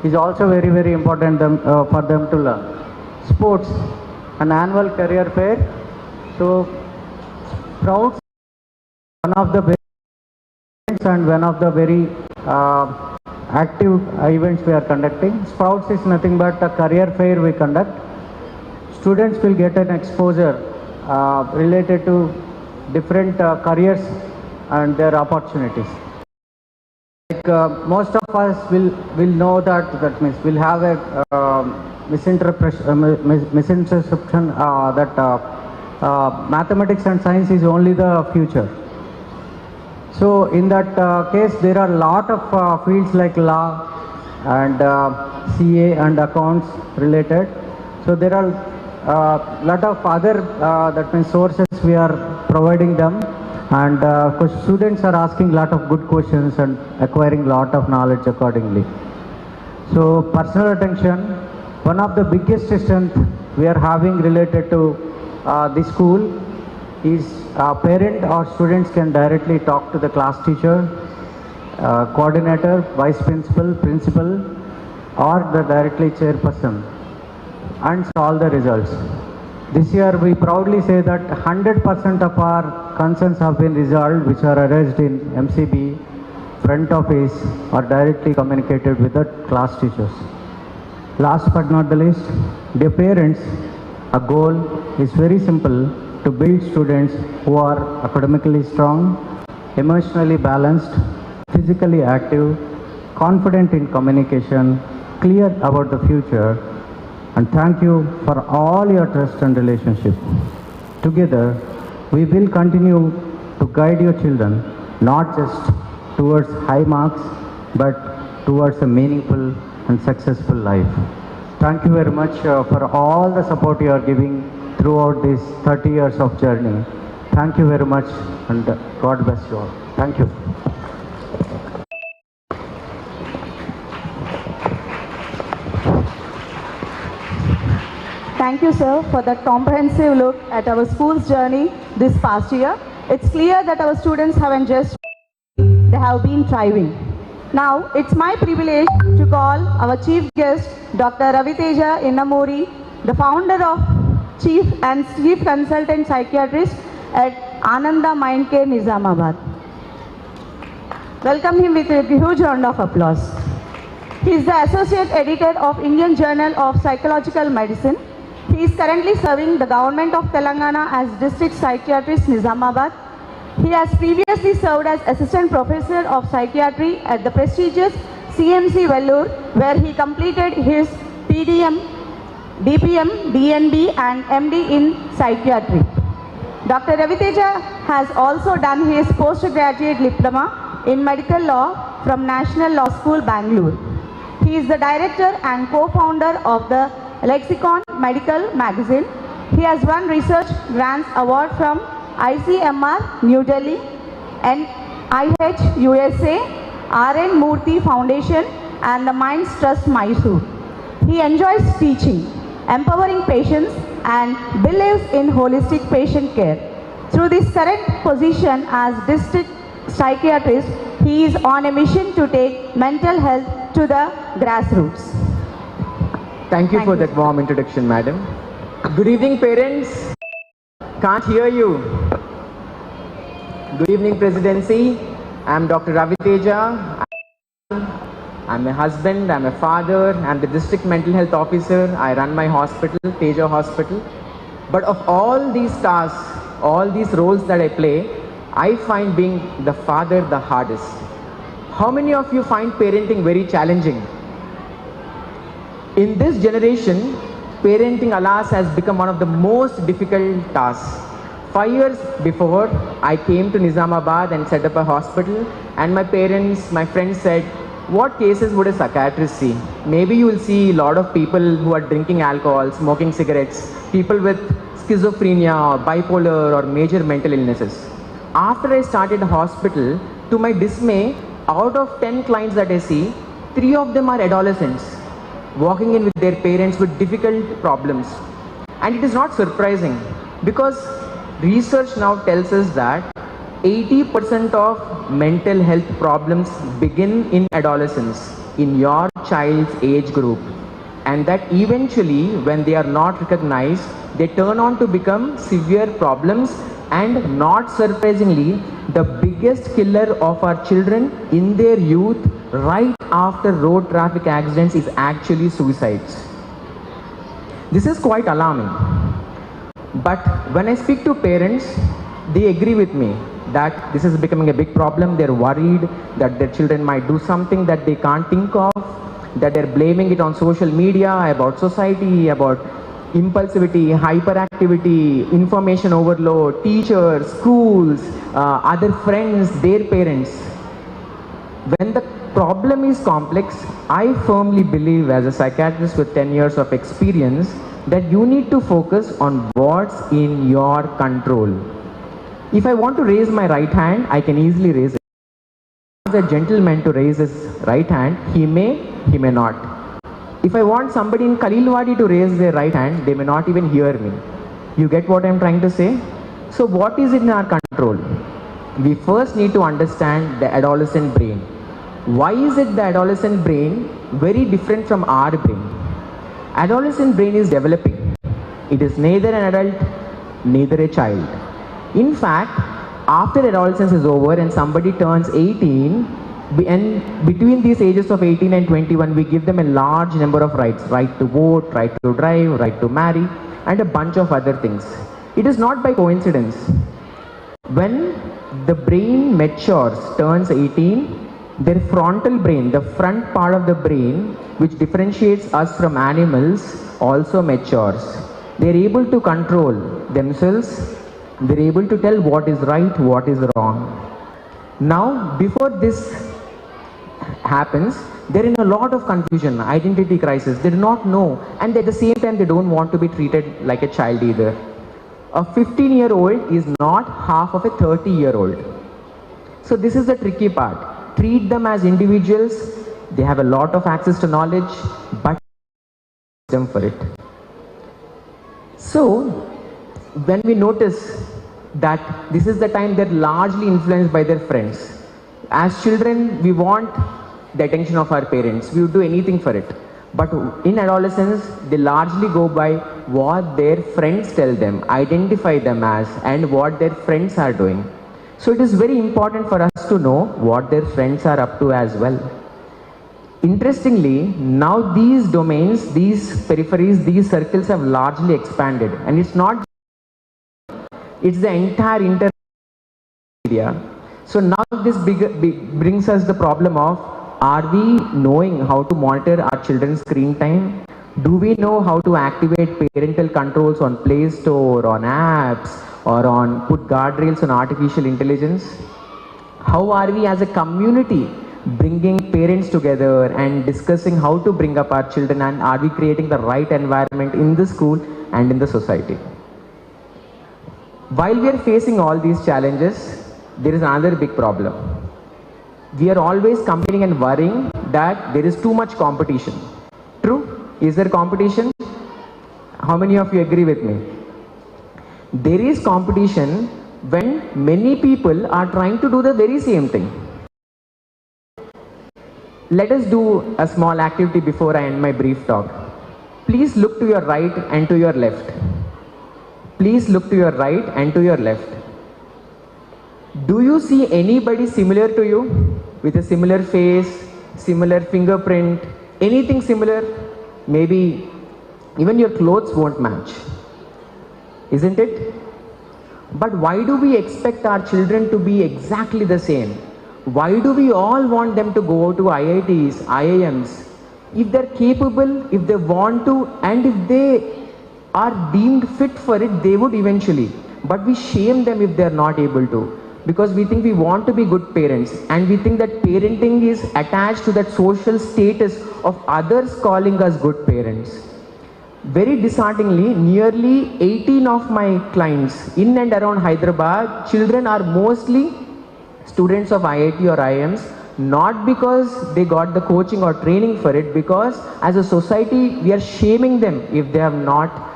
is also very, very important for them to learn. Sports, an annual career fair. So Sprouts, one of the very and one of the very active events we are conducting. Sprouts is nothing but a career fair we conduct. Students will get an exposure related to different careers and their opportunities. Like most of us will know that means we'll have a misconception that mathematics and science is only the future. So in that case, there are a lot of fields like law and CA and accounts related. So there are a lot of other that means sources we are providing them, and students are asking a lot of good questions and acquiring a lot of knowledge accordingly. So personal attention, one of the biggest strengths we are having related to this school is parent or students can directly talk to the class teacher, coordinator, vice principal, principal, or the directly chairperson and solve the results. This year we proudly say that 100% of our concerns have been resolved, which are addressed in MCB, front office, or directly communicated with the class teachers. Last but not the least, dear parents, our goal is very simple: to build students who are academically strong, emotionally balanced, physically active, confident in communication, clear about the future, and thank you for all your trust and relationship. Together, we will continue to guide your children, not just towards high marks, but towards a meaningful and successful life. Thank you very much for all the support you are giving throughout these 30 years of journey. Thank you very much, and God bless you all. Thank you. Thank you, sir, for that comprehensive look at our school's journey this past year. It's clear that our students haven't just, they have been thriving. Now, it's my privilege to call our chief guest, Dr. Raviteja Innamuri, the founder of Chief Consultant Psychiatrist at Ananda Mind Care, Nizamabad. Welcome him with a huge round of applause. He is the Associate Editor of Indian Journal of Psychological Medicine. He is currently serving the Government of Telangana as District Psychiatrist, Nizamabad. He has previously served as Assistant Professor of Psychiatry at the prestigious CMC Vellore, where he completed his PDM, DPM, DNB and MD in Psychiatry. Dr. Raviteja has also done his postgraduate diploma in medical law from National Law School, Bangalore. He is the director and co-founder of the Lexicon Medical Magazine. He has won Research Grants Award from ICMR, New Delhi, NIH, USA, R.N. Murthy Foundation and the Minds Trust Mysore. He enjoys teaching, empowering patients and believes in holistic patient care. Through this current position as district psychiatrist, he is on a mission to take mental health to the grassroots. Thank you for that warm introduction, madam. Good evening, parents. Can't hear you. Good evening, Presidency. I'm Dr. Ravi Teja. I'm a husband, I'm a father, I'm the district mental health officer. I run my hospital, Teja Hospital. But of all these tasks, all these roles that I play, I find being the father the hardest. How many of you find parenting very challenging? In this generation, parenting, alas, has become one of the most difficult tasks. 5 years before, I came to Nizamabad and set up a hospital, and my parents, my friends said, what cases would a psychiatrist see? Maybe you will see a lot of people who are drinking alcohol, smoking cigarettes, people with schizophrenia or bipolar or major mental illnesses. After I started the hospital, to my dismay, out of 10 clients that I see, 3 of them are adolescents walking in with their parents with difficult problems. And it is not surprising because research now tells us that 80% of mental health problems begin in adolescence, in your child's age group. And that eventually, when they are not recognized, they turn on to become severe problems, and not surprisingly, the biggest killer of our children in their youth right after road traffic accidents is actually suicides. This is quite alarming. But when I speak to parents, they agree with me that this is becoming a big problem. They're worried that their children might do something that they can't think of, that they're blaming it on social media, about society, about impulsivity, hyperactivity, information overload, teachers, schools, other friends, their parents. When the problem is complex, I firmly believe as a psychiatrist with 10 years of experience that you need to focus on what's in your control. If I want to raise my right hand, I can easily raise it. As a gentleman to raise his right hand, he may not. If I want somebody in Khalilwadi to raise their right hand, they may not even hear me. You get what I'm trying to say? So what is in our control? We first need to understand the adolescent brain. Why is it the adolescent brain very different from our brain? Adolescent brain is developing. It is neither an adult, neither a child. In fact, after adolescence is over and somebody turns 18, and between these ages of 18 and 21, we give them a large number of rights. Right to vote, right to drive, right to marry, and a bunch of other things. It is not by coincidence. When the brain matures, turns 18, their frontal brain, the front part of the brain, which differentiates us from animals, also matures. They are able to control themselves. They are able to tell what is right, what is wrong. Now, before this happens, they're in a lot of confusion, identity crisis. They do not know, and at the same time, they don't want to be treated like a child either. A 15-year-old is not half of a 30-year-old. So this is the tricky part. Treat them as individuals. They have a lot of access to knowledge, but them for it. So when we notice that this is the time they're largely influenced by their friends. As children, we want the attention of our parents. We would do anything for it. But in adolescence, they largely go by what their friends tell them, identify them as, and what their friends are doing. So it is very important for us to know what their friends are up to as well. Interestingly, now these domains, these peripheries, these circles have largely expanded. And it's not, it's the entire internet area. So now this brings us the problem of, are we knowing how to monitor our children's screen time? Do we know how to activate parental controls on Play Store, on apps, or on put guardrails on artificial intelligence? How are we as a community bringing parents together and discussing how to bring up our children, and are we creating the right environment in the school and in the society? While we are facing all these challenges, there is another big problem. we are always complaining and worrying that there is too much competition. True? Is there competition? How many of you agree with me? There is competition when many people are trying to do the very same thing. Let us do a small activity before I end my brief talk. Please look to your right and to your left. Please look to your right and to your left. Do you see anybody similar to you? With a similar face, similar fingerprint, anything similar? Maybe even your clothes won't match. Isn't it? But why do we expect our children to be exactly the same? Why do we all want them to go to IITs, IIMs? If they're capable, if they want to, and if they are deemed fit for it, they would eventually. But we shame them if they're not able to. Because we think we want to be good parents, and we think that parenting is attached to that social status of others calling us good parents. Very dishearteningly, nearly 18 of my clients in and around Hyderabad, children are mostly students of IIT or IIMs, not because they got the coaching or training for it, because as a society we are shaming them if they have not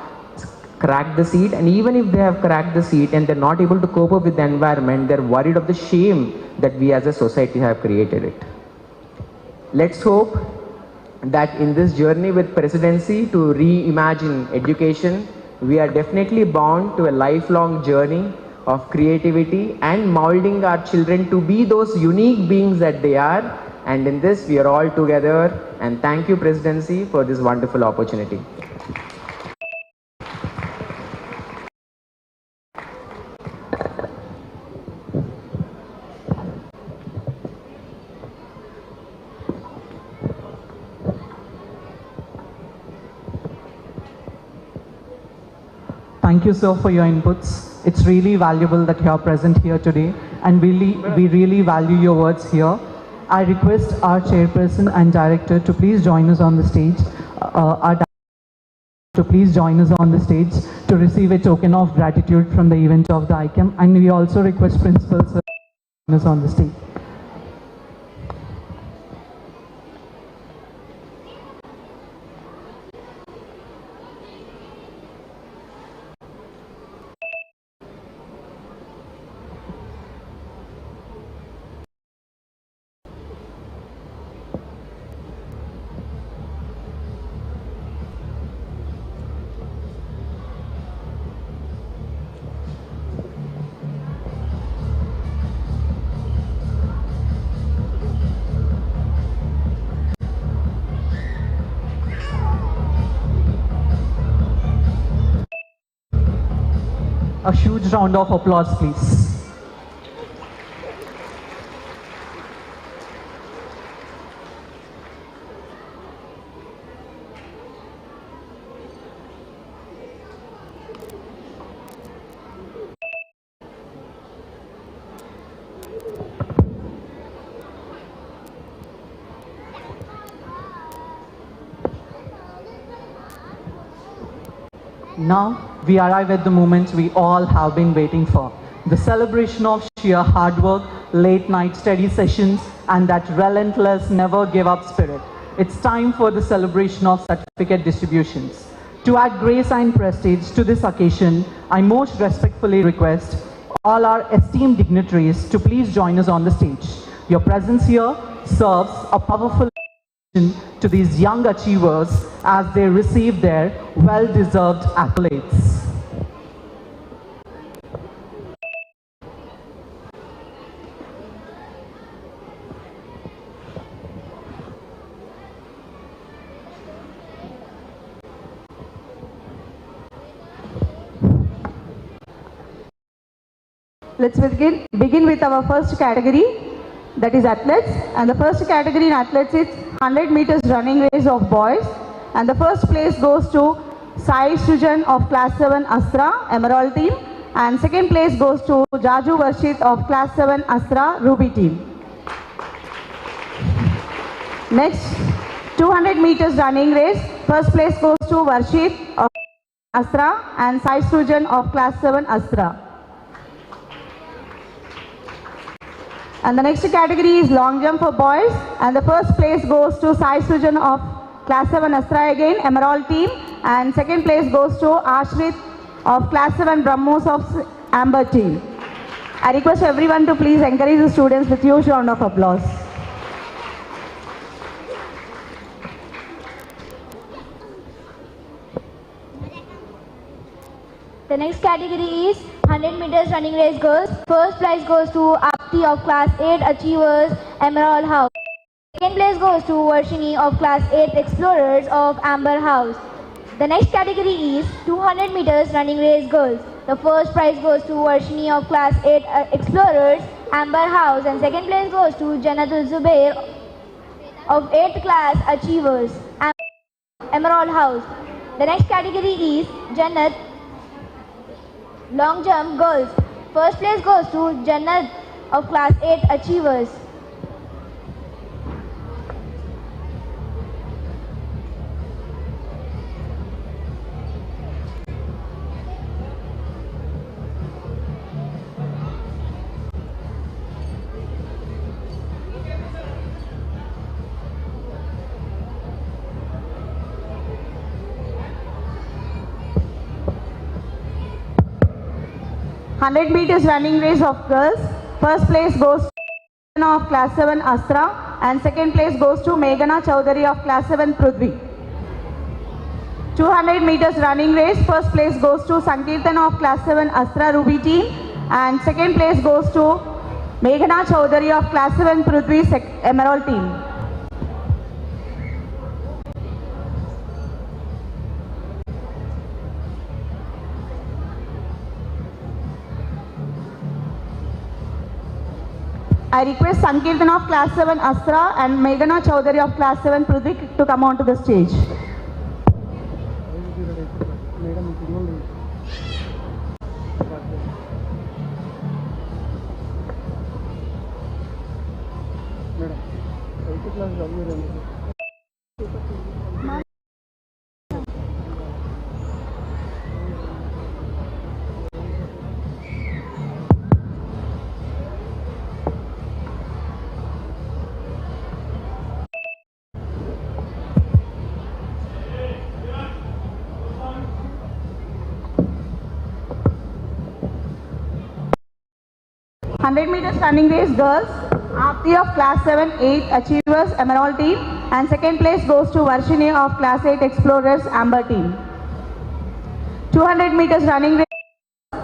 cracked the seat, and even if they have cracked the seat and they're not able to cope up with the environment, they're worried of the shame that we as a society have created it. Let's hope that in this journey with Presidency to reimagine education, we are definitely bound to a lifelong journey of creativity and molding our children to be those unique beings that they are. And in this, we are all together. And thank you, Presidency, for this wonderful opportunity. Thank you, sir, for your inputs. It's really valuable that you are present here today, and we really value your words here. I request our chairperson and director to please join us on the stage. To please join us on the stage to receive a token of gratitude from the event of the AIKYAM, and we also request principal sir to join us on the stage. A huge round of applause, please. Now, we arrive at the moment we all have been waiting for. The celebration of sheer hard work, late night study sessions, and that relentless, never give up spirit. It's time for the celebration of certificate distributions. To add grace and prestige to this occasion, I most respectfully request all our esteemed dignitaries to please join us on the stage. Your presence here serves a powerful to these young achievers as they receive their well-deserved accolades. Let's begin with our first category, that is athletes. And the first category in athletes is 100 meters running race of boys. And the first place goes to Sai Sujan of class 7 Astra Emerald team. And second place goes to Jaju Varshit of class 7 Astra Ruby team. Next, 200 meters running race. First place goes to Varshit of Astra and Sai Sujan of class 7 Astra. And the next category is long jump for boys. And the first place goes to Sai Sujan of Class 7 Astra again, Emerald team. And second place goes to Ashrit of Class 7 Brahmos of Amber team. I request everyone to please encourage the students with huge round of applause. The next category is 100 meters running race girls. First prize goes to Apti of Class 8 Achievers, Emerald House. Second place goes to Varshini of Class 8 Explorers of Amber House. The next category is 200 meters running race girls. The first prize goes to Varshini of Class 8 Explorers, Amber House, and second place goes to Janatul Zubair of 8th Class Achievers, Emerald House. The next category is Jannat Long Jump Girls. First place goes to Jannat of Class 8 Achievers. $100 meters running race of girls. First place goes to of Class 7 Astra and second place goes to Meghana Chowdhury of Class 7 Prithvi. 200 meters running race. First place goes to Sankirtan of Class 7 Astra Ruby team and second place goes to Meghana Chowdhury of Class 7 Prithvi Emerald team. I request Sankirtan of Class 7 Astra and Meghana Chowdhury of Class 7 Prithvi to come onto the stage. $100 meters running race girls. Aarti of Class 7 8 Achievers Emerald team and second place goes to Varshini of Class 8 Explorers Amber team. 200 meters running race.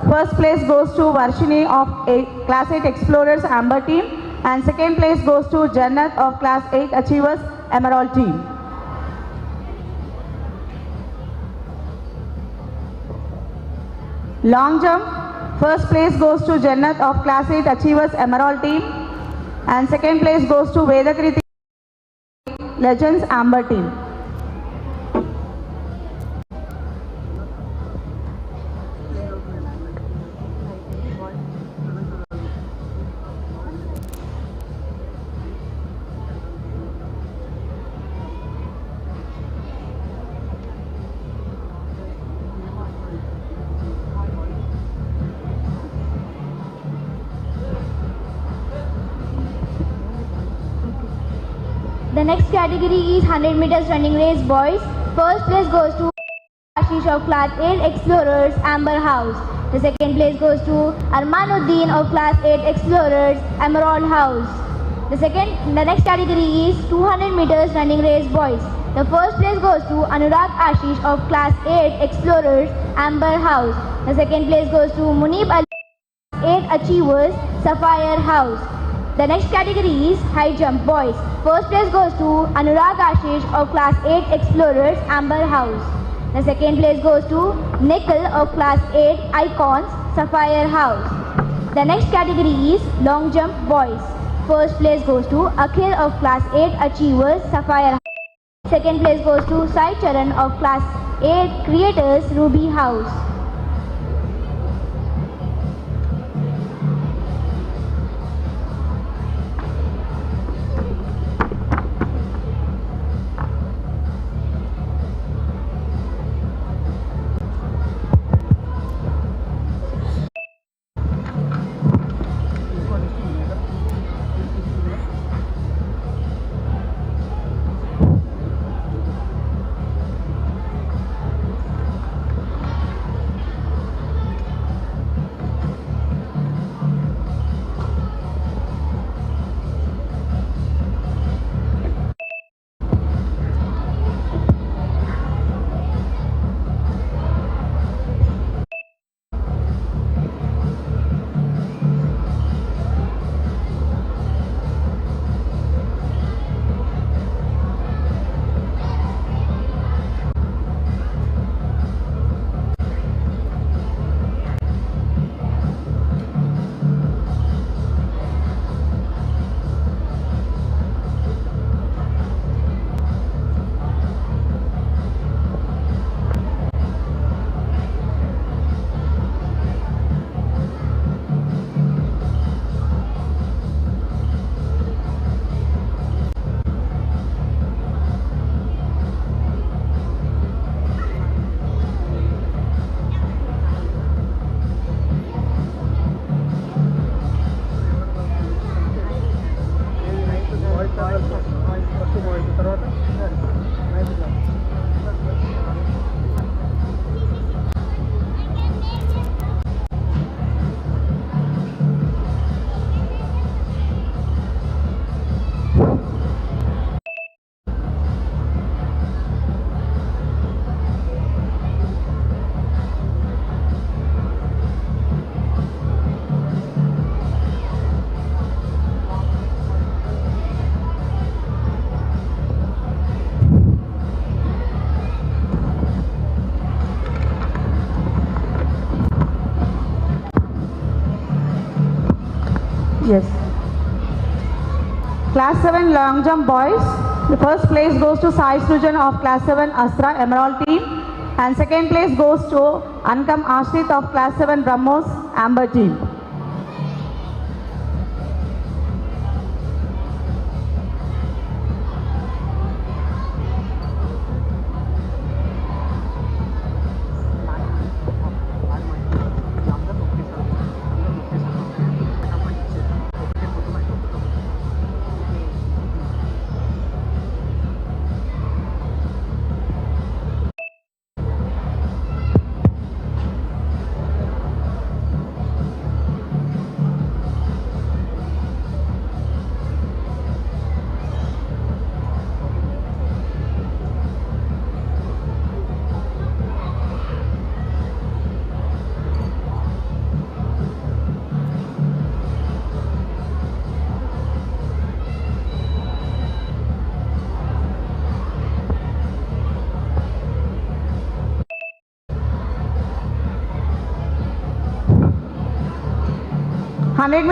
First place goes to Varshini of Class 8 Explorers Amber team and second place goes to Jannat of Class 8 Achievers Emerald team. Long jump. First place goes to Jannat of Class 8 Achievers Emerald team and second place goes to Vedakriti Legends Amber team. The next category is 100 meters running race boys. First place goes to Ashish of Class 8 Explorers Amber House. The second place goes to Armanuddin of Class 8 Explorers Emerald House. The next category is 200 meters running race boys. The first place goes to Anurag Ashish of Class 8 Explorers Amber House. The second place goes to Munib Ali of 8 Achievers Sapphire House. The next category is high jump boys. First place goes to Anurag Ashish of Class 8 Explorers Amber House. The second place goes to Nikhil of Class 8 Icons Sapphire House. The next category is long jump boys. First place goes to Akhil of Class 8 Achievers Sapphire House. Second place goes to Sai Charan of Class 8 Creators Ruby House. Yes. Class 7 long jump boys. The first place goes to Sai Srujan of Class 7 Astra Emerald team. And second place goes to Ankam Ashrit of Class 7 Brahmos Amber team.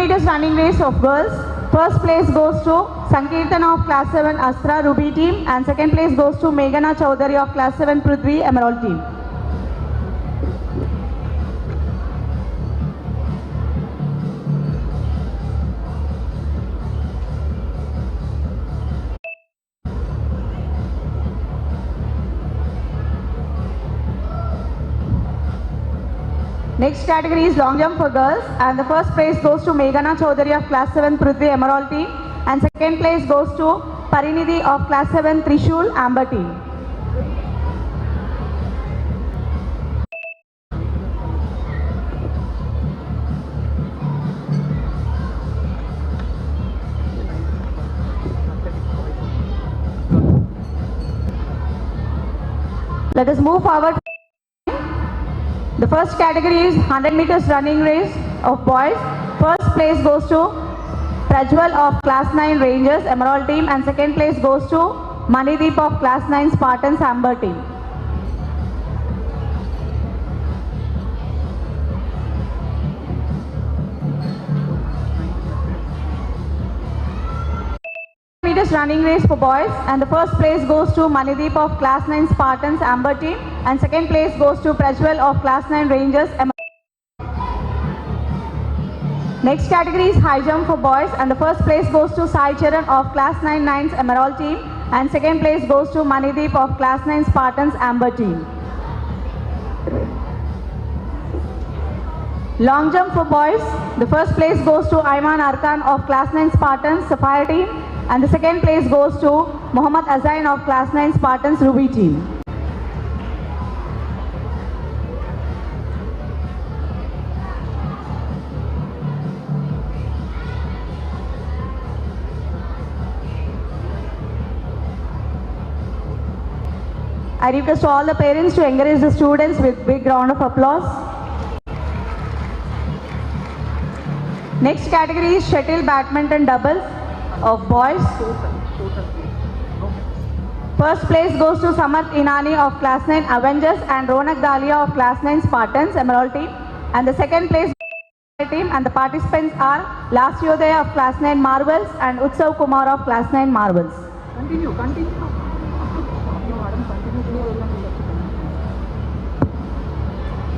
meters running race of girls. First place goes to Sankirtan of Class 7 Astra Ruby team and second place goes to Meghana Chaudhary of Class 7 Prithvi Emerald team. Next category is long jump for girls and the first place goes to Meghana Chaudhary of Class 7 Prithvi Emerald team and second place goes to Parinidhi of Class 7 Trishul Amber team. Let us move forward. The first category is 100 meters running race of boys. First place goes to Prajwal of Class 9 Rangers Emerald team and second place goes to Manideep of Class 9 Spartans Amber team. Meters running race for boys and the first place goes to Manideep of Class 9 Spartans Amber team and second place goes to Prajwal of Class 9 Rangers Emerald. Next category is high jump for boys and the first place goes to Sai Charan of Class 9 Nines Emerald team and second place goes to Manideep of Class 9 Spartans Amber team. Long jump for boys, the first place goes to Ayman Arkan of Class 9 Spartans Sapphire team and the second place goes to Muhammad Azain of Class 9 Spartans Ruby team. I request all the parents to encourage the students with big round of applause. Next category is shuttle badminton doubles of boys. First place goes to Samarth Inani of Class 9 Avengers and Ronak Dalia of Class 9 Spartans Emerald team and the second place team and the participants are Lasyodaya of Class 9 Marvels and Utsav Kumar of Class 9 Marvels. Continue.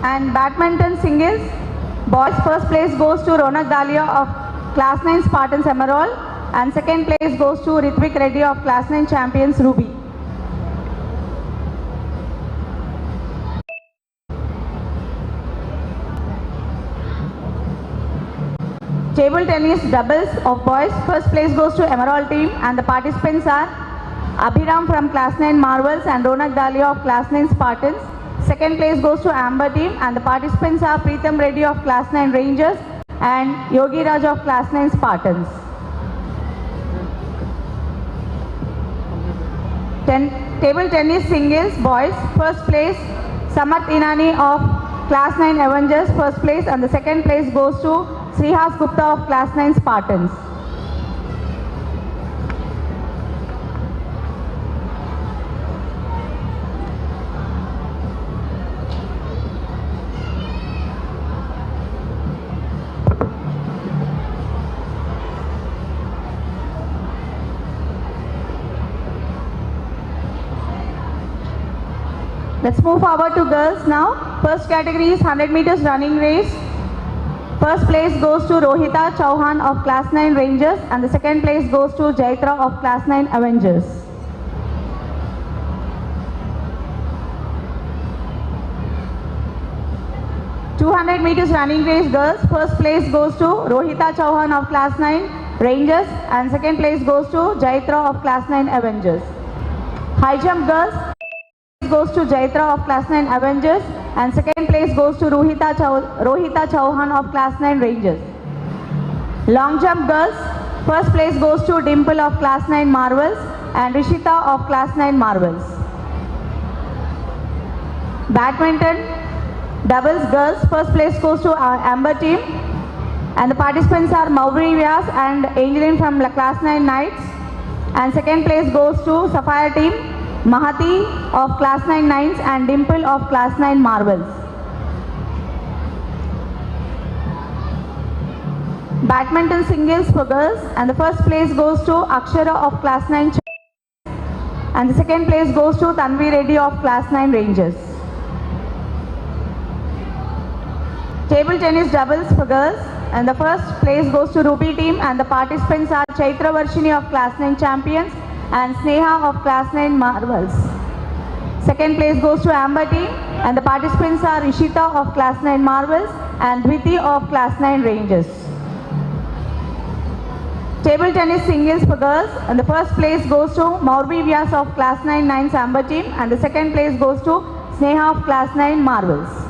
And badminton singles, boys first place goes to Ronak Dalia of Class 9 Spartans Emerald and second place goes to Ritvik Reddy of Class 9 Champions Ruby. Table tennis doubles of boys, first place goes to Emerald team and the participants are Abhiram from Class 9 Marvels and Ronak Dalia of Class 9 Spartans. Second place goes to Amber team and the participants are Preetham Reddy of Class 9 Rangers and Yogi Raj of Class 9 Spartans. Table tennis singles boys, first place Samarth Inani of Class 9 Avengers first place and the second place goes to Srihas Gupta of Class 9 Spartans. Let's move forward to girls now. First category is 100 meters running race. First place goes to Rohita Chauhan of Class 9 Rangers and the second place goes to Jaitra of Class 9 Avengers. $200 meters running race girls. First place goes to Rohita Chauhan of Class 9 Rangers and second place goes to Jaitra of Class 9 Avengers. High jump girls goes to Jaitra of Class 9 Avengers and second place goes to Rohita Chauhan of Class 9 Rangers. Long jump girls, first place goes to Dimple of Class 9 Marvels and Rishita of Class 9 Marvels. Badminton doubles girls, first place goes to Amber team and the participants are Mauri Vyas and Angeline from Class 9 Knights and second place goes to Sapphire team, Mahati of Class 9 Nines and Dimple of Class 9 Marvels. Badminton singles for girls and the first place goes to Akshara of Class 9 and the second place goes to Tanvi Reddy of Class 9 Rangers. Table tennis doubles for girls and the first place goes to Ruby team and the participants are Chaitra Varshini of Class 9 Champions and Sneha of Class 9 Marvels. Second place goes to Amber team and the participants are Ishita of Class 9 Marvels and Dviti of Class 9 Rangers. Table tennis singles for girls and the first place goes to Maurvi Vyas of Class 9 Nines Amber team and the second place goes to Sneha of Class 9 Marvels.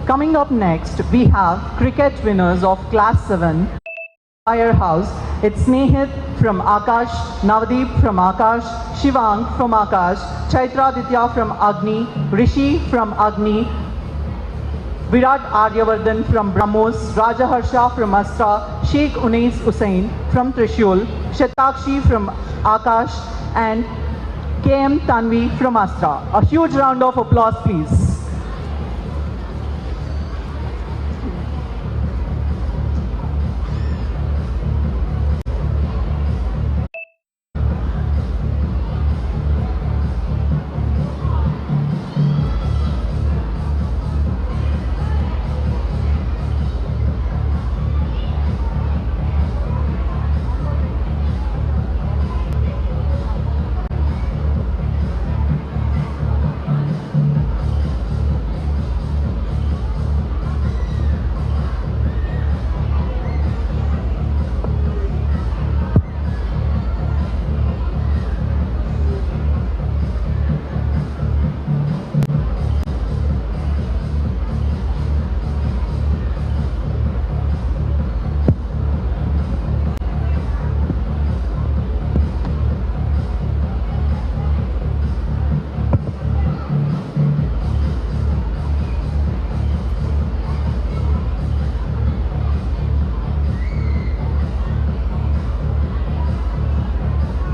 Coming up next, we have cricket winners of Class 7 Firehouse. It's Snehit from Akash, Navdeep from Akash, Shivang from Akash, Chaitra Ditya from Agni, Rishi from Agni, Virat Aryavardhan from Brahmos, Raja Harsha from Astra, Sheikh Unais Hussain from Trishul, Shatakshi from Akash and KM Tanvi from Astra. A huge round of applause please.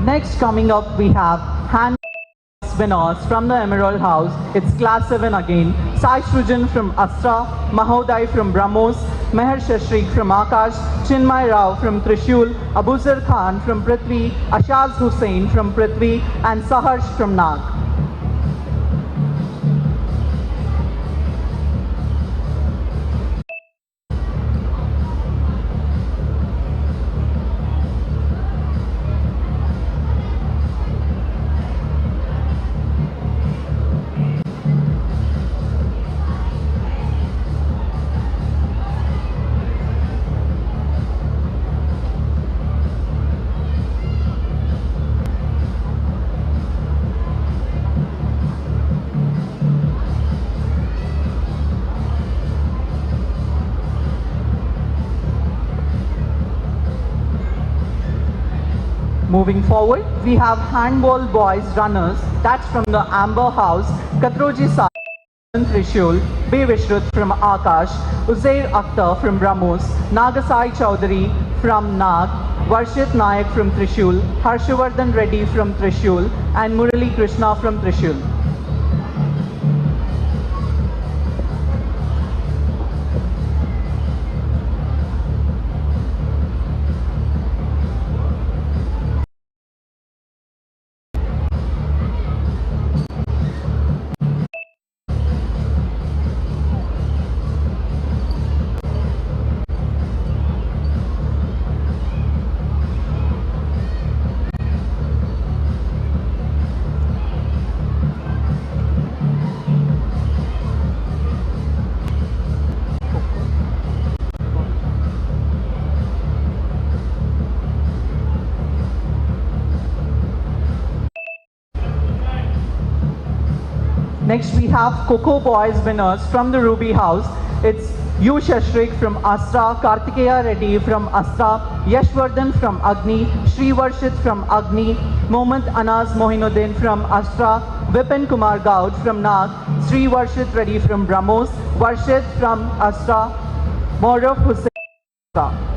Next coming up we have hand winners from the Emerald House. It's Class 7 again. Sai Shrujan from Astra, Mahodai from Brahmos, Meher Shashrik from Akash, Chinmay Rao from Trishul, Abuzar Khan from Prithvi, Ashaz Hussain from Prithvi and Saharsh from Nag. Moving forward, we have handball boys runners. That's from the Amber House, Katroji Sai Trishul, B. Vishrut from Akash, Uzair Akhtar from Brahmos, Naga Sai Chowdhury from Nag, Varshit Nayak from Trishul, Harshavardhan Reddy from Trishul, and Murali Krishna from Trishul. Next we have Coco Boys winners from the Ruby House. It's U Shashrik from Astra, Kartikeya Reddy from Astra, Yashvardhan from Agni, Shri Varshit from Agni, Mohammad Anas Mohinuddin from Astra, Vipin Kumar Gaud from Nag, Shri Varshit Reddy from Brahmos, Varshit from Astra, Morav Hussain from Astra.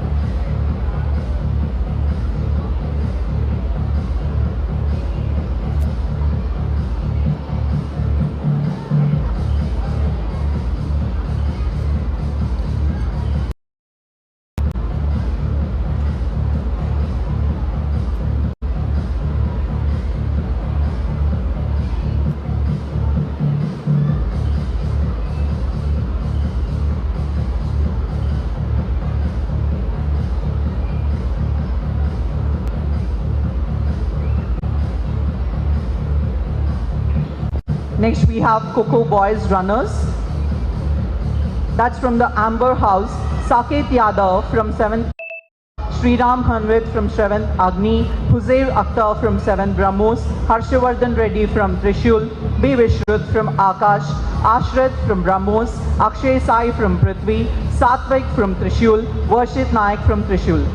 Next we have Coco Boys runners. That's from the Amber House. Saket Yadav from 7th, Sriram Hanwit from 7th Agni, Huzair Akhtar from 7th Brahmos, Harshavardhan Reddy from Trishul, B. Vishrut from Akash, Ashrit from Brahmos, Akshay Sai from Prithvi, Satvik from Trishul, Varshit Nayak from Trishul.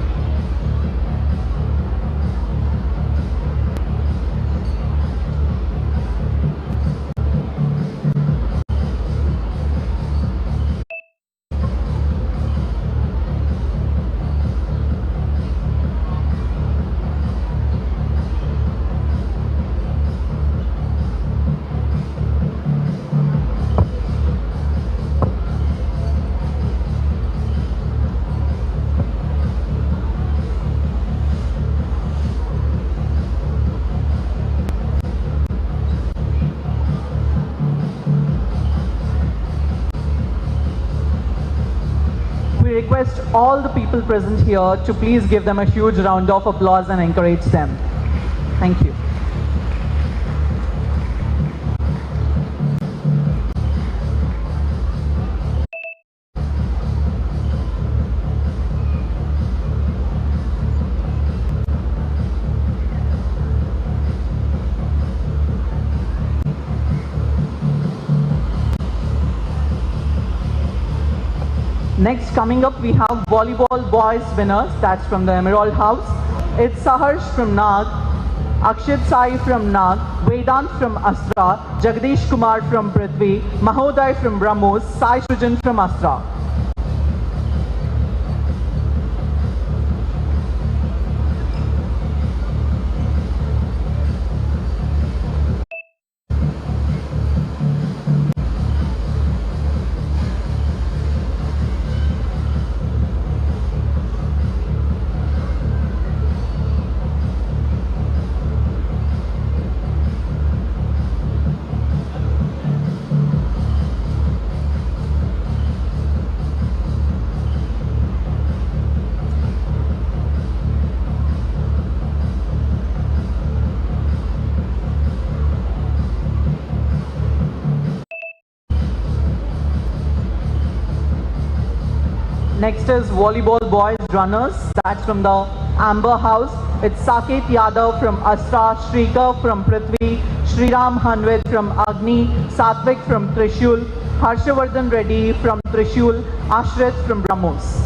We request all the people present here to please give them a huge round of applause and encourage them. Thank you. Next, coming up, we have volleyball boys winners. That's from the Emerald House. It's Saharsh from Nag, Akshit Sai from Nag, Vedant from Astra, Jagdish Kumar from Prithvi, Mahoday from Brahmos, Sai Shujan from Astra. Next is volleyball boys runners. That's from the Amber House. It's Saket Yadav from Astra, Shrikar from Prithvi, Sriram Hanwit from Agni, Satvik from Trishul, Harshavardhan Reddy from Trishul, Ashrit from Brahmos.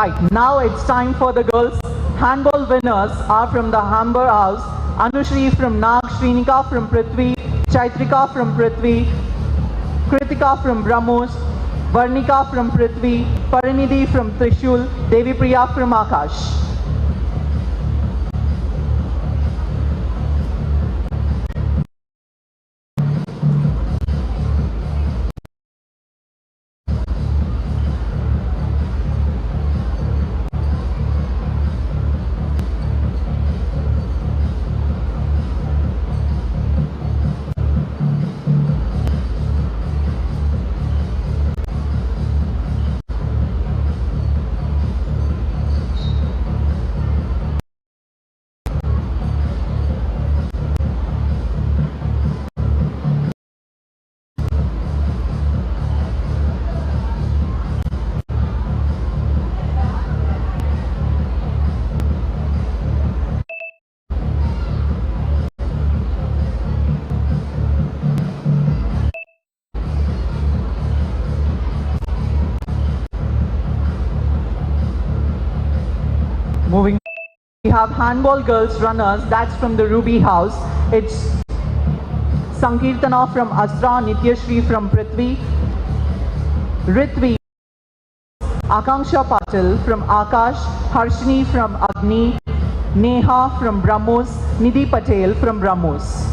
Right, now it's time for the girls. Handball winners are from the Hamber House. Anushri from Nag, Shrinika from Prithvi, Chaitrika from Prithvi, Kritika from Brahmos, Varnika from Prithvi, Parinidhi from Trishul, Devi Priya from Akash. Moving, we have handball girls runners, that's from the Ruby House. It's Sankirtana from Astra, Nityashri from Prithvi, Ritvi, Akanksha Patil from Akash, Harshini from Agni, Neha from Brahmos, Nidhi Patel from Brahmos.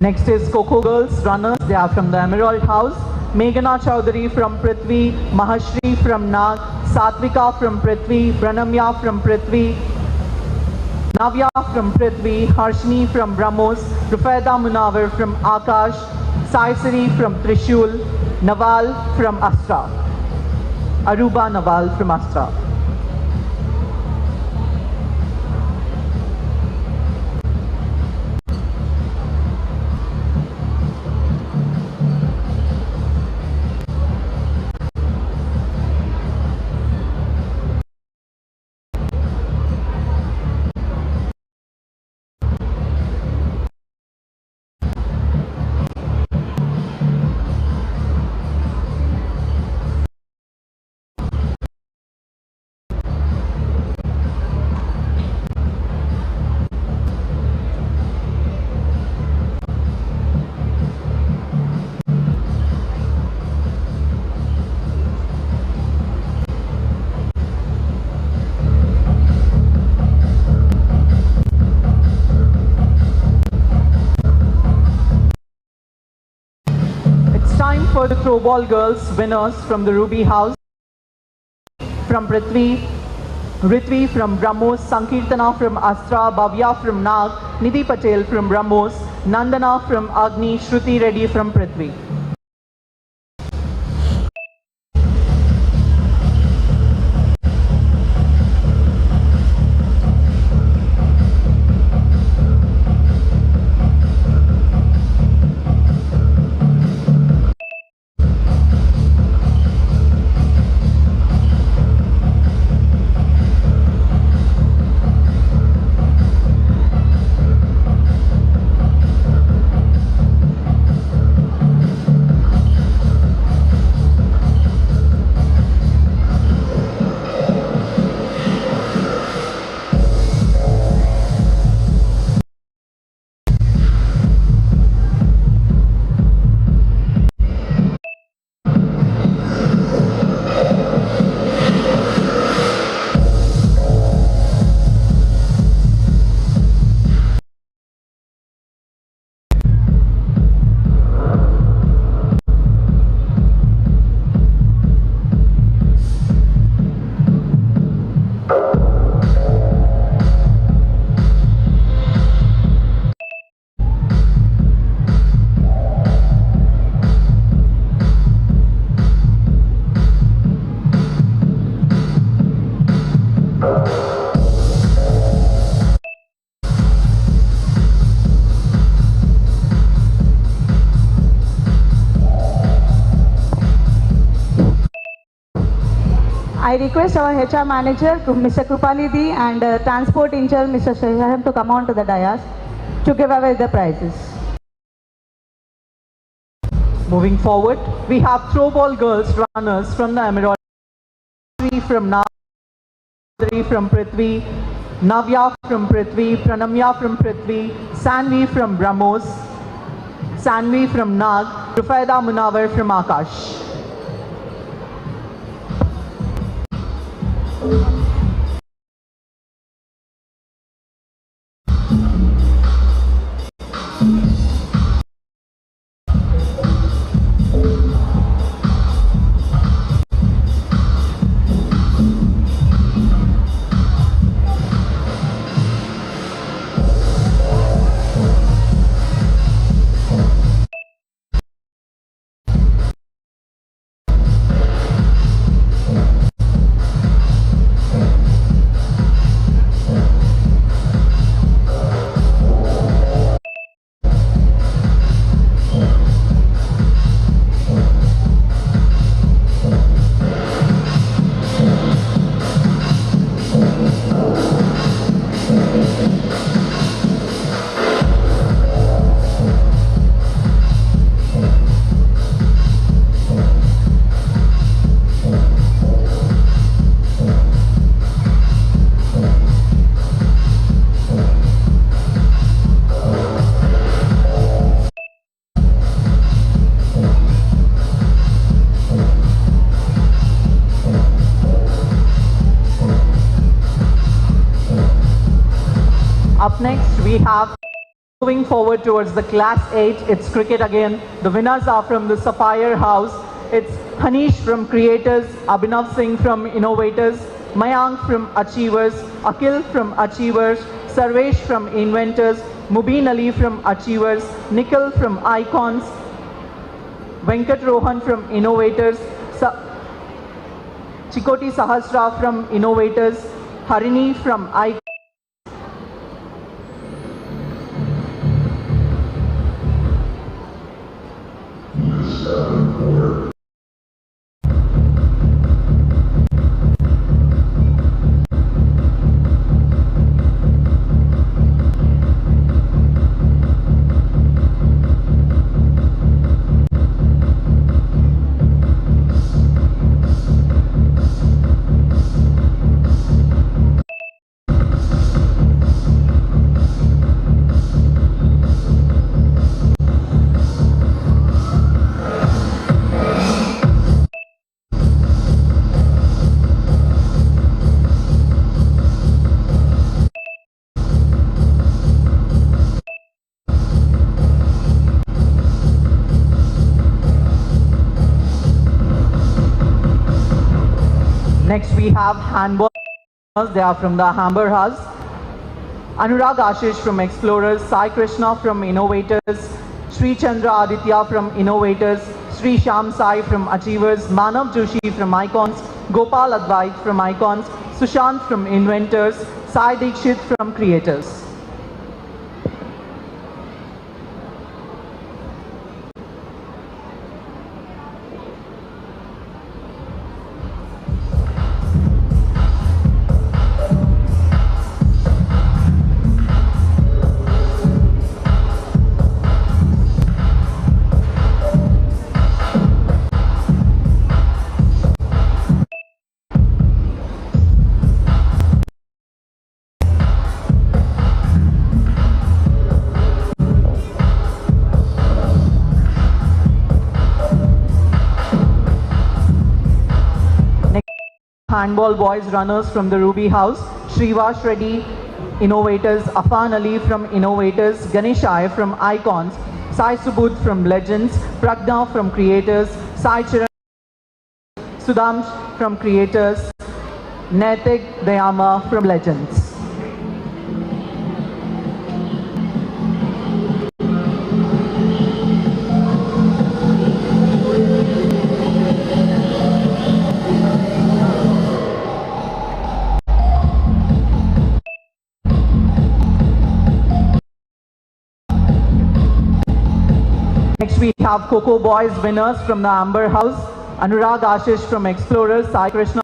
Next is Coco Girls runners, they are from the Emerald House. Meghana Chaudhary from Prithvi, Mahashri from Nag, Satvika from Prithvi, Pranamya from Prithvi, Navya from Prithvi, Harshini from Brahmos, Rufaida Munawar from Akash, Saisari from Trishul, Nawal from Astra, Aruba Nawal from Astra. For the throwball girls winners from the Ruby House, from Prithvi, Ritvi from Brahmos, Sankirtana from Astra, Bhavya from Nag, Nidhi Patel from Brahmos, Nandana from Agni, Shruti Reddy from Prithvi. I request our HR manager, Mr. Krupalidhi, and transport in charge, Mr. Shaham, to come on to the dais to give away the prizes. Moving forward, we have throw ball girls runners from the Emerald, from Naga, from Prithvi, Navya from Prithvi, Pranamya from Prithvi, Sanvi from Brahmos, Sanvi from Nag, Rufaida Munawar from Akash. Up next, we have, moving forward towards the Class 8, it's cricket again. The winners are from the Sapphire House. It's Hanish from Creators, Abhinav Singh from Innovators, Mayank from Achievers, Akil from Achievers, Sarvesh from Inventors, Mubin Ali from Achievers, Nikhil from Icons, Venkat Rohan from Innovators, Chikoti Sahasra from Innovators, Harini from Icons. Next we have handball. They are from the Hamber House. Anurag Ashish from Explorers, Sai Krishna from Innovators, Sri Chandra Aditya from Innovators, Sri Sham Sai from Achievers, Manav Joshi from Icons, Gopal Advait from Icons, Sushant from Inventors, Sai Dikshit from Creators. Handball boys runners from the Ruby House, Srivash Reddy, Innovators, Afan Ali from Innovators, Ganesh Iyer from Icons, Sai Subudh from Legends, Pragna from Creators, Sai Chiran, Sudam from Creators, Naitik Dayama from Legends. Next we have Coco Boys winners from the Amber House, Anurag Ashish from Explorers, Sai Krishna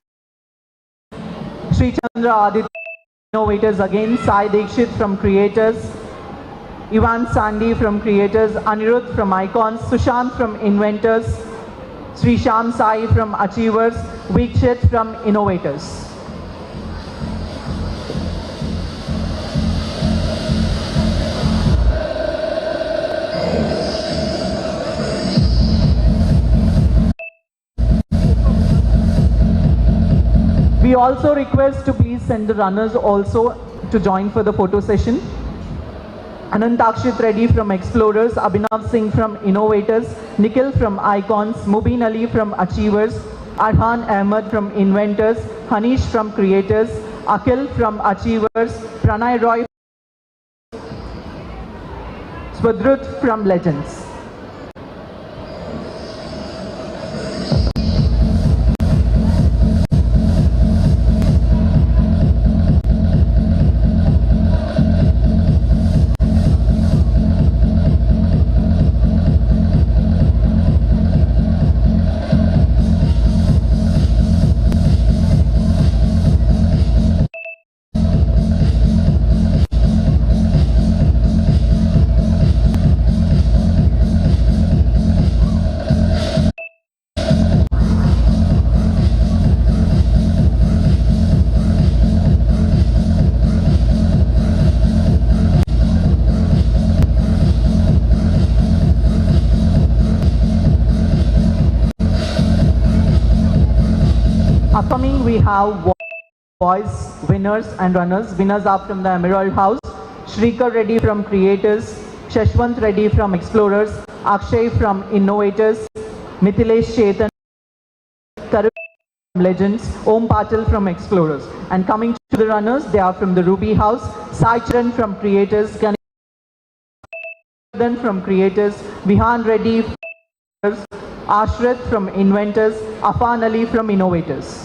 Sri Chandra Aditya, innovators again, Sai Dikshit from creators, Ivan Sandi from creators, Anirudh from icons, Sushant from inventors, Sri Sham Sai from achievers, Vikshit from innovators. We also request to please send the runners also to join for the photo session. Anantakshit Reddy from Explorers, Abhinav Singh from Innovators, Nikhil from Icons, Mubin Ali from Achievers, Arhan Ahmed from Inventors, Hanish from Creators, Akhil from Achievers, Pranay Roy, Swadrut from Legends. Upcoming, we have boys, winners and runners. Winners are from the Emerald House, Shrikar Reddy from Creators, Shashwant Reddy from Explorers, Akshay from Innovators, Mithilesh Chetan from Legends, Om Patil from Explorers. And coming to the runners, they are from the Ruby House, Sai Charan from Creators, Ganesh from Creators, Vihan Reddy from Creators, Ashrit from Inventors, Afan Ali from Innovators.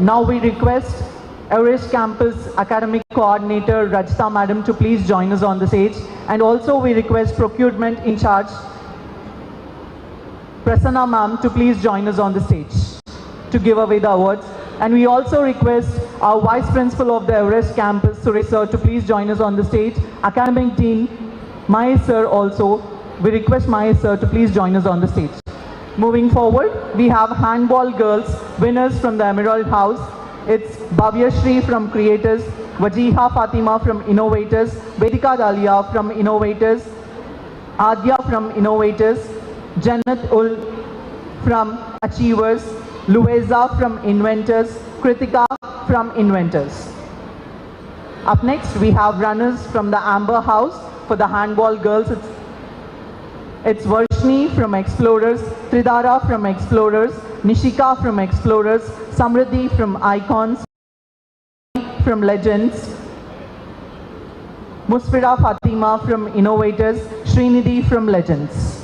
Now we request Everest Campus Academic Coordinator Rajita Madam to please join us on the stage, and also we request Procurement in Charge Prasanna Ma'am to please join us on the stage to give away the awards. And we also request our Vice Principal of the Everest Campus, Suresh Sir, to please join us on the stage. Academic Dean Mahesh Sir also, we request Mahesh Sir to please join us on the stage. Moving forward, we have handball girls, winners from the Emerald House. It's Bhavya Shri from Creators, Wajiha Fatima from Innovators, Vedika Dalia from Innovators, Adya from Innovators, Jannat Ul from Achievers, Lueza from Inventors, Kritika from Inventors. Up next, we have runners from the Amber House for the handball girls. It's Varshni from Explorers, Tridhara from Explorers, Nishika from Explorers, Samriddhi from Icons, from Legends, Musfira Fatima from Innovators, Srinidhi from Legends.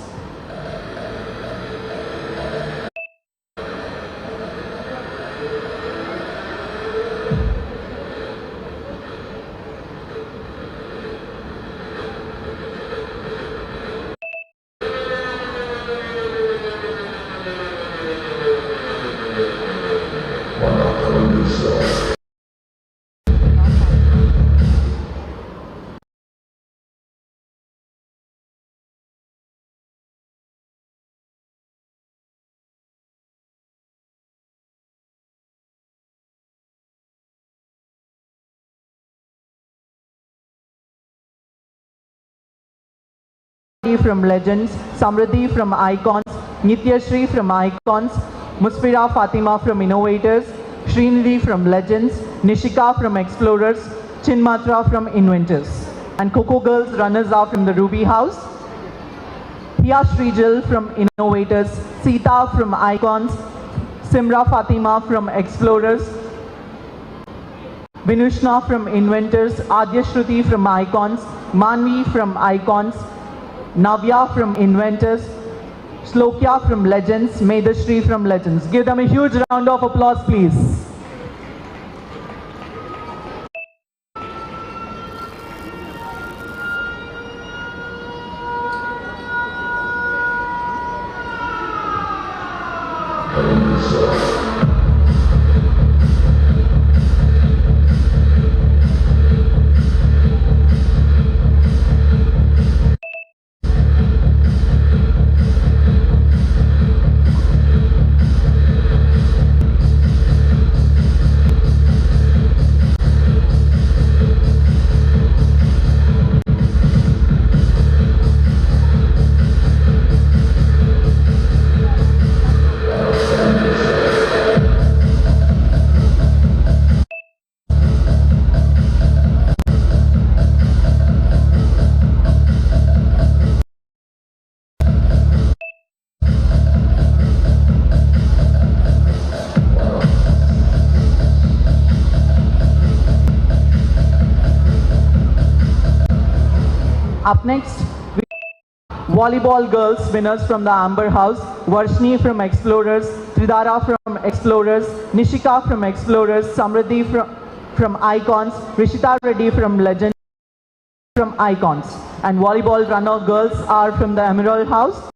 From Legends, Samriddhi from Icons, Nityashri from Icons, Musfira Fatima from Innovators, Srinidhi from Legends, Nishika from Explorers, Chinmatra from Inventors. And Coco Girls runners are from the Ruby House, Pia Srijal from Innovators, Sita from Icons, Simra Fatima from Explorers, Vinushna from Inventors, Adya Shruti from Icons, Manvi from Icons, Navya from Inventors, Slokya from Legends, Medashri from Legends. Give them a huge round of applause, please. Up next, volleyball girls winners from the Amber House, Varshni from Explorers, Tridhara from Explorers, Nishika from Explorers, Samriddhi from Icons, Rishita Reddy from Legends from Icons. And volleyball runner girls are from the Emerald House,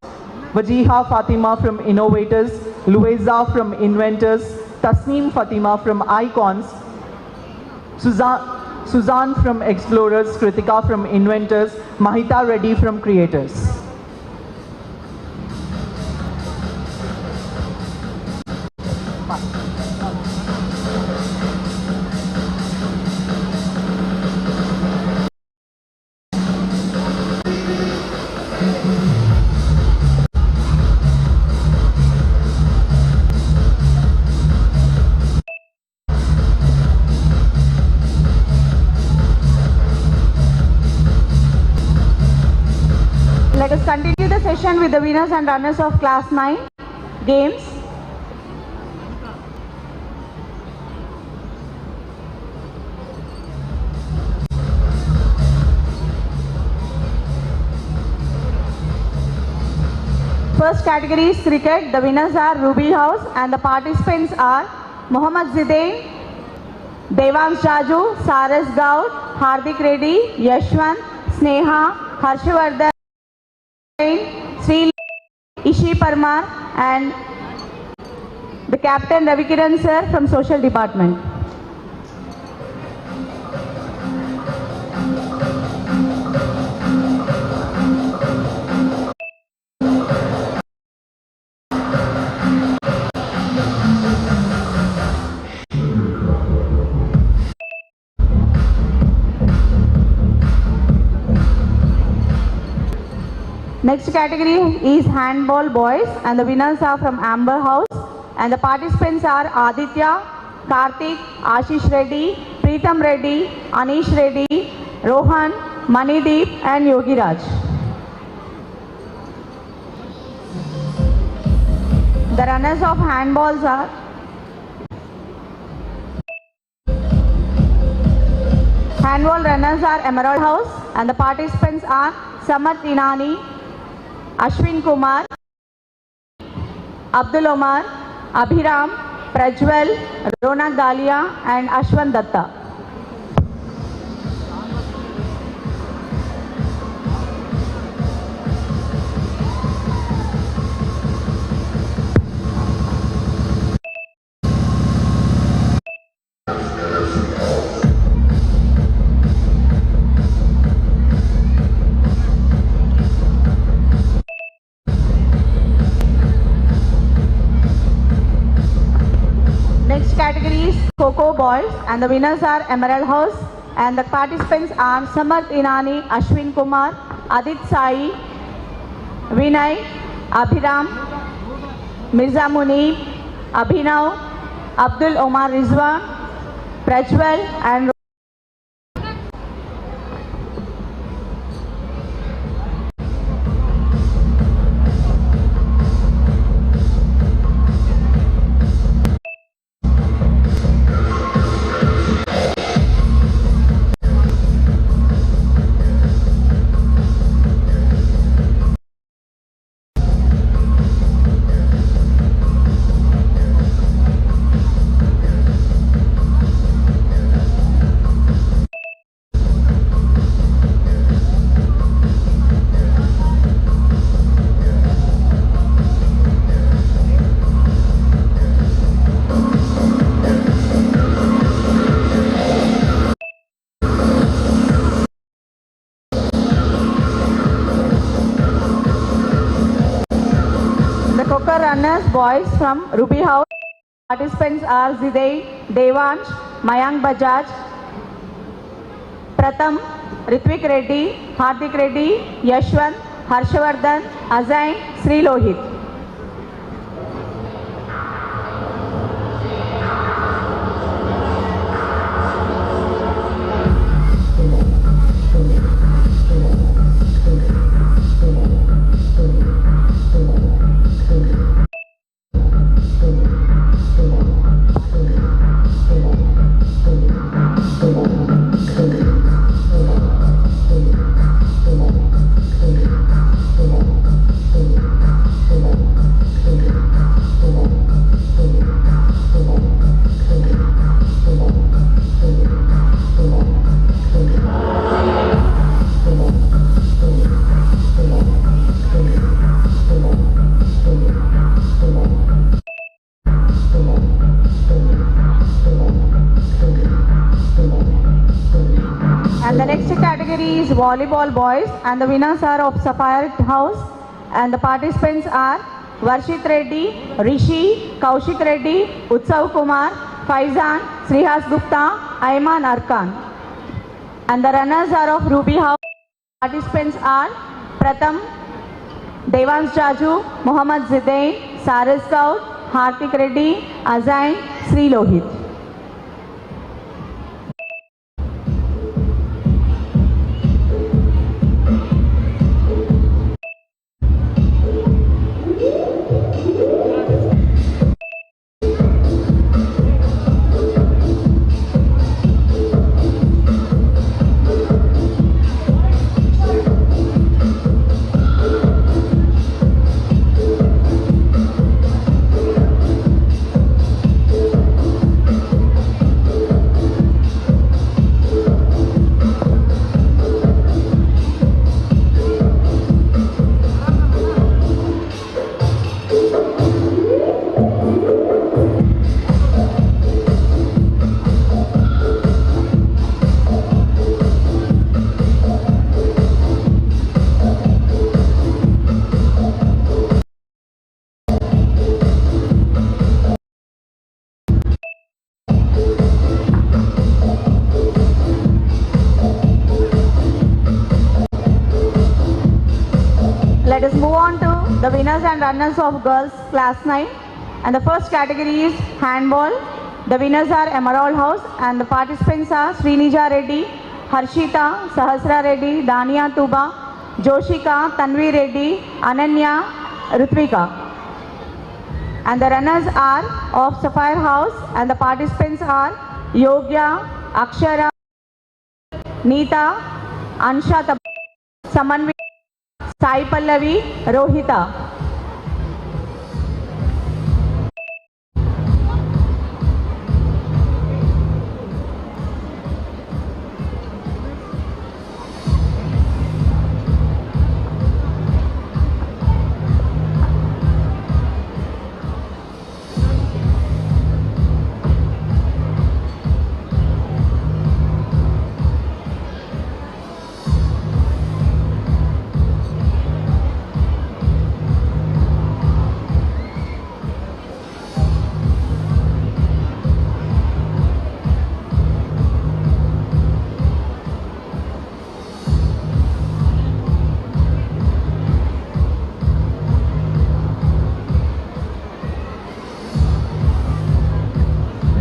Wajiha Fatima from Innovators, Lueza from Inventors, Tasneem Fatima from Icons, Suzanne from Explorers, Kritika from Inventors, Mahita Reddy from Creators. Let us continue the session with the winners and runners of Class 9 games. First category is cricket. The winners are Ruby House and the participants are Mohammad Zidain, Devang Jaju, Saras Gaud, Hardik Reddy, Yashwant, Sneha, Harshvardhan, Sri Ishi Parmar and the captain Ravikiran sir from Social Department. Next category is handball boys and the winners are from Amber House and the participants are Aditya, Karthik, Ashish Reddy, Preetham Reddy, Anish Reddy, Rohan, Manideep and Yogi Raj. The runners of handballs are handball runners are Emerald House, and the participants are Samarth Inani, Ashwin Kumar, Abdul Omar, Abhiram, Prajwal, Ronak Dalia and Ashwan Datta. Next category is Kho-Kho Boys, and the winners are Emerald House, and the participants are Samarth Inani, Ashwin Kumar, Adit Sai, Vinay, Abhiram, Mirza Munib, Abhinav, Abdul Omar Rizwan, Prajwal and runners boys from Ruby House. Participants are Ziday, Devansh, Mayank Bajaj, Pratham, Ritvik Reddy, Hardik Reddy, Yashwant, Harshavardhan, Azain, Sri Lohit. And the next category is volleyball boys, and the winners are of Sapphire House, and the participants are Varshit Reddy, Rishi, Kaushik Reddy, Utsav Kumar, Faizan, Srihas Gupta, Ayman Arkan. And the runners are of Ruby House. Participants are Pratham, Devans Jaju, Muhammad Zidain, Saras Gaud, Hartik Reddy, Azain, Sri Lohit. Let us move on to the winners and runners of girls class 9, and the first category is handball. The winners are Emerald House, and the participants are Srinija Reddy, Harshita, Sahasra Reddy, Dania Tuba, Joshika, Tanvi Reddy, Ananya, Rutvika. And the runners are of Sapphire House, and the participants are Yogya, Akshara, Neeta, Ansha, Samanvi, Sai Pallavi, Rohita.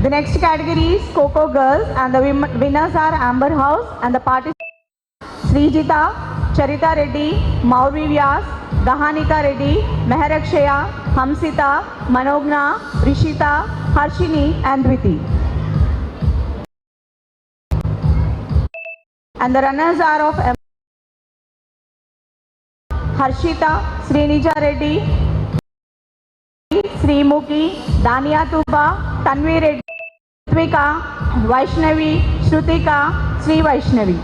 The next category is Coco Girls, and the winners are Amber House, and the participants Srijita, Charita Reddy, Maurvi Vyas, Gahanika Reddy, Meherakshaya, Hamsita, Manogna, Rishita, Harshini and Dviti. And the runners are of Harshita, Srinija Reddy, Srimuki, Dania Tuba, Tanvi Reddy, Ritvika, Vaishnavi, Shrutika, Sri Vaishnavi.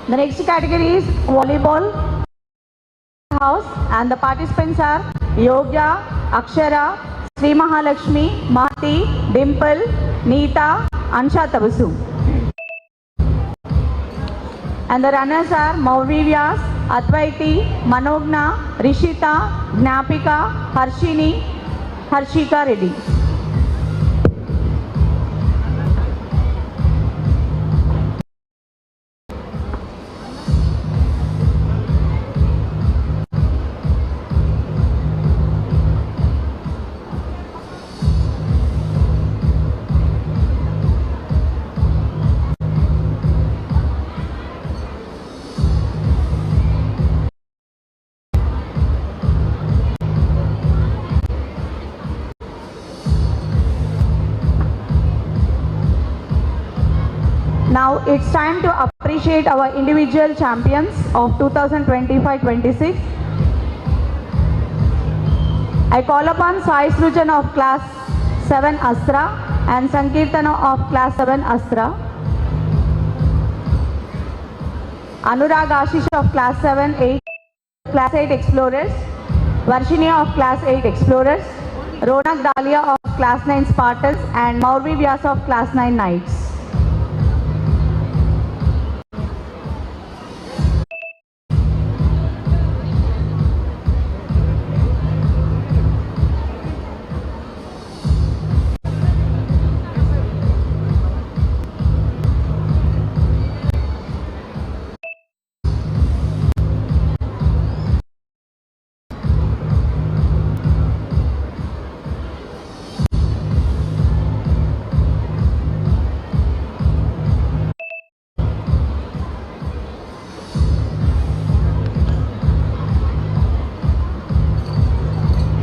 The next category is Volleyball House, and the participants are Yogya, Akshara, Sri Mahalakshmi, Mahati, Dimple, Neeta, Ansha Tabasu. And the runners are Maurvi Vyas, Advaiti, Manogna, Rishita, Gnapika, Harshini, Harshika Reddy. Now it's time to appreciate our individual champions of 2025-26. I call upon Sai Srujan of class 7 Astra and Sankirtana of class 7 Astra, Anurag Ashish of class 8 Explorers, Varshini of class 8 Explorers, Ronak Dalia of class 9 Spartans, and Maurvi Vyas of class 9 Knights.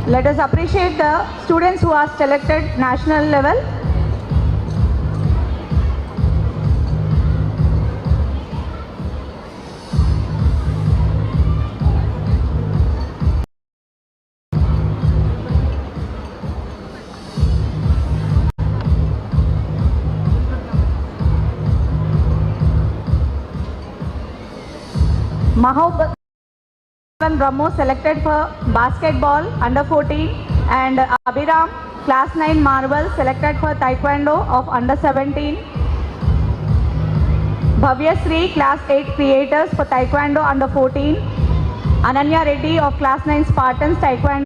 Let us appreciate the students who are selected national level. Mahoban Brahmo selected for basketball under 14, and Abhiram class 9 marble selected for taekwondo of under 17. Bhavya Sri class 8 creators for taekwondo under 14. Ananya Reddy of class 9 Spartans taekwondo.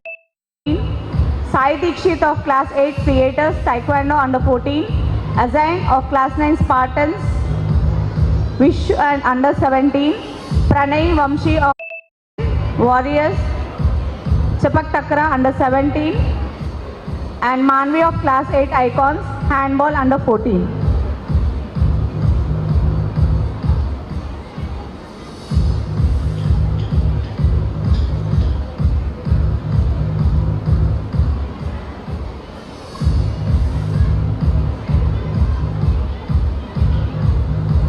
Sai Dikshit of class 8 creators taekwondo under 14. Azain of class 9 Spartans Vish and under 17. Pranay Vamshi of Warriors Chapak Takra under 17. And Manvi of class 8 Icons handball under 14.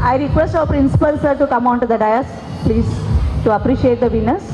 I request our principal sir to come onto the dais, please, to appreciate the winners.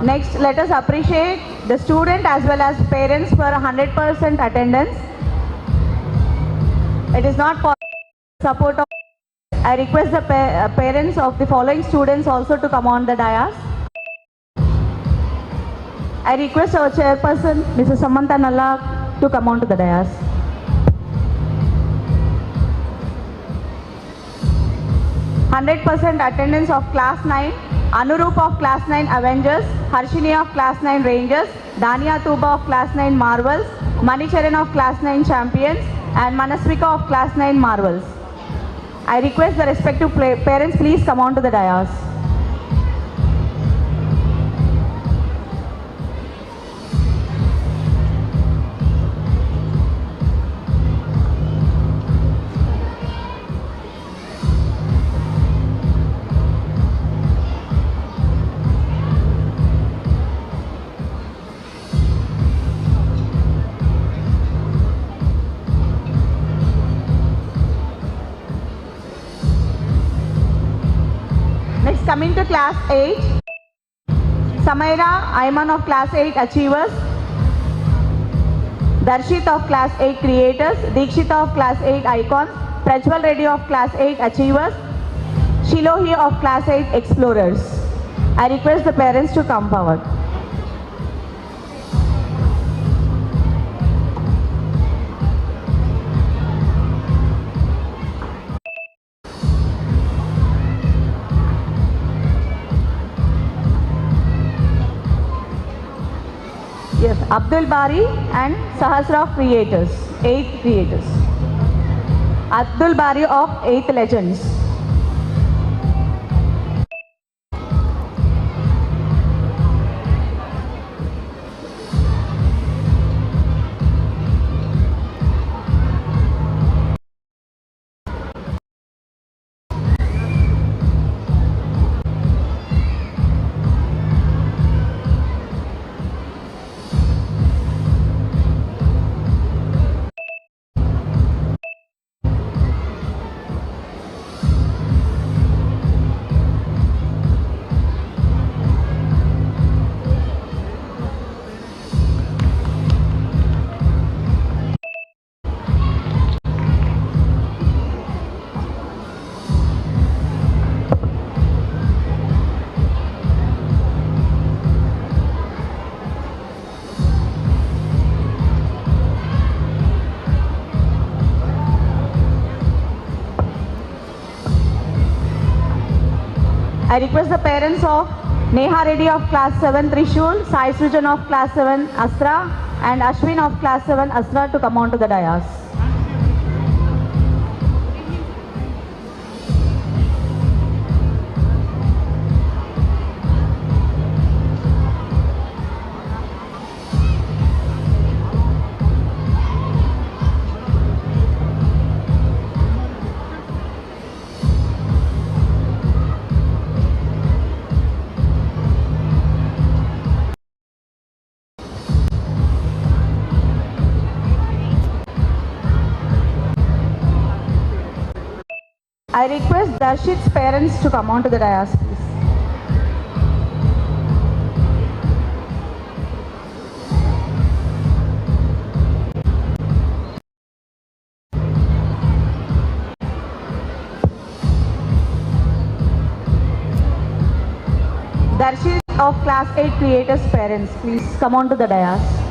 Next, let us appreciate the student as well as parents for 100% attendance. It is not for support of. I request the parents of the following students also to come on the dais. I request our chairperson, Mrs. Samantha Nalla, to come on to the dais. %, attendance of class 9, Anurup of class 9 Avengers, Harshini of class 9 Rangers, Dania Tuba of class 9 Marvels, Manicharan of class 9 Champions, and Manasvika of class 9 Marvels. I request the respective parents please come on to the dais. Coming to class 8, Samaira Ayman of class 8 Achievers, Darshit of class 8 Creators, Dikshita of class 8 Icons, Prajwal Reddy of class 8 Achievers, Shilohi of class 8 Explorers. I request the parents to come forward. Yes, Abdul Bari and Sahasra of Creators, 8 Creators. Abdul Bari of 8 Legends. I request the parents of Neha Reddy of class 7 Trishul, Sai Sujan of class 7 Astra and Ashwin of class 7 Astra to come on to the dais. I request Darshit's parents to come on to the dais, please. Darshit of class 8 creators parents, please come on to the dais.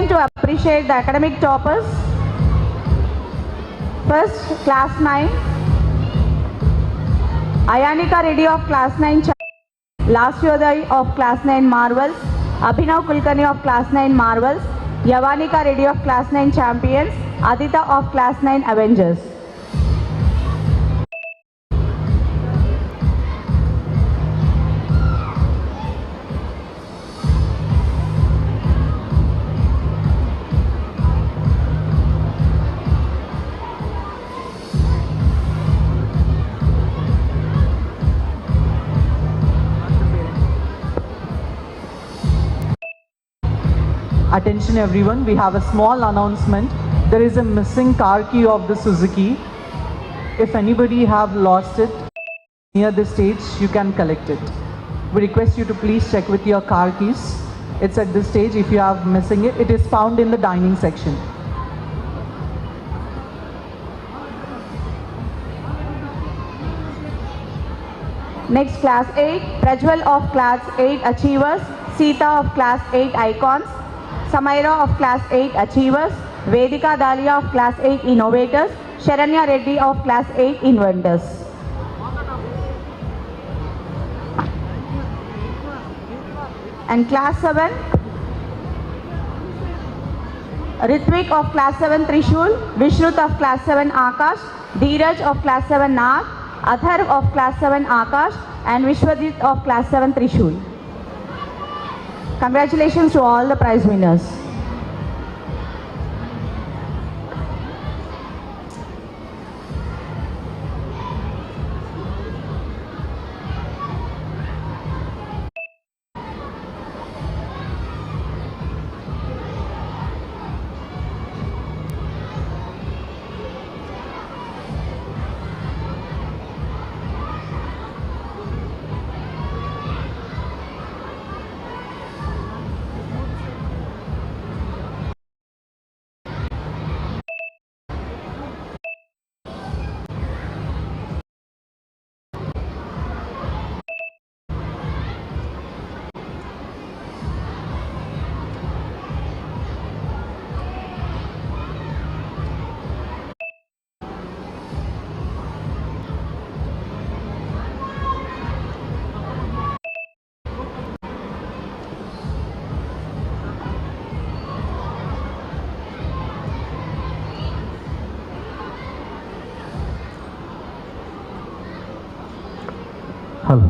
To appreciate the academic toppers. First, class 9. Ayanika Reddy of class 9. Last Yodai of class 9 Marvels. Abhinav Kulkarni of class 9 Marvels. Yavanika Reddy of class 9 Champions. Adita of class 9 Avengers. Attention everyone, we have a small announcement. There is a missing car key of the Suzuki. If anybody have lost it near the stage, you can collect it. We request you to please check with your car keys. It's at this stage. If you are missing it, it is found in the dining section. Next, class 8, Prajwal of class 8 Achievers, Sita of class 8 Icons, Samaira of class 8 Achievers, Vedika Dalia of class 8 Innovators, Sharanya Reddy of class 8 Inventors. And class 7, Ritvik of class 7 Trishul, Vishrut of class 7 Akash, Dheeraj of class 7 Nag, Atharv of class 7 Akash and Vishwajit of class 7 Trishul. Congratulations to all the prize winners. Hello.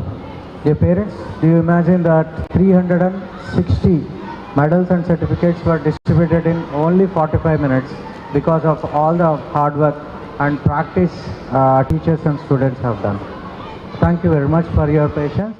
Dear parents, do you imagine that 360 medals and certificates were distributed in only 45 minutes because of all the hard work and practice teachers and students have done. Thank you very much for your patience.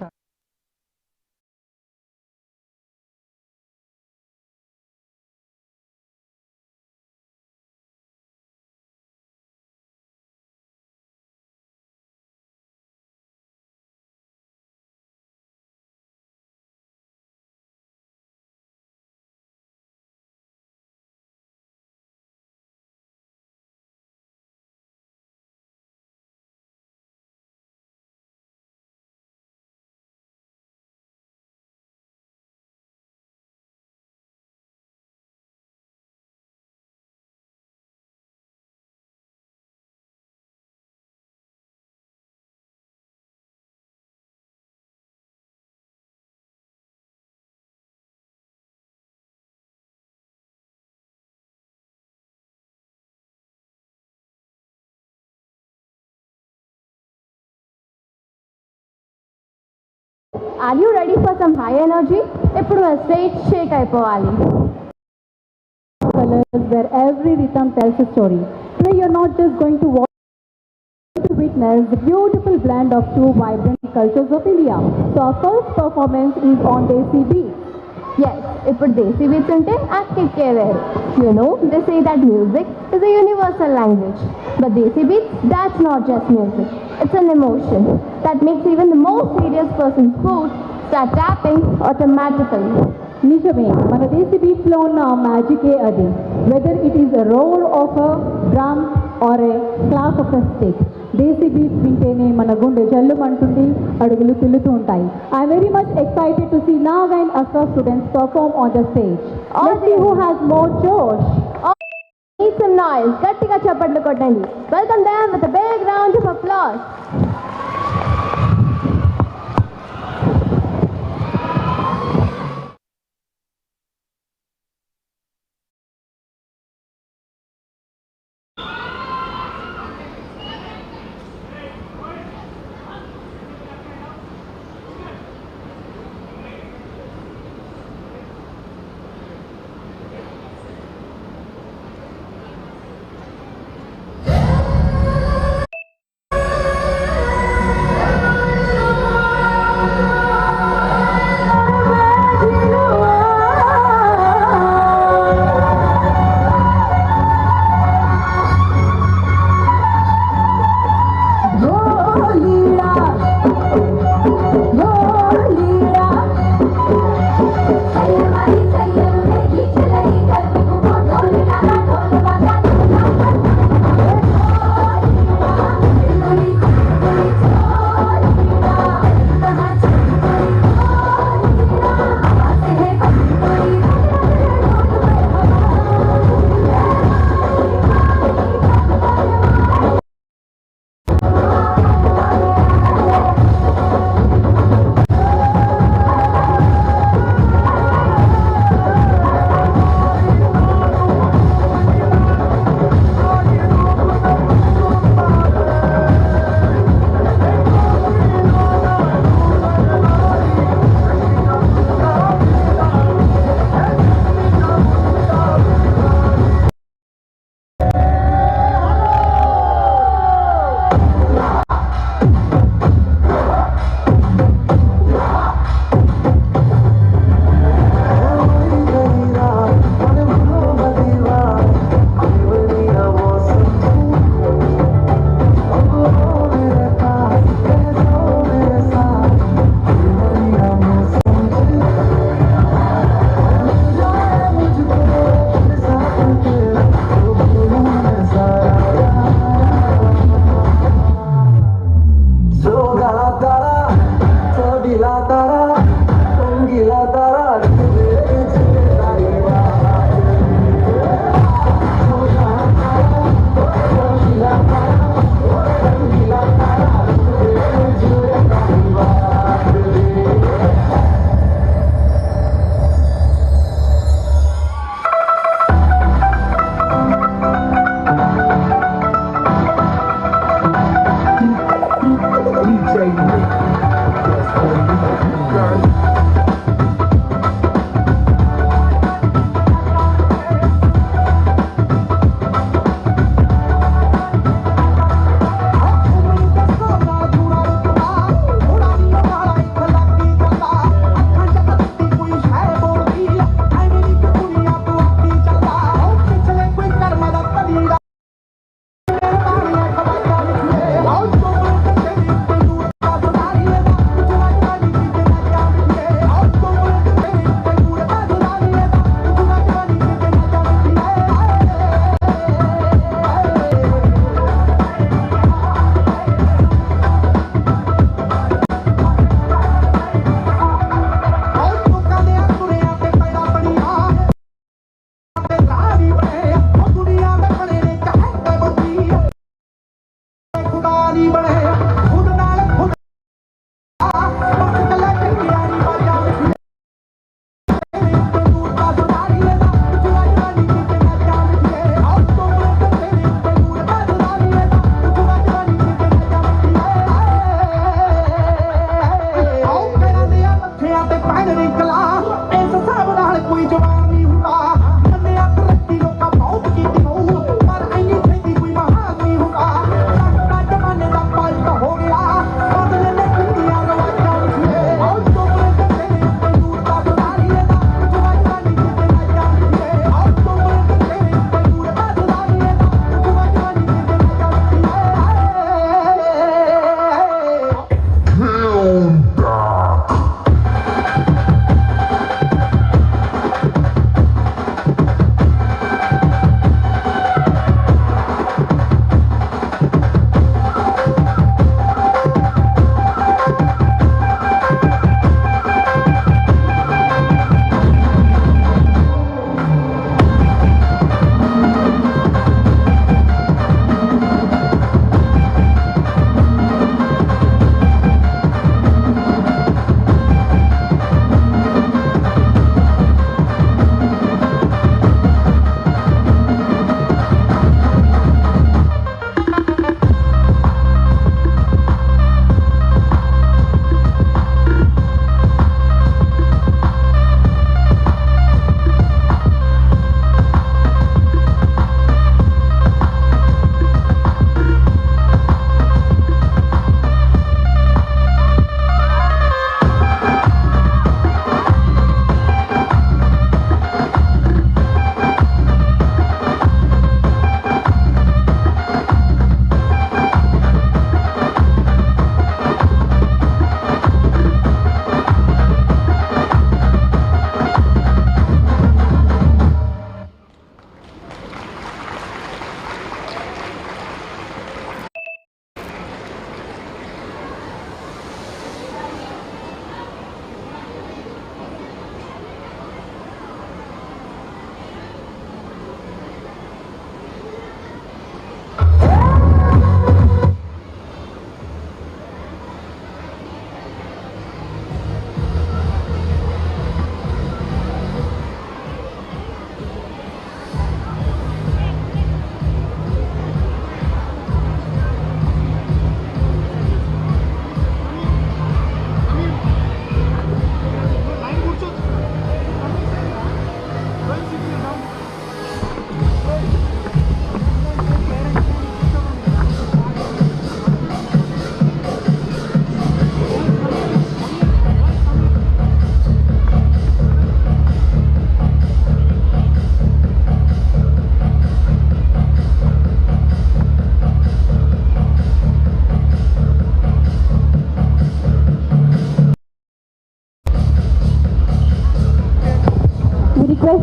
Are you ready for some high energy? ఇప్పుడు straight shake అయిపోవాలి. Colors where every rhythm tells a story. Today you're not just going to watch, to witness the beautiful blend of two vibrant cultures of India. So our first performance is on Desi Beats. Yes, ఇప్పుడు Desi Beats అంటే ఆ కిక్కే వేరు. You know, they say that music is a universal language. But Desi Beats, that's not just music. It's an emotion that makes even the most serious person's foot start tapping automatically. నిజమే, మన దేశీ బీట్స్లో ఉన్న మ్యాజికే అది. Whether it is a roar of a drum or a clap of a stick. Desi beats వింటేనే మన గుండె జల్లుమంటుంది, అడుగులు తుల్లుతూ ఉంటాయి. I am very much excited to see Naga and Asra students perform on the stage. Let's see who has more josh. Make some noise. గట్టిగా చప్పట్లు కొట్టండి. Welcome them with a big round of applause.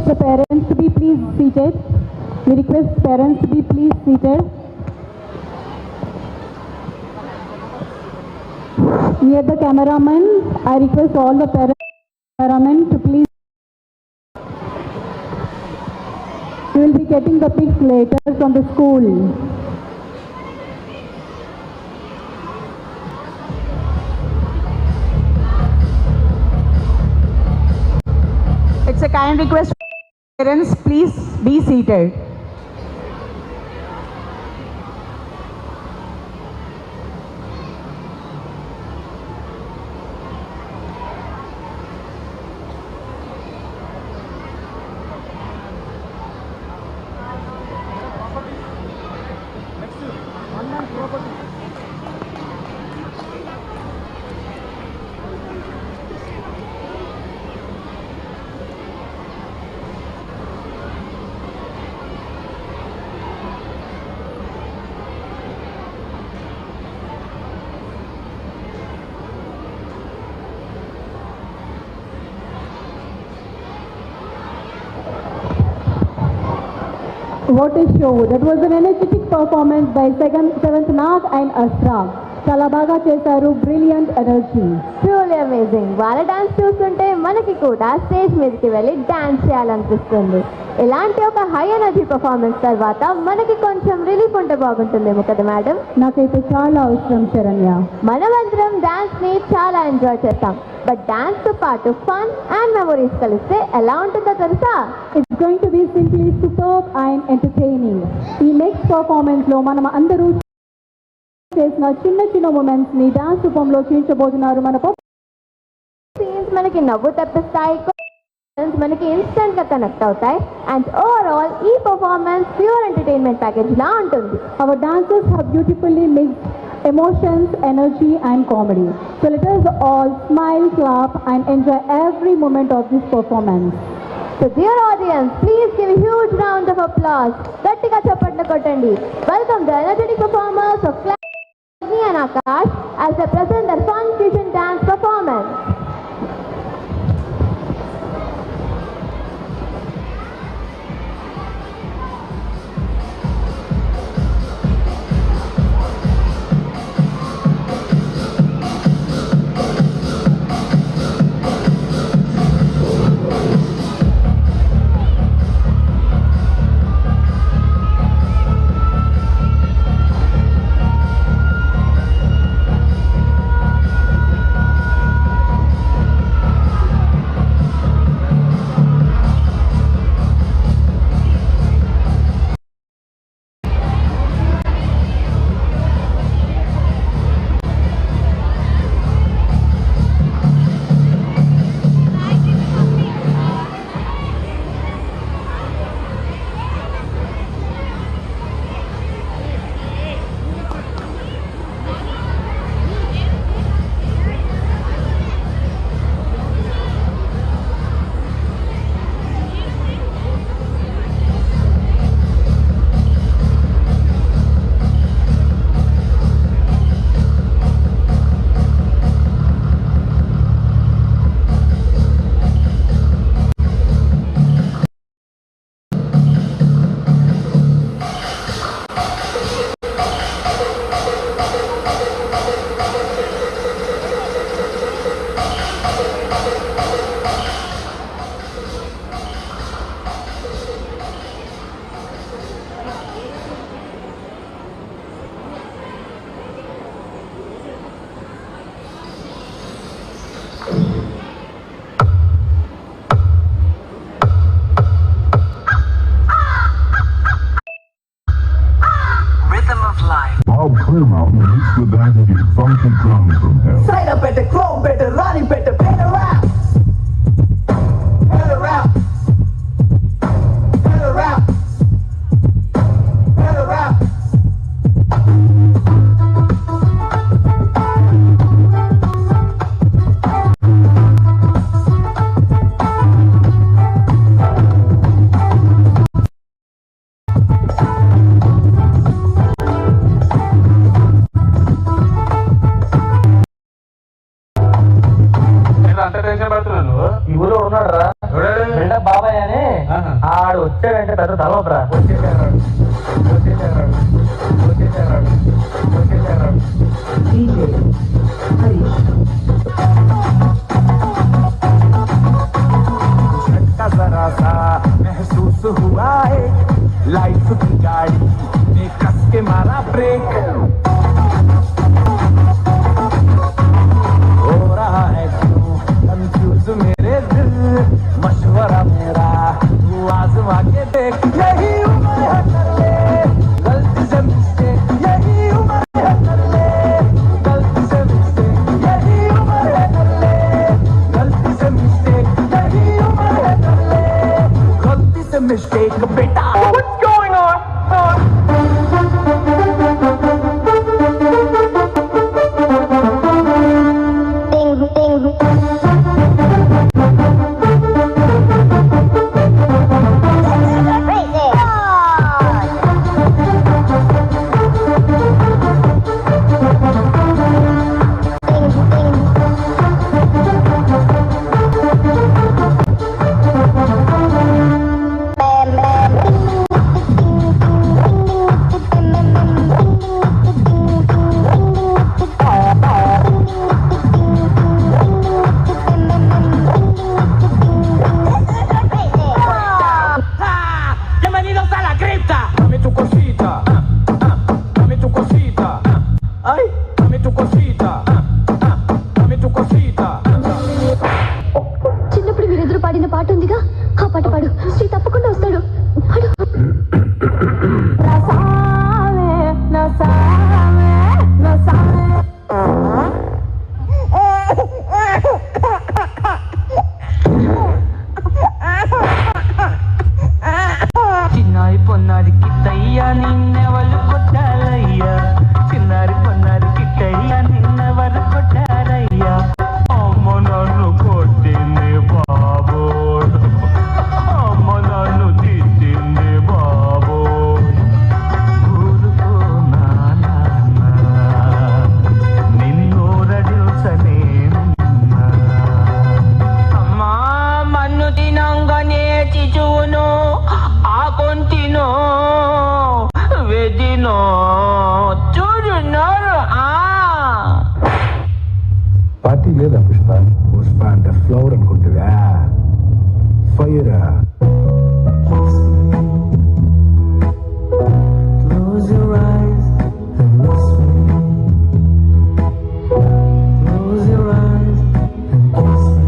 the parents to be please seated. We request parents to be please seated. Near the cameraman, I request all the cameramen to please. We will be getting the pics later from the school. It's a kind request. Parents, please be seated. What a show! That was an energetic performance by 7th Naga and Asra. చాలా బాగా చేశారు. Brilliant energy. Truly amazing. వాళ్ళ dance చూస్తుంటే మనకి కూడా stage మీదకి వెళ్ళి dance చేయాలనిపిస్తుంది. ఇలాంటి ఒక హై ఎనర్జీ పర్ఫార్మెన్స్ తర్వాత మనకి కొంచెం రిలీఫ్ ఉంటే బాగుంటుందేమో కదా మేడం? నాకైతే చాలా అవసరం శరణ్య. మనమందరం డాన్స్ ని చాలా ఎంజాయ్ చేస్తాం. బట్ డాన్స్ తో పాటు ఫన్ అండ్ మెమరీస్ కలిస్తే ఎలా ఉంటుందో తెలుసా? It's going to be simply superb and entertaining. ఈ నెక్స్ట్ పర్ఫార్మెన్స్ లో మనం అందరూ చేసిన చిన్న చిన్న మూమెంట్స్ ని డాన్స్ రూపంలో చూపించబోతున్నారు. మన సీన్స్ మనకి నవ్వు తెప్పిస్తాయి, మనకి ఇన్స్టెంట్ గా కనెక్ట్ అవుతాయి. అండ్ ఓవరాల్ ఈ పర్ఫార్మెన్స్ ప్యూర్ ఎంటర్టైన్మెంట్ ప్యాకేజ్ లా ఉంటుంది. Our dancers have beautifully mixed emotions, energy and comedy. So let us all smile, clap and enjoy every moment of this performance. So dear audience, please give a huge round of applause. గట్టిగా చప్పట్లు కొట్టండి. Welcome the energetic performers of class and Akash as they present their fun fusion dance performance. Clear Mountain hits with that funky drum from hell. Sign up at the club, better run, better rap. Better rap. Better rap. Better rap. అంత tension అంటే పెద్ద తలవరా. जरा सा महसूस हुआ है life की गाड़ी ने कस के मारा ब्रेक हो रहा है क्यों कंफ्यूज मेरे दिल मशवरा मेरा तू आजमा के देख यही उम्र है कर ले गलती से मिस्टेक यही उम्र है कर ले गलती से मिस्टेक यही उम्र है कर ले गलती से मिस्टेक यही उम्र है कर ले गलती से मिस्टेक बेटा What's going on? చిన్నప్పుడు మీరెదురు పాడిన పాట ఉందిగా ఆ పాట పాడు శ్రీ తప్పకుండా వస్తాడు పాడు చిన్నారి పొన్నారి కిట్టయ్యా నిన్నెవరు కొట్టారయ్యా చిన్నారి పొన్నారి కిట్టయ్యా నిన్నెవరు కొట్టారయ్యా అమ్మ నన్ను కొట్టింది బాబో అమ్మ నన్ను తిట్టింది బాబో ఊరుకో నాన్న నిన్నోరడిసనేనున్నా అమ్మా మన్ను తినంగానే చిచును ఆకొంటినో వెదినో చూడున్నారు పార్టీ లేదా పుష్ప పుష్ప అంటే ఫ్లవర్ అనుకుంటుగా fire Close your eyes and kiss me. Close your eyes and kiss me.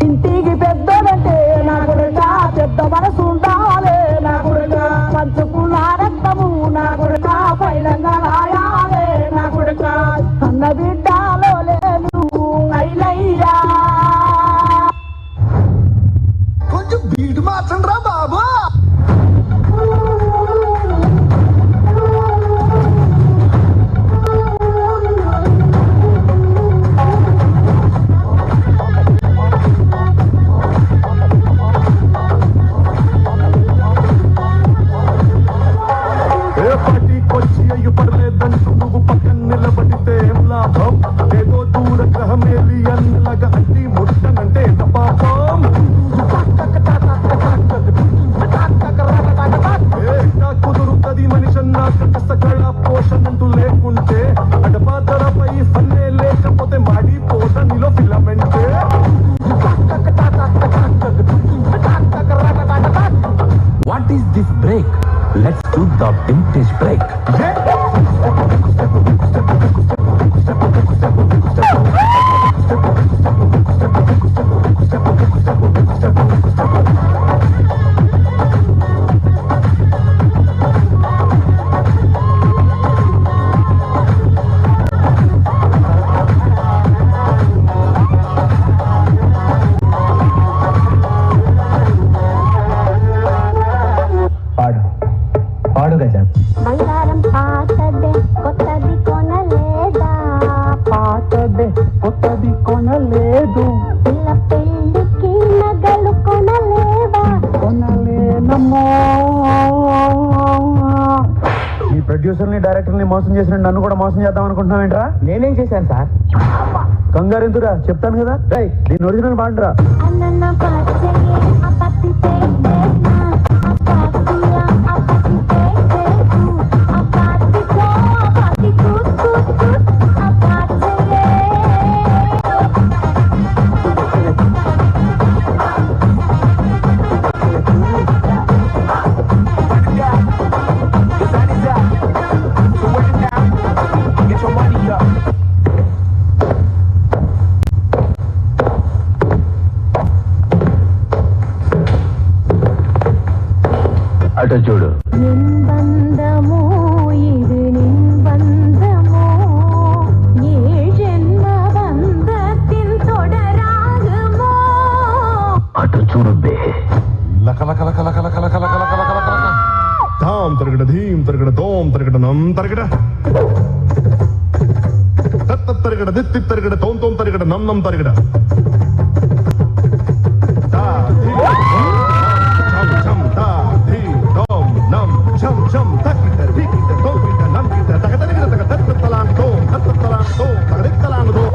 ఇంటికి పెద్దలంటే నా కొడుక పెద్ద మనసు ఉండాలే నా కొడుక పంచుకున్న రక్తము నా కొడుక పైలంగా రాయాలే నా కొడుక అన్న బిడ్డలో లేను ఐలయ్యా కొంచెం బీట్ మార్చండి రా బాబా ఏ పార్టీకొచ్చి అయ్యి పర్లేదంటూ నువ్వు పక్కన నిలబడితే ఏం లాభం ఏదో దూర గ్రహం ఏలియన్ లాగా అంటి ముట్టనంటే ఎంత పాపం ఏటా కుదురుతుంది మనిషన్నా సకల పోషణంటూ లేకుంటే అడపాదడపై ఫన్నే లేకపోతే మాడిపోత నీలో ఫిలమెంటే What is this break? Let's do the vintage break. పాడు పాడు గజా బంగారం పాతదే కొత్తది కొనలేదా పాతదే కొత్తది కొనలేదు పిల్ల పెళ్ళికి నగలు కొనలేవా కొనలేనమ్మా ఈ ప్రొడ్యూసర్ ప్రొడ్యూసర్ని డైరెక్టర్ని మోసం చేసిన నన్ను కూడా మోసం చేద్దాం అనుకుంటున్నావు ఏంట్రా? నేనేం చేశాను సార్? కంగారు ఎందుకురా, చెప్తాను కదా. దీని ఒరిజినల్ బాండ్రా. అటు చూడు. అటు చూడు బే. లక లక లక లక లక లక లక లక లక లక ధాం తరగడ ధీం తరగడ దోం తరగడ నం తరగడ తత్త తరగడ దిత్తి తరగడ తోం తోం తరగడ నం నం తరగడ దా ధీ ఛం ఛం దా ధీ దోం నం ఛం ఛం తక్కిట ధికిట తోకిట నంకిట తగ తరగడ తగ తత్త తలాంగ్ దోం తత్త తలాంగ్ దోం తగ దిక్ తలాంగ్ దోం.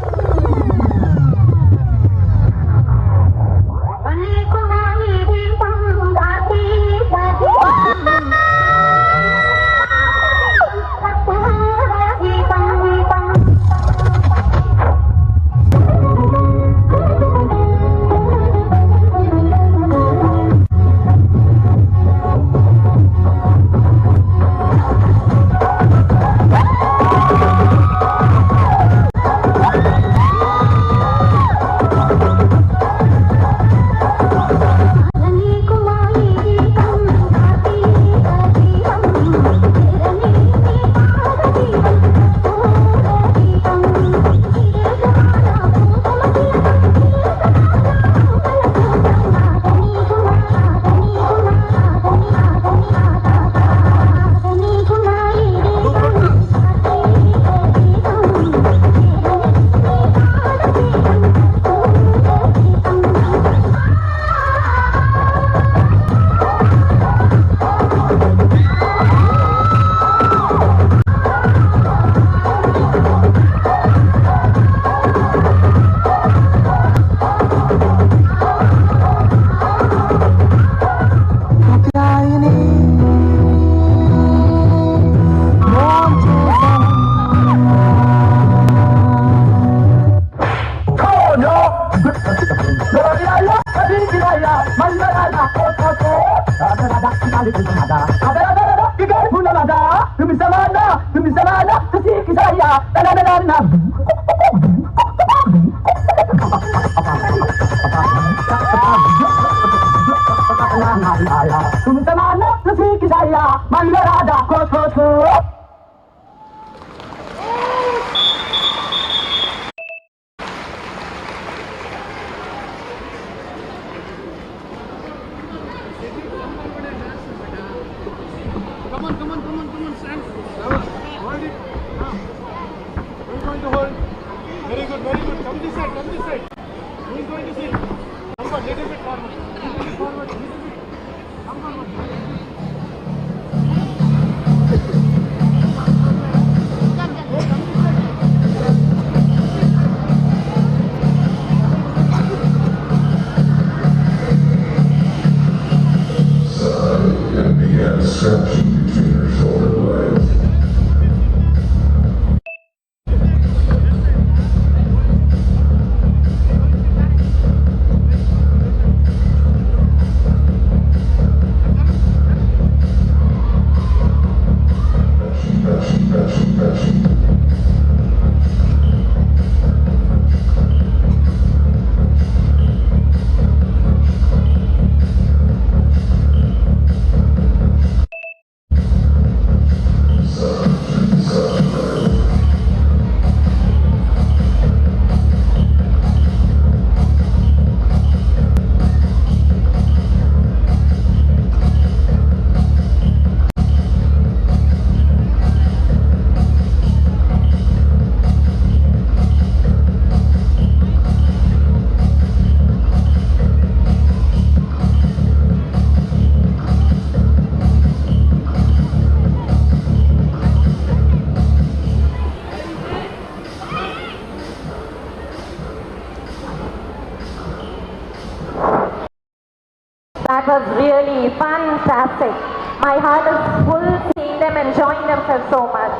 camp was really fantastic. My heart is full seeing them enjoying themselves so much.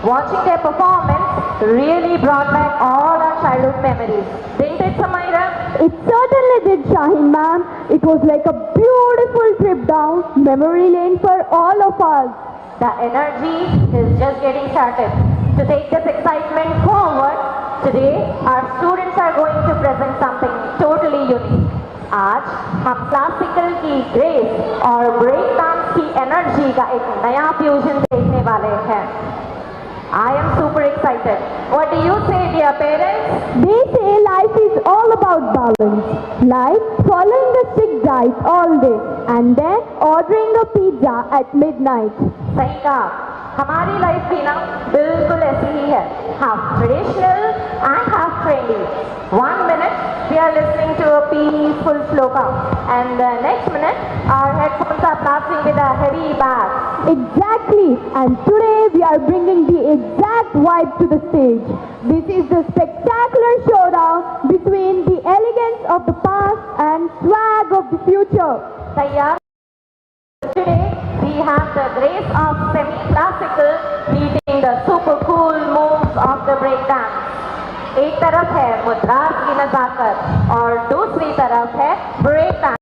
Watching their performance really brought back all our childhood memories. Didn't it, Samaira? It certainly did, Shaheen ma'am. It was like a beautiful trip down memory lane for all of us. The energy is just getting started. To take this excitement forward, today our students are going to present something totally unique. आज हम classical की grace और break dance की energy का एक नया fusion देखने वाले हैं. I am super excited. What do you say, dear parents? They say life is all about balance. Like following the strict diet all day and then ordering a pizza at midnight. सही कहा. हमारी life भी ना बिल्कुल ऐसी ही है. Half traditional and half trendy. 1 minute we are listening to a peaceful sloka and the next minute our headphones are blasting with a heavy bass. Exactly, and today we are bringing the exact vibe to the stage. This is the spectacular showdown between the elegance of the past and swag of the future. Tayyar? Today we have the grace of semi-classical meeting the super cool moves of the breakdance. एक तरफ है मुद्रास की नजाकत और दूसरी तरफ है break dance.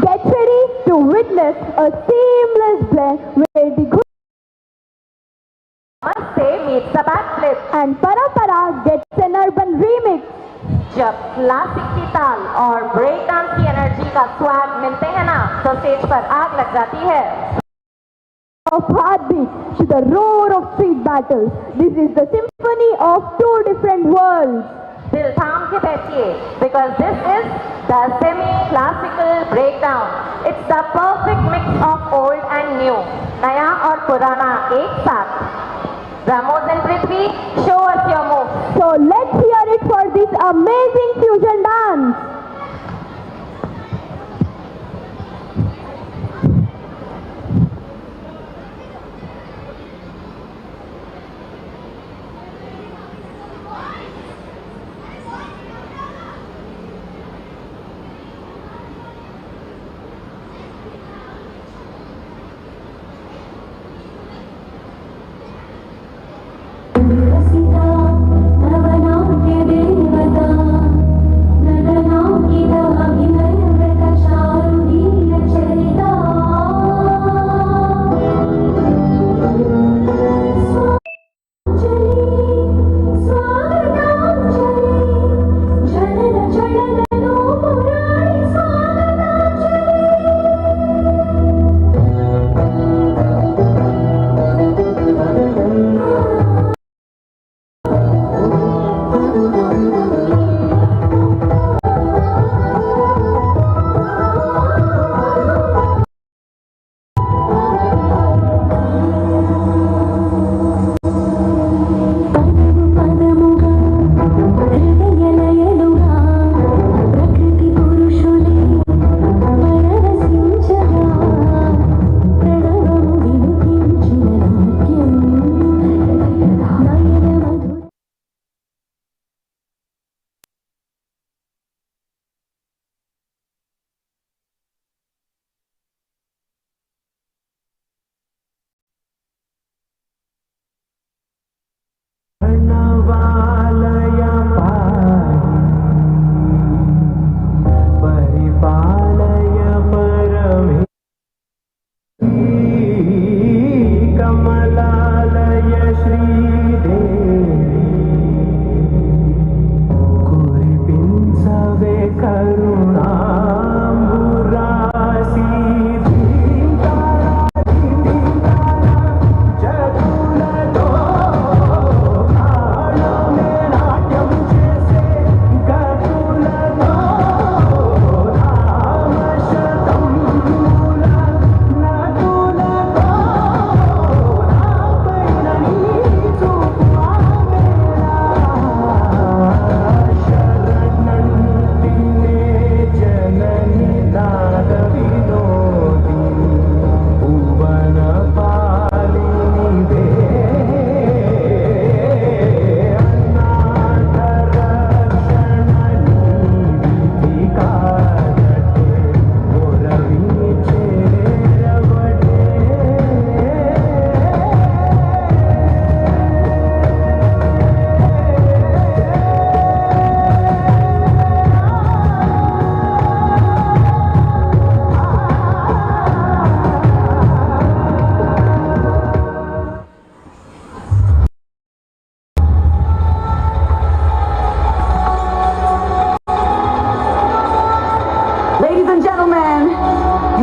Get ready to witness a seamless blend where the good Namaste meets the backflip and Parampara gets an urban remix. जब classic की ताल और ब्रेक डांस की एनर्जी का स्वाद मिलते हैं ना तो स्टेज पर आग लग जाती है. Of heartbeat to the roar of street battles. This is the symphony of two different worlds. दिल थाम के बैठिए because this is the semi-classical breakdown. It's the perfect mix of old and new. नया और पुराना एक साथ. Ramos and Prithvi, show us your moves. So let's hear it for this amazing fusion dance.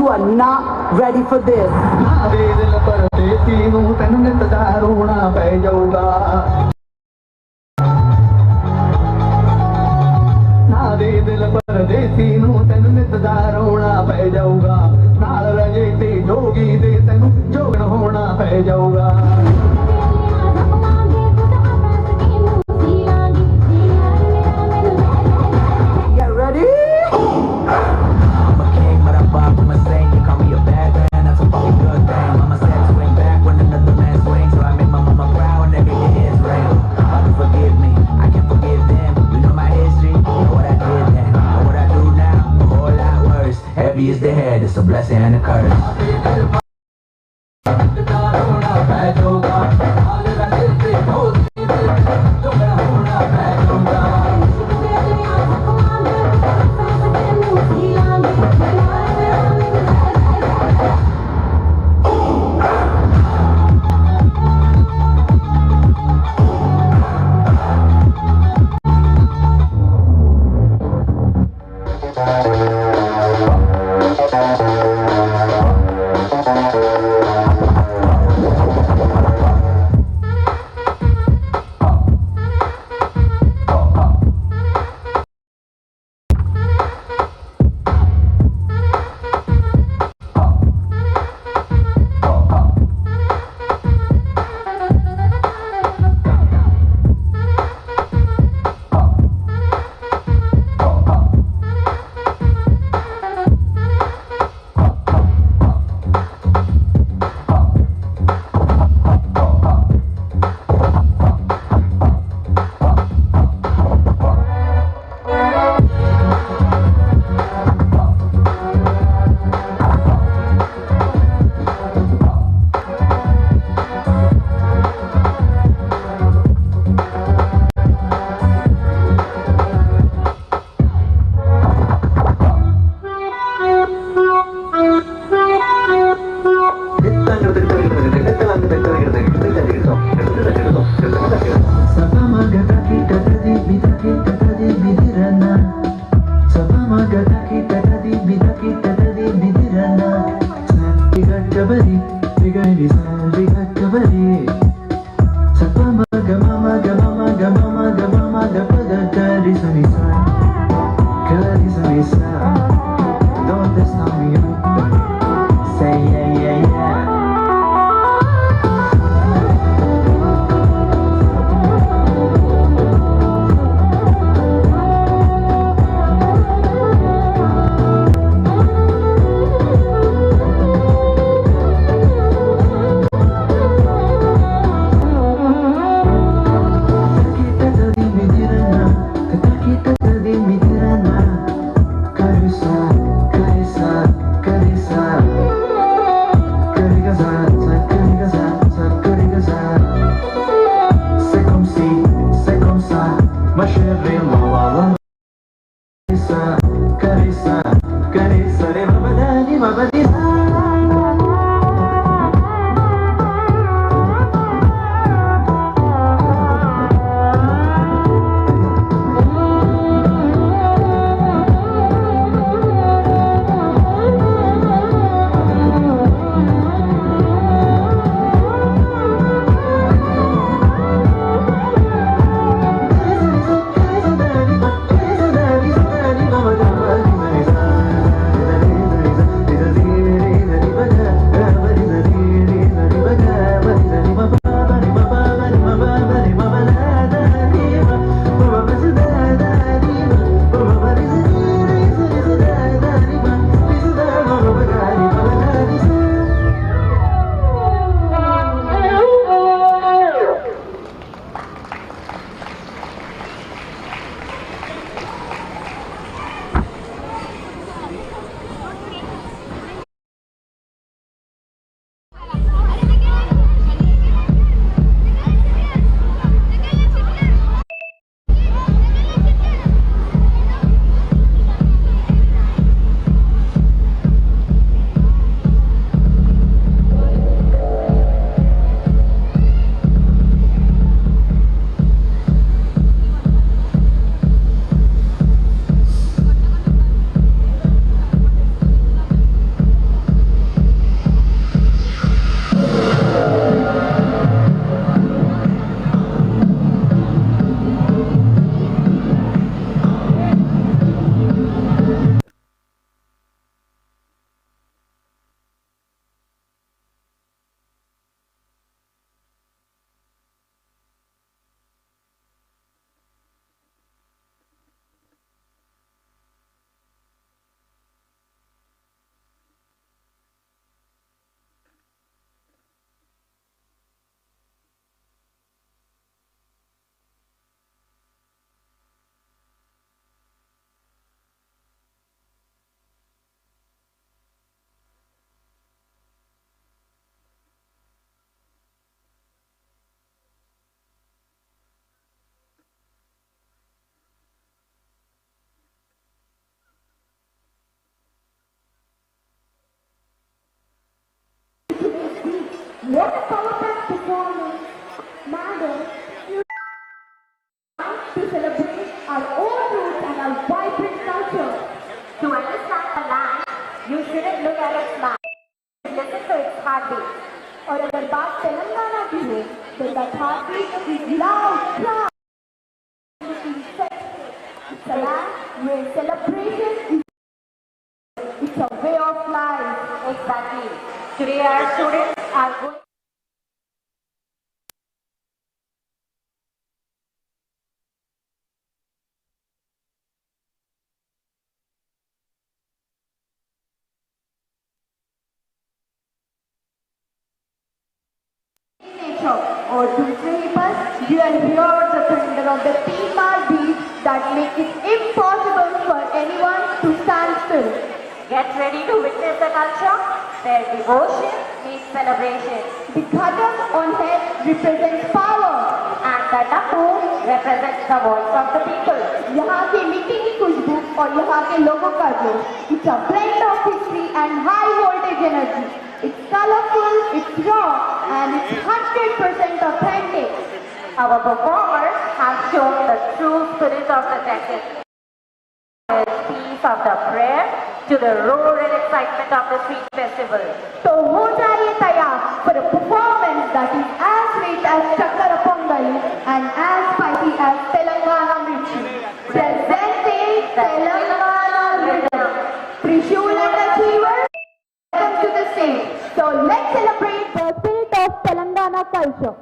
are not ready for this. Get ready? Heavy is the head, it's a blessing and a curse. What a powerful performance, madam. You to celebrate our own roots and our vibrant culture. To understand the land, you shouldn't look at its map. Listen to its heartbeat. और अगर बात तेलंगाना की हो, then that heartbeat is loud, proud. It's a land where celebration is. It's a way of life. Exactly. Today our students are going. Or दूसरे ही पर you will hear the thunder of the Pima beats that make it impossible for anyone to stand still. Get ready to witness the culture. Their devotion meets celebration. The Ghadam on head represents power. And the Naku represents the voice of the people. यहाँ की मिट्टी की खुशबू और यहाँ के लोगों का जोश. It's a blend of history and high voltage energy. It's colorful, it's raw, and it's 100% authentic. Our performers have shown the true spirit of the jacket. Peace of the prayer to the roar and excitement of the street festival. So ho jaiye tayar for a performance that is as sweet as Chakara Pongal and as spicy as Telangana Mirchi. Presenting Telangana Rhythm. Trishul and Achiever, welcome to the stage. So let's celebrate the spirit of Telangana culture.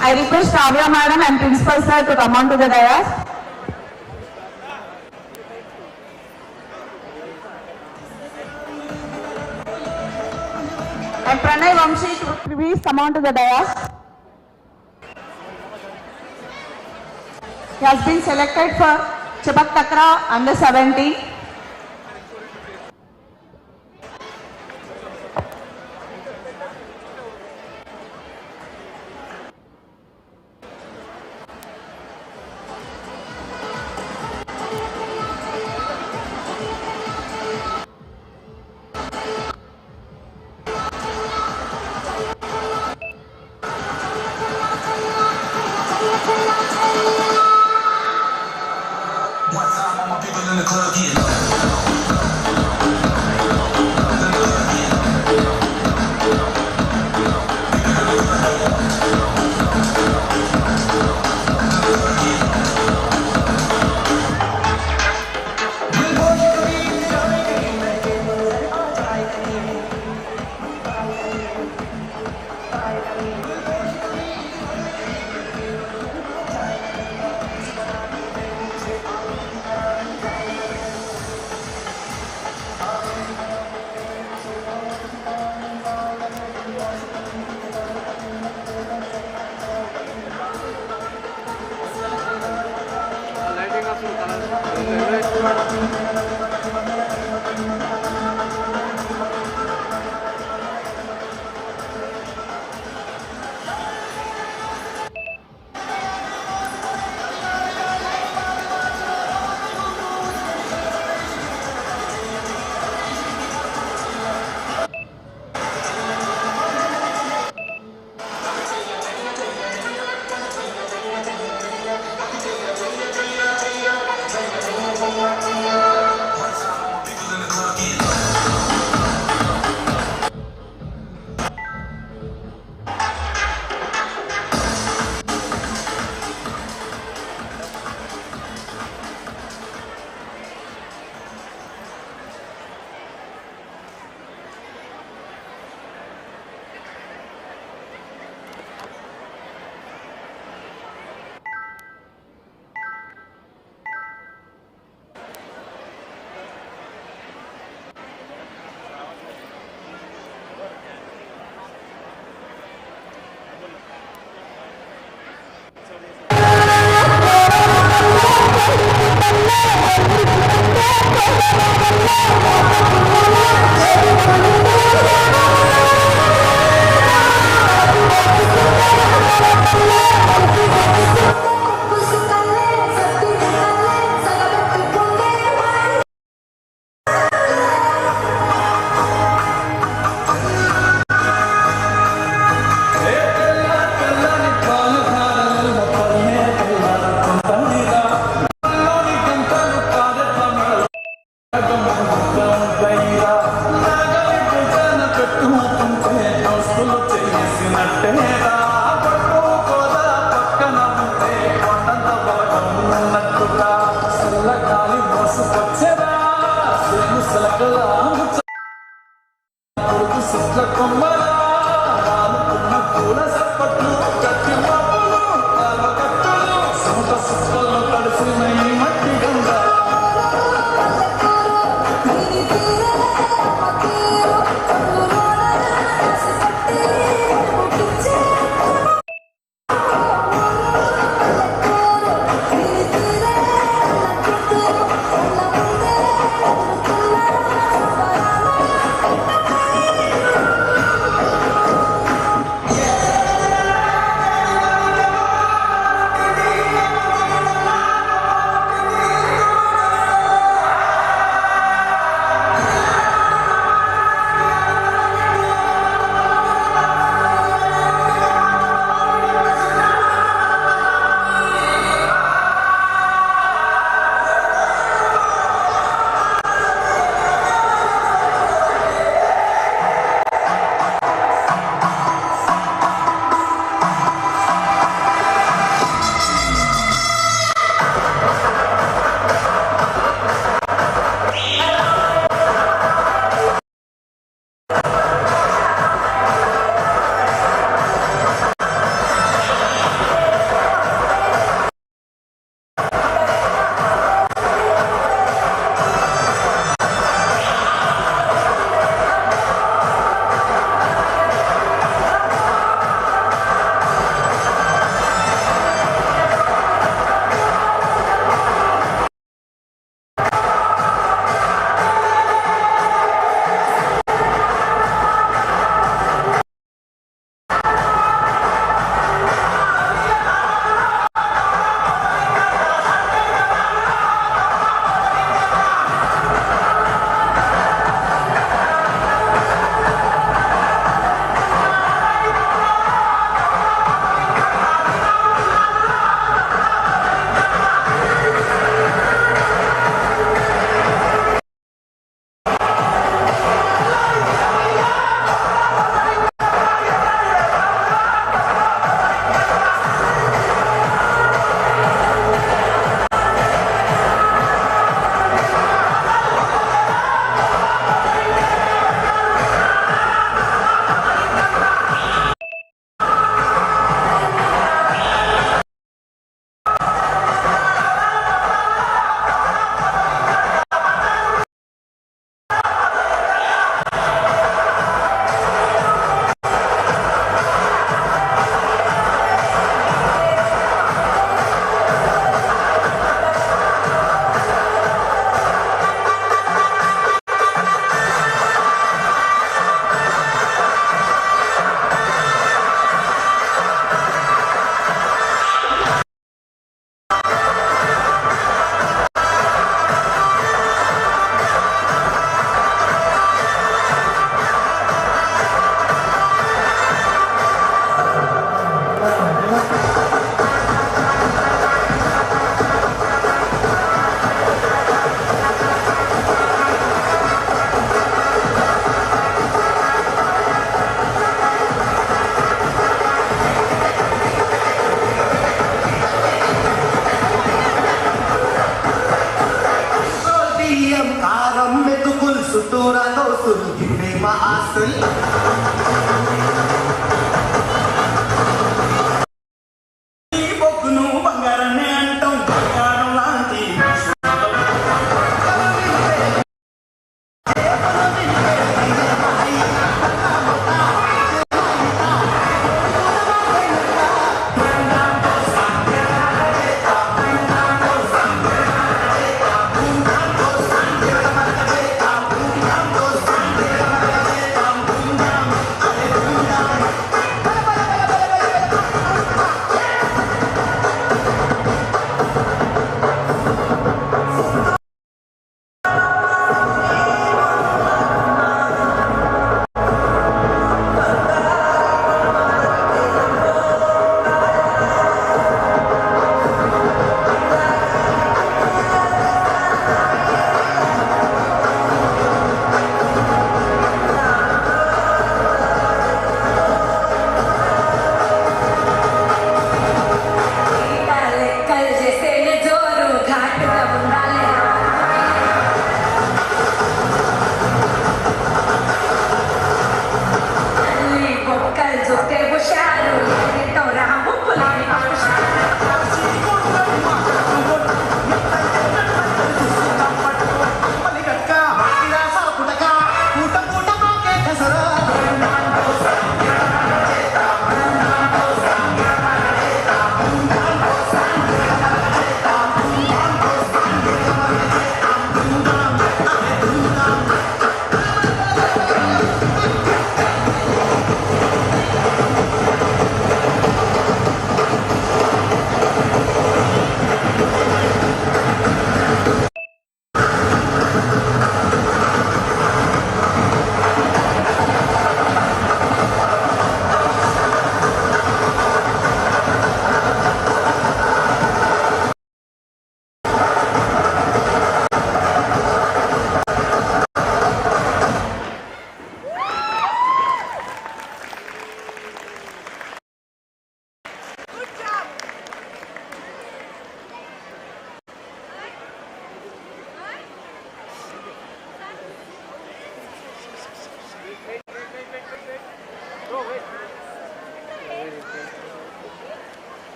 I request Shravya madam and principal sir to come on to the dais. And Pranay Vamshi to please come on to the dais. He has been selected for Chapak Takra under 17.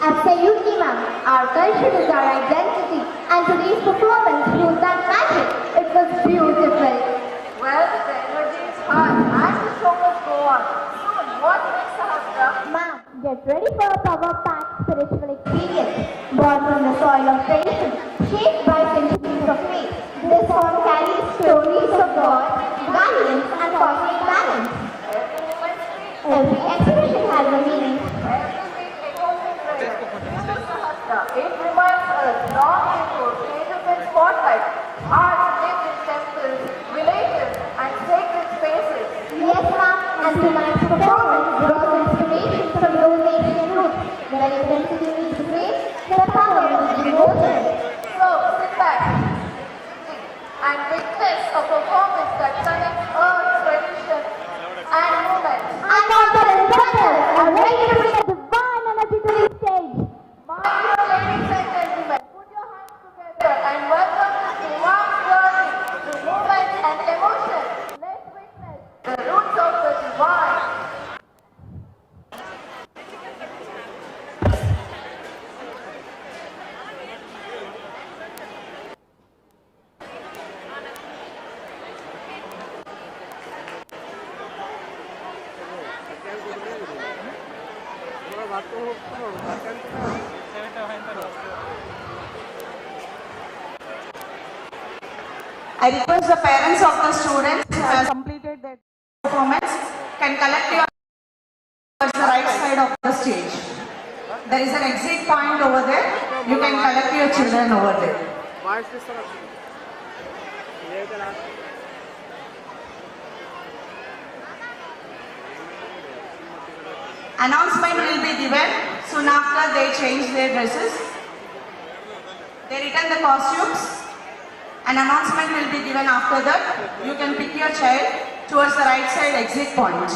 Absolutely, ma'am. Our culture is our identity, and today's performance proved that magic. It was beautiful. Well, the energy is high and the show must go on. Soon, what next, Sahasra? Ma'am, get ready for a power-packed spiritual experience. Born from the soil of tradition, shaped by centuries of faith, this song carries stories of God, guidance, and cosmic balance. Every exhibition has a meaning. It reminds us long before stages in spotlight, art lived in temples, villages, and sacred spaces. Yes, ma'am, and tonight's performance draws inspiration from those ancient roots. Where intensity meets grace, the power meets devotion. So, sit back and witness a performance that connects earth, tradition, and movement. And confident brothers are ready to bring a divine energy to the stage. My dear ladies and gentlemen, put your hands together and welcome this divine journey through movement and emotion. Let's witness the roots of the divine. I request the parents of the students who have completed their performance can collect your towards the right side of the stage. There is an exit point over there. You can collect your children over there. Announcement will be given soon after they change their dresses. They return the costumes. An announcement will be given after that. You can pick your child towards the right side exit point.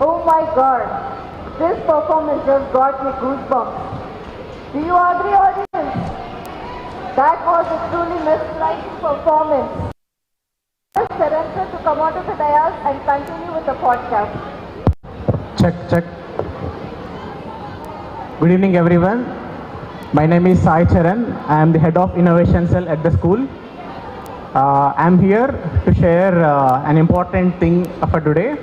Oh my God, this performance just got me goosebumps. Do you agree, audience? That was a truly mesmerizing performance. Ask Serenza to come onto the dais and continue with the podcast. Check. Good evening, everyone. My name is Sai Charan. I am the head of innovation cell at the school. I am here to share an important thing for today.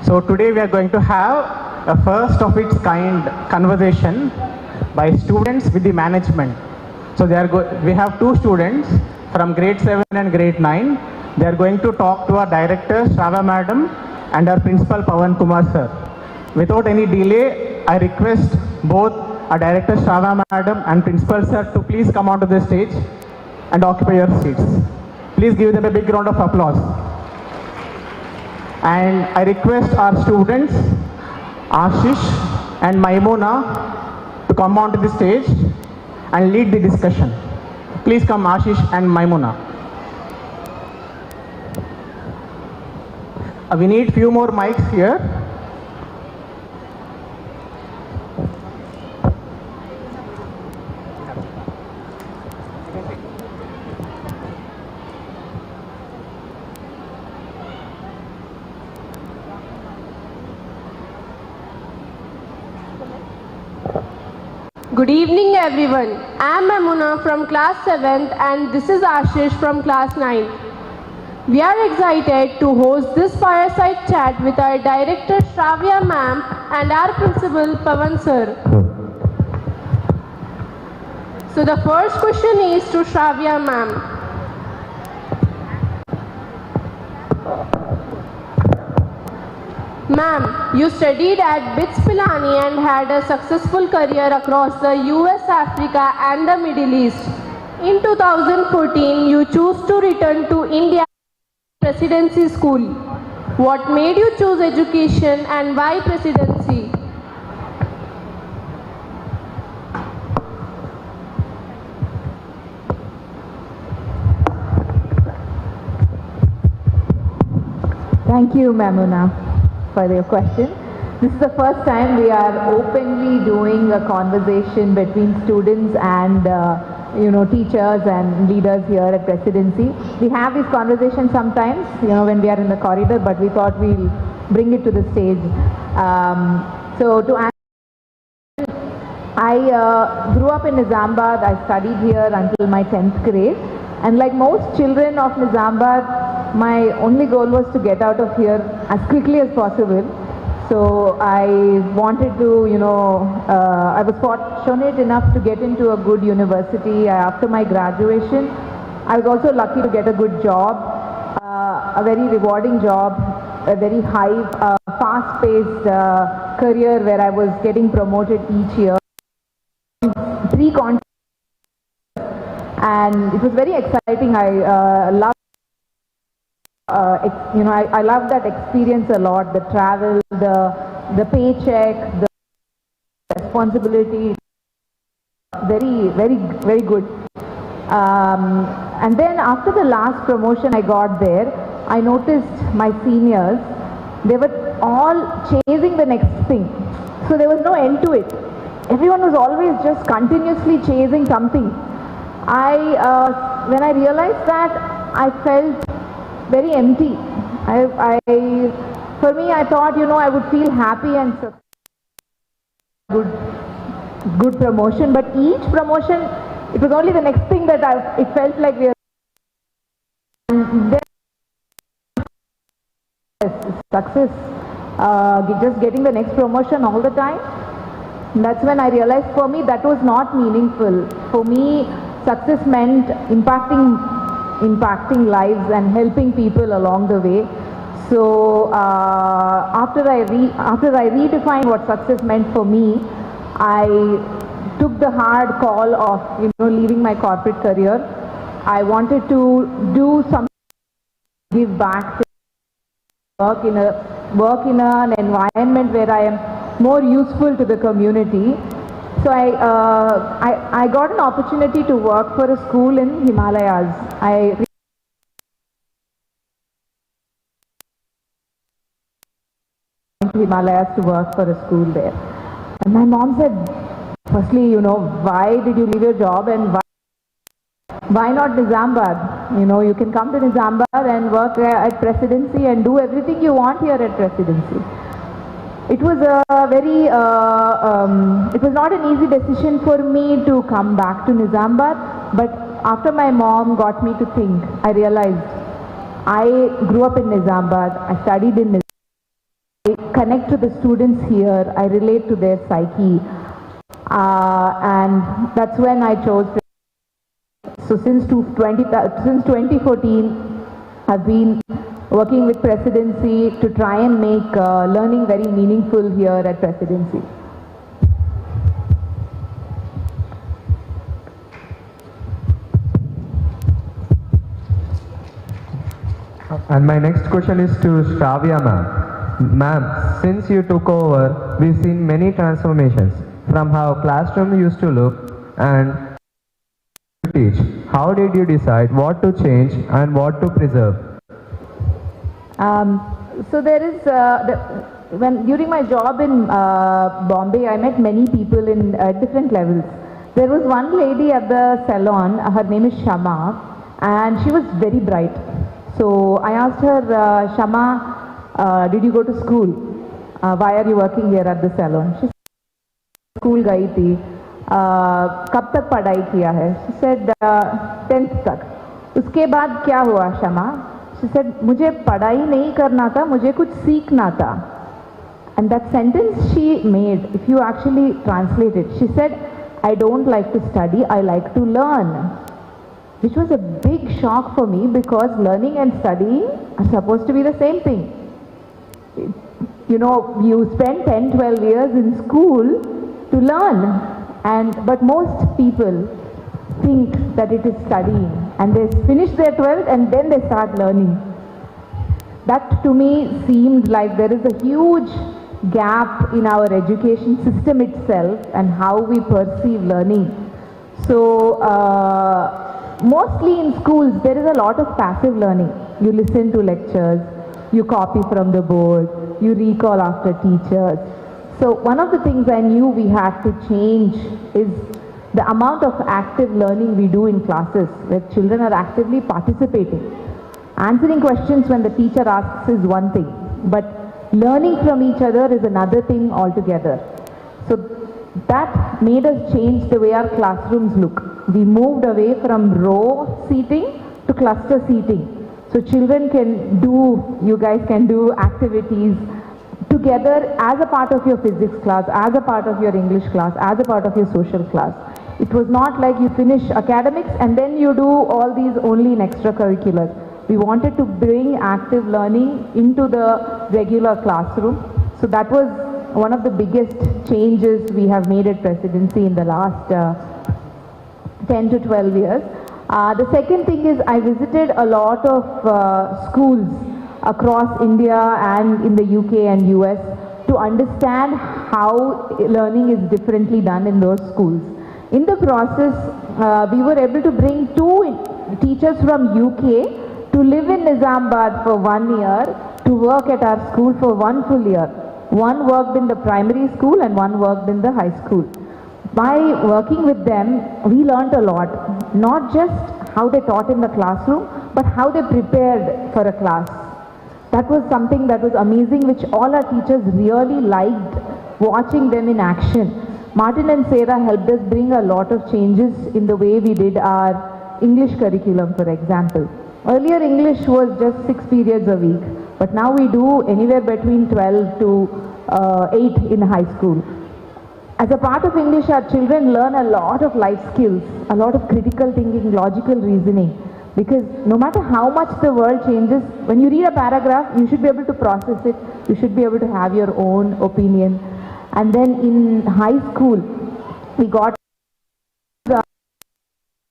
So today we are going to have a first of its kind conversation by students with the management. So we have two students from grade 7 and grade 9. They are going to talk to our director Shravya madam and our principal Pawan Kumar sir. Without any delay, I request both our director Shravya madam and principal sir to please come onto the stage and occupy your seats. Please give them a big round of applause. And I request our students Ashish and Maimuna to come onto the stage and lead the discussion. Please come Ashish and Maimuna. We need few more mics here. Good evening everyone. I am Maimuna from class 7th and this is Ashish from class 9. We are excited to host this fireside chat with our director Shravya ma'am and our principal Pavan sir. So the first question is to Shravya ma'am. Ma'am, you studied at BITS Pilani and had a successful career across the US, Africa and the Middle East. In 2014, you chose to return to India Presidency School. What made you choose education and why Presidency? Thank you, Mamuna, for your question. This is the first time we are openly doing a conversation between students and teachers and leaders here at Presidency. We have these conversations sometimes, when we are in the corridor, but we thought we'll bring it to the stage. So to answer, I grew up in Nizamabad. I studied here until my 10th grade. And like most children of Nizamabad, my only goal was to get out of here as quickly as possible. So I wanted to, I was fortunate enough to get into a good university. After my graduation, I was also lucky to get a good job, a very rewarding job, a very high, fast-paced career where I was getting promoted each year. 3 contracts, and it was very exciting. I loved I love that experience a lot, the travel, the paycheck, the responsibility, very good. And then after the last promotion I got there, I noticed my seniors, they were all chasing the next thing. So there was no end to it. Everyone was always just continuously chasing something. When I realized that, I felt very empty. For me, I thought, I would feel happy and good promotion, but each promotion, it was only the next thing that it felt like we were. And then success, just getting the next promotion all the time. And that's when I realized for me that was not meaningful. For me, success meant impacting lives and helping people along the way. So after I redefined what success meant for me, I took the hard call of leaving my corporate career. I wanted to do something, give back, work in an environment where I am more useful to the community. So I got an opportunity to work for a school in Himalayas. I went to Himalayas to work for a school there. And my mom said, firstly, why did you leave your job and why not Nizamabad? You can come to Nizamabad and work at Presidency and do everything you want here at Presidency. It was it was not an easy decision for me to come back to Nizamabad, but after my mom got me to think, I realized I grew up in Nizamabad, I studied in Nizamabad, I connect to the students here, I relate to their psyche, and that's when I chose. So since 2014, I've been working with Presidency to try and make learning very meaningful here at Presidency. And my next question is to Shravya ma'am. Ma'am, since you took over, we've seen many transformations from how classroom used to look and teach. How did you decide what to change and what to preserve? So there is, during my job in Bombay, I met many people in different levels. There was one lady at the salon, her name is Shama, and she was very bright. So I asked her, Shama, did you go to school? Why are you working here at the salon? She said, school gayi thi. कब तक पढ़ाई किया है? She said 10th तक. उसके बाद क्या हुआ शमा? She said, मुझे पढ़ाई नहीं करना था, मुझे कुछ सीखना था. And that sentence she made, if you actually translate it, she said, I don't like to study, I like to learn. Which was a big shock for me because learning and studying are supposed to be the same thing. You know, you spend 10, 12 years in school to learn, but most people think that it is studying, and they finish their 12th and then they start learning. That to me seemed like there is a huge gap in our education system itself and how we perceive learning. So mostly in schools there is a lot of passive learning. You listen to lectures, you copy from the board, you recall after teachers. So one of the things I knew we had to change is the amount of active learning we do in classes where children are actively participating. Answering questions when the teacher asks is one thing, but learning from each other is another thing altogether. So that made us change the way our classrooms look. We moved away from row seating to cluster seating. So children can do, you guys can do activities together as a part of your physics class, as a part of your English class, as a part of your social class. It was not like you finish academics and then you do all these only in extracurriculars. We wanted to bring active learning into the regular classroom. So that was one of the biggest changes we have made at Presidency in the last 10 to 12 years. The second thing is I visited a lot of schools across India and in the UK and US to understand how learning is differently done in those schools. In the process, we were able to bring 2 teachers from UK to live in Nizamabad for 1 year, to work at our school for 1 full year. One worked in the primary school and one worked in the high school. By working with them, we learnt a lot, not just how they taught in the classroom, but how they prepared for a class. That was something that was amazing, which all our teachers really liked, watching them in action. Martin and Sarah helped us bring a lot of changes in the way we did our English curriculum, for example. Earlier English was just 6 periods a week, but now we do anywhere between 12 to 8 in high school. As a part of English, our children learn a lot of life skills, a lot of critical thinking, logical reasoning. Because no matter how much the world changes, when you read a paragraph, you should be able to process it, you should be able to have your own opinion. And then in high school, we got the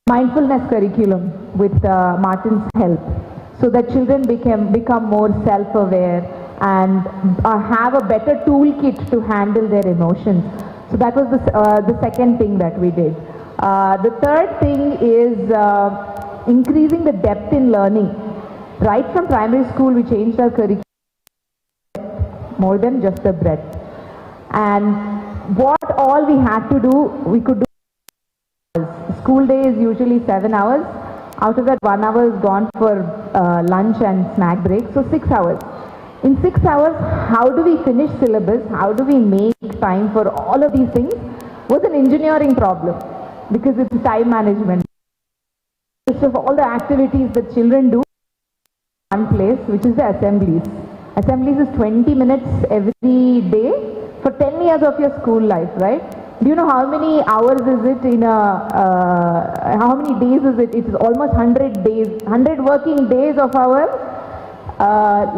mindfulness curriculum with Martin's help, so that children become more self-aware and have a better toolkit to handle their emotions. So that was the second thing that we did. The third thing is increasing the depth in learning. Right from primary school, we changed our curriculum more than just the breadth. And what all we had to do, we could do. School day is usually 7 hours. Out of that, 1 hour is gone for lunch and snack break, so 6 hours. In 6 hours, how do we finish syllabus? How do we make time for all of these things? Was an engineering problem, because it's time management. Of all the activities that children do in one place, which is the assemblies. Assemblies is 20 minutes every day for 10 years of your school life, right? Do you know how many hours is it in how many days is it? It's almost 100 days, 100 working days of our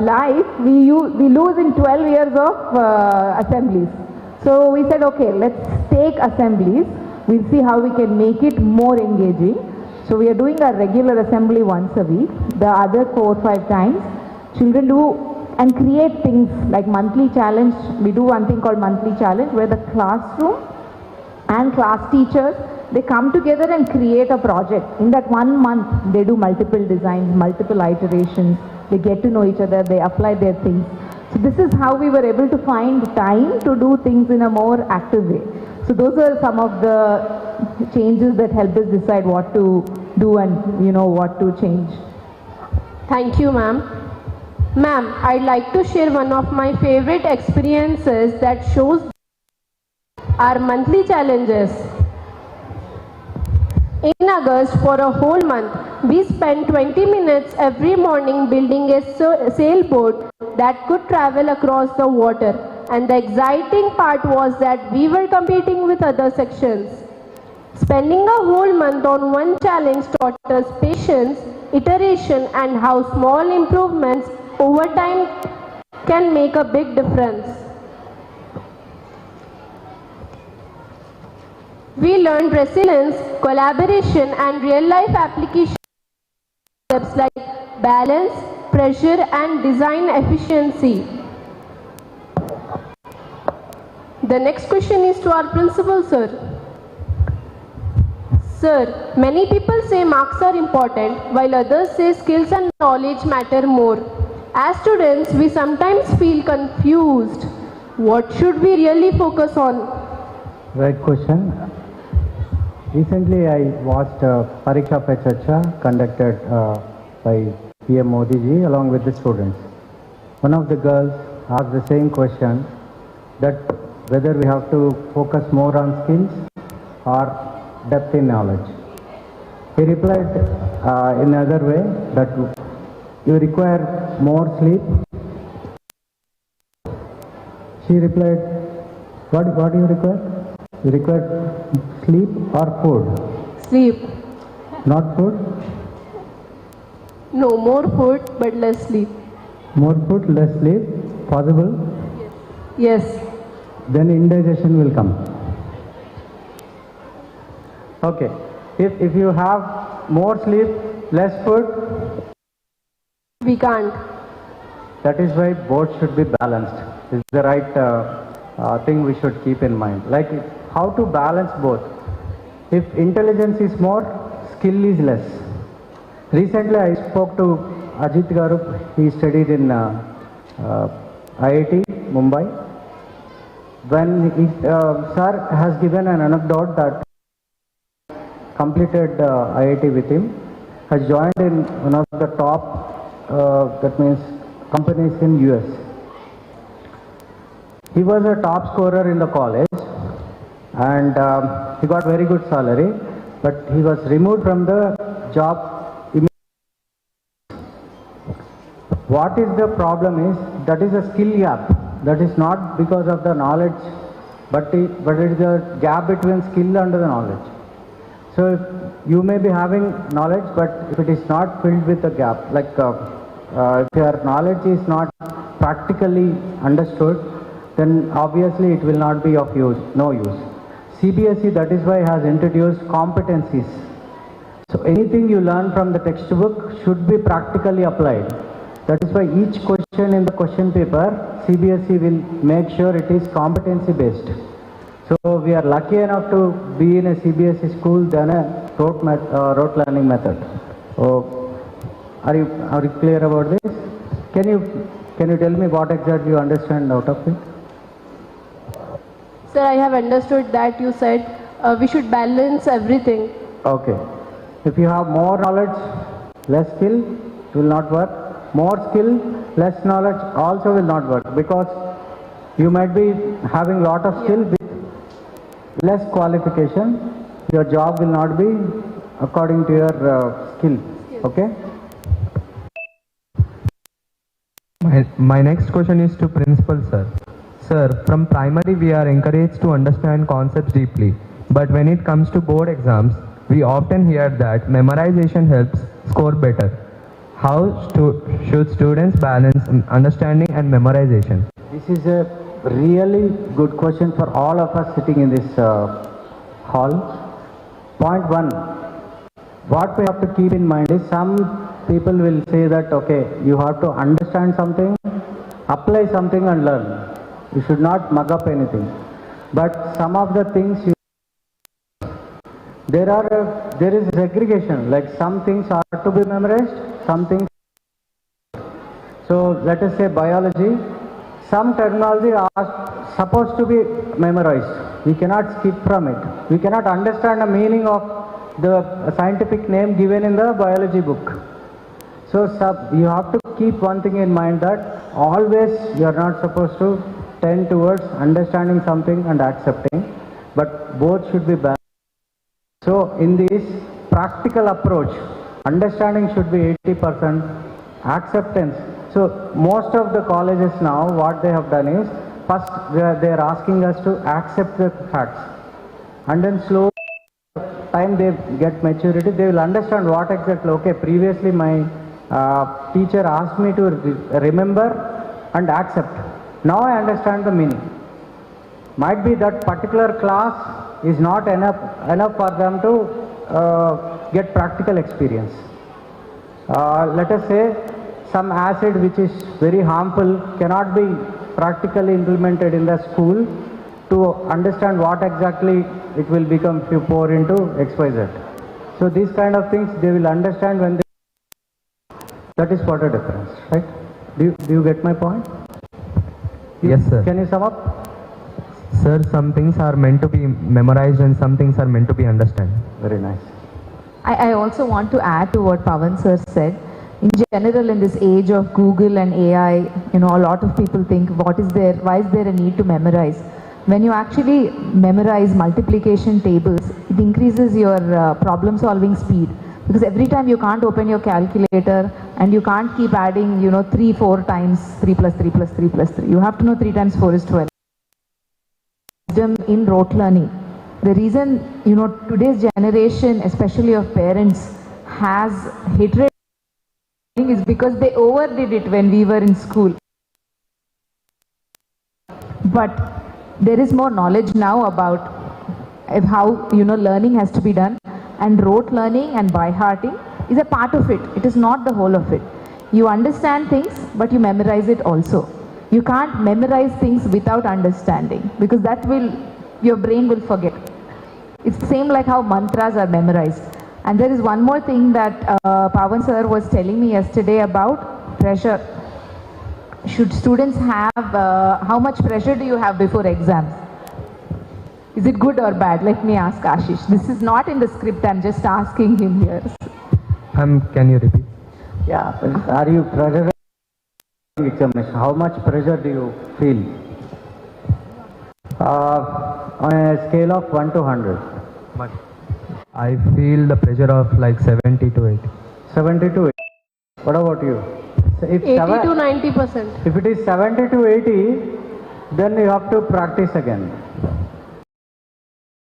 life we lose in 12 years of assemblies. So we said, okay, let's take assemblies. We'll see how we can make it more engaging. So we are doing a regular assembly once a week. The other 4 or 5 times, children do and create things like monthly challenge. We do one thing called monthly challenge, where the classroom and class teachers, they come together and create a project. In that 1 month, they do multiple designs, multiple iterations. They get to know each other, they apply their things. So this is how we were able to find time to do things in a more active way. So those are some of the changes that helped us decide what to do and what to change. Thank you, ma'am. Ma'am, I'd like to share one of my favorite experiences that shows our monthly challenges. In August, for a whole month, We spent 20 minutes every morning building a sailboat that could travel across the water. And the exciting part was that we were competing with other sections. Spending a whole month on one challenge taught us patience, iteration, and how small improvements over time can make a big difference. We learned resilience, collaboration, and real-life application concepts like balance, pressure, and design efficiency. The next question is to our principal, sir. Sir, many people say marks are important, while others say skills and knowledge matter more. As students, we sometimes feel confused. What should we really focus on? Right question. Recently, I watched Pariksha Pe Charcha conducted by PM Modi ji along with the students. One of the girls asked the same question, that whether we have to focus more on skills or depth in knowledge. He replied in another way that you require more sleep. She replied, what do you require? You require sleep or food? Sleep. Not food? No, more food but less sleep. More food, less sleep? Possible? Yes. Then indigestion will come. Okay. If you have more sleep, less food? We can't. That is why both should be balanced. This is the right thing we should keep in mind. Like how to balance both. If intelligence is more, skill is less. Recently I spoke to Ajit Garu. He studied in IIT Mumbai. When sir has given an anecdote that completed IIT with him, has joined in one of the top, that means companies in US. He was a top scorer in the college and he got very good salary, but he was removed from the job. What is the problem is, that is a skill gap. That is not because of the knowledge, but it is a gap between skill and the knowledge. So you may be having knowledge, but if it is not filled with a gap, like if your knowledge is not practically understood, then obviously it will not be of use, no use. CBSE, that is why, has introduced competencies. So anything you learn from the textbook should be practically applied. That is why each question in the question paper, CBSE will make sure it is competency based. So we are lucky enough to be in a CBSE school than a rote learning method. So are you clear about this? Can you tell me what exactly you understand out of it? Sir, I have understood that you said we should balance everything. Okay. If you have more knowledge, less skill, it will not work. More skill, less knowledge also will not work, because you might be having lot of skill with less qualification. Your job will not be according to your skill. Okay? My next question is to Principal Sir. Sir, from primary we are encouraged to understand concepts deeply, but when it comes to board exams, we often hear that memorization helps score better. How should students balance understanding and memorization? This is a really good question for all of us sitting in this hall. Point one, what we have to keep in mind is, some people will say that, okay, you have to understand something, apply something and learn. You should not mug up anything. But some of the things there is segregation, like some things are to be memorized, some things. So let us say biology, some terminology are supposed to be memorized. We cannot skip from it. We cannot understand the meaning of the scientific name given in the biology book. So you have to keep one thing in mind, that always you are not supposed to tend towards understanding something and accepting, but both should be balanced. So in this practical approach, understanding should be 80%, acceptance. So most of the colleges now, what they have done is, first they are asking us to accept the facts, and then slow time they get maturity, they will understand what exactly, okay, previously my teacher asked me to remember and accept. Now I understand the meaning. Might be that particular class is not enough for them to get practical experience. Let us say some acid which is very harmful cannot be practically implemented in the school to understand what exactly it will become if you pour into XYZ. So these kind of things they will understand when they, that is what a difference, right? Do you get my point? Yes, sir. Can you sum up? Sir, some things are meant to be memorized and some things are meant to be understood. Very nice. I also want to add to what Pawan sir said. In general, in this age of Google and AI, a lot of people think, why is there a need to memorize? When you actually memorize multiplication tables, it increases your problem solving speed. Because every time you can't open your calculator and you can't keep adding, 3-4 times 3 plus 3 plus 3 plus 3. You have to know 3 times 4 is 12. In rote learning. The reason, today's generation, especially of parents, has hatred is because they overdid it when we were in school. But there is more knowledge now about how, learning has to be done, and rote learning and by-hearting is a part of it. It is not the whole of it. You understand things, but you memorize it also. You can't memorize things without understanding, because your brain will forget. It's the same like how mantras are memorized. And there is one more thing that Pawan sir was telling me yesterday about pressure. Should students have, how much pressure do you have before exams? Is it good or bad? Let me ask Ashish. This is not in the script, I'm just asking him here. Can you repeat? Yeah, are you pressurized examination? How much pressure do you feel? On a scale of 1 to 100. I feel the pressure of like 70 to 80. 70 to 80. What about you? So if 80 to 90%. If it is 70 to 80, then you have to practice again.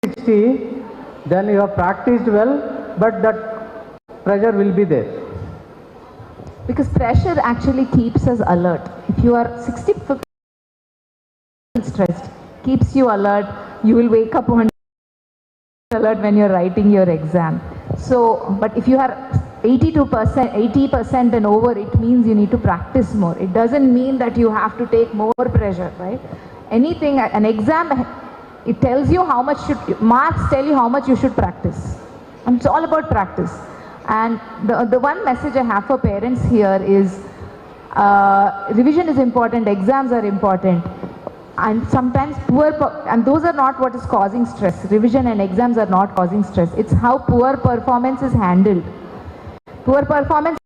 60, then you have practiced well, but that pressure will be there. Because pressure actually keeps us alert. If you are 60% stressed, keeps you alert, you will wake up on alert when you're writing your exam. So, but if you are 80% and over, it means you need to practice more. It doesn't mean that you have to take more pressure, right? Anything, an exam, it tells you how much marks tell you how much you should practice. And it's all about practice. And the one message I have for parents here is, revision is important, exams are important. And sometimes and those are not what is causing stress. Revision and exams are not causing stress. It's how poor performance is handled. Poor performance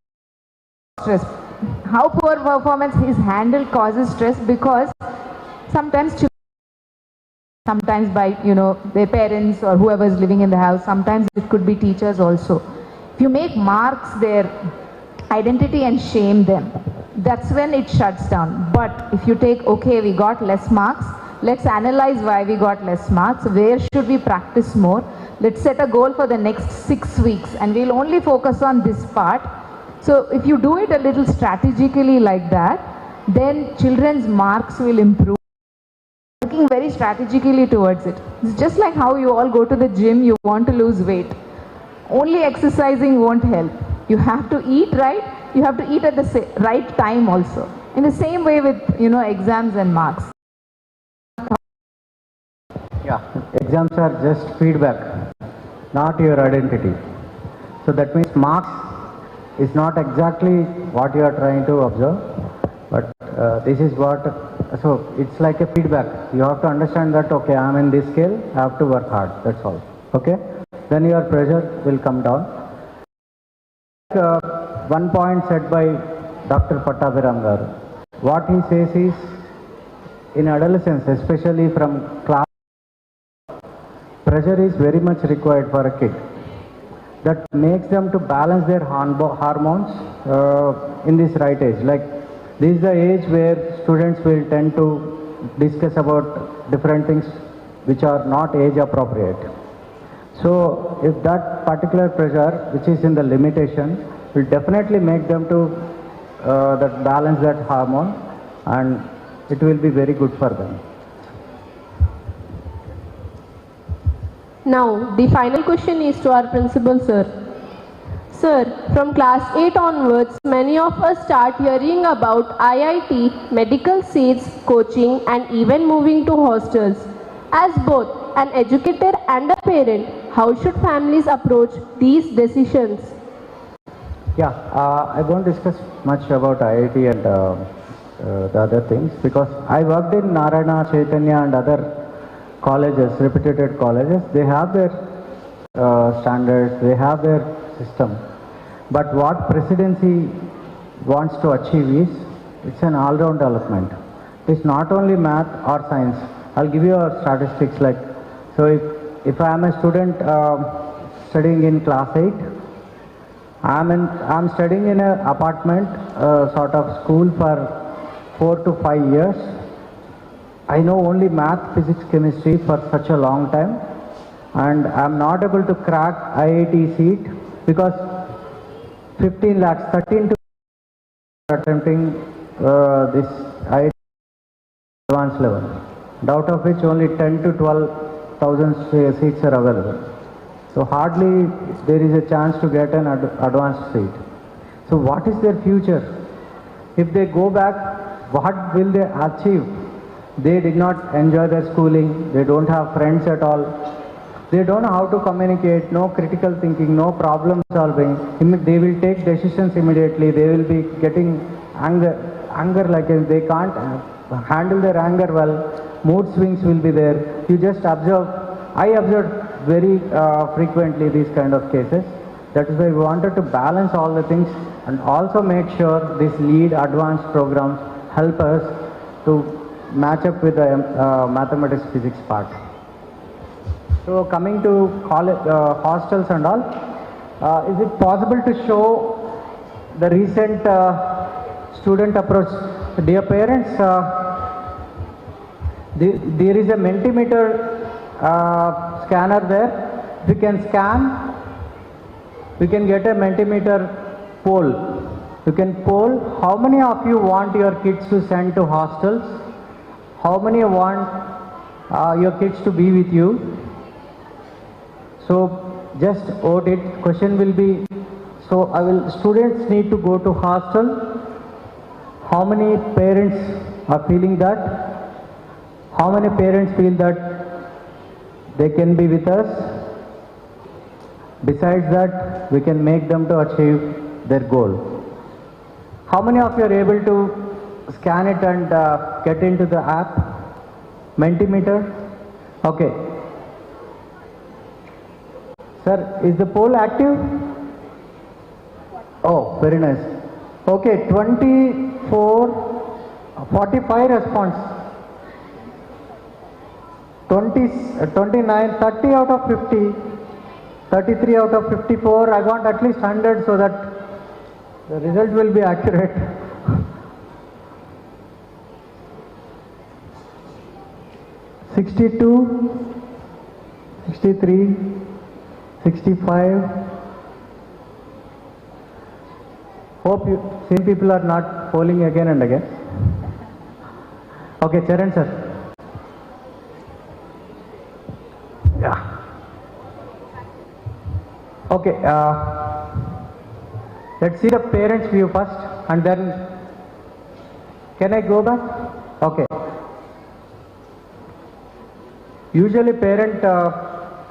stress. How poor performance is handled causes stress, because sometimes by their parents or whoever is living in the house, sometimes it could be teachers also. If you make marks their identity and shame them, that's when it shuts down. But if you take, okay, we got less marks, let's analyze why we got less marks, where should we practice more, let's set a goal for the next 6 weeks and we'll only focus on this part. So if you do it a little strategically like that, then children's marks will improve. Working very strategically towards it. It's just like how you all go to the gym, you want to lose weight. Only exercising won't help. You have to eat right. You have to eat at the right time also. In the same way with, exams and marks. Yeah, exams are just feedback, not your identity. So that means marks is not exactly what you are trying to observe, but this is what, so it's like a feedback. You have to understand that, okay, I am in this scale, I have to work hard, that's all. Okay? Then your pressure will come down. One point said by Dr. Pattabhiram Garu. What he says is, in adolescence, especially from class, pressure is very much required for a kid. that makes them to balance their hormones in this right age. Like this is the age where students will tend to discuss about different things which are not age appropriate. So if that particular pressure, which is in the limitation, will definitely make them to that balance that hormone, and it will be very good for them. Now, the final question is to our principal, sir. Sir, from class 8 onwards, many of us start hearing about IIT, medical seats, coaching, and even moving to hostels. As both an educator and a parent, how should families approach these decisions? Yeah, I won't discuss much about IIT and the other things, because I worked in Narayana, Chaitanya and other colleges, reputed colleges. They have their standards, they have their system. But what Presidency wants to achieve is, it's an all-round development. It's not only math or science. I'll give you a statistics like, so if I am a student studying in class 8, I'm studying in an apartment sort of school for 4 to 5 years. I know only math, physics, chemistry for such a long time, and I'm not able to crack IIT seat because 15 lakhs, 13 to attempting this IIT advanced level, out of which only 10 to 12,000 seats are available. So hardly there is a chance to get an advanced seat. So what is their future? If they go back, what will they achieve? They did not enjoy their schooling, they don't have friends at all, they don't know how to communicate, no critical thinking, no problem solving. They will take decisions immediately, they will be getting anger like they can't handle their anger well, mood swings will be there. You just observe, I observed very frequently these kind of cases. That is why we wanted to balance all the things and also make sure these lead advanced programs help us to match up with the mathematics physics part. So coming to college, hostels and all, is it possible to show the recent student approach? Dear parents, there is a Mentimeter scanner there. If you can scan, we can get a Mentimeter poll. You can poll how many of you want your kids to send to hostels, how many want your kids to be with you. So just vote it. Question will be, so students need to go to hostel. How many parents are feeling that? How many parents feel that they can be with us? Besides that, we can make them to achieve their goal. How many of you are able to scan it and get into the app? Mentimeter? Okay. Sir, is the poll active? Oh, very nice. Okay, 45 response. 29, 30 out of 50, 33 out of 54. I want at least 100 so that the result will be accurate. 62, 63, 65. Hope you same people are not polling again and again. Okay, Charan sir. Yeah. Okay, let's see the parents' view first and then, can I go back? Okay. Usually parent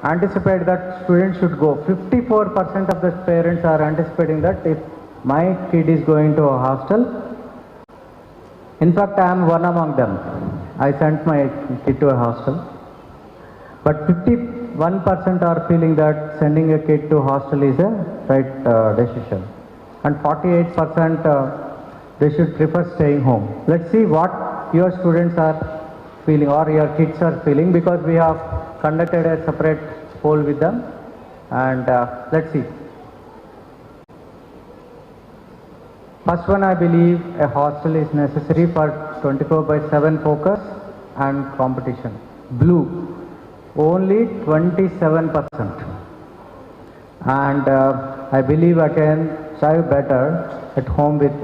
anticipate that students should go. 54% of the parents are anticipating that if my kid is going to a hostel, in fact I am one among them. I sent my kid to a hostel. But 51% are feeling that sending a kid to hostel is a right decision. And 48% they should prefer staying home. Let's see what your students are feeling or your kids are feeling, because we have conducted a separate poll with them. And let's see. First one, I believe a hostel is necessary for 24/7 focus and competition. Blue, only 27%. And I believe I can thrive better at home with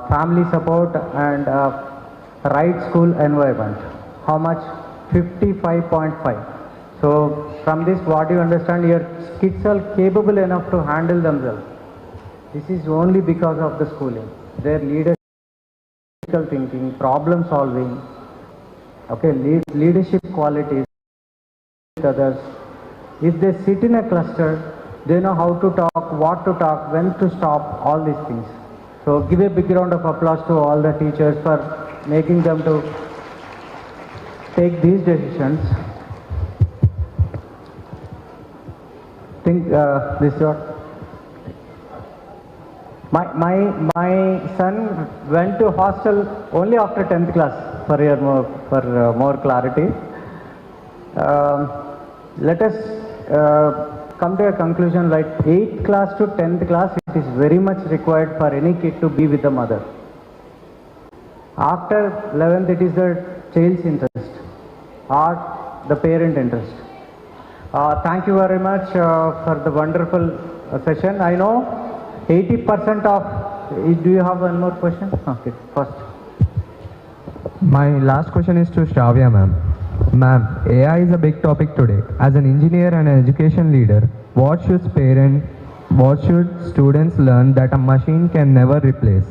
family support and right school environment. How much? 55.5. So from this, what you understand, your kids are capable enough to handle themselves. This is only because of the schooling. Their leadership thinking, problem solving, okay, leadership qualities with others. If they sit in a cluster, they know how to talk, what to talk, when to stop, all these things. So give a big round of applause to all the teachers for making them to take these decisions. Think this is what my son went to hostel only after 10th class for more clarity. Let us come to a conclusion like 8th class to 10th class, it is very much required for any kid to be with the mother. After 11th, it is the child's interest or the parent interest. Thank you very much for the wonderful session. I know 80% of, do you have one more question? Okay, first. My last question is to Shravya ma'am. Ma'am, AI is a big topic today. As an engineer and an education leader, what should students learn that a machine can never replace?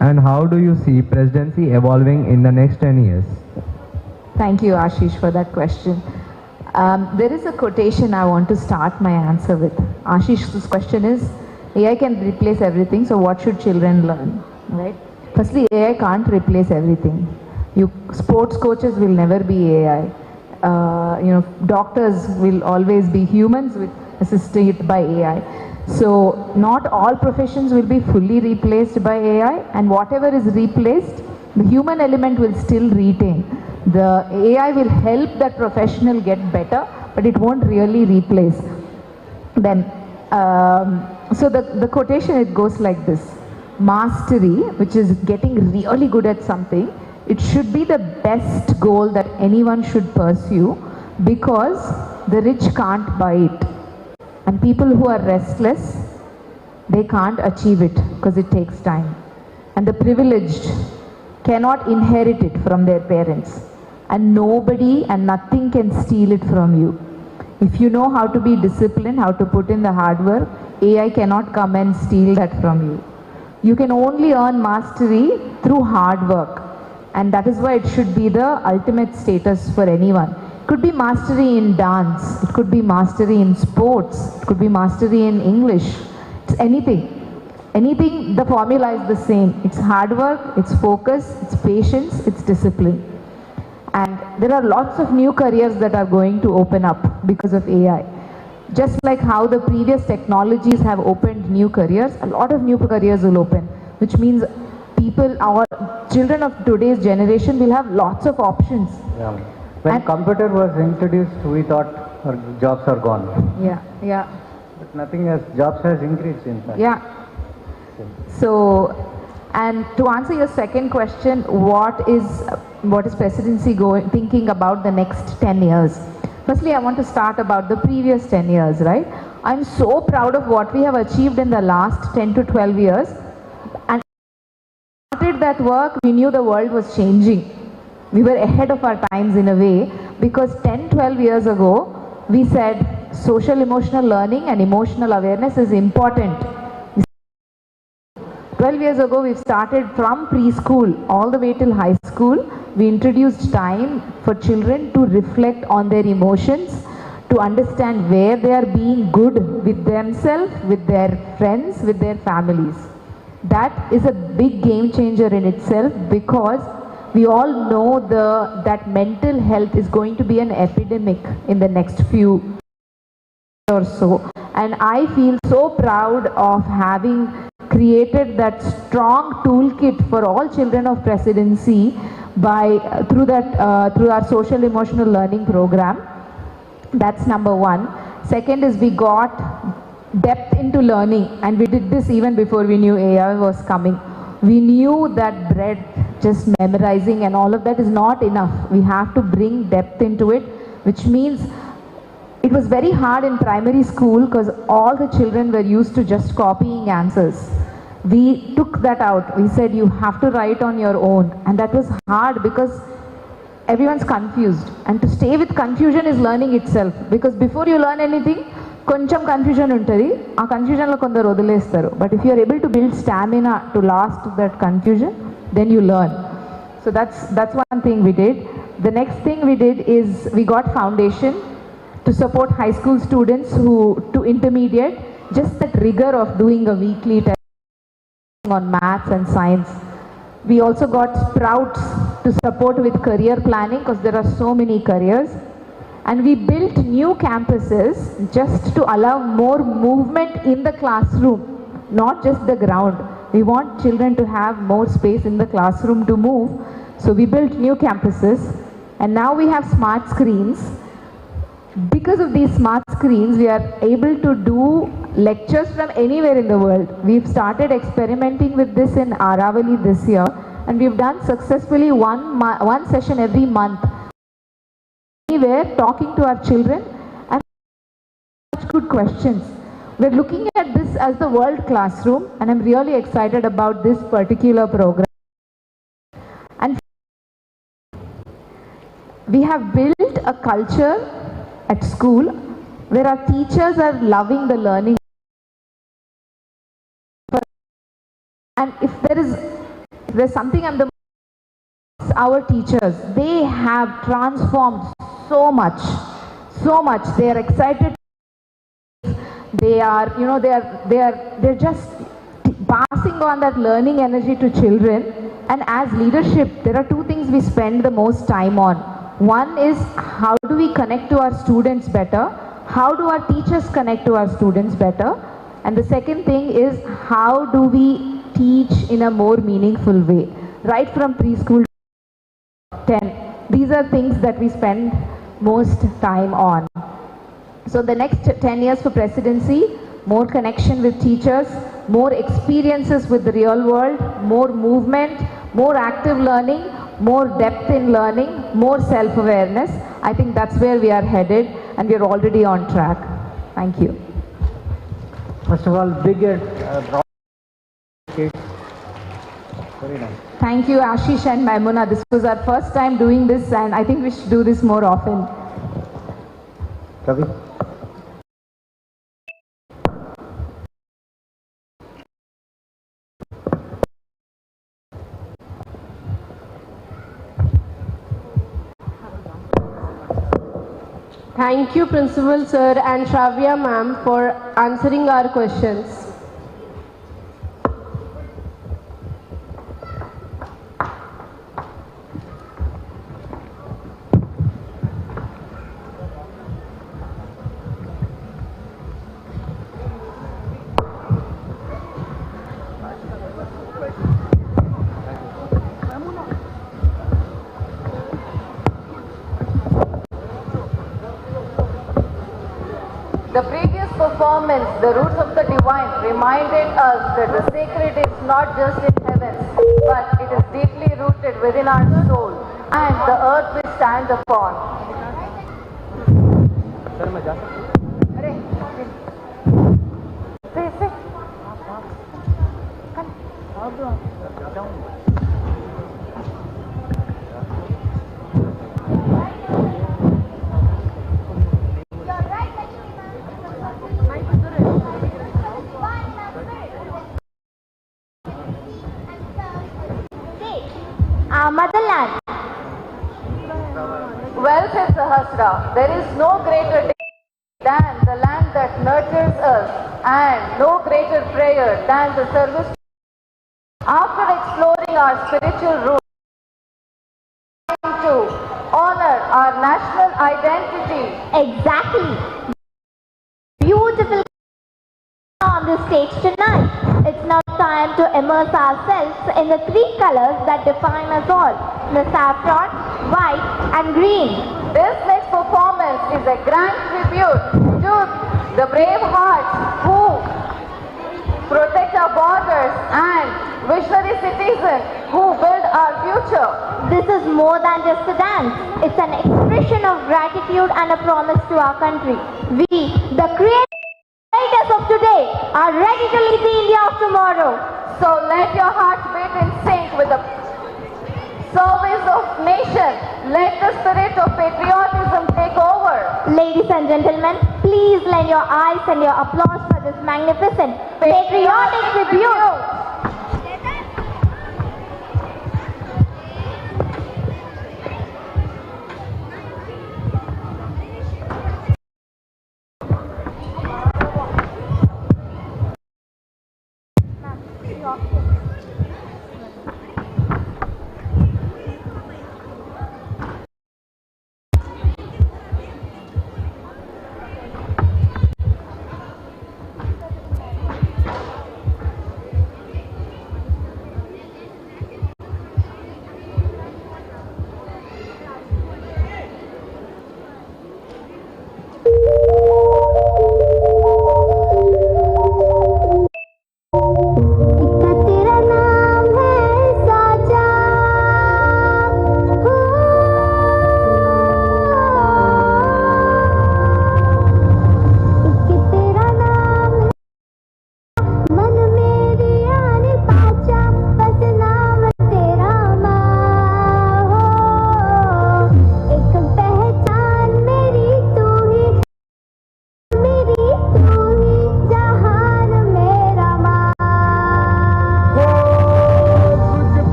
And how do you see presidency evolving in the next 10 years? Thank you, Ashish, for that question. There is a quotation I want to start my answer with. Ashish's question is, AI can replace everything, so what should children learn? Right? Firstly, AI can't replace everything. Sports coaches will never be AI. Doctors will always be humans assisted by AI. So not all professions will be fully replaced by AI, and whatever is replaced, the human element will still retain. The AI will help that professional get better, but it won't really replace. Then, so the quotation, it goes like this. Mastery, which is getting really good at something, it should be the best goal that anyone should pursue, because the rich can't buy it. And people who are restless, they can't achieve it because it takes time. And the privileged cannot inherit it from their parents. And nobody and nothing can steal it from you. If you know how to be disciplined, how to put in the hard work, AI cannot come and steal that from you. You can only earn mastery through hard work. And that is why it should be the ultimate status for anyone. It could be mastery in dance, it could be mastery in sports, it could be mastery in English. It's anything. Anything, the formula is the same. It's hard work, it's focus, it's patience, it's discipline. And there are lots of new careers that are going to open up because of AI. Just like how the previous technologies have opened new careers, a lot of new careers will open, which means people, our children of today's generation will have lots of options. Yeah. When computer was introduced, we thought our jobs are gone. Yeah. But nothing else, jobs has increased in fact. Yeah. So, and to answer your second question, what is presidency thinking about the next 10 years? Firstly, I want to start about the previous 10 years, right? I'm so proud of what we have achieved in the last 10 to 12 years. And started that work, we knew the world was changing. We were ahead of our times in a way, because 10, 12 years ago, we said social emotional learning and emotional awareness is important. 12 years ago, we've started from preschool all the way till high school. We introduced time for children to reflect on their emotions, to understand where they are being good with themselves, with their friends, with their families. That is a big game changer in itself, because we all know that mental health is going to be an epidemic in the next few or so. And I feel so proud of having created that strong toolkit for all children of presidency through our social emotional learning program. That's number one. Second is we got depth into learning, and we did this even before we knew AI was coming. We knew that breadth, just memorizing and all of that is not enough. We have to bring depth into it, which means it was very hard in primary school because all the children were used to just copying answers. We took that out. We said you have to write on your own, and that was hard because everyone's confused, and to stay with confusion is learning itself, because before you learn anything కొంచెం confusion ఉంటుంది, ఆ కన్ఫ్యూజన్లో కొందరు వదిలేస్తారు. But if you are able to build stamina to last that confusion, then you learn. So that's one thing we did. The next thing we did is we got foundation to support high school students who to intermediate, just that rigor of doing a weekly test on maths and science. We also got sprouts to support with career planning because there are so many careers. And we built new campuses just to allow more movement in the classroom, not just the ground. We want children to have more space in the classroom to move. So we built new campuses, and now we have smart screens. Because of these smart screens, we are able to do lectures from anywhere in the world. We've started experimenting with this in Aravali this year, and we've done successfully one session every month. Anywhere, talking to our children and such good questions. We're looking at this as the world classroom, and I'm really excited about this particular program. And we have built a culture at school where our teachers are loving the learning. And if there's something our teachers, they have transformed so much. They are excited. They are, they're just passing on that learning energy to children. And as leadership, there are two things we spend the most time on. One is how do we connect to our students better? How do our teachers connect to our students better? And the second thing is how do we teach in a more meaningful way? Right from preschool to 10. These are things that we spend most time on. So the next 10 years for presidency, more connection with teachers, more experiences with the real world, more movement, more active learning, more depth in learning, more self-awareness. I think that's where we are headed, and we are already on track. Thank you. First of all, big very nice. Thank you, Ashish and Maimuna. This was our first time doing this, and I think we should do this more often. Ravi. Thank you, Principal Sir and Shravya Ma'am, for answering our questions. The previous performance, The Roots of the Divine, reminded us that the sacred is not just in heaven, but it is deeply rooted within our soul and the earth we stand upon. Our motherland. Well said, Sahasra. There is no greater day than the land that nurtures us, and no greater prayer than the service. After exploring our spiritual roots, to honor our national identity. Exactly. Beautiful on the stage tonight. It's now time to immerse ourselves in the three colors that define us all: the saffron, white and green. This next performance is a grand tribute to the brave hearts who protect our borders, and visionary citizens who build our future. This is more than just a dance. It's an expression of gratitude and a promise to our country. We, the creators of today, are ready to lead the India of tomorrow. So let your hearts beat in sync with the service of nation. Let the spirit of patriotism take over. Ladies and gentlemen, please lend your eyes and your applause for this magnificent patriotic tribute.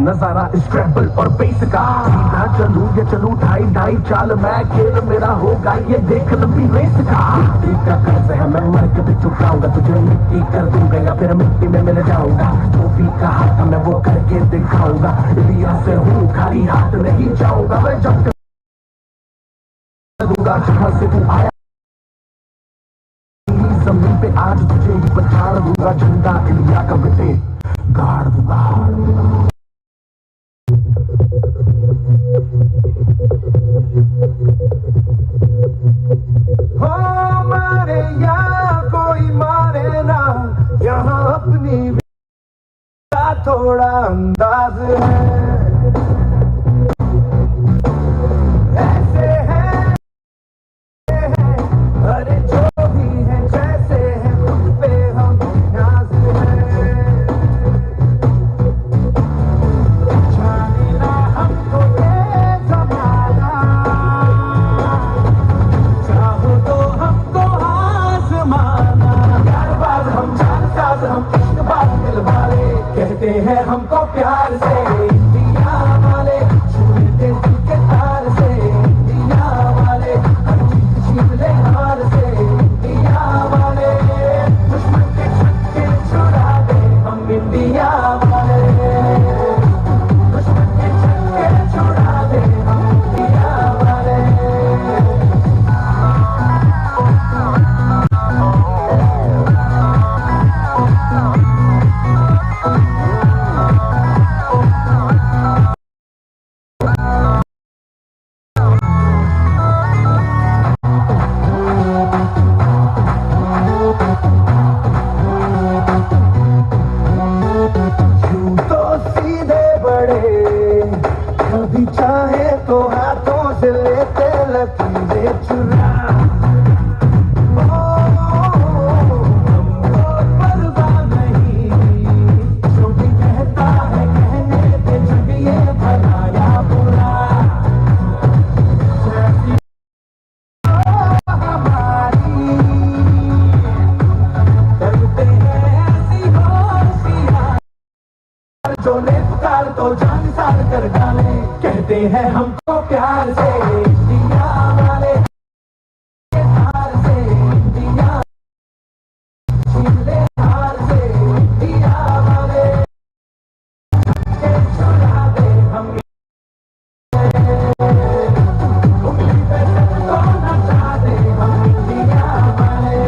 नजारा स्क्रैबल और base का सीधा चलूं या चलूं ढाई ढाई चाल मैं खेल मेरा होगा ये देख लंबी रेस का मिट्टी का कर्ज है मैं मर के भी चुकाऊंगा तुझे मिट्टी कर दूंगा या फिर मिट्टी में मिल जाऊंगा जो भी कहा था मैं वो करके दिखाऊंगा इंडिया से हूँ खाली हाथ नहीं जाऊंगा मैं जब दूंगा जहां से तू आया जमीन पे आज तुझे ही पछाड़ दूंगा झंडा इंडिया का बेटे गाड़ दूंगा मारे या कोई मारे ना यहाँ अपनी का थोड़ा अंदाज है ऐसे है अरे जो भी है जैसे है खुद पे हम नाज है जाने ना हमको ये जमाना चाहो तो हमको आजमाना यार बात हम जान साज हम इश्क बात दिल वाले कहते हैं हमको प्यार से इंडिया वाले छूने दे दिल के तार से इंडिया वाले हर चीज छीन ले हार से इंडिया वाले दुश्मन के छक्के छुड़ा दे हम इंडिया वाले दुश्मन के छक्के छुड़ा दे हम इंडिया वाले कभी चाहे तो हाथों से लेते लकीरें चुरा तो जान सार कर डाले, कहते हैं हमको प्यार से इंडिया वाले, हार से इंडिया, छीन ले हार से इंडिया वाले, छुड़ा दे हम उंगली पे सबको नचा दे हम इंडिया वाले।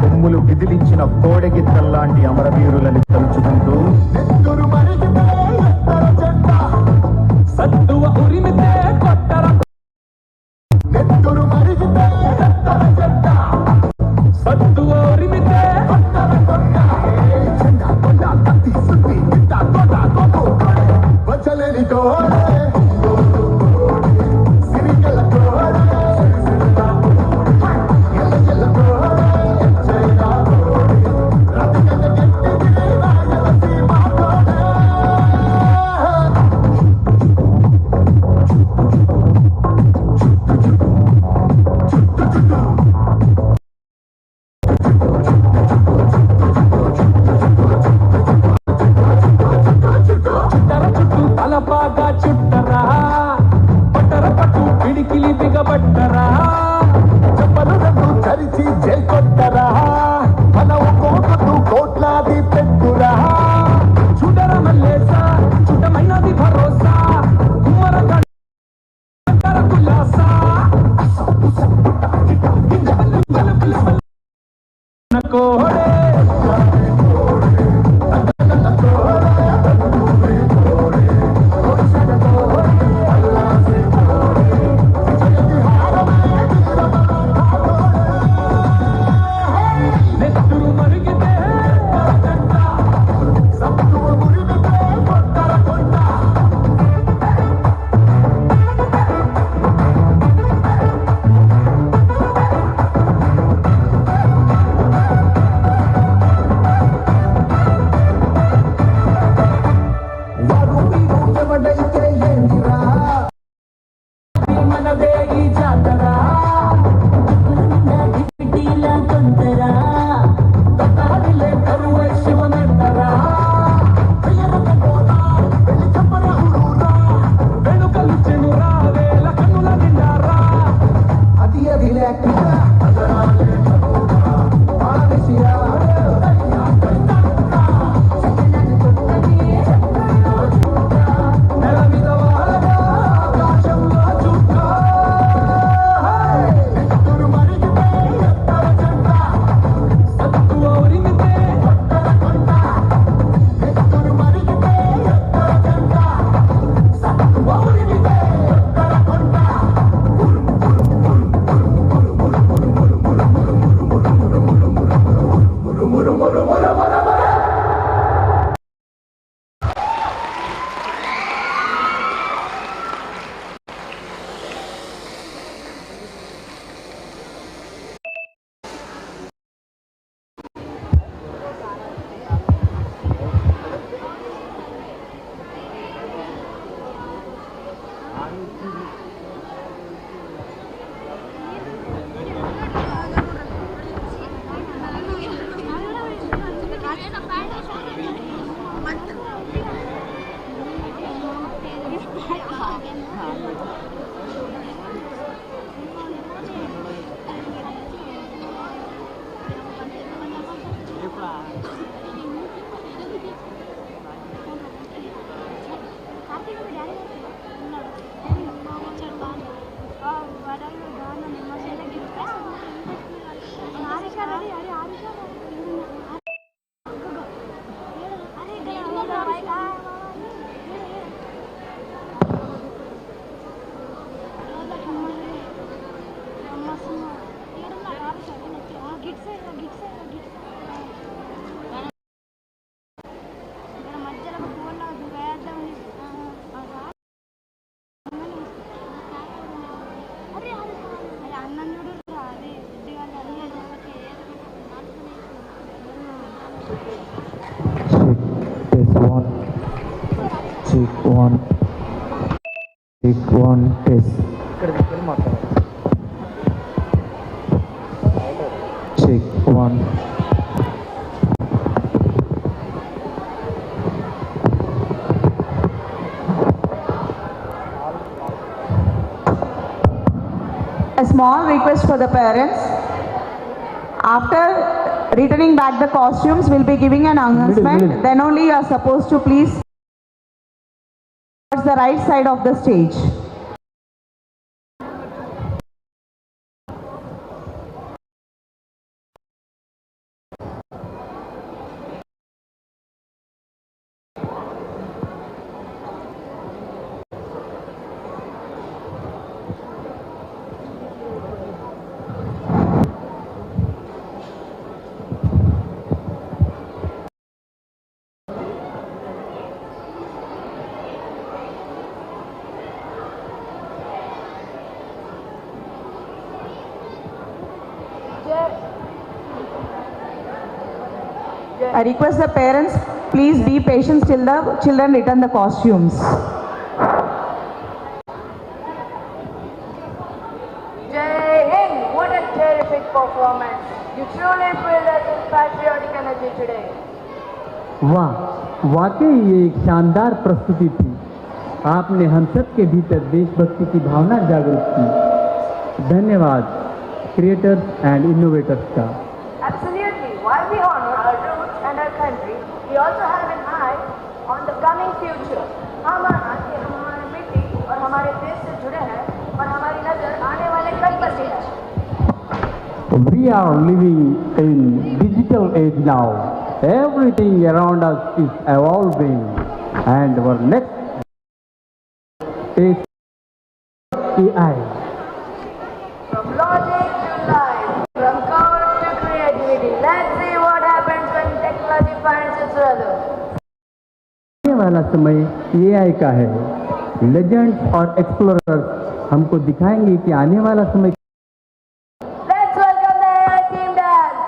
కొమ్ములు విదిలించిన కోడెగిత్తల్లాంటి అమరవీరులని తలుచుకుంటూ నెత్తురు మరిగితే ఎత్తర జెండా, సత్తువ ఉరిమితే కొట్టర, నెత్తురు మరిగితే ఎత్తర జెండా, సత్తువ ఉరిమితే కొట్టర కొండ, జెండా కొండ కత్తి సుత్తి గిట్ట కోట కోటు వచ్చలేని కోడే సిరికల కోడే ఎల్ల ఎల్ల కోడే తలపాగా చుట్టరా, పట్టర పట్టు పిడికిలి బిగబట్టరా, చెప్పలు రెండు చరిచి జై కొట్టరా, మన కోటకు కోట్లాది పెట్టురా, చుడర మల్లేసా చుట్టమైనది భరోసా, కుమ్మర కులాసా కోడే Check one. Check one. Test. Check one. A small request for the parents. After returning back the costumes, we'll be giving an announcement. Then only you are supposed to please towards the right side of the stage. I request the parents, please be patient till the children return the costumes. Jai Hind, what a terrific performance. You truly filled us with patriotic energy today. वाह, वाकई ये एक शानदार प्रस्तुति थी। आपने हम सब के भीतर देशभक्ति की भावना जागृत की। धन्यवाद क्रिएटर्स एंड इनोवेटर्स का। Absolutely. While we honor our roots and our country, we also have an eye on the coming future. हम हमारी मिट्टी और हमारे देश से जुड़े हैं और हमारी नजर आने वाले कल पर भी है। We are living in digital age now. Everything around us is evolving, and our next is AI. From logic to life, from code to creativity. Let's see what happens when technology finds its rhythm. आने वाला समय AI का है। Legends और explorers हमको दिखाएंगे कि आने वाला समय Let's welcome the AIKYAM dance.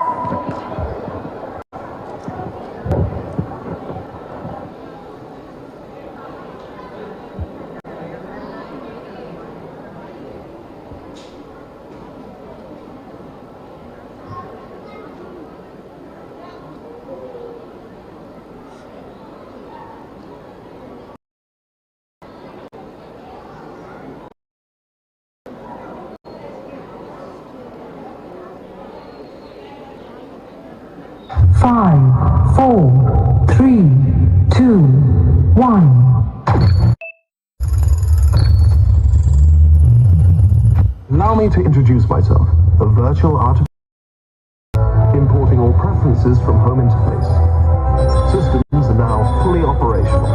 Five, four, three, two, one. Allow me to introduce myself, a virtual artist importing all preferences from home interface. Systems are now fully operational.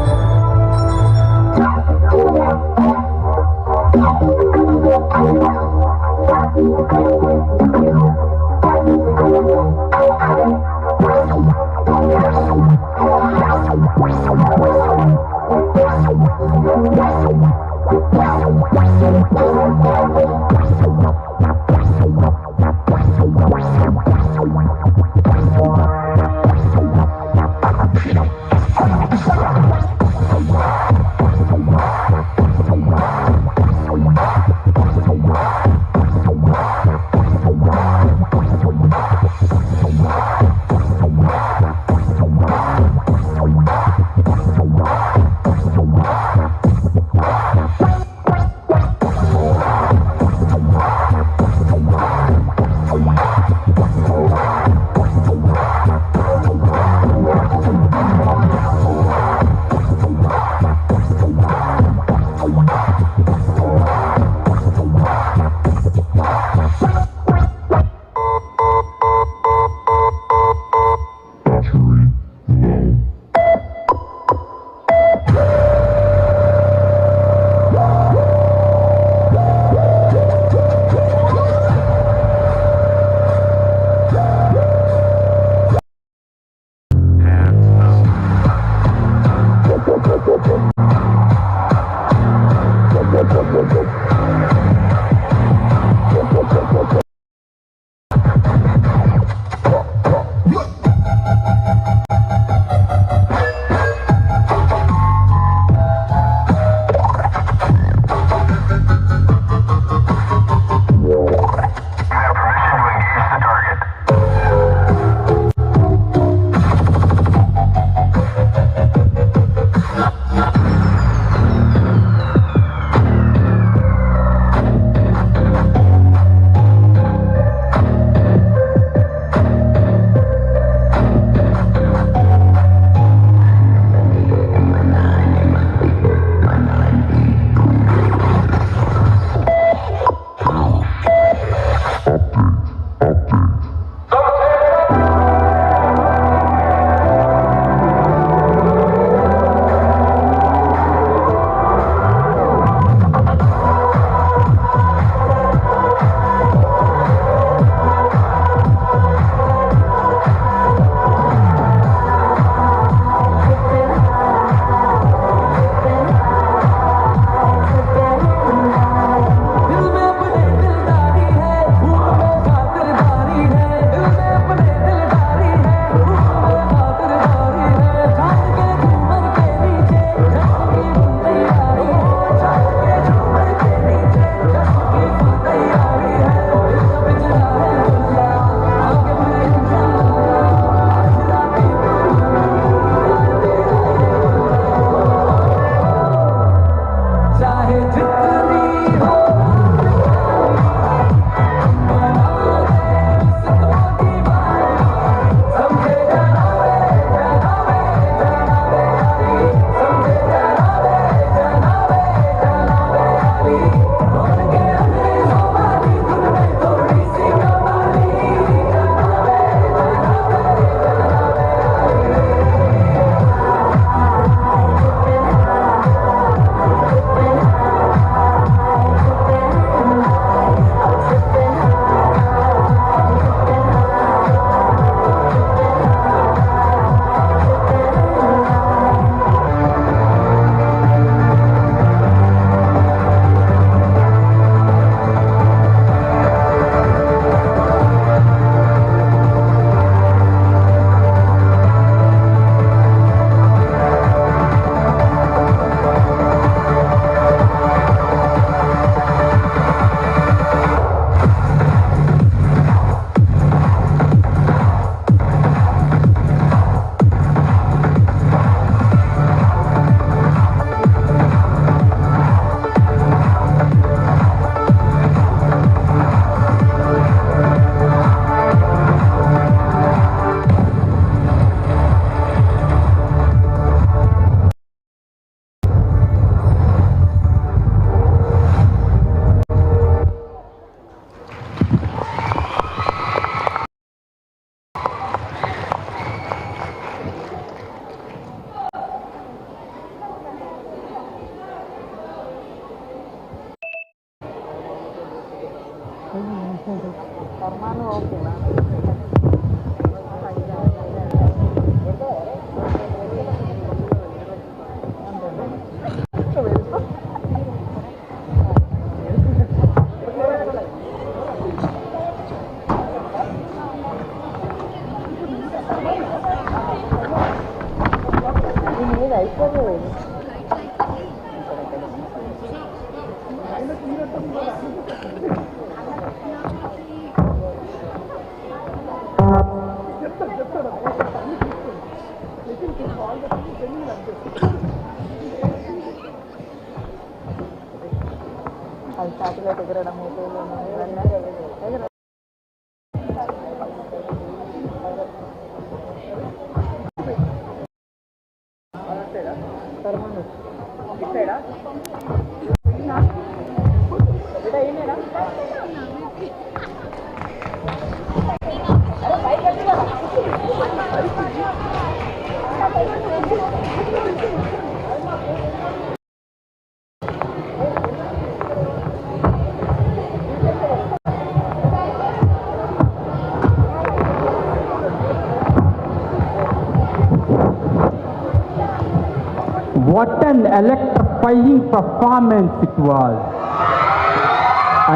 What an electrifying performance it was.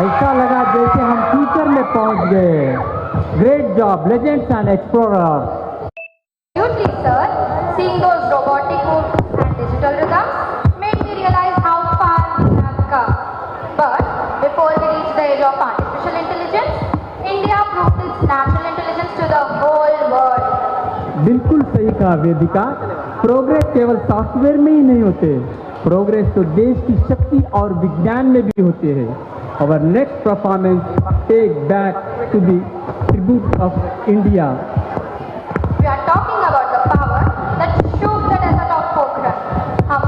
ऐसा लगा जैसे हम future में पहुंच गए. Great job, legends and explorers. Absolutely, sir. Seeing those robotic moves and digital rhythms made me realize how far we have come. But before we reach the age of artificial intelligence, India proved its natural intelligence to the whole world. बिल्कुल सही कहा वेदिका. Progress केवल software में ही नहीं होते, progress तो देश की शक्ति और विज्ञान में भी होते हैं. Our next performance take back to the tribute of India. We are talking about the power that shook the desert of Pokhran. हम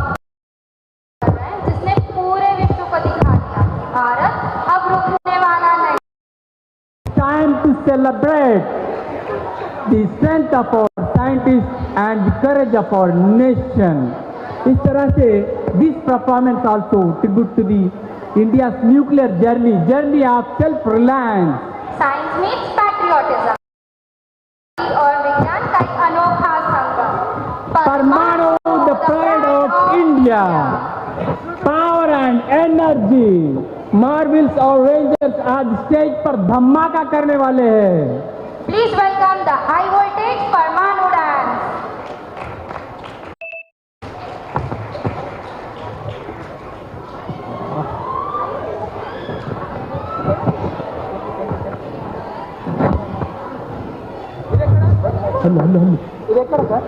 कर रहे हैं जिसने पूरे विश्व को दिखा दिया भारत अब रुकने वाला नहीं. Time to celebrate the strength of our scientists and the courage of our nation. इस तरह से this performance also tribute to the India's nuclear journey of self-reliance. Science meets patriotism. और विज्ञान का एक अनोखा संगम. परमाणु, the pride of India. Power and energy. Marvels और Rangers आज स्टेज पर धमाका करने वाले हैं. Please welcome the high voltage Parmanu dance. ఇది ఎక్కడ సార్?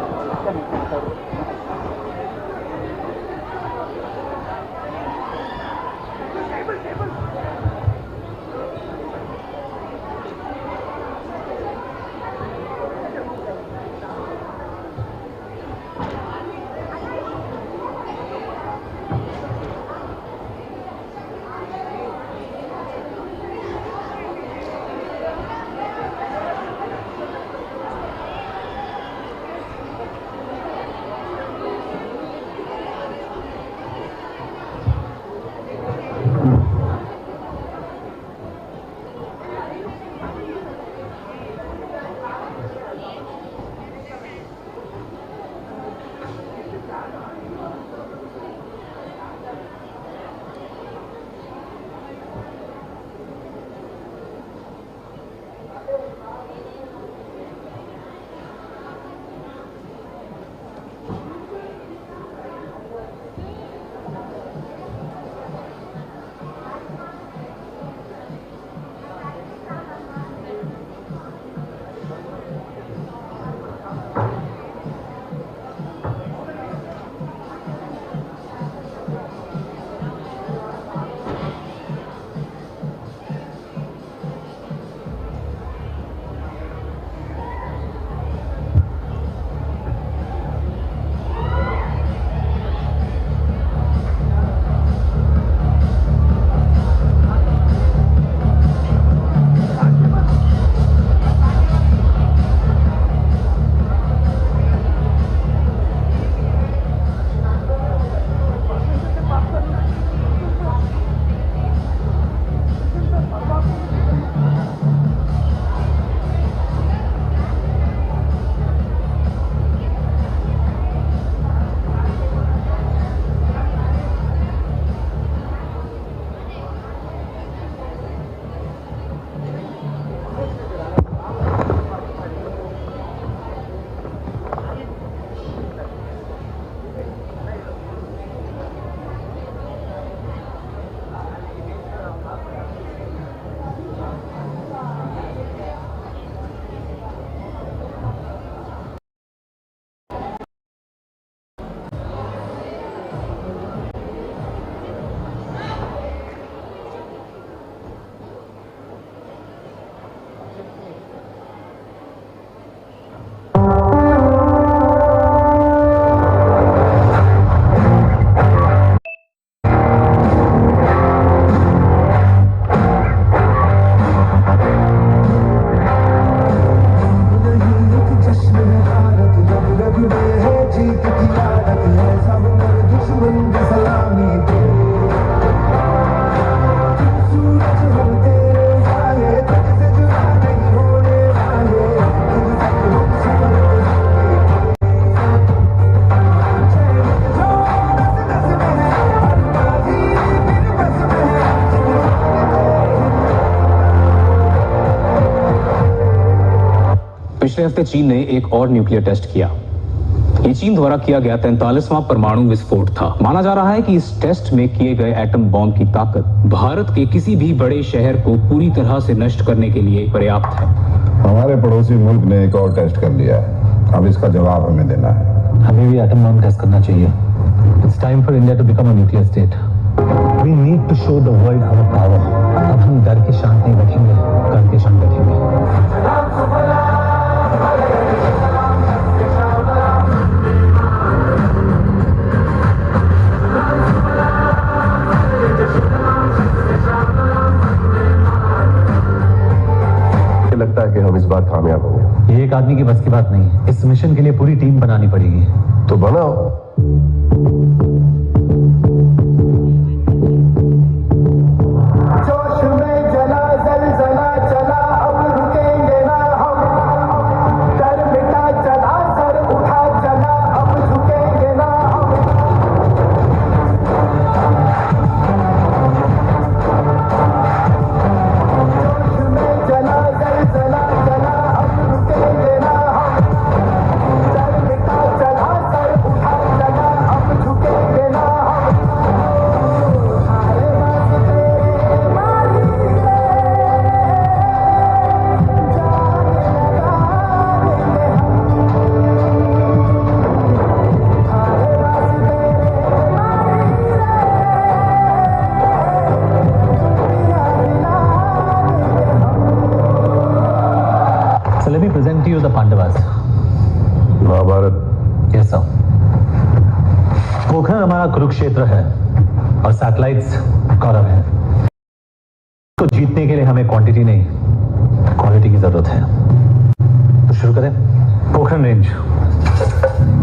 पिछले हफ्ते चीन ने एक और न्यूक्लियर टेस्ट किया। ये चीन द्वारा किया गया 43वां परमाणु विस्फोट था। माना जा रहा है कि इस टेस्ट में किए गए एटम बॉम्ब की ताकत भारत के किसी भी बड़े शहर को पूरी तरह से नष्ट करने के लिए पर्याप्त है। हमारे पड़ोसी मुल्क ने एक और टेस्ट कर लिया है, अब इसका जवाब हमें देना है। हमें भी एटम बम टेस्ट करना चाहिए। It's time for India to become a nuclear state. We need to show the world our power. अब हम डर के शांत नहीं बैठेंगे, करके शांत बैठेंगे। लगता है कि हम इस बार कामयाब होंगे। ये एक आदमी की बस की बात नहीं है। इस मिशन के लिए पूरी टीम बनानी पड़ेगी। तो बनाओ। कुरुक्षेत्र है और सैटेलाइट्स कौरव है। तो जीतने के लिए हमें क्वांटिटी नहीं क्वालिटी की जरूरत है। तो शुरू करें। पोखरण रेंज,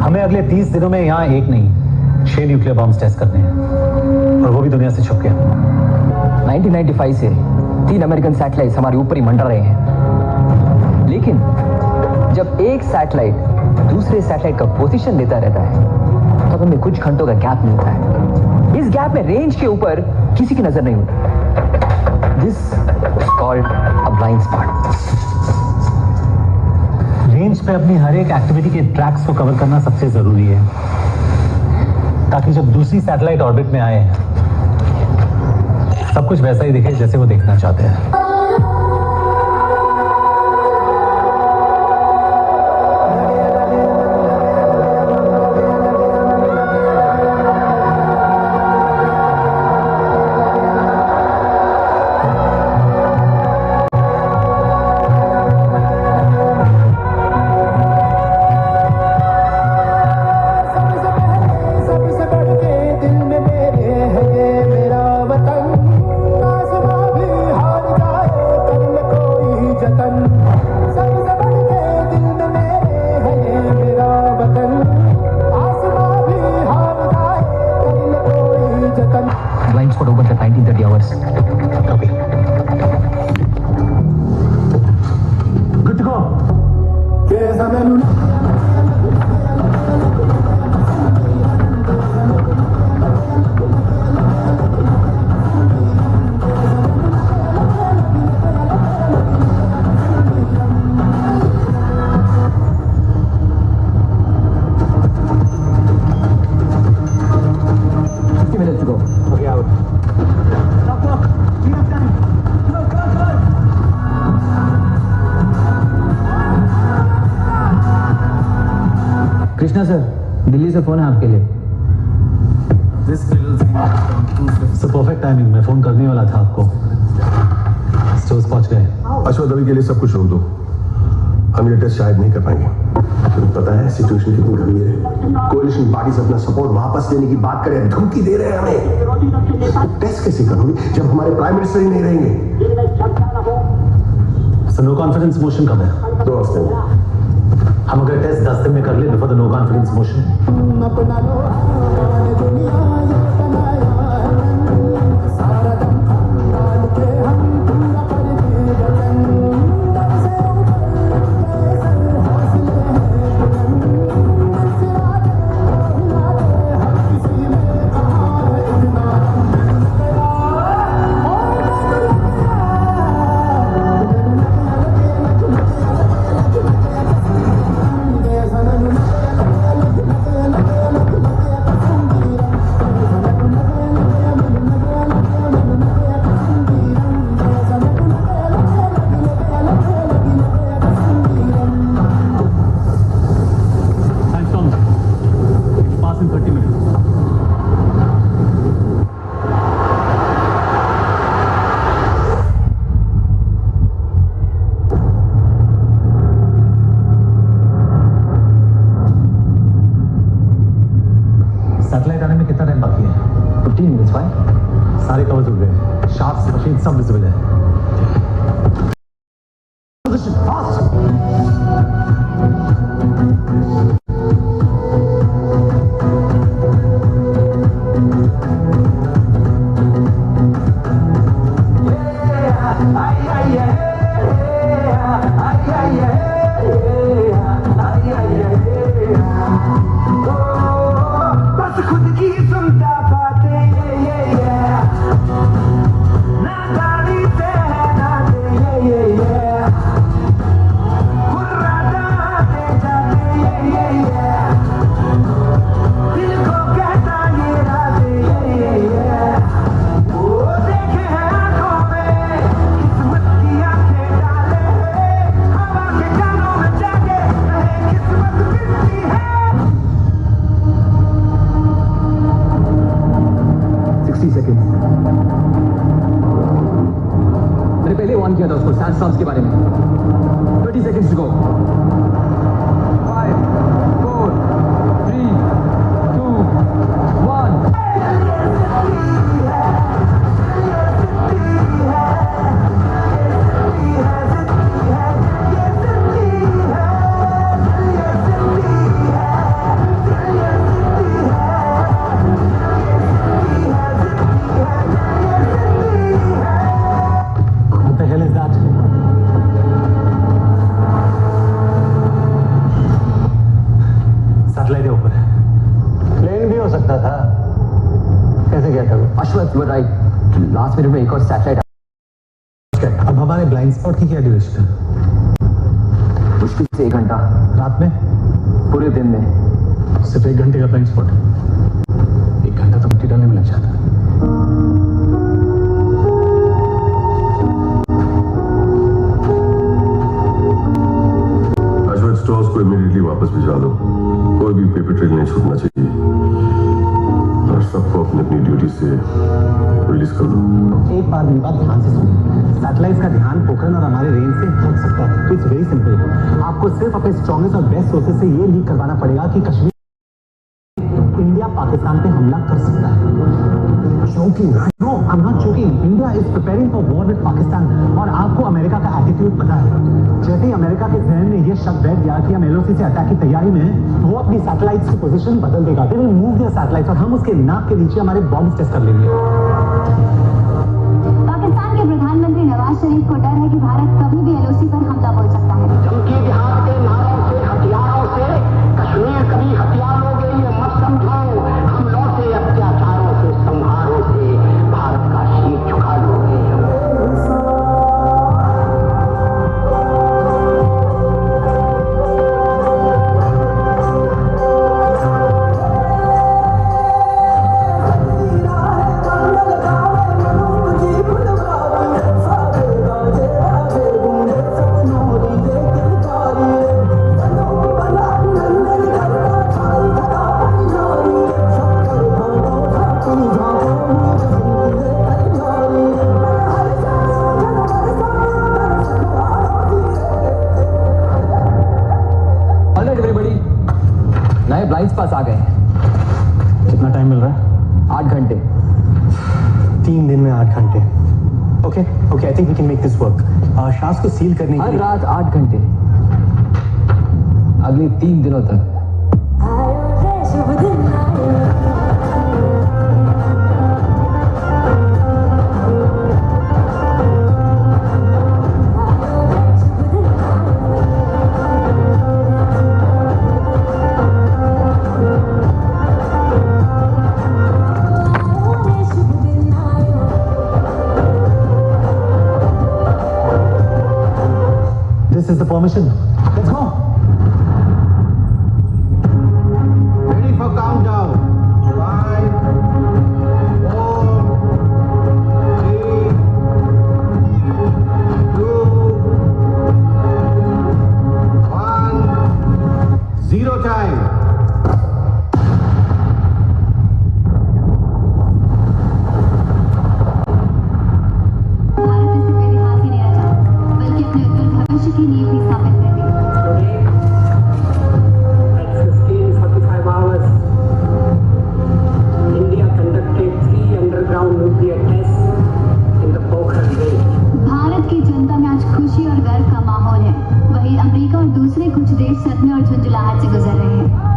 हमें अगले 30 दिनों में यहाँ एक नहीं 6 न्यूक्लियर बॉम्ब्स टेस्ट करने हैं, और वो भी दुनिया से छुप के। 1995 से 3 अमेरिकन सैटेलाइट्स हमारे ऊपर ही मंडरा रहे हैं, लेकिन जब एक सैटेलाइट दूसरे सैटेलाइट का पोजीशन लेता रहता है तब हमें कुछ घंटों का गैप मिलता है। इस गैप में रेंज के ऊपर किसी की नजर नहीं होती। This is called a blind spot. Range पे अपनी हर एक एक्टिविटी के ट्रैक्स को कवर करना सबसे जरूरी है, ताकि जब दूसरी सैटेलाइट ऑर्बिट में आए सब कुछ वैसा ही दिखे जैसे वो देखना चाहते हैं। कृष्णा सर, दिल्ली से फोन है आपके लिए। परफेक्ट टाइमिंग, मैं फोन करने वाला था आपको। स्टोर्स पहुंच गए। अश्वथ अभी के लिए सब कुछ रोक दो, हम ये टेस्ट शायद नहीं कर पाएंगे। तुम्हें पता है सिचुएशन कितनी गंभीर है। कोalition पार्टीज अपना सपोर्ट वापस लेने की बात करें, धमकी दे रहे हैं हमें। टेस्ट कैसे करोगे जब हमारे प्राइम मिनिस्टर ही नहीं रहेंगे? नो कॉन्फिडेंस मोशन कब है? 2 हफ्ते में। हम अगर टेस्ट 10 दिन में कर ले before the no confidence motion. है? सारे कवर्स उड़ गए, शाफ्ट, मशीन सब विजिबल है। Position, fast! बस खुद की सुनता पाते ना गाड़ी से है नाते खुर्राता आते जाते दिल को कहता ये राते वो देखे हैं आंखों में किस्मत की आंखें डाले हवा के कानों में जाके रहे किस्मत मिलती है। 60 सेकेंड। मैंने पहले वार्न किया था उसको सैंड स्टॉर्म्स के बारे में। 30 seconds to go. 5 4 3 2 1। What the hell is that? Satellite है ऊपर। प्लेन भी हो सकता था। कैसे गया था वो? Ashwath, you are right. Last minute में एक और सैटेलाइट। अब हमारे ब्लाइंड स्पॉट की क्या ड्यूरेशन है? मुश्किल से 1 घंटा। रात में? पूरे दिन में सिर्फ 1 घंटे का ब्लाइंड स्पॉट। 1 घंटा तो मिट्टी डालने में लग जाता है। स्टॉर्स को इमीडिएटली वापस भिजवा दो। कोई भी पेपर ट्रेल नहीं छूटना चाहिए और सबको अपनी अपनी ड्यूटी से रिलीज कर दो। एक बार मेरी बात ध्यान से सुनिए। सैटेलाइट्स का ध्यान पोखरण और हमारे रेंज से हट सकता है। तो इट्स वेरी सिंपल। आपको सिर्फ अपने स्ट्रॉन्गेस्ट और बेस्ट सोर्सेज से ये लीक करवाना पड़ेगा कि कश्मीर इंडिया पाकिस्तान पे हमला कर सकता है। Joking? No, I'm not joking. India is preparing for war with Pakistan और आपको अमेरिका का एटीट्यूड पता है। जैसे ही अमेरिका के जहन में ये शक बैठ गया कि हम LOC से अटैक की तैयारी में हैं, वो अपनी सैटेलाइट्स की पोजीशन बदल देगा। They will move their satellites और हम उसके नाक के नीचे हमारे बॉम्ब्स टेस्ट कर लेंगे। पाकिस्तान के प्रधानमंत्री नवाज शरीफ को डर है कि भारत कभी भी LOC पर हमला बोल सकता है। धमकी जिहाद के नारों से हथियारों से कश्मीर कभी हथियार लोगे ये मत समझो। हमलों से अत्याचारों से संहारों से भारत का शीर झुका लोगे। नए ब्लाइंड्स पास आ गए हैं। कितना टाइम मिल रहा है? 8 घंटे। 3 दिन में 8 घंटे। Okay okay, I think we can make this work. Shaft को सील करने के हर लिए रात 8 घंटे अगले 3 दिनों तक। This is the permission. Let's go. Ready for countdown. 5 4 3 2 1 0 time. दूसरे कुछ देश सदमे और झुंझुलाहट से गुजर रहे हैं।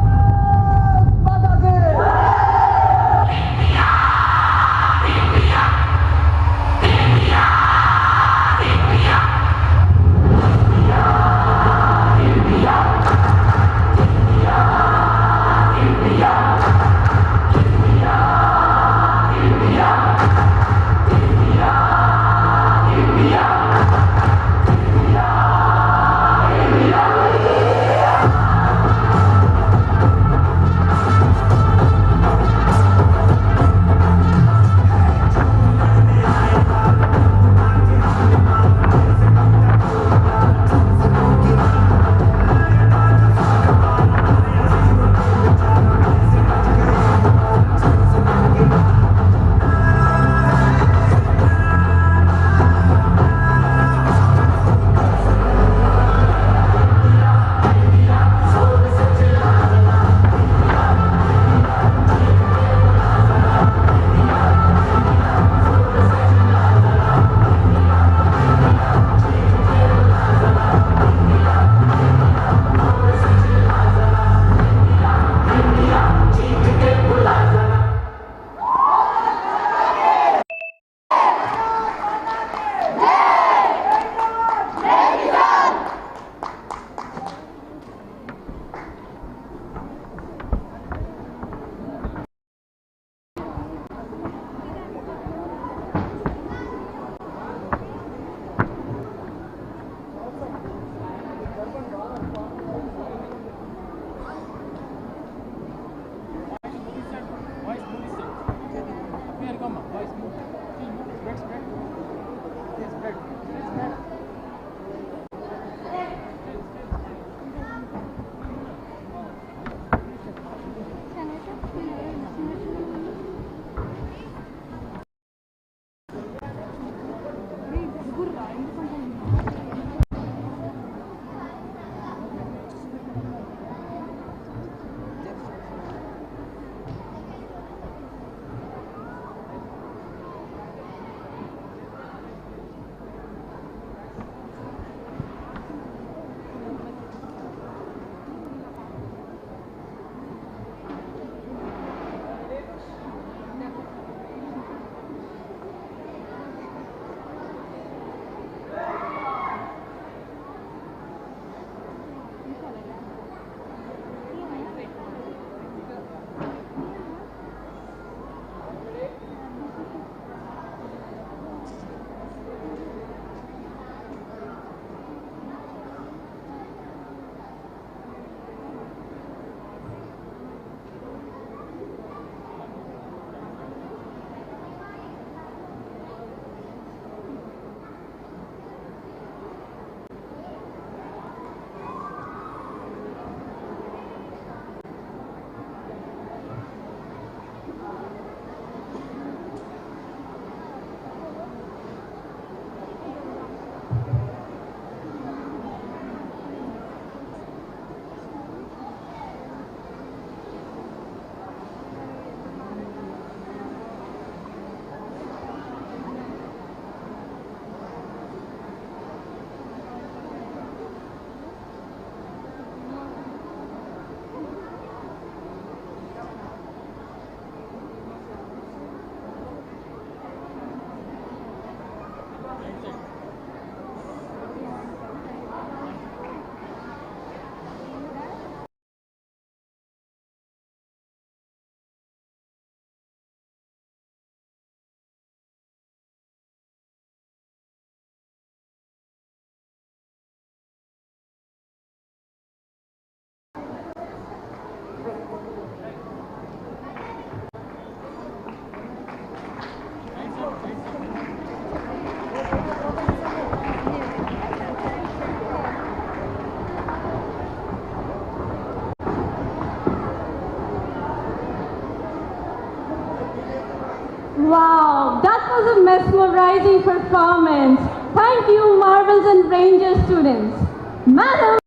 Wow, that was a mesmerizing performance. Thank you, Marvels and Ranger students. Madam,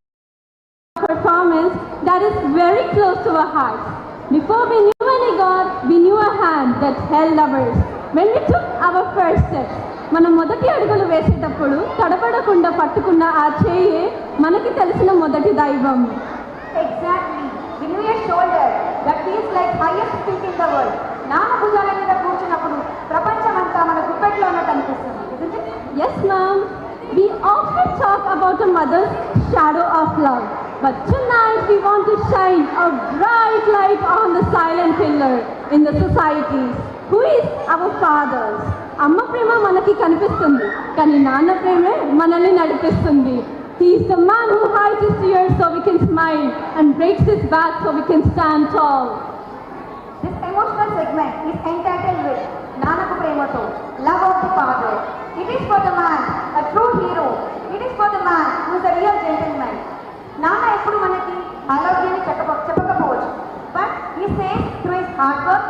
performance that is very close to our hearts. Before we knew any God, we knew a hand that held ours. When we took our first steps, మనం మొదటి అడుగులు వేసేటప్పుడు తడబడకుండా పట్టుకున్న ఆ చేయి మనకి తెలిసిన మొదటి దైవం. Exactly. Below your shoulder, that feels like highest peak in the world. నాన్న భుజాల మీద కూర్చున్నప్పుడు ప్రపంచమంతా మన గుప్పెట్లో ఉన్నట్టు అనిపిస్తుంది, isn't it? Yes, ma'am. We often talk about a mother's shadow of love. But tonight we want to shine a bright light on the silent pillar in the society. Who is our fathers? అమ్మ ప్రేమ మనకి కనిపిస్తుంది, కానీ నాన్న ప్రేమే మనల్ని నడిపిస్తుంది. He is the man who hides his tears so we can smile and breaks his back so we can stand tall. This emotional segment is entitled with Nanaku Premato, Love of the Father. It is for the man, a true hero. It is for the man who is a real gentleman. Nana ఎప్పుడు మనకి ఆలోచనని చెప్పకపోవచ్చు, but he says through his hard work,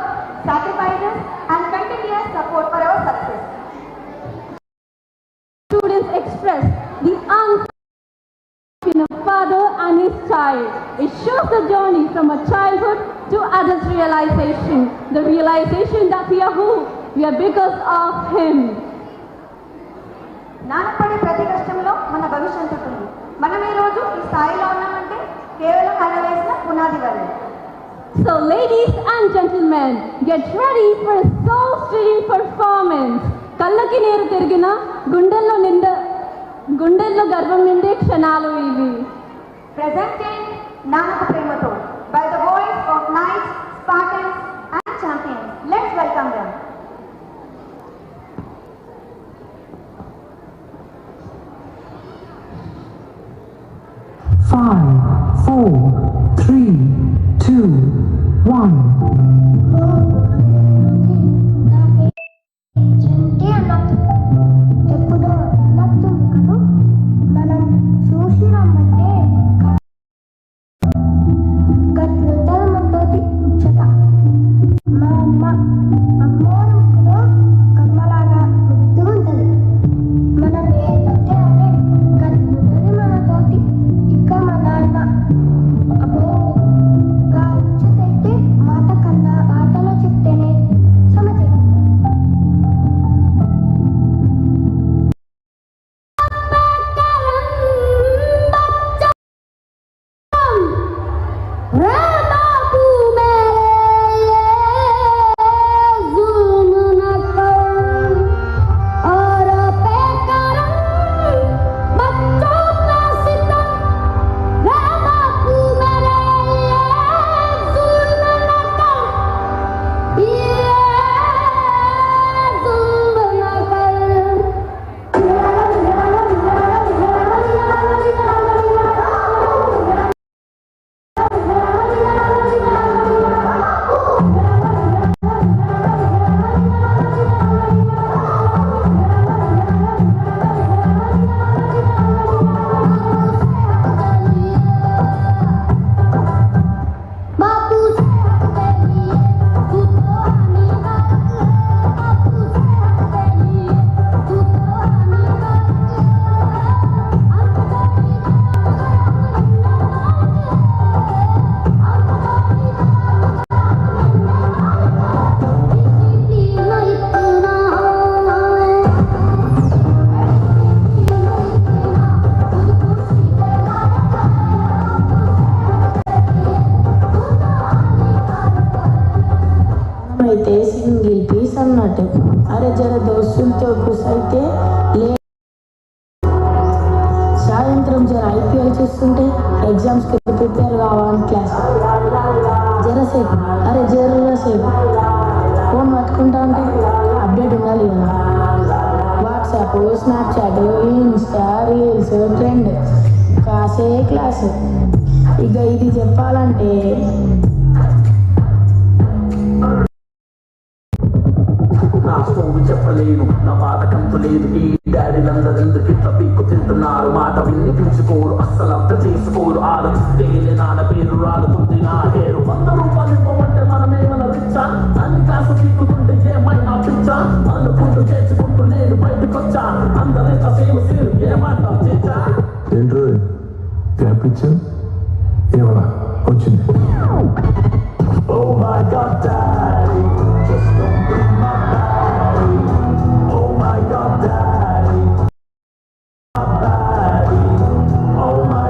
sacrifices and continuous support for our success. Students express the answer between a father and his child. It shows the journey from a childhood to adult realization. The realization that we are who we are because of him. నాన్నపడే ప్రతి కష్టంలో మన భవిష్యత్తు ఉంటుంది. మనం ఈ రోజు ఈ స్థాయిలో ఉన్నామంటే కేవలం ఆయన వేసిన పునాది వల్లే. So ladies and gentlemen, get ready for a soul-stirring performance. కళ్ళకి నీరు తిరిగిన గుండెల్లో గర్వం నిండే క్షణాలు ఇవి. Presenting Nanaku Premato by the voice of knights, Spartans and champions. Let's welcome them. Five, 4, 3, 2, 1. అయితే సింగిల్ పీస్ అన్నట్టు. అరే జర దోస్తులతో కుసైతే సాయంత్రం జర ఐపీఎల్ చూస్తుంటే ఎగ్జామ్స్కి ప్రిపేర్ కావాలని క్లాస్ జరసేపు జరసేపు ఫోన్ పట్టుకుంటా ఉంటే అప్డేట్ ఉండాలి కదా. WhatsApp, Snapchat, Insta, reels, trend, కాసే క్లాసు. ఇక ఇది చెప్పాలంటే నా స్టోరీ చెప్పలేను, నా బాధకంత లేదు. ఈ డాడీలందరెందుకు ఇట్లా పీక్కు తింటున్నారు? మాట వినిపించుకోరు, అస్సలు అర్థం చేసుకోరు. ఆలోచిస్తే నాన్న పేరు రాలుతుంది నా హేరు. 100 రూపాయలు ఇవ్వమంటే మనమేమన్నా రిచ్చా? అన్ని క్లాసు పీక్కుతుంటే ఏమైనా పిచ్చా? అనుకుంటూ చేసుకుంటూ నేను బయటకొచ్చా. అందరితో సేమ్ సీరు ఏమంటాం చేచ్చా? ఏంటో గ్యాప్ ఇచ్చా ఏమన్నా వచ్చింది. Oh my God, Daddy, just don't bring my baddie. Oh my God, Daddy, my baddie. Oh my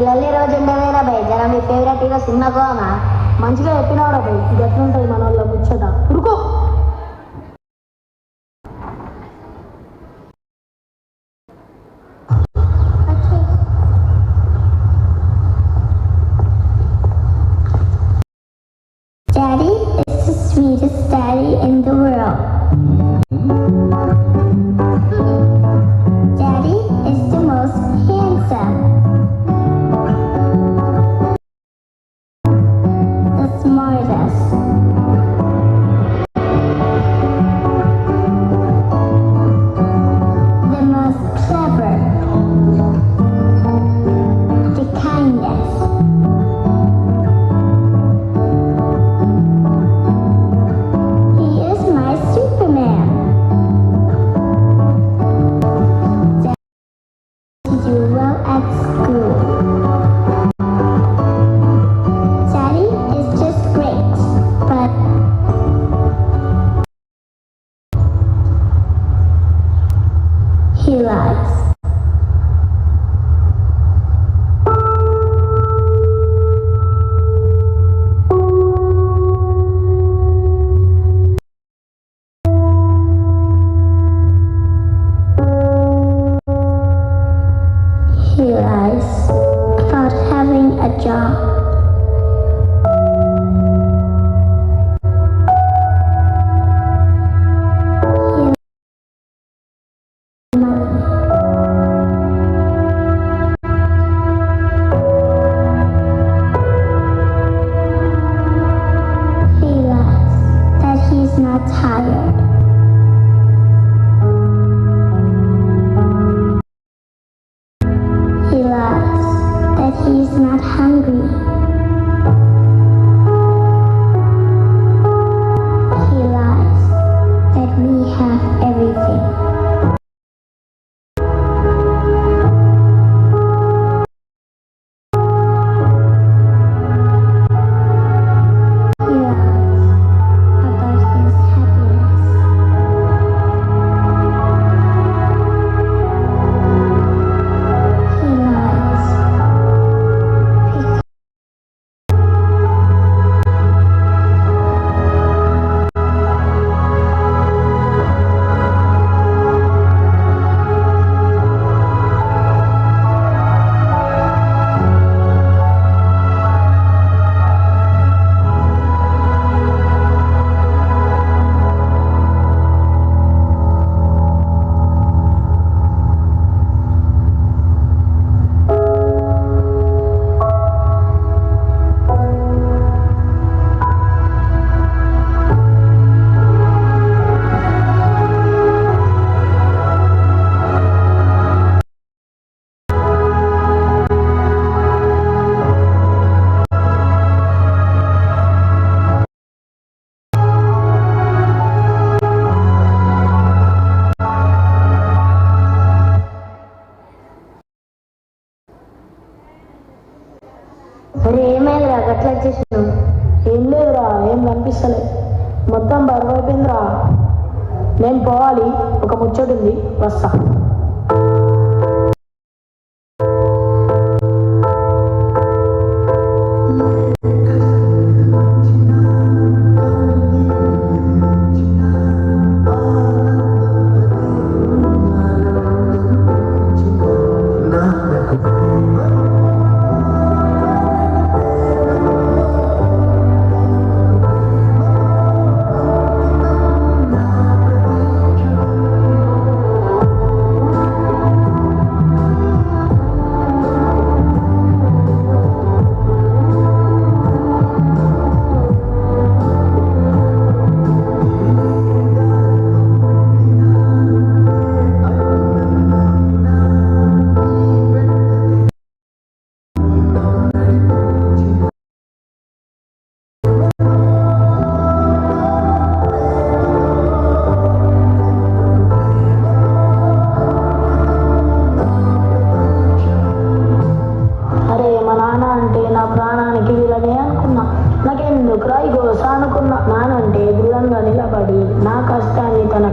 లొల్లి రోజు ఉండేవేరా భయ్ జర మీ ఫేవరెట్ హీరో సినిమాకు అమ్మా మంచిగా చెప్పినవరా భయ్ గట్లుంటుంది మన వాళ్ళ ముచ్చట ఉరుకో. Daddy is the sweetest daddy in the world. Daddy is the most handsome. The smartest. The most clever. The kindest. He is my Superman. Daddy do well at school. Daddy is just great, but he lies. He lies about having a job. He money. He lies that he's not tired. He lies that he's not hungry. He lies that we have everything. He lies about his happiness. He lies because అరే ఏమైందిరా గట్లా వచ్చేసినావు? ఏం లేదురా, ఏం కనిపిస్తలే, మొత్తం బరువు అయిపోయిందిరా. నేను పోవాలి, ఒక ముచ్చట ఉంది, వస్తా.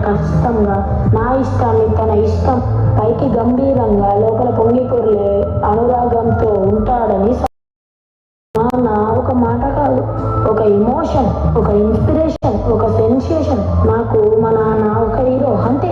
కష్టంగా నా ఇష్టాన్ని తన ఇష్టం పైకి గంభీరంగా లోపల పొంగికొర్లే అనురాగంతో ఉంటా వెంటాడని నాన్న ఒక మాట కాదు, ఒక ఎమోషన్, ఒక ఇన్స్పిరేషన్, ఒక సెన్సేషన్. నాకు మా నాన్న ఒక హీరో అంతే.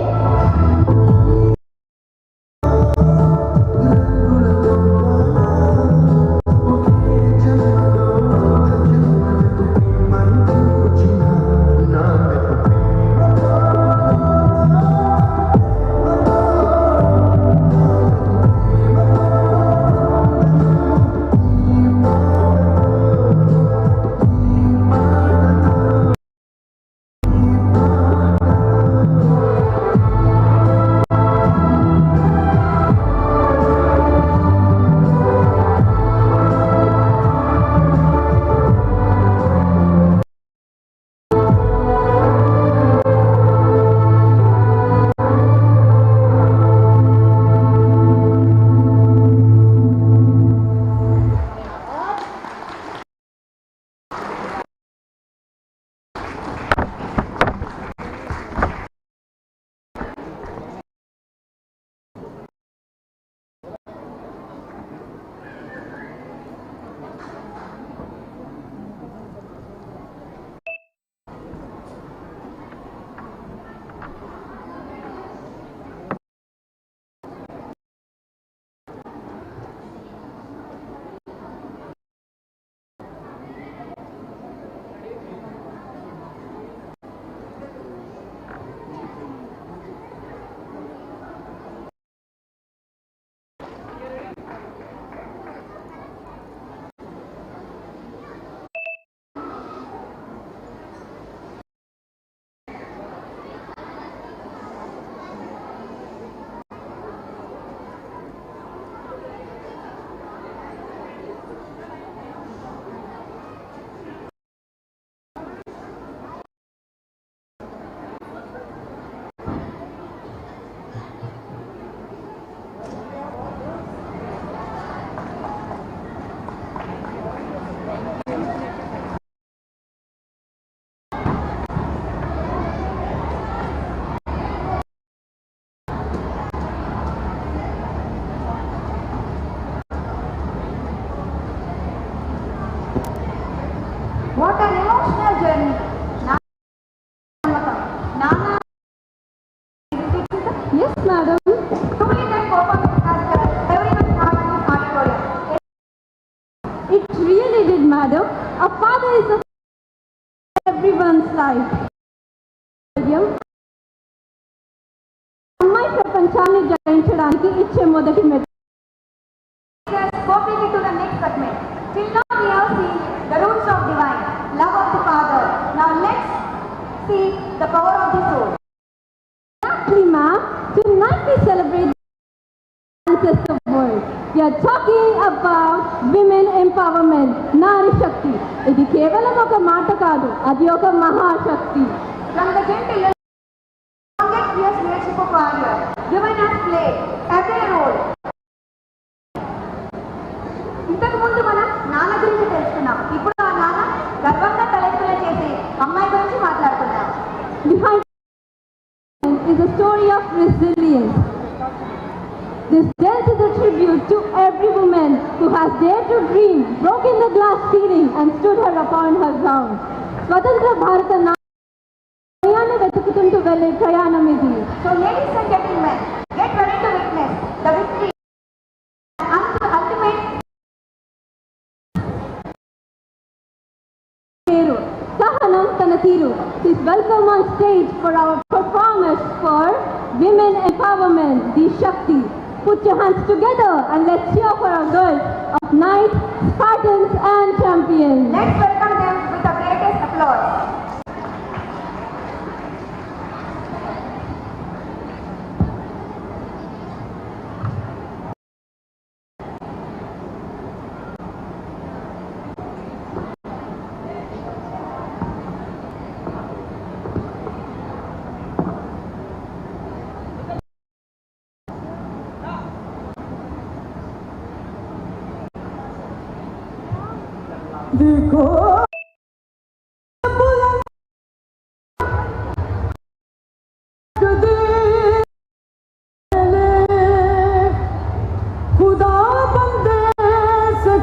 What an emotional journey. Nana. Yes, madam. Truly that performance has everyone's heart in this auditorium. It really did, madam. A father is the everyone's life. అమ్మాయి ప్రపంచాన్ని జయించడానికి ఇచ్చే మొదటి మెట్టు. Scoping into the next segment. Till now we have seen the roots of divine, love of the Father. Now let's see the power of the soul. Exactly, ma'am. Tonight we celebrate the ancestor world. We are talking about women empowerment, Nari Shakti. ఇది కేవలం ఒక మాట కాదు, అది ఒక మహాశక్తి. From the gentle longest years leadership of warrior, women has played every role. ఇంతకు ముందు మనం నాన్న గురించి తెలుసుకున్నాం. ఇప్పుడు ఆ నాన్న గర్వంగా తలెత్తులు చేసి అమ్మాయి గురించి మాట్లాడుకుందాం. Behind is a story of resilience. This dance is a tribute to every woman who has dared to dream, broken the glass ceiling and stood her upon her ground. స్వతంత్ర భారత నాయాన్ని వెతుకుతుంటూ వెళ్ళే ప్రయాణం ఇది. So ladies and gentlemen, get ready to witness the victory and the ultimate Sahanam Tanatiru. Please welcome on stage for our performance for Women Empowerment, the Shakti. Put your hands together and let's cheer for our girls of Knights, Spartans and Champions. Let's welcome them with the greatest applause. देखो खुदा बंदे से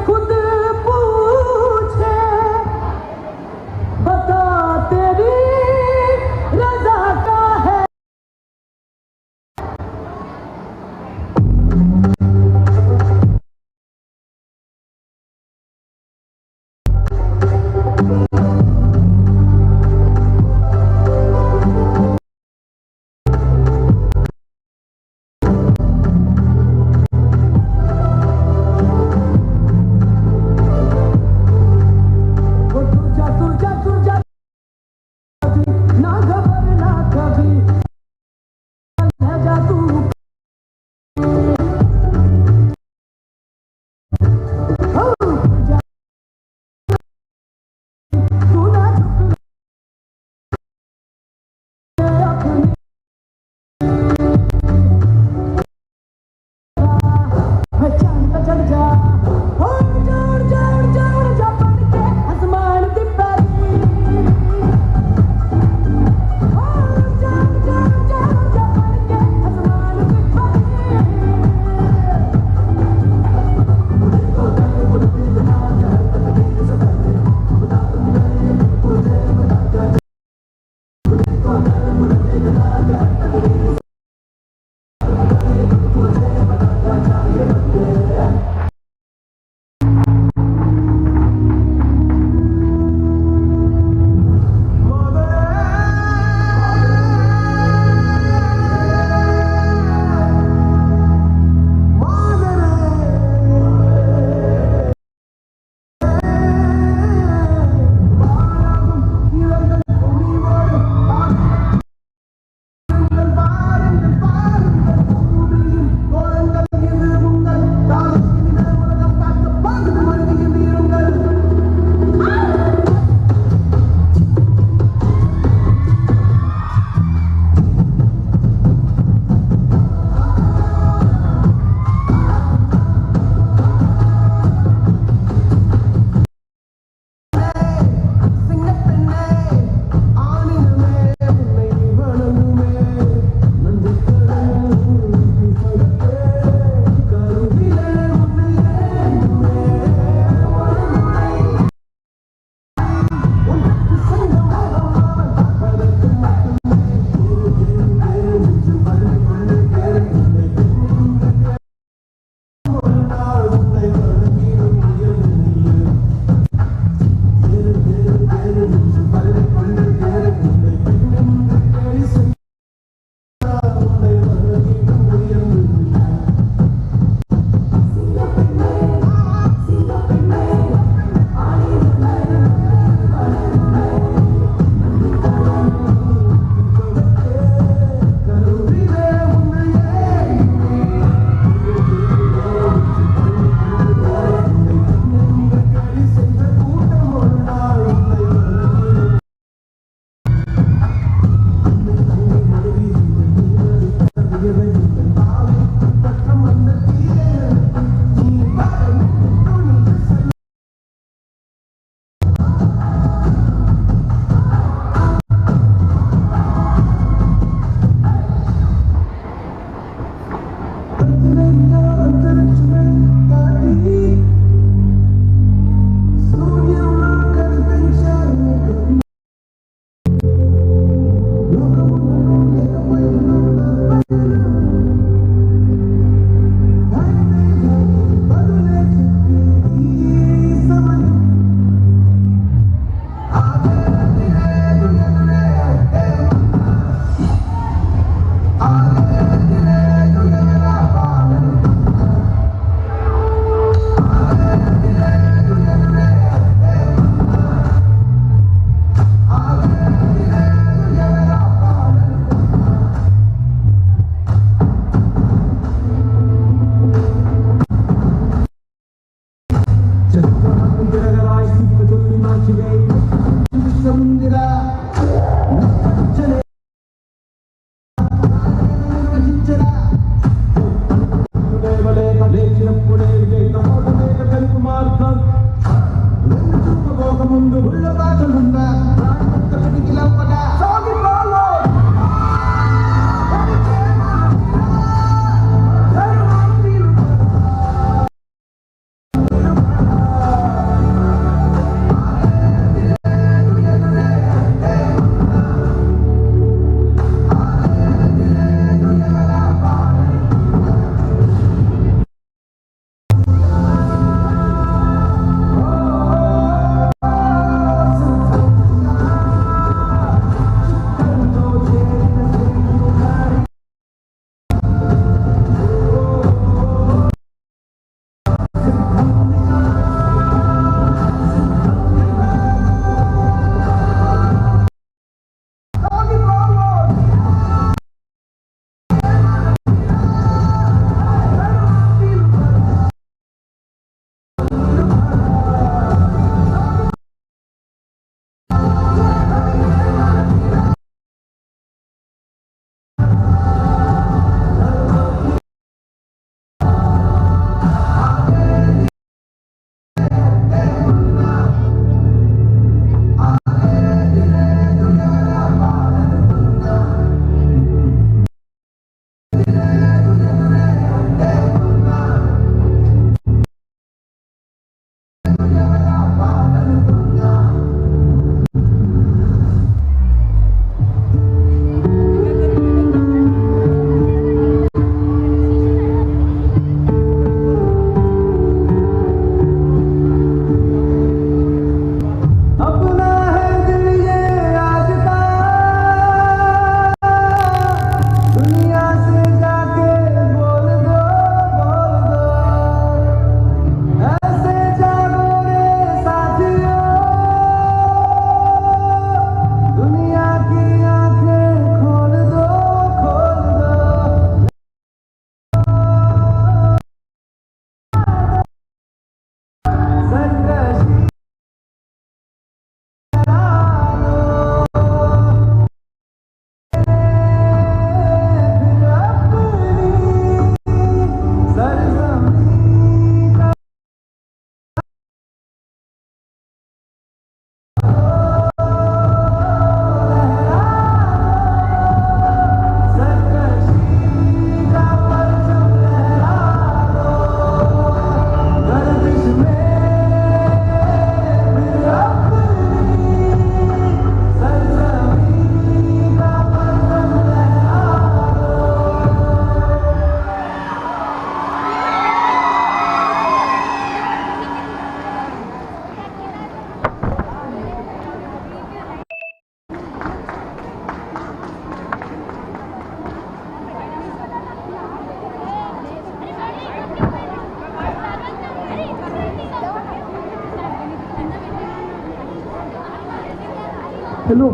Hello.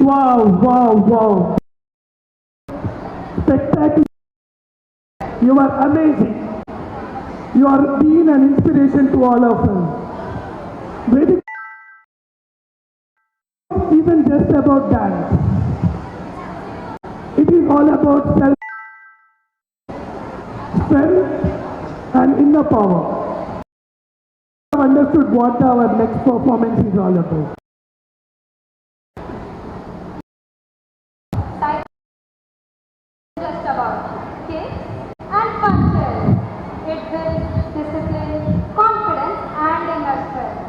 Wow, wow, wow. Spectacular. You are amazing. You are being an inspiration to all of us. Vedic isn't just about dance. It is all about self, strength and inner power. I have understood what our next performance is all about. Just about kids and culture. It builds discipline, confidence and inner strength.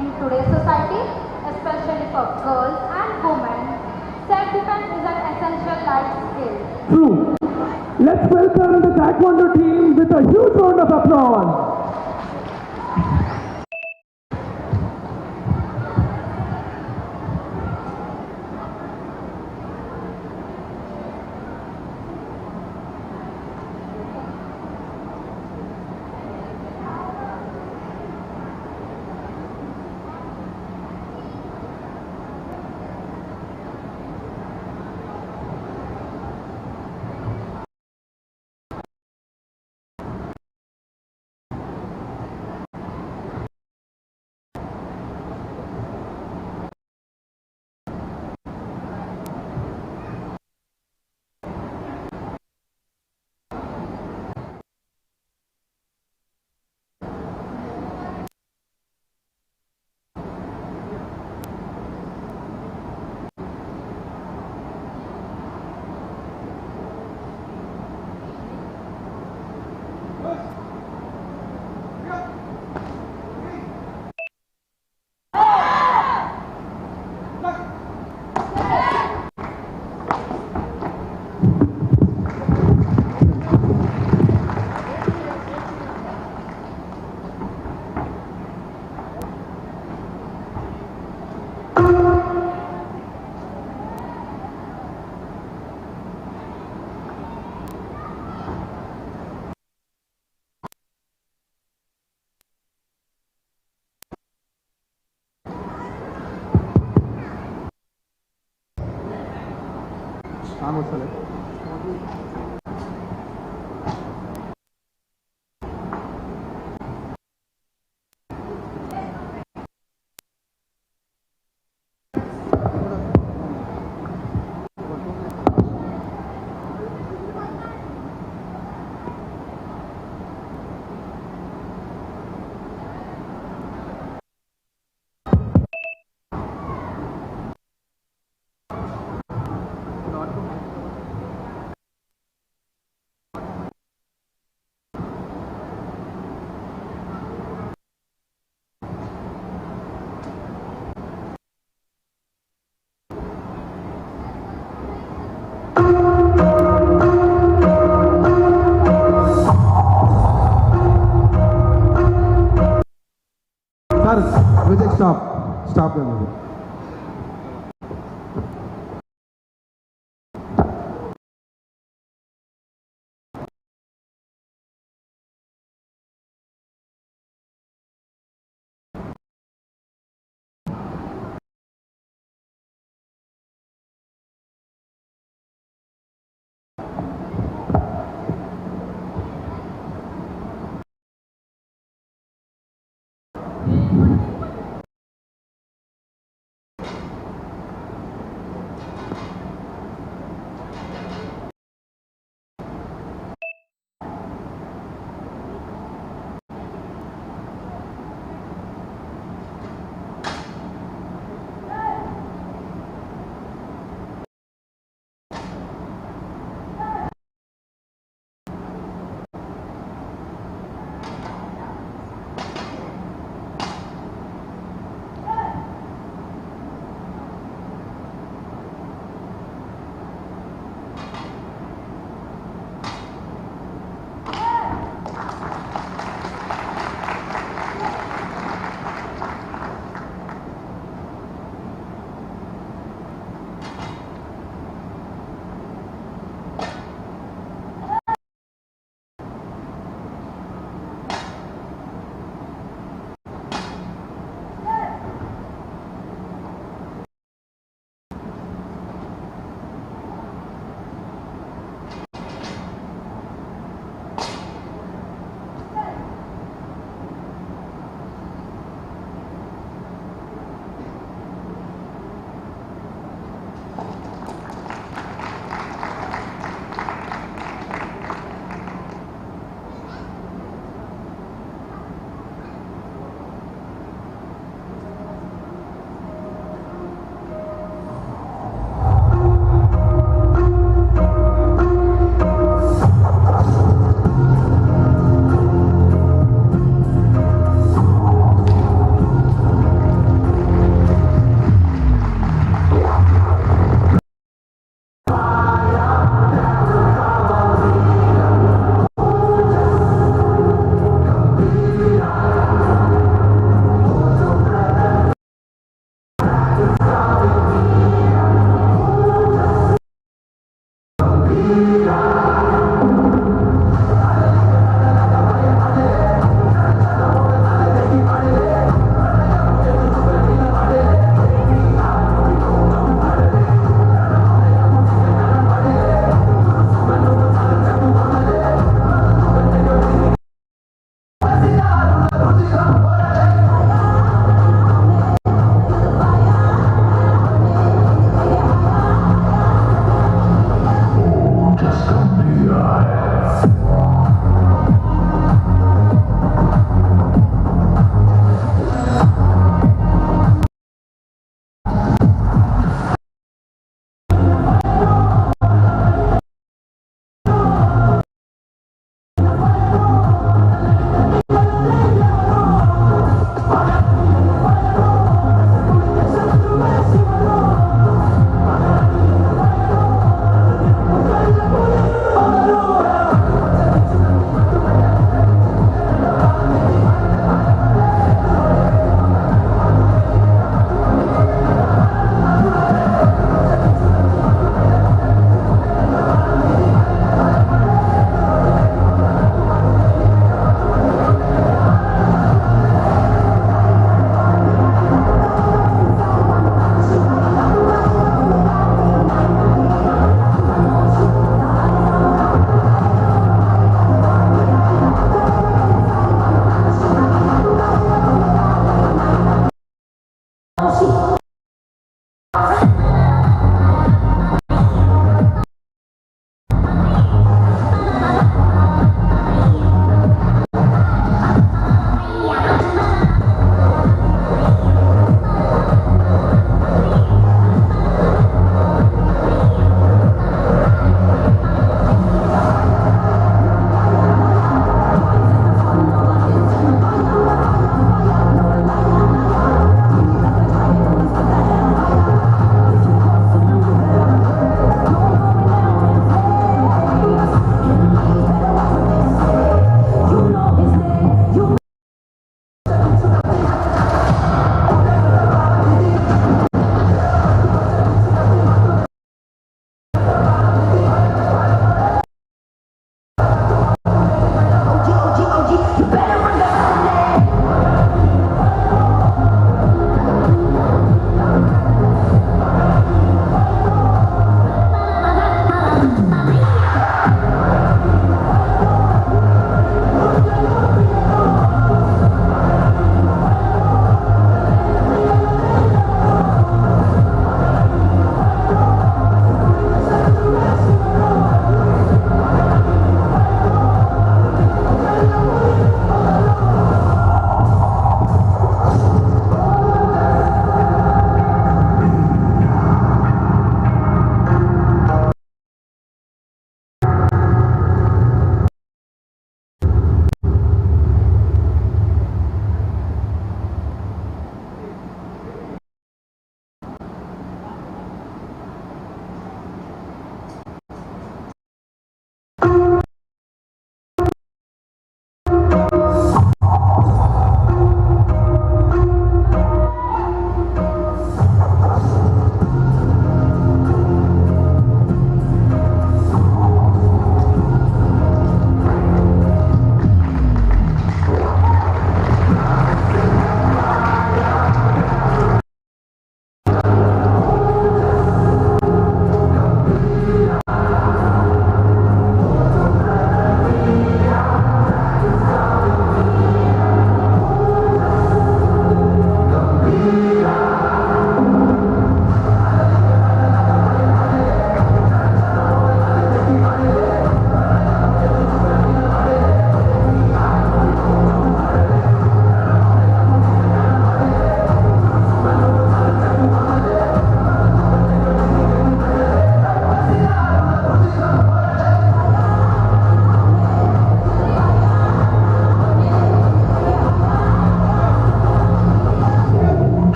In today's society, especially for girls and women, self-defense is an essential life skill. True. Let's welcome the Taekwondo team with a huge round of applause. Sir, music stop. Stop the music.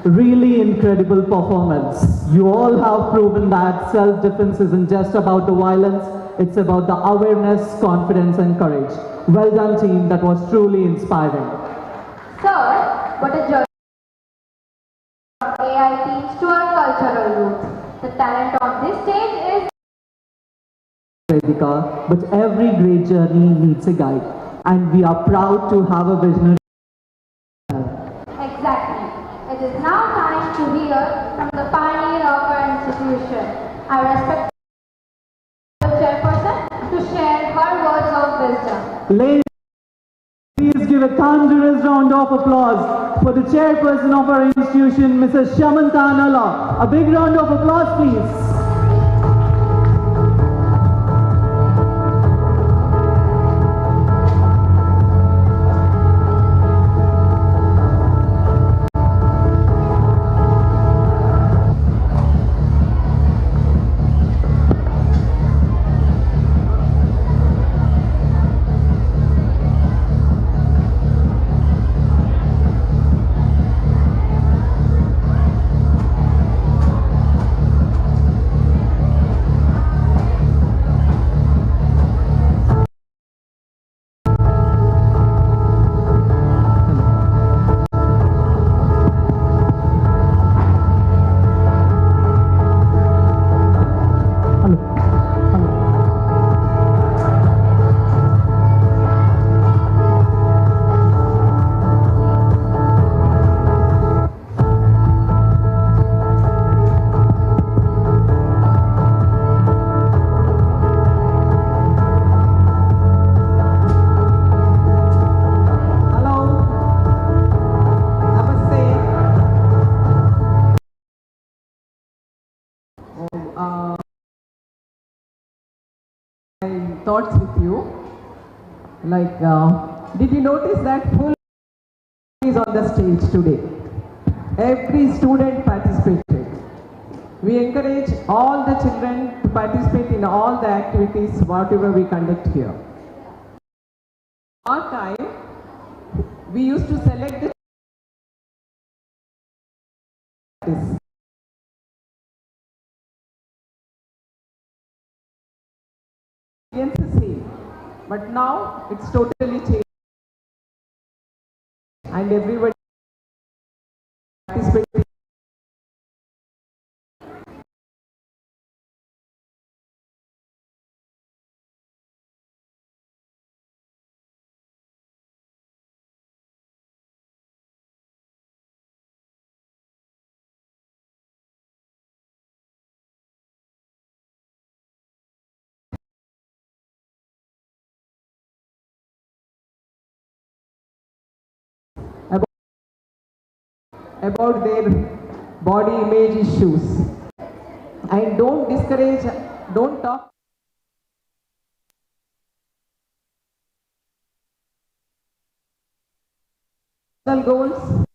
Really incredible performance. You all have proven that self-defense isn't just about the violence, it's about the awareness, confidence and courage. Well done team, that was truly inspiring. Sir, what a journey AI teach to our cultural roots. The talent on this stage is Vedika, but every great journey needs a guide, and we are proud to have a visionary. exactly. It is now time to hear from the pioneer of our institution. I respect the chairperson to share her words of wisdom. Ladies, please give a thunderous round of applause for the chairperson of our institution, Mrs. Shamanta Nala. A big round of applause, please. Thoughts with you. Like, did you notice that full is on the stage today? Every student participated. We encourage all the children to participate in all the activities, whatever we conduct here. Our time, we used to select the the same, but now it's totally changed and everybody participates. About their body image issues, and don't discourage, don't talk goals,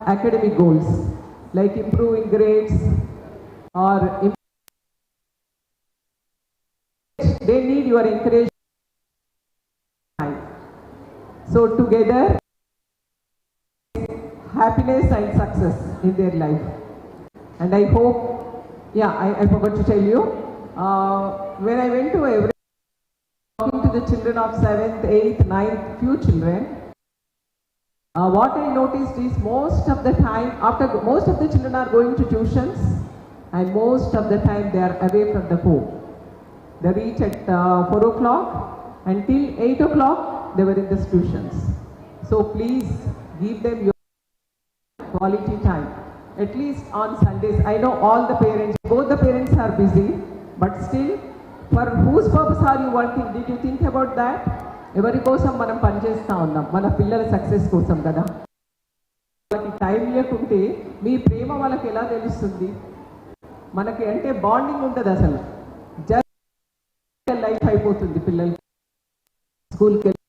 academic goals like improving grades or they need your encouragement. So together happiness and success in their life. And I hope, yeah, I forgot to tell you, when I went to talking to the children of 7th, 8th, 9th, few children, what I noticed is most of the time, most of the children are going to tuitions and most of the time they are away from the home. They reach at 4 o'clock and till 8 o'clock they were in the tuitions. So please give them your quality time, at least on Sundays. I know all the parents, both the parents are busy, but still, for whose purpose are you working? Did you think about that? ఎవరి కోసం మనం పనిచేస్తూ ఉన్నాం, మన పిల్లల success కోసం కదా. Time లేకుంటే మీ ప్రేమ వాళ్ళకి ఎలా తెలుస్తుంది? మనకి అంటే బాండింగ్ ఉంటుంది అసలు. జస్ట్ లైఫ్ అయిపోతుంది పిల్లలకి. స్కూల్కి వెళ్ళి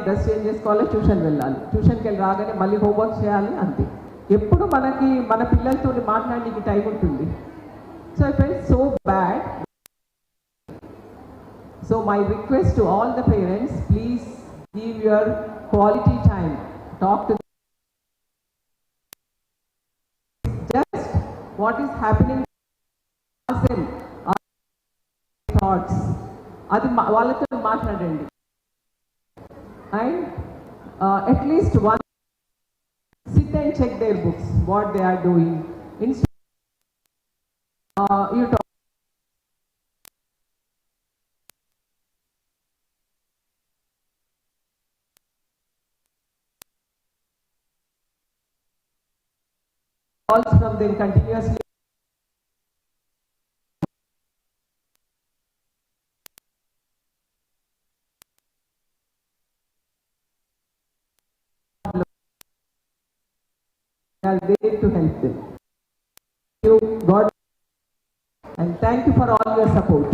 డ్రెస్ చేంజ్ చేసుకోవాలి, ట్యూషన్ వెళ్ళాలి, ట్యూషన్కి వెళ్ళి రాగానే మళ్ళీ హోంవర్క్ చేయాలి, అంతే. ఎప్పుడు మనకి మన పిల్లలతో మాట్లాడడానికి టైం ఉంటుంది. So I felt so bad. So my request to all the parents, please give your quality time. Talk to them. Just what is happening, ask them thoughts. Adi vallato maatladandi. And at least one sit and check their books, what they are doing. Instead, you talk. Calls from them continuously. They are there to help them. Thank you, God, and thank you for all your support.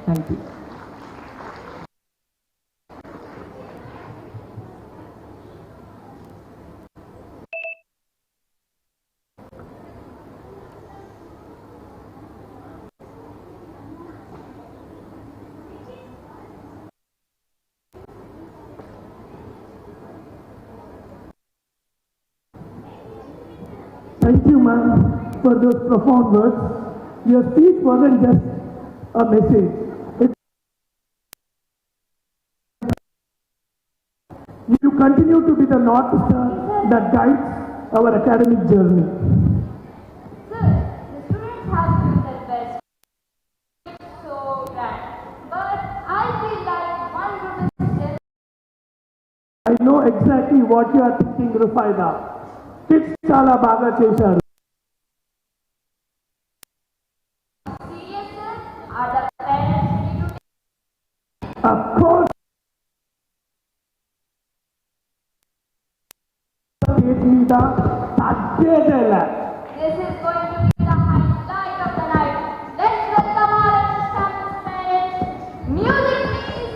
Thank you. Thank you, ma'am, for those profound words. Your speech wasn't just a message. You continue to be the North Star that guides our academic journey. Sir, the students have given their best. So grand. But I feel like one group is just... I know exactly what you are thinking, Rufaida. Kids చాలా బాగా చేశారు. Serious, sir? Are the parents ready to take? Of course. మీద తగ్గేదేలా. This is going to be the highlight of the night. Let's welcome all our staff and parents. Music, please.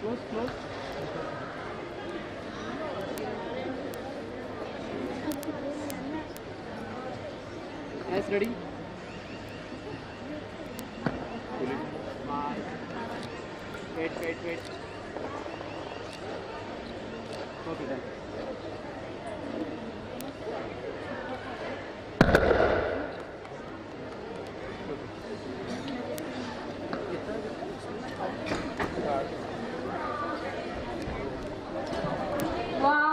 Guys, ready? Wait. Okay, done. Wow.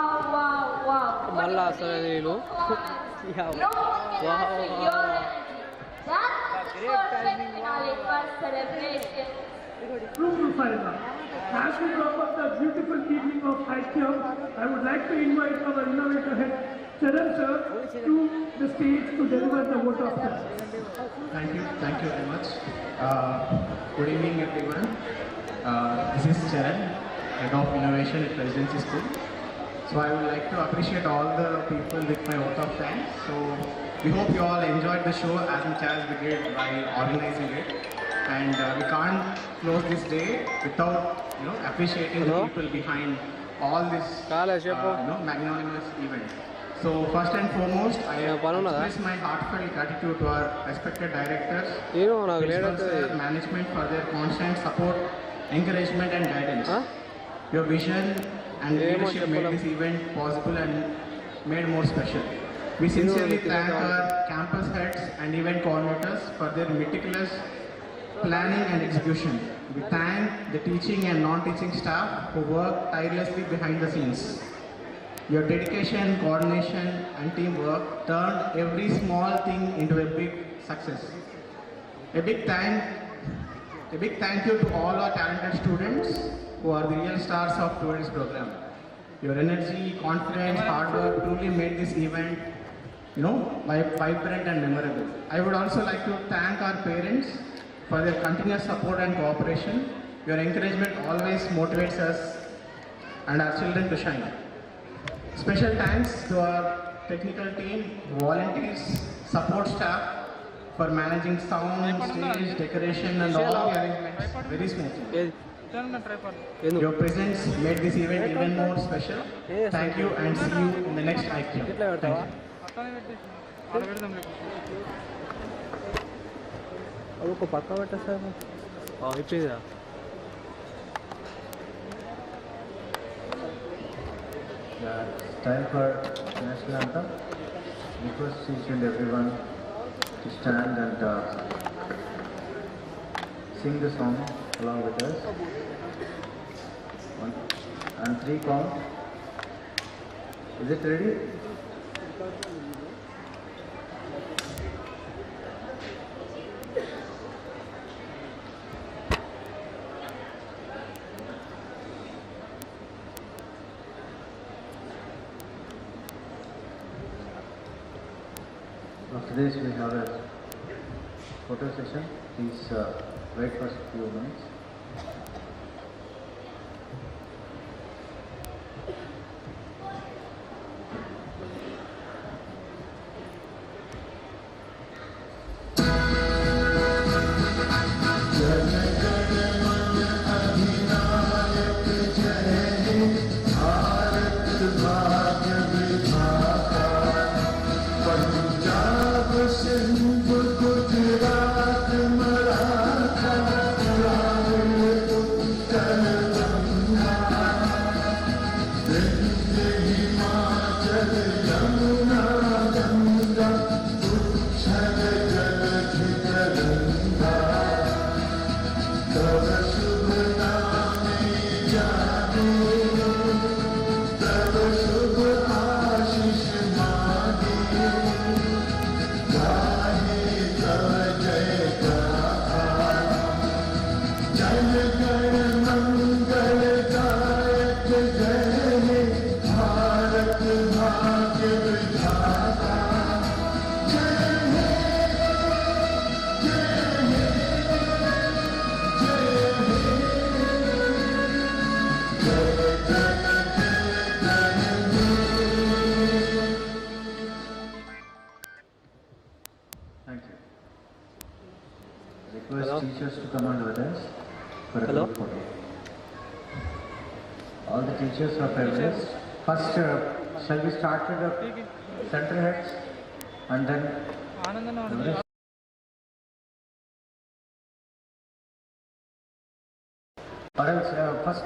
మళ్ళా అసలు నేను True, Farida. As we wrap up the beautiful evening of AIKYAM, I would like to invite our innovator head, Charan sir, to the stage to deliver the vote of thanks. Thank you very much. Good evening, everyone. This is Charan, Head of Innovation at Presidency School. So I would like to appreciate all the people with my vote of thanks. So we hope you all enjoyed the show as much as we did by organizing it. And we can't close this day without appreciating the people behind all this magnanimous event. So first and foremost, I express my heartfelt gratitude to our respected directors, principals, management for their constant support, encouragement and guidance. Your vision and leadership made this event possible and made more special. We sincerely thank our campus heads and event coordinators for their meticulous planning and execution. We thank the teaching and non-teaching staff who work tirelessly behind the scenes. Your dedication, coordination and teamwork turned every small thing into a big success. A big thank you to all our talented students who are the real stars of today's program. Your energy, confidence, hard work truly made this event, vibrant and memorable. I would also like to thank our parents for their continuous support and cooperation. Your encouragement always motivates us and our children to shine. Special thanks to our technical team, volunteers, support staff for managing sound, stage, decoration and all the arrangements very smoothly. Your presence made this event even more special. Thank you and see you in the next AIKYAM. Thank you. ఒక పక్క పెట్టా sir అయిపోయిందా It's time for national anthem. Request each and everyone to stand and sing the song along with us. 1 and 3 count. Is it ready? After this we have a photo session. Please wait for a few minutes. Thank you. Request teachers to come on with us for a group photo. all the teachers of Everest. First, shall we start with the center heads and then Everest? Or else, first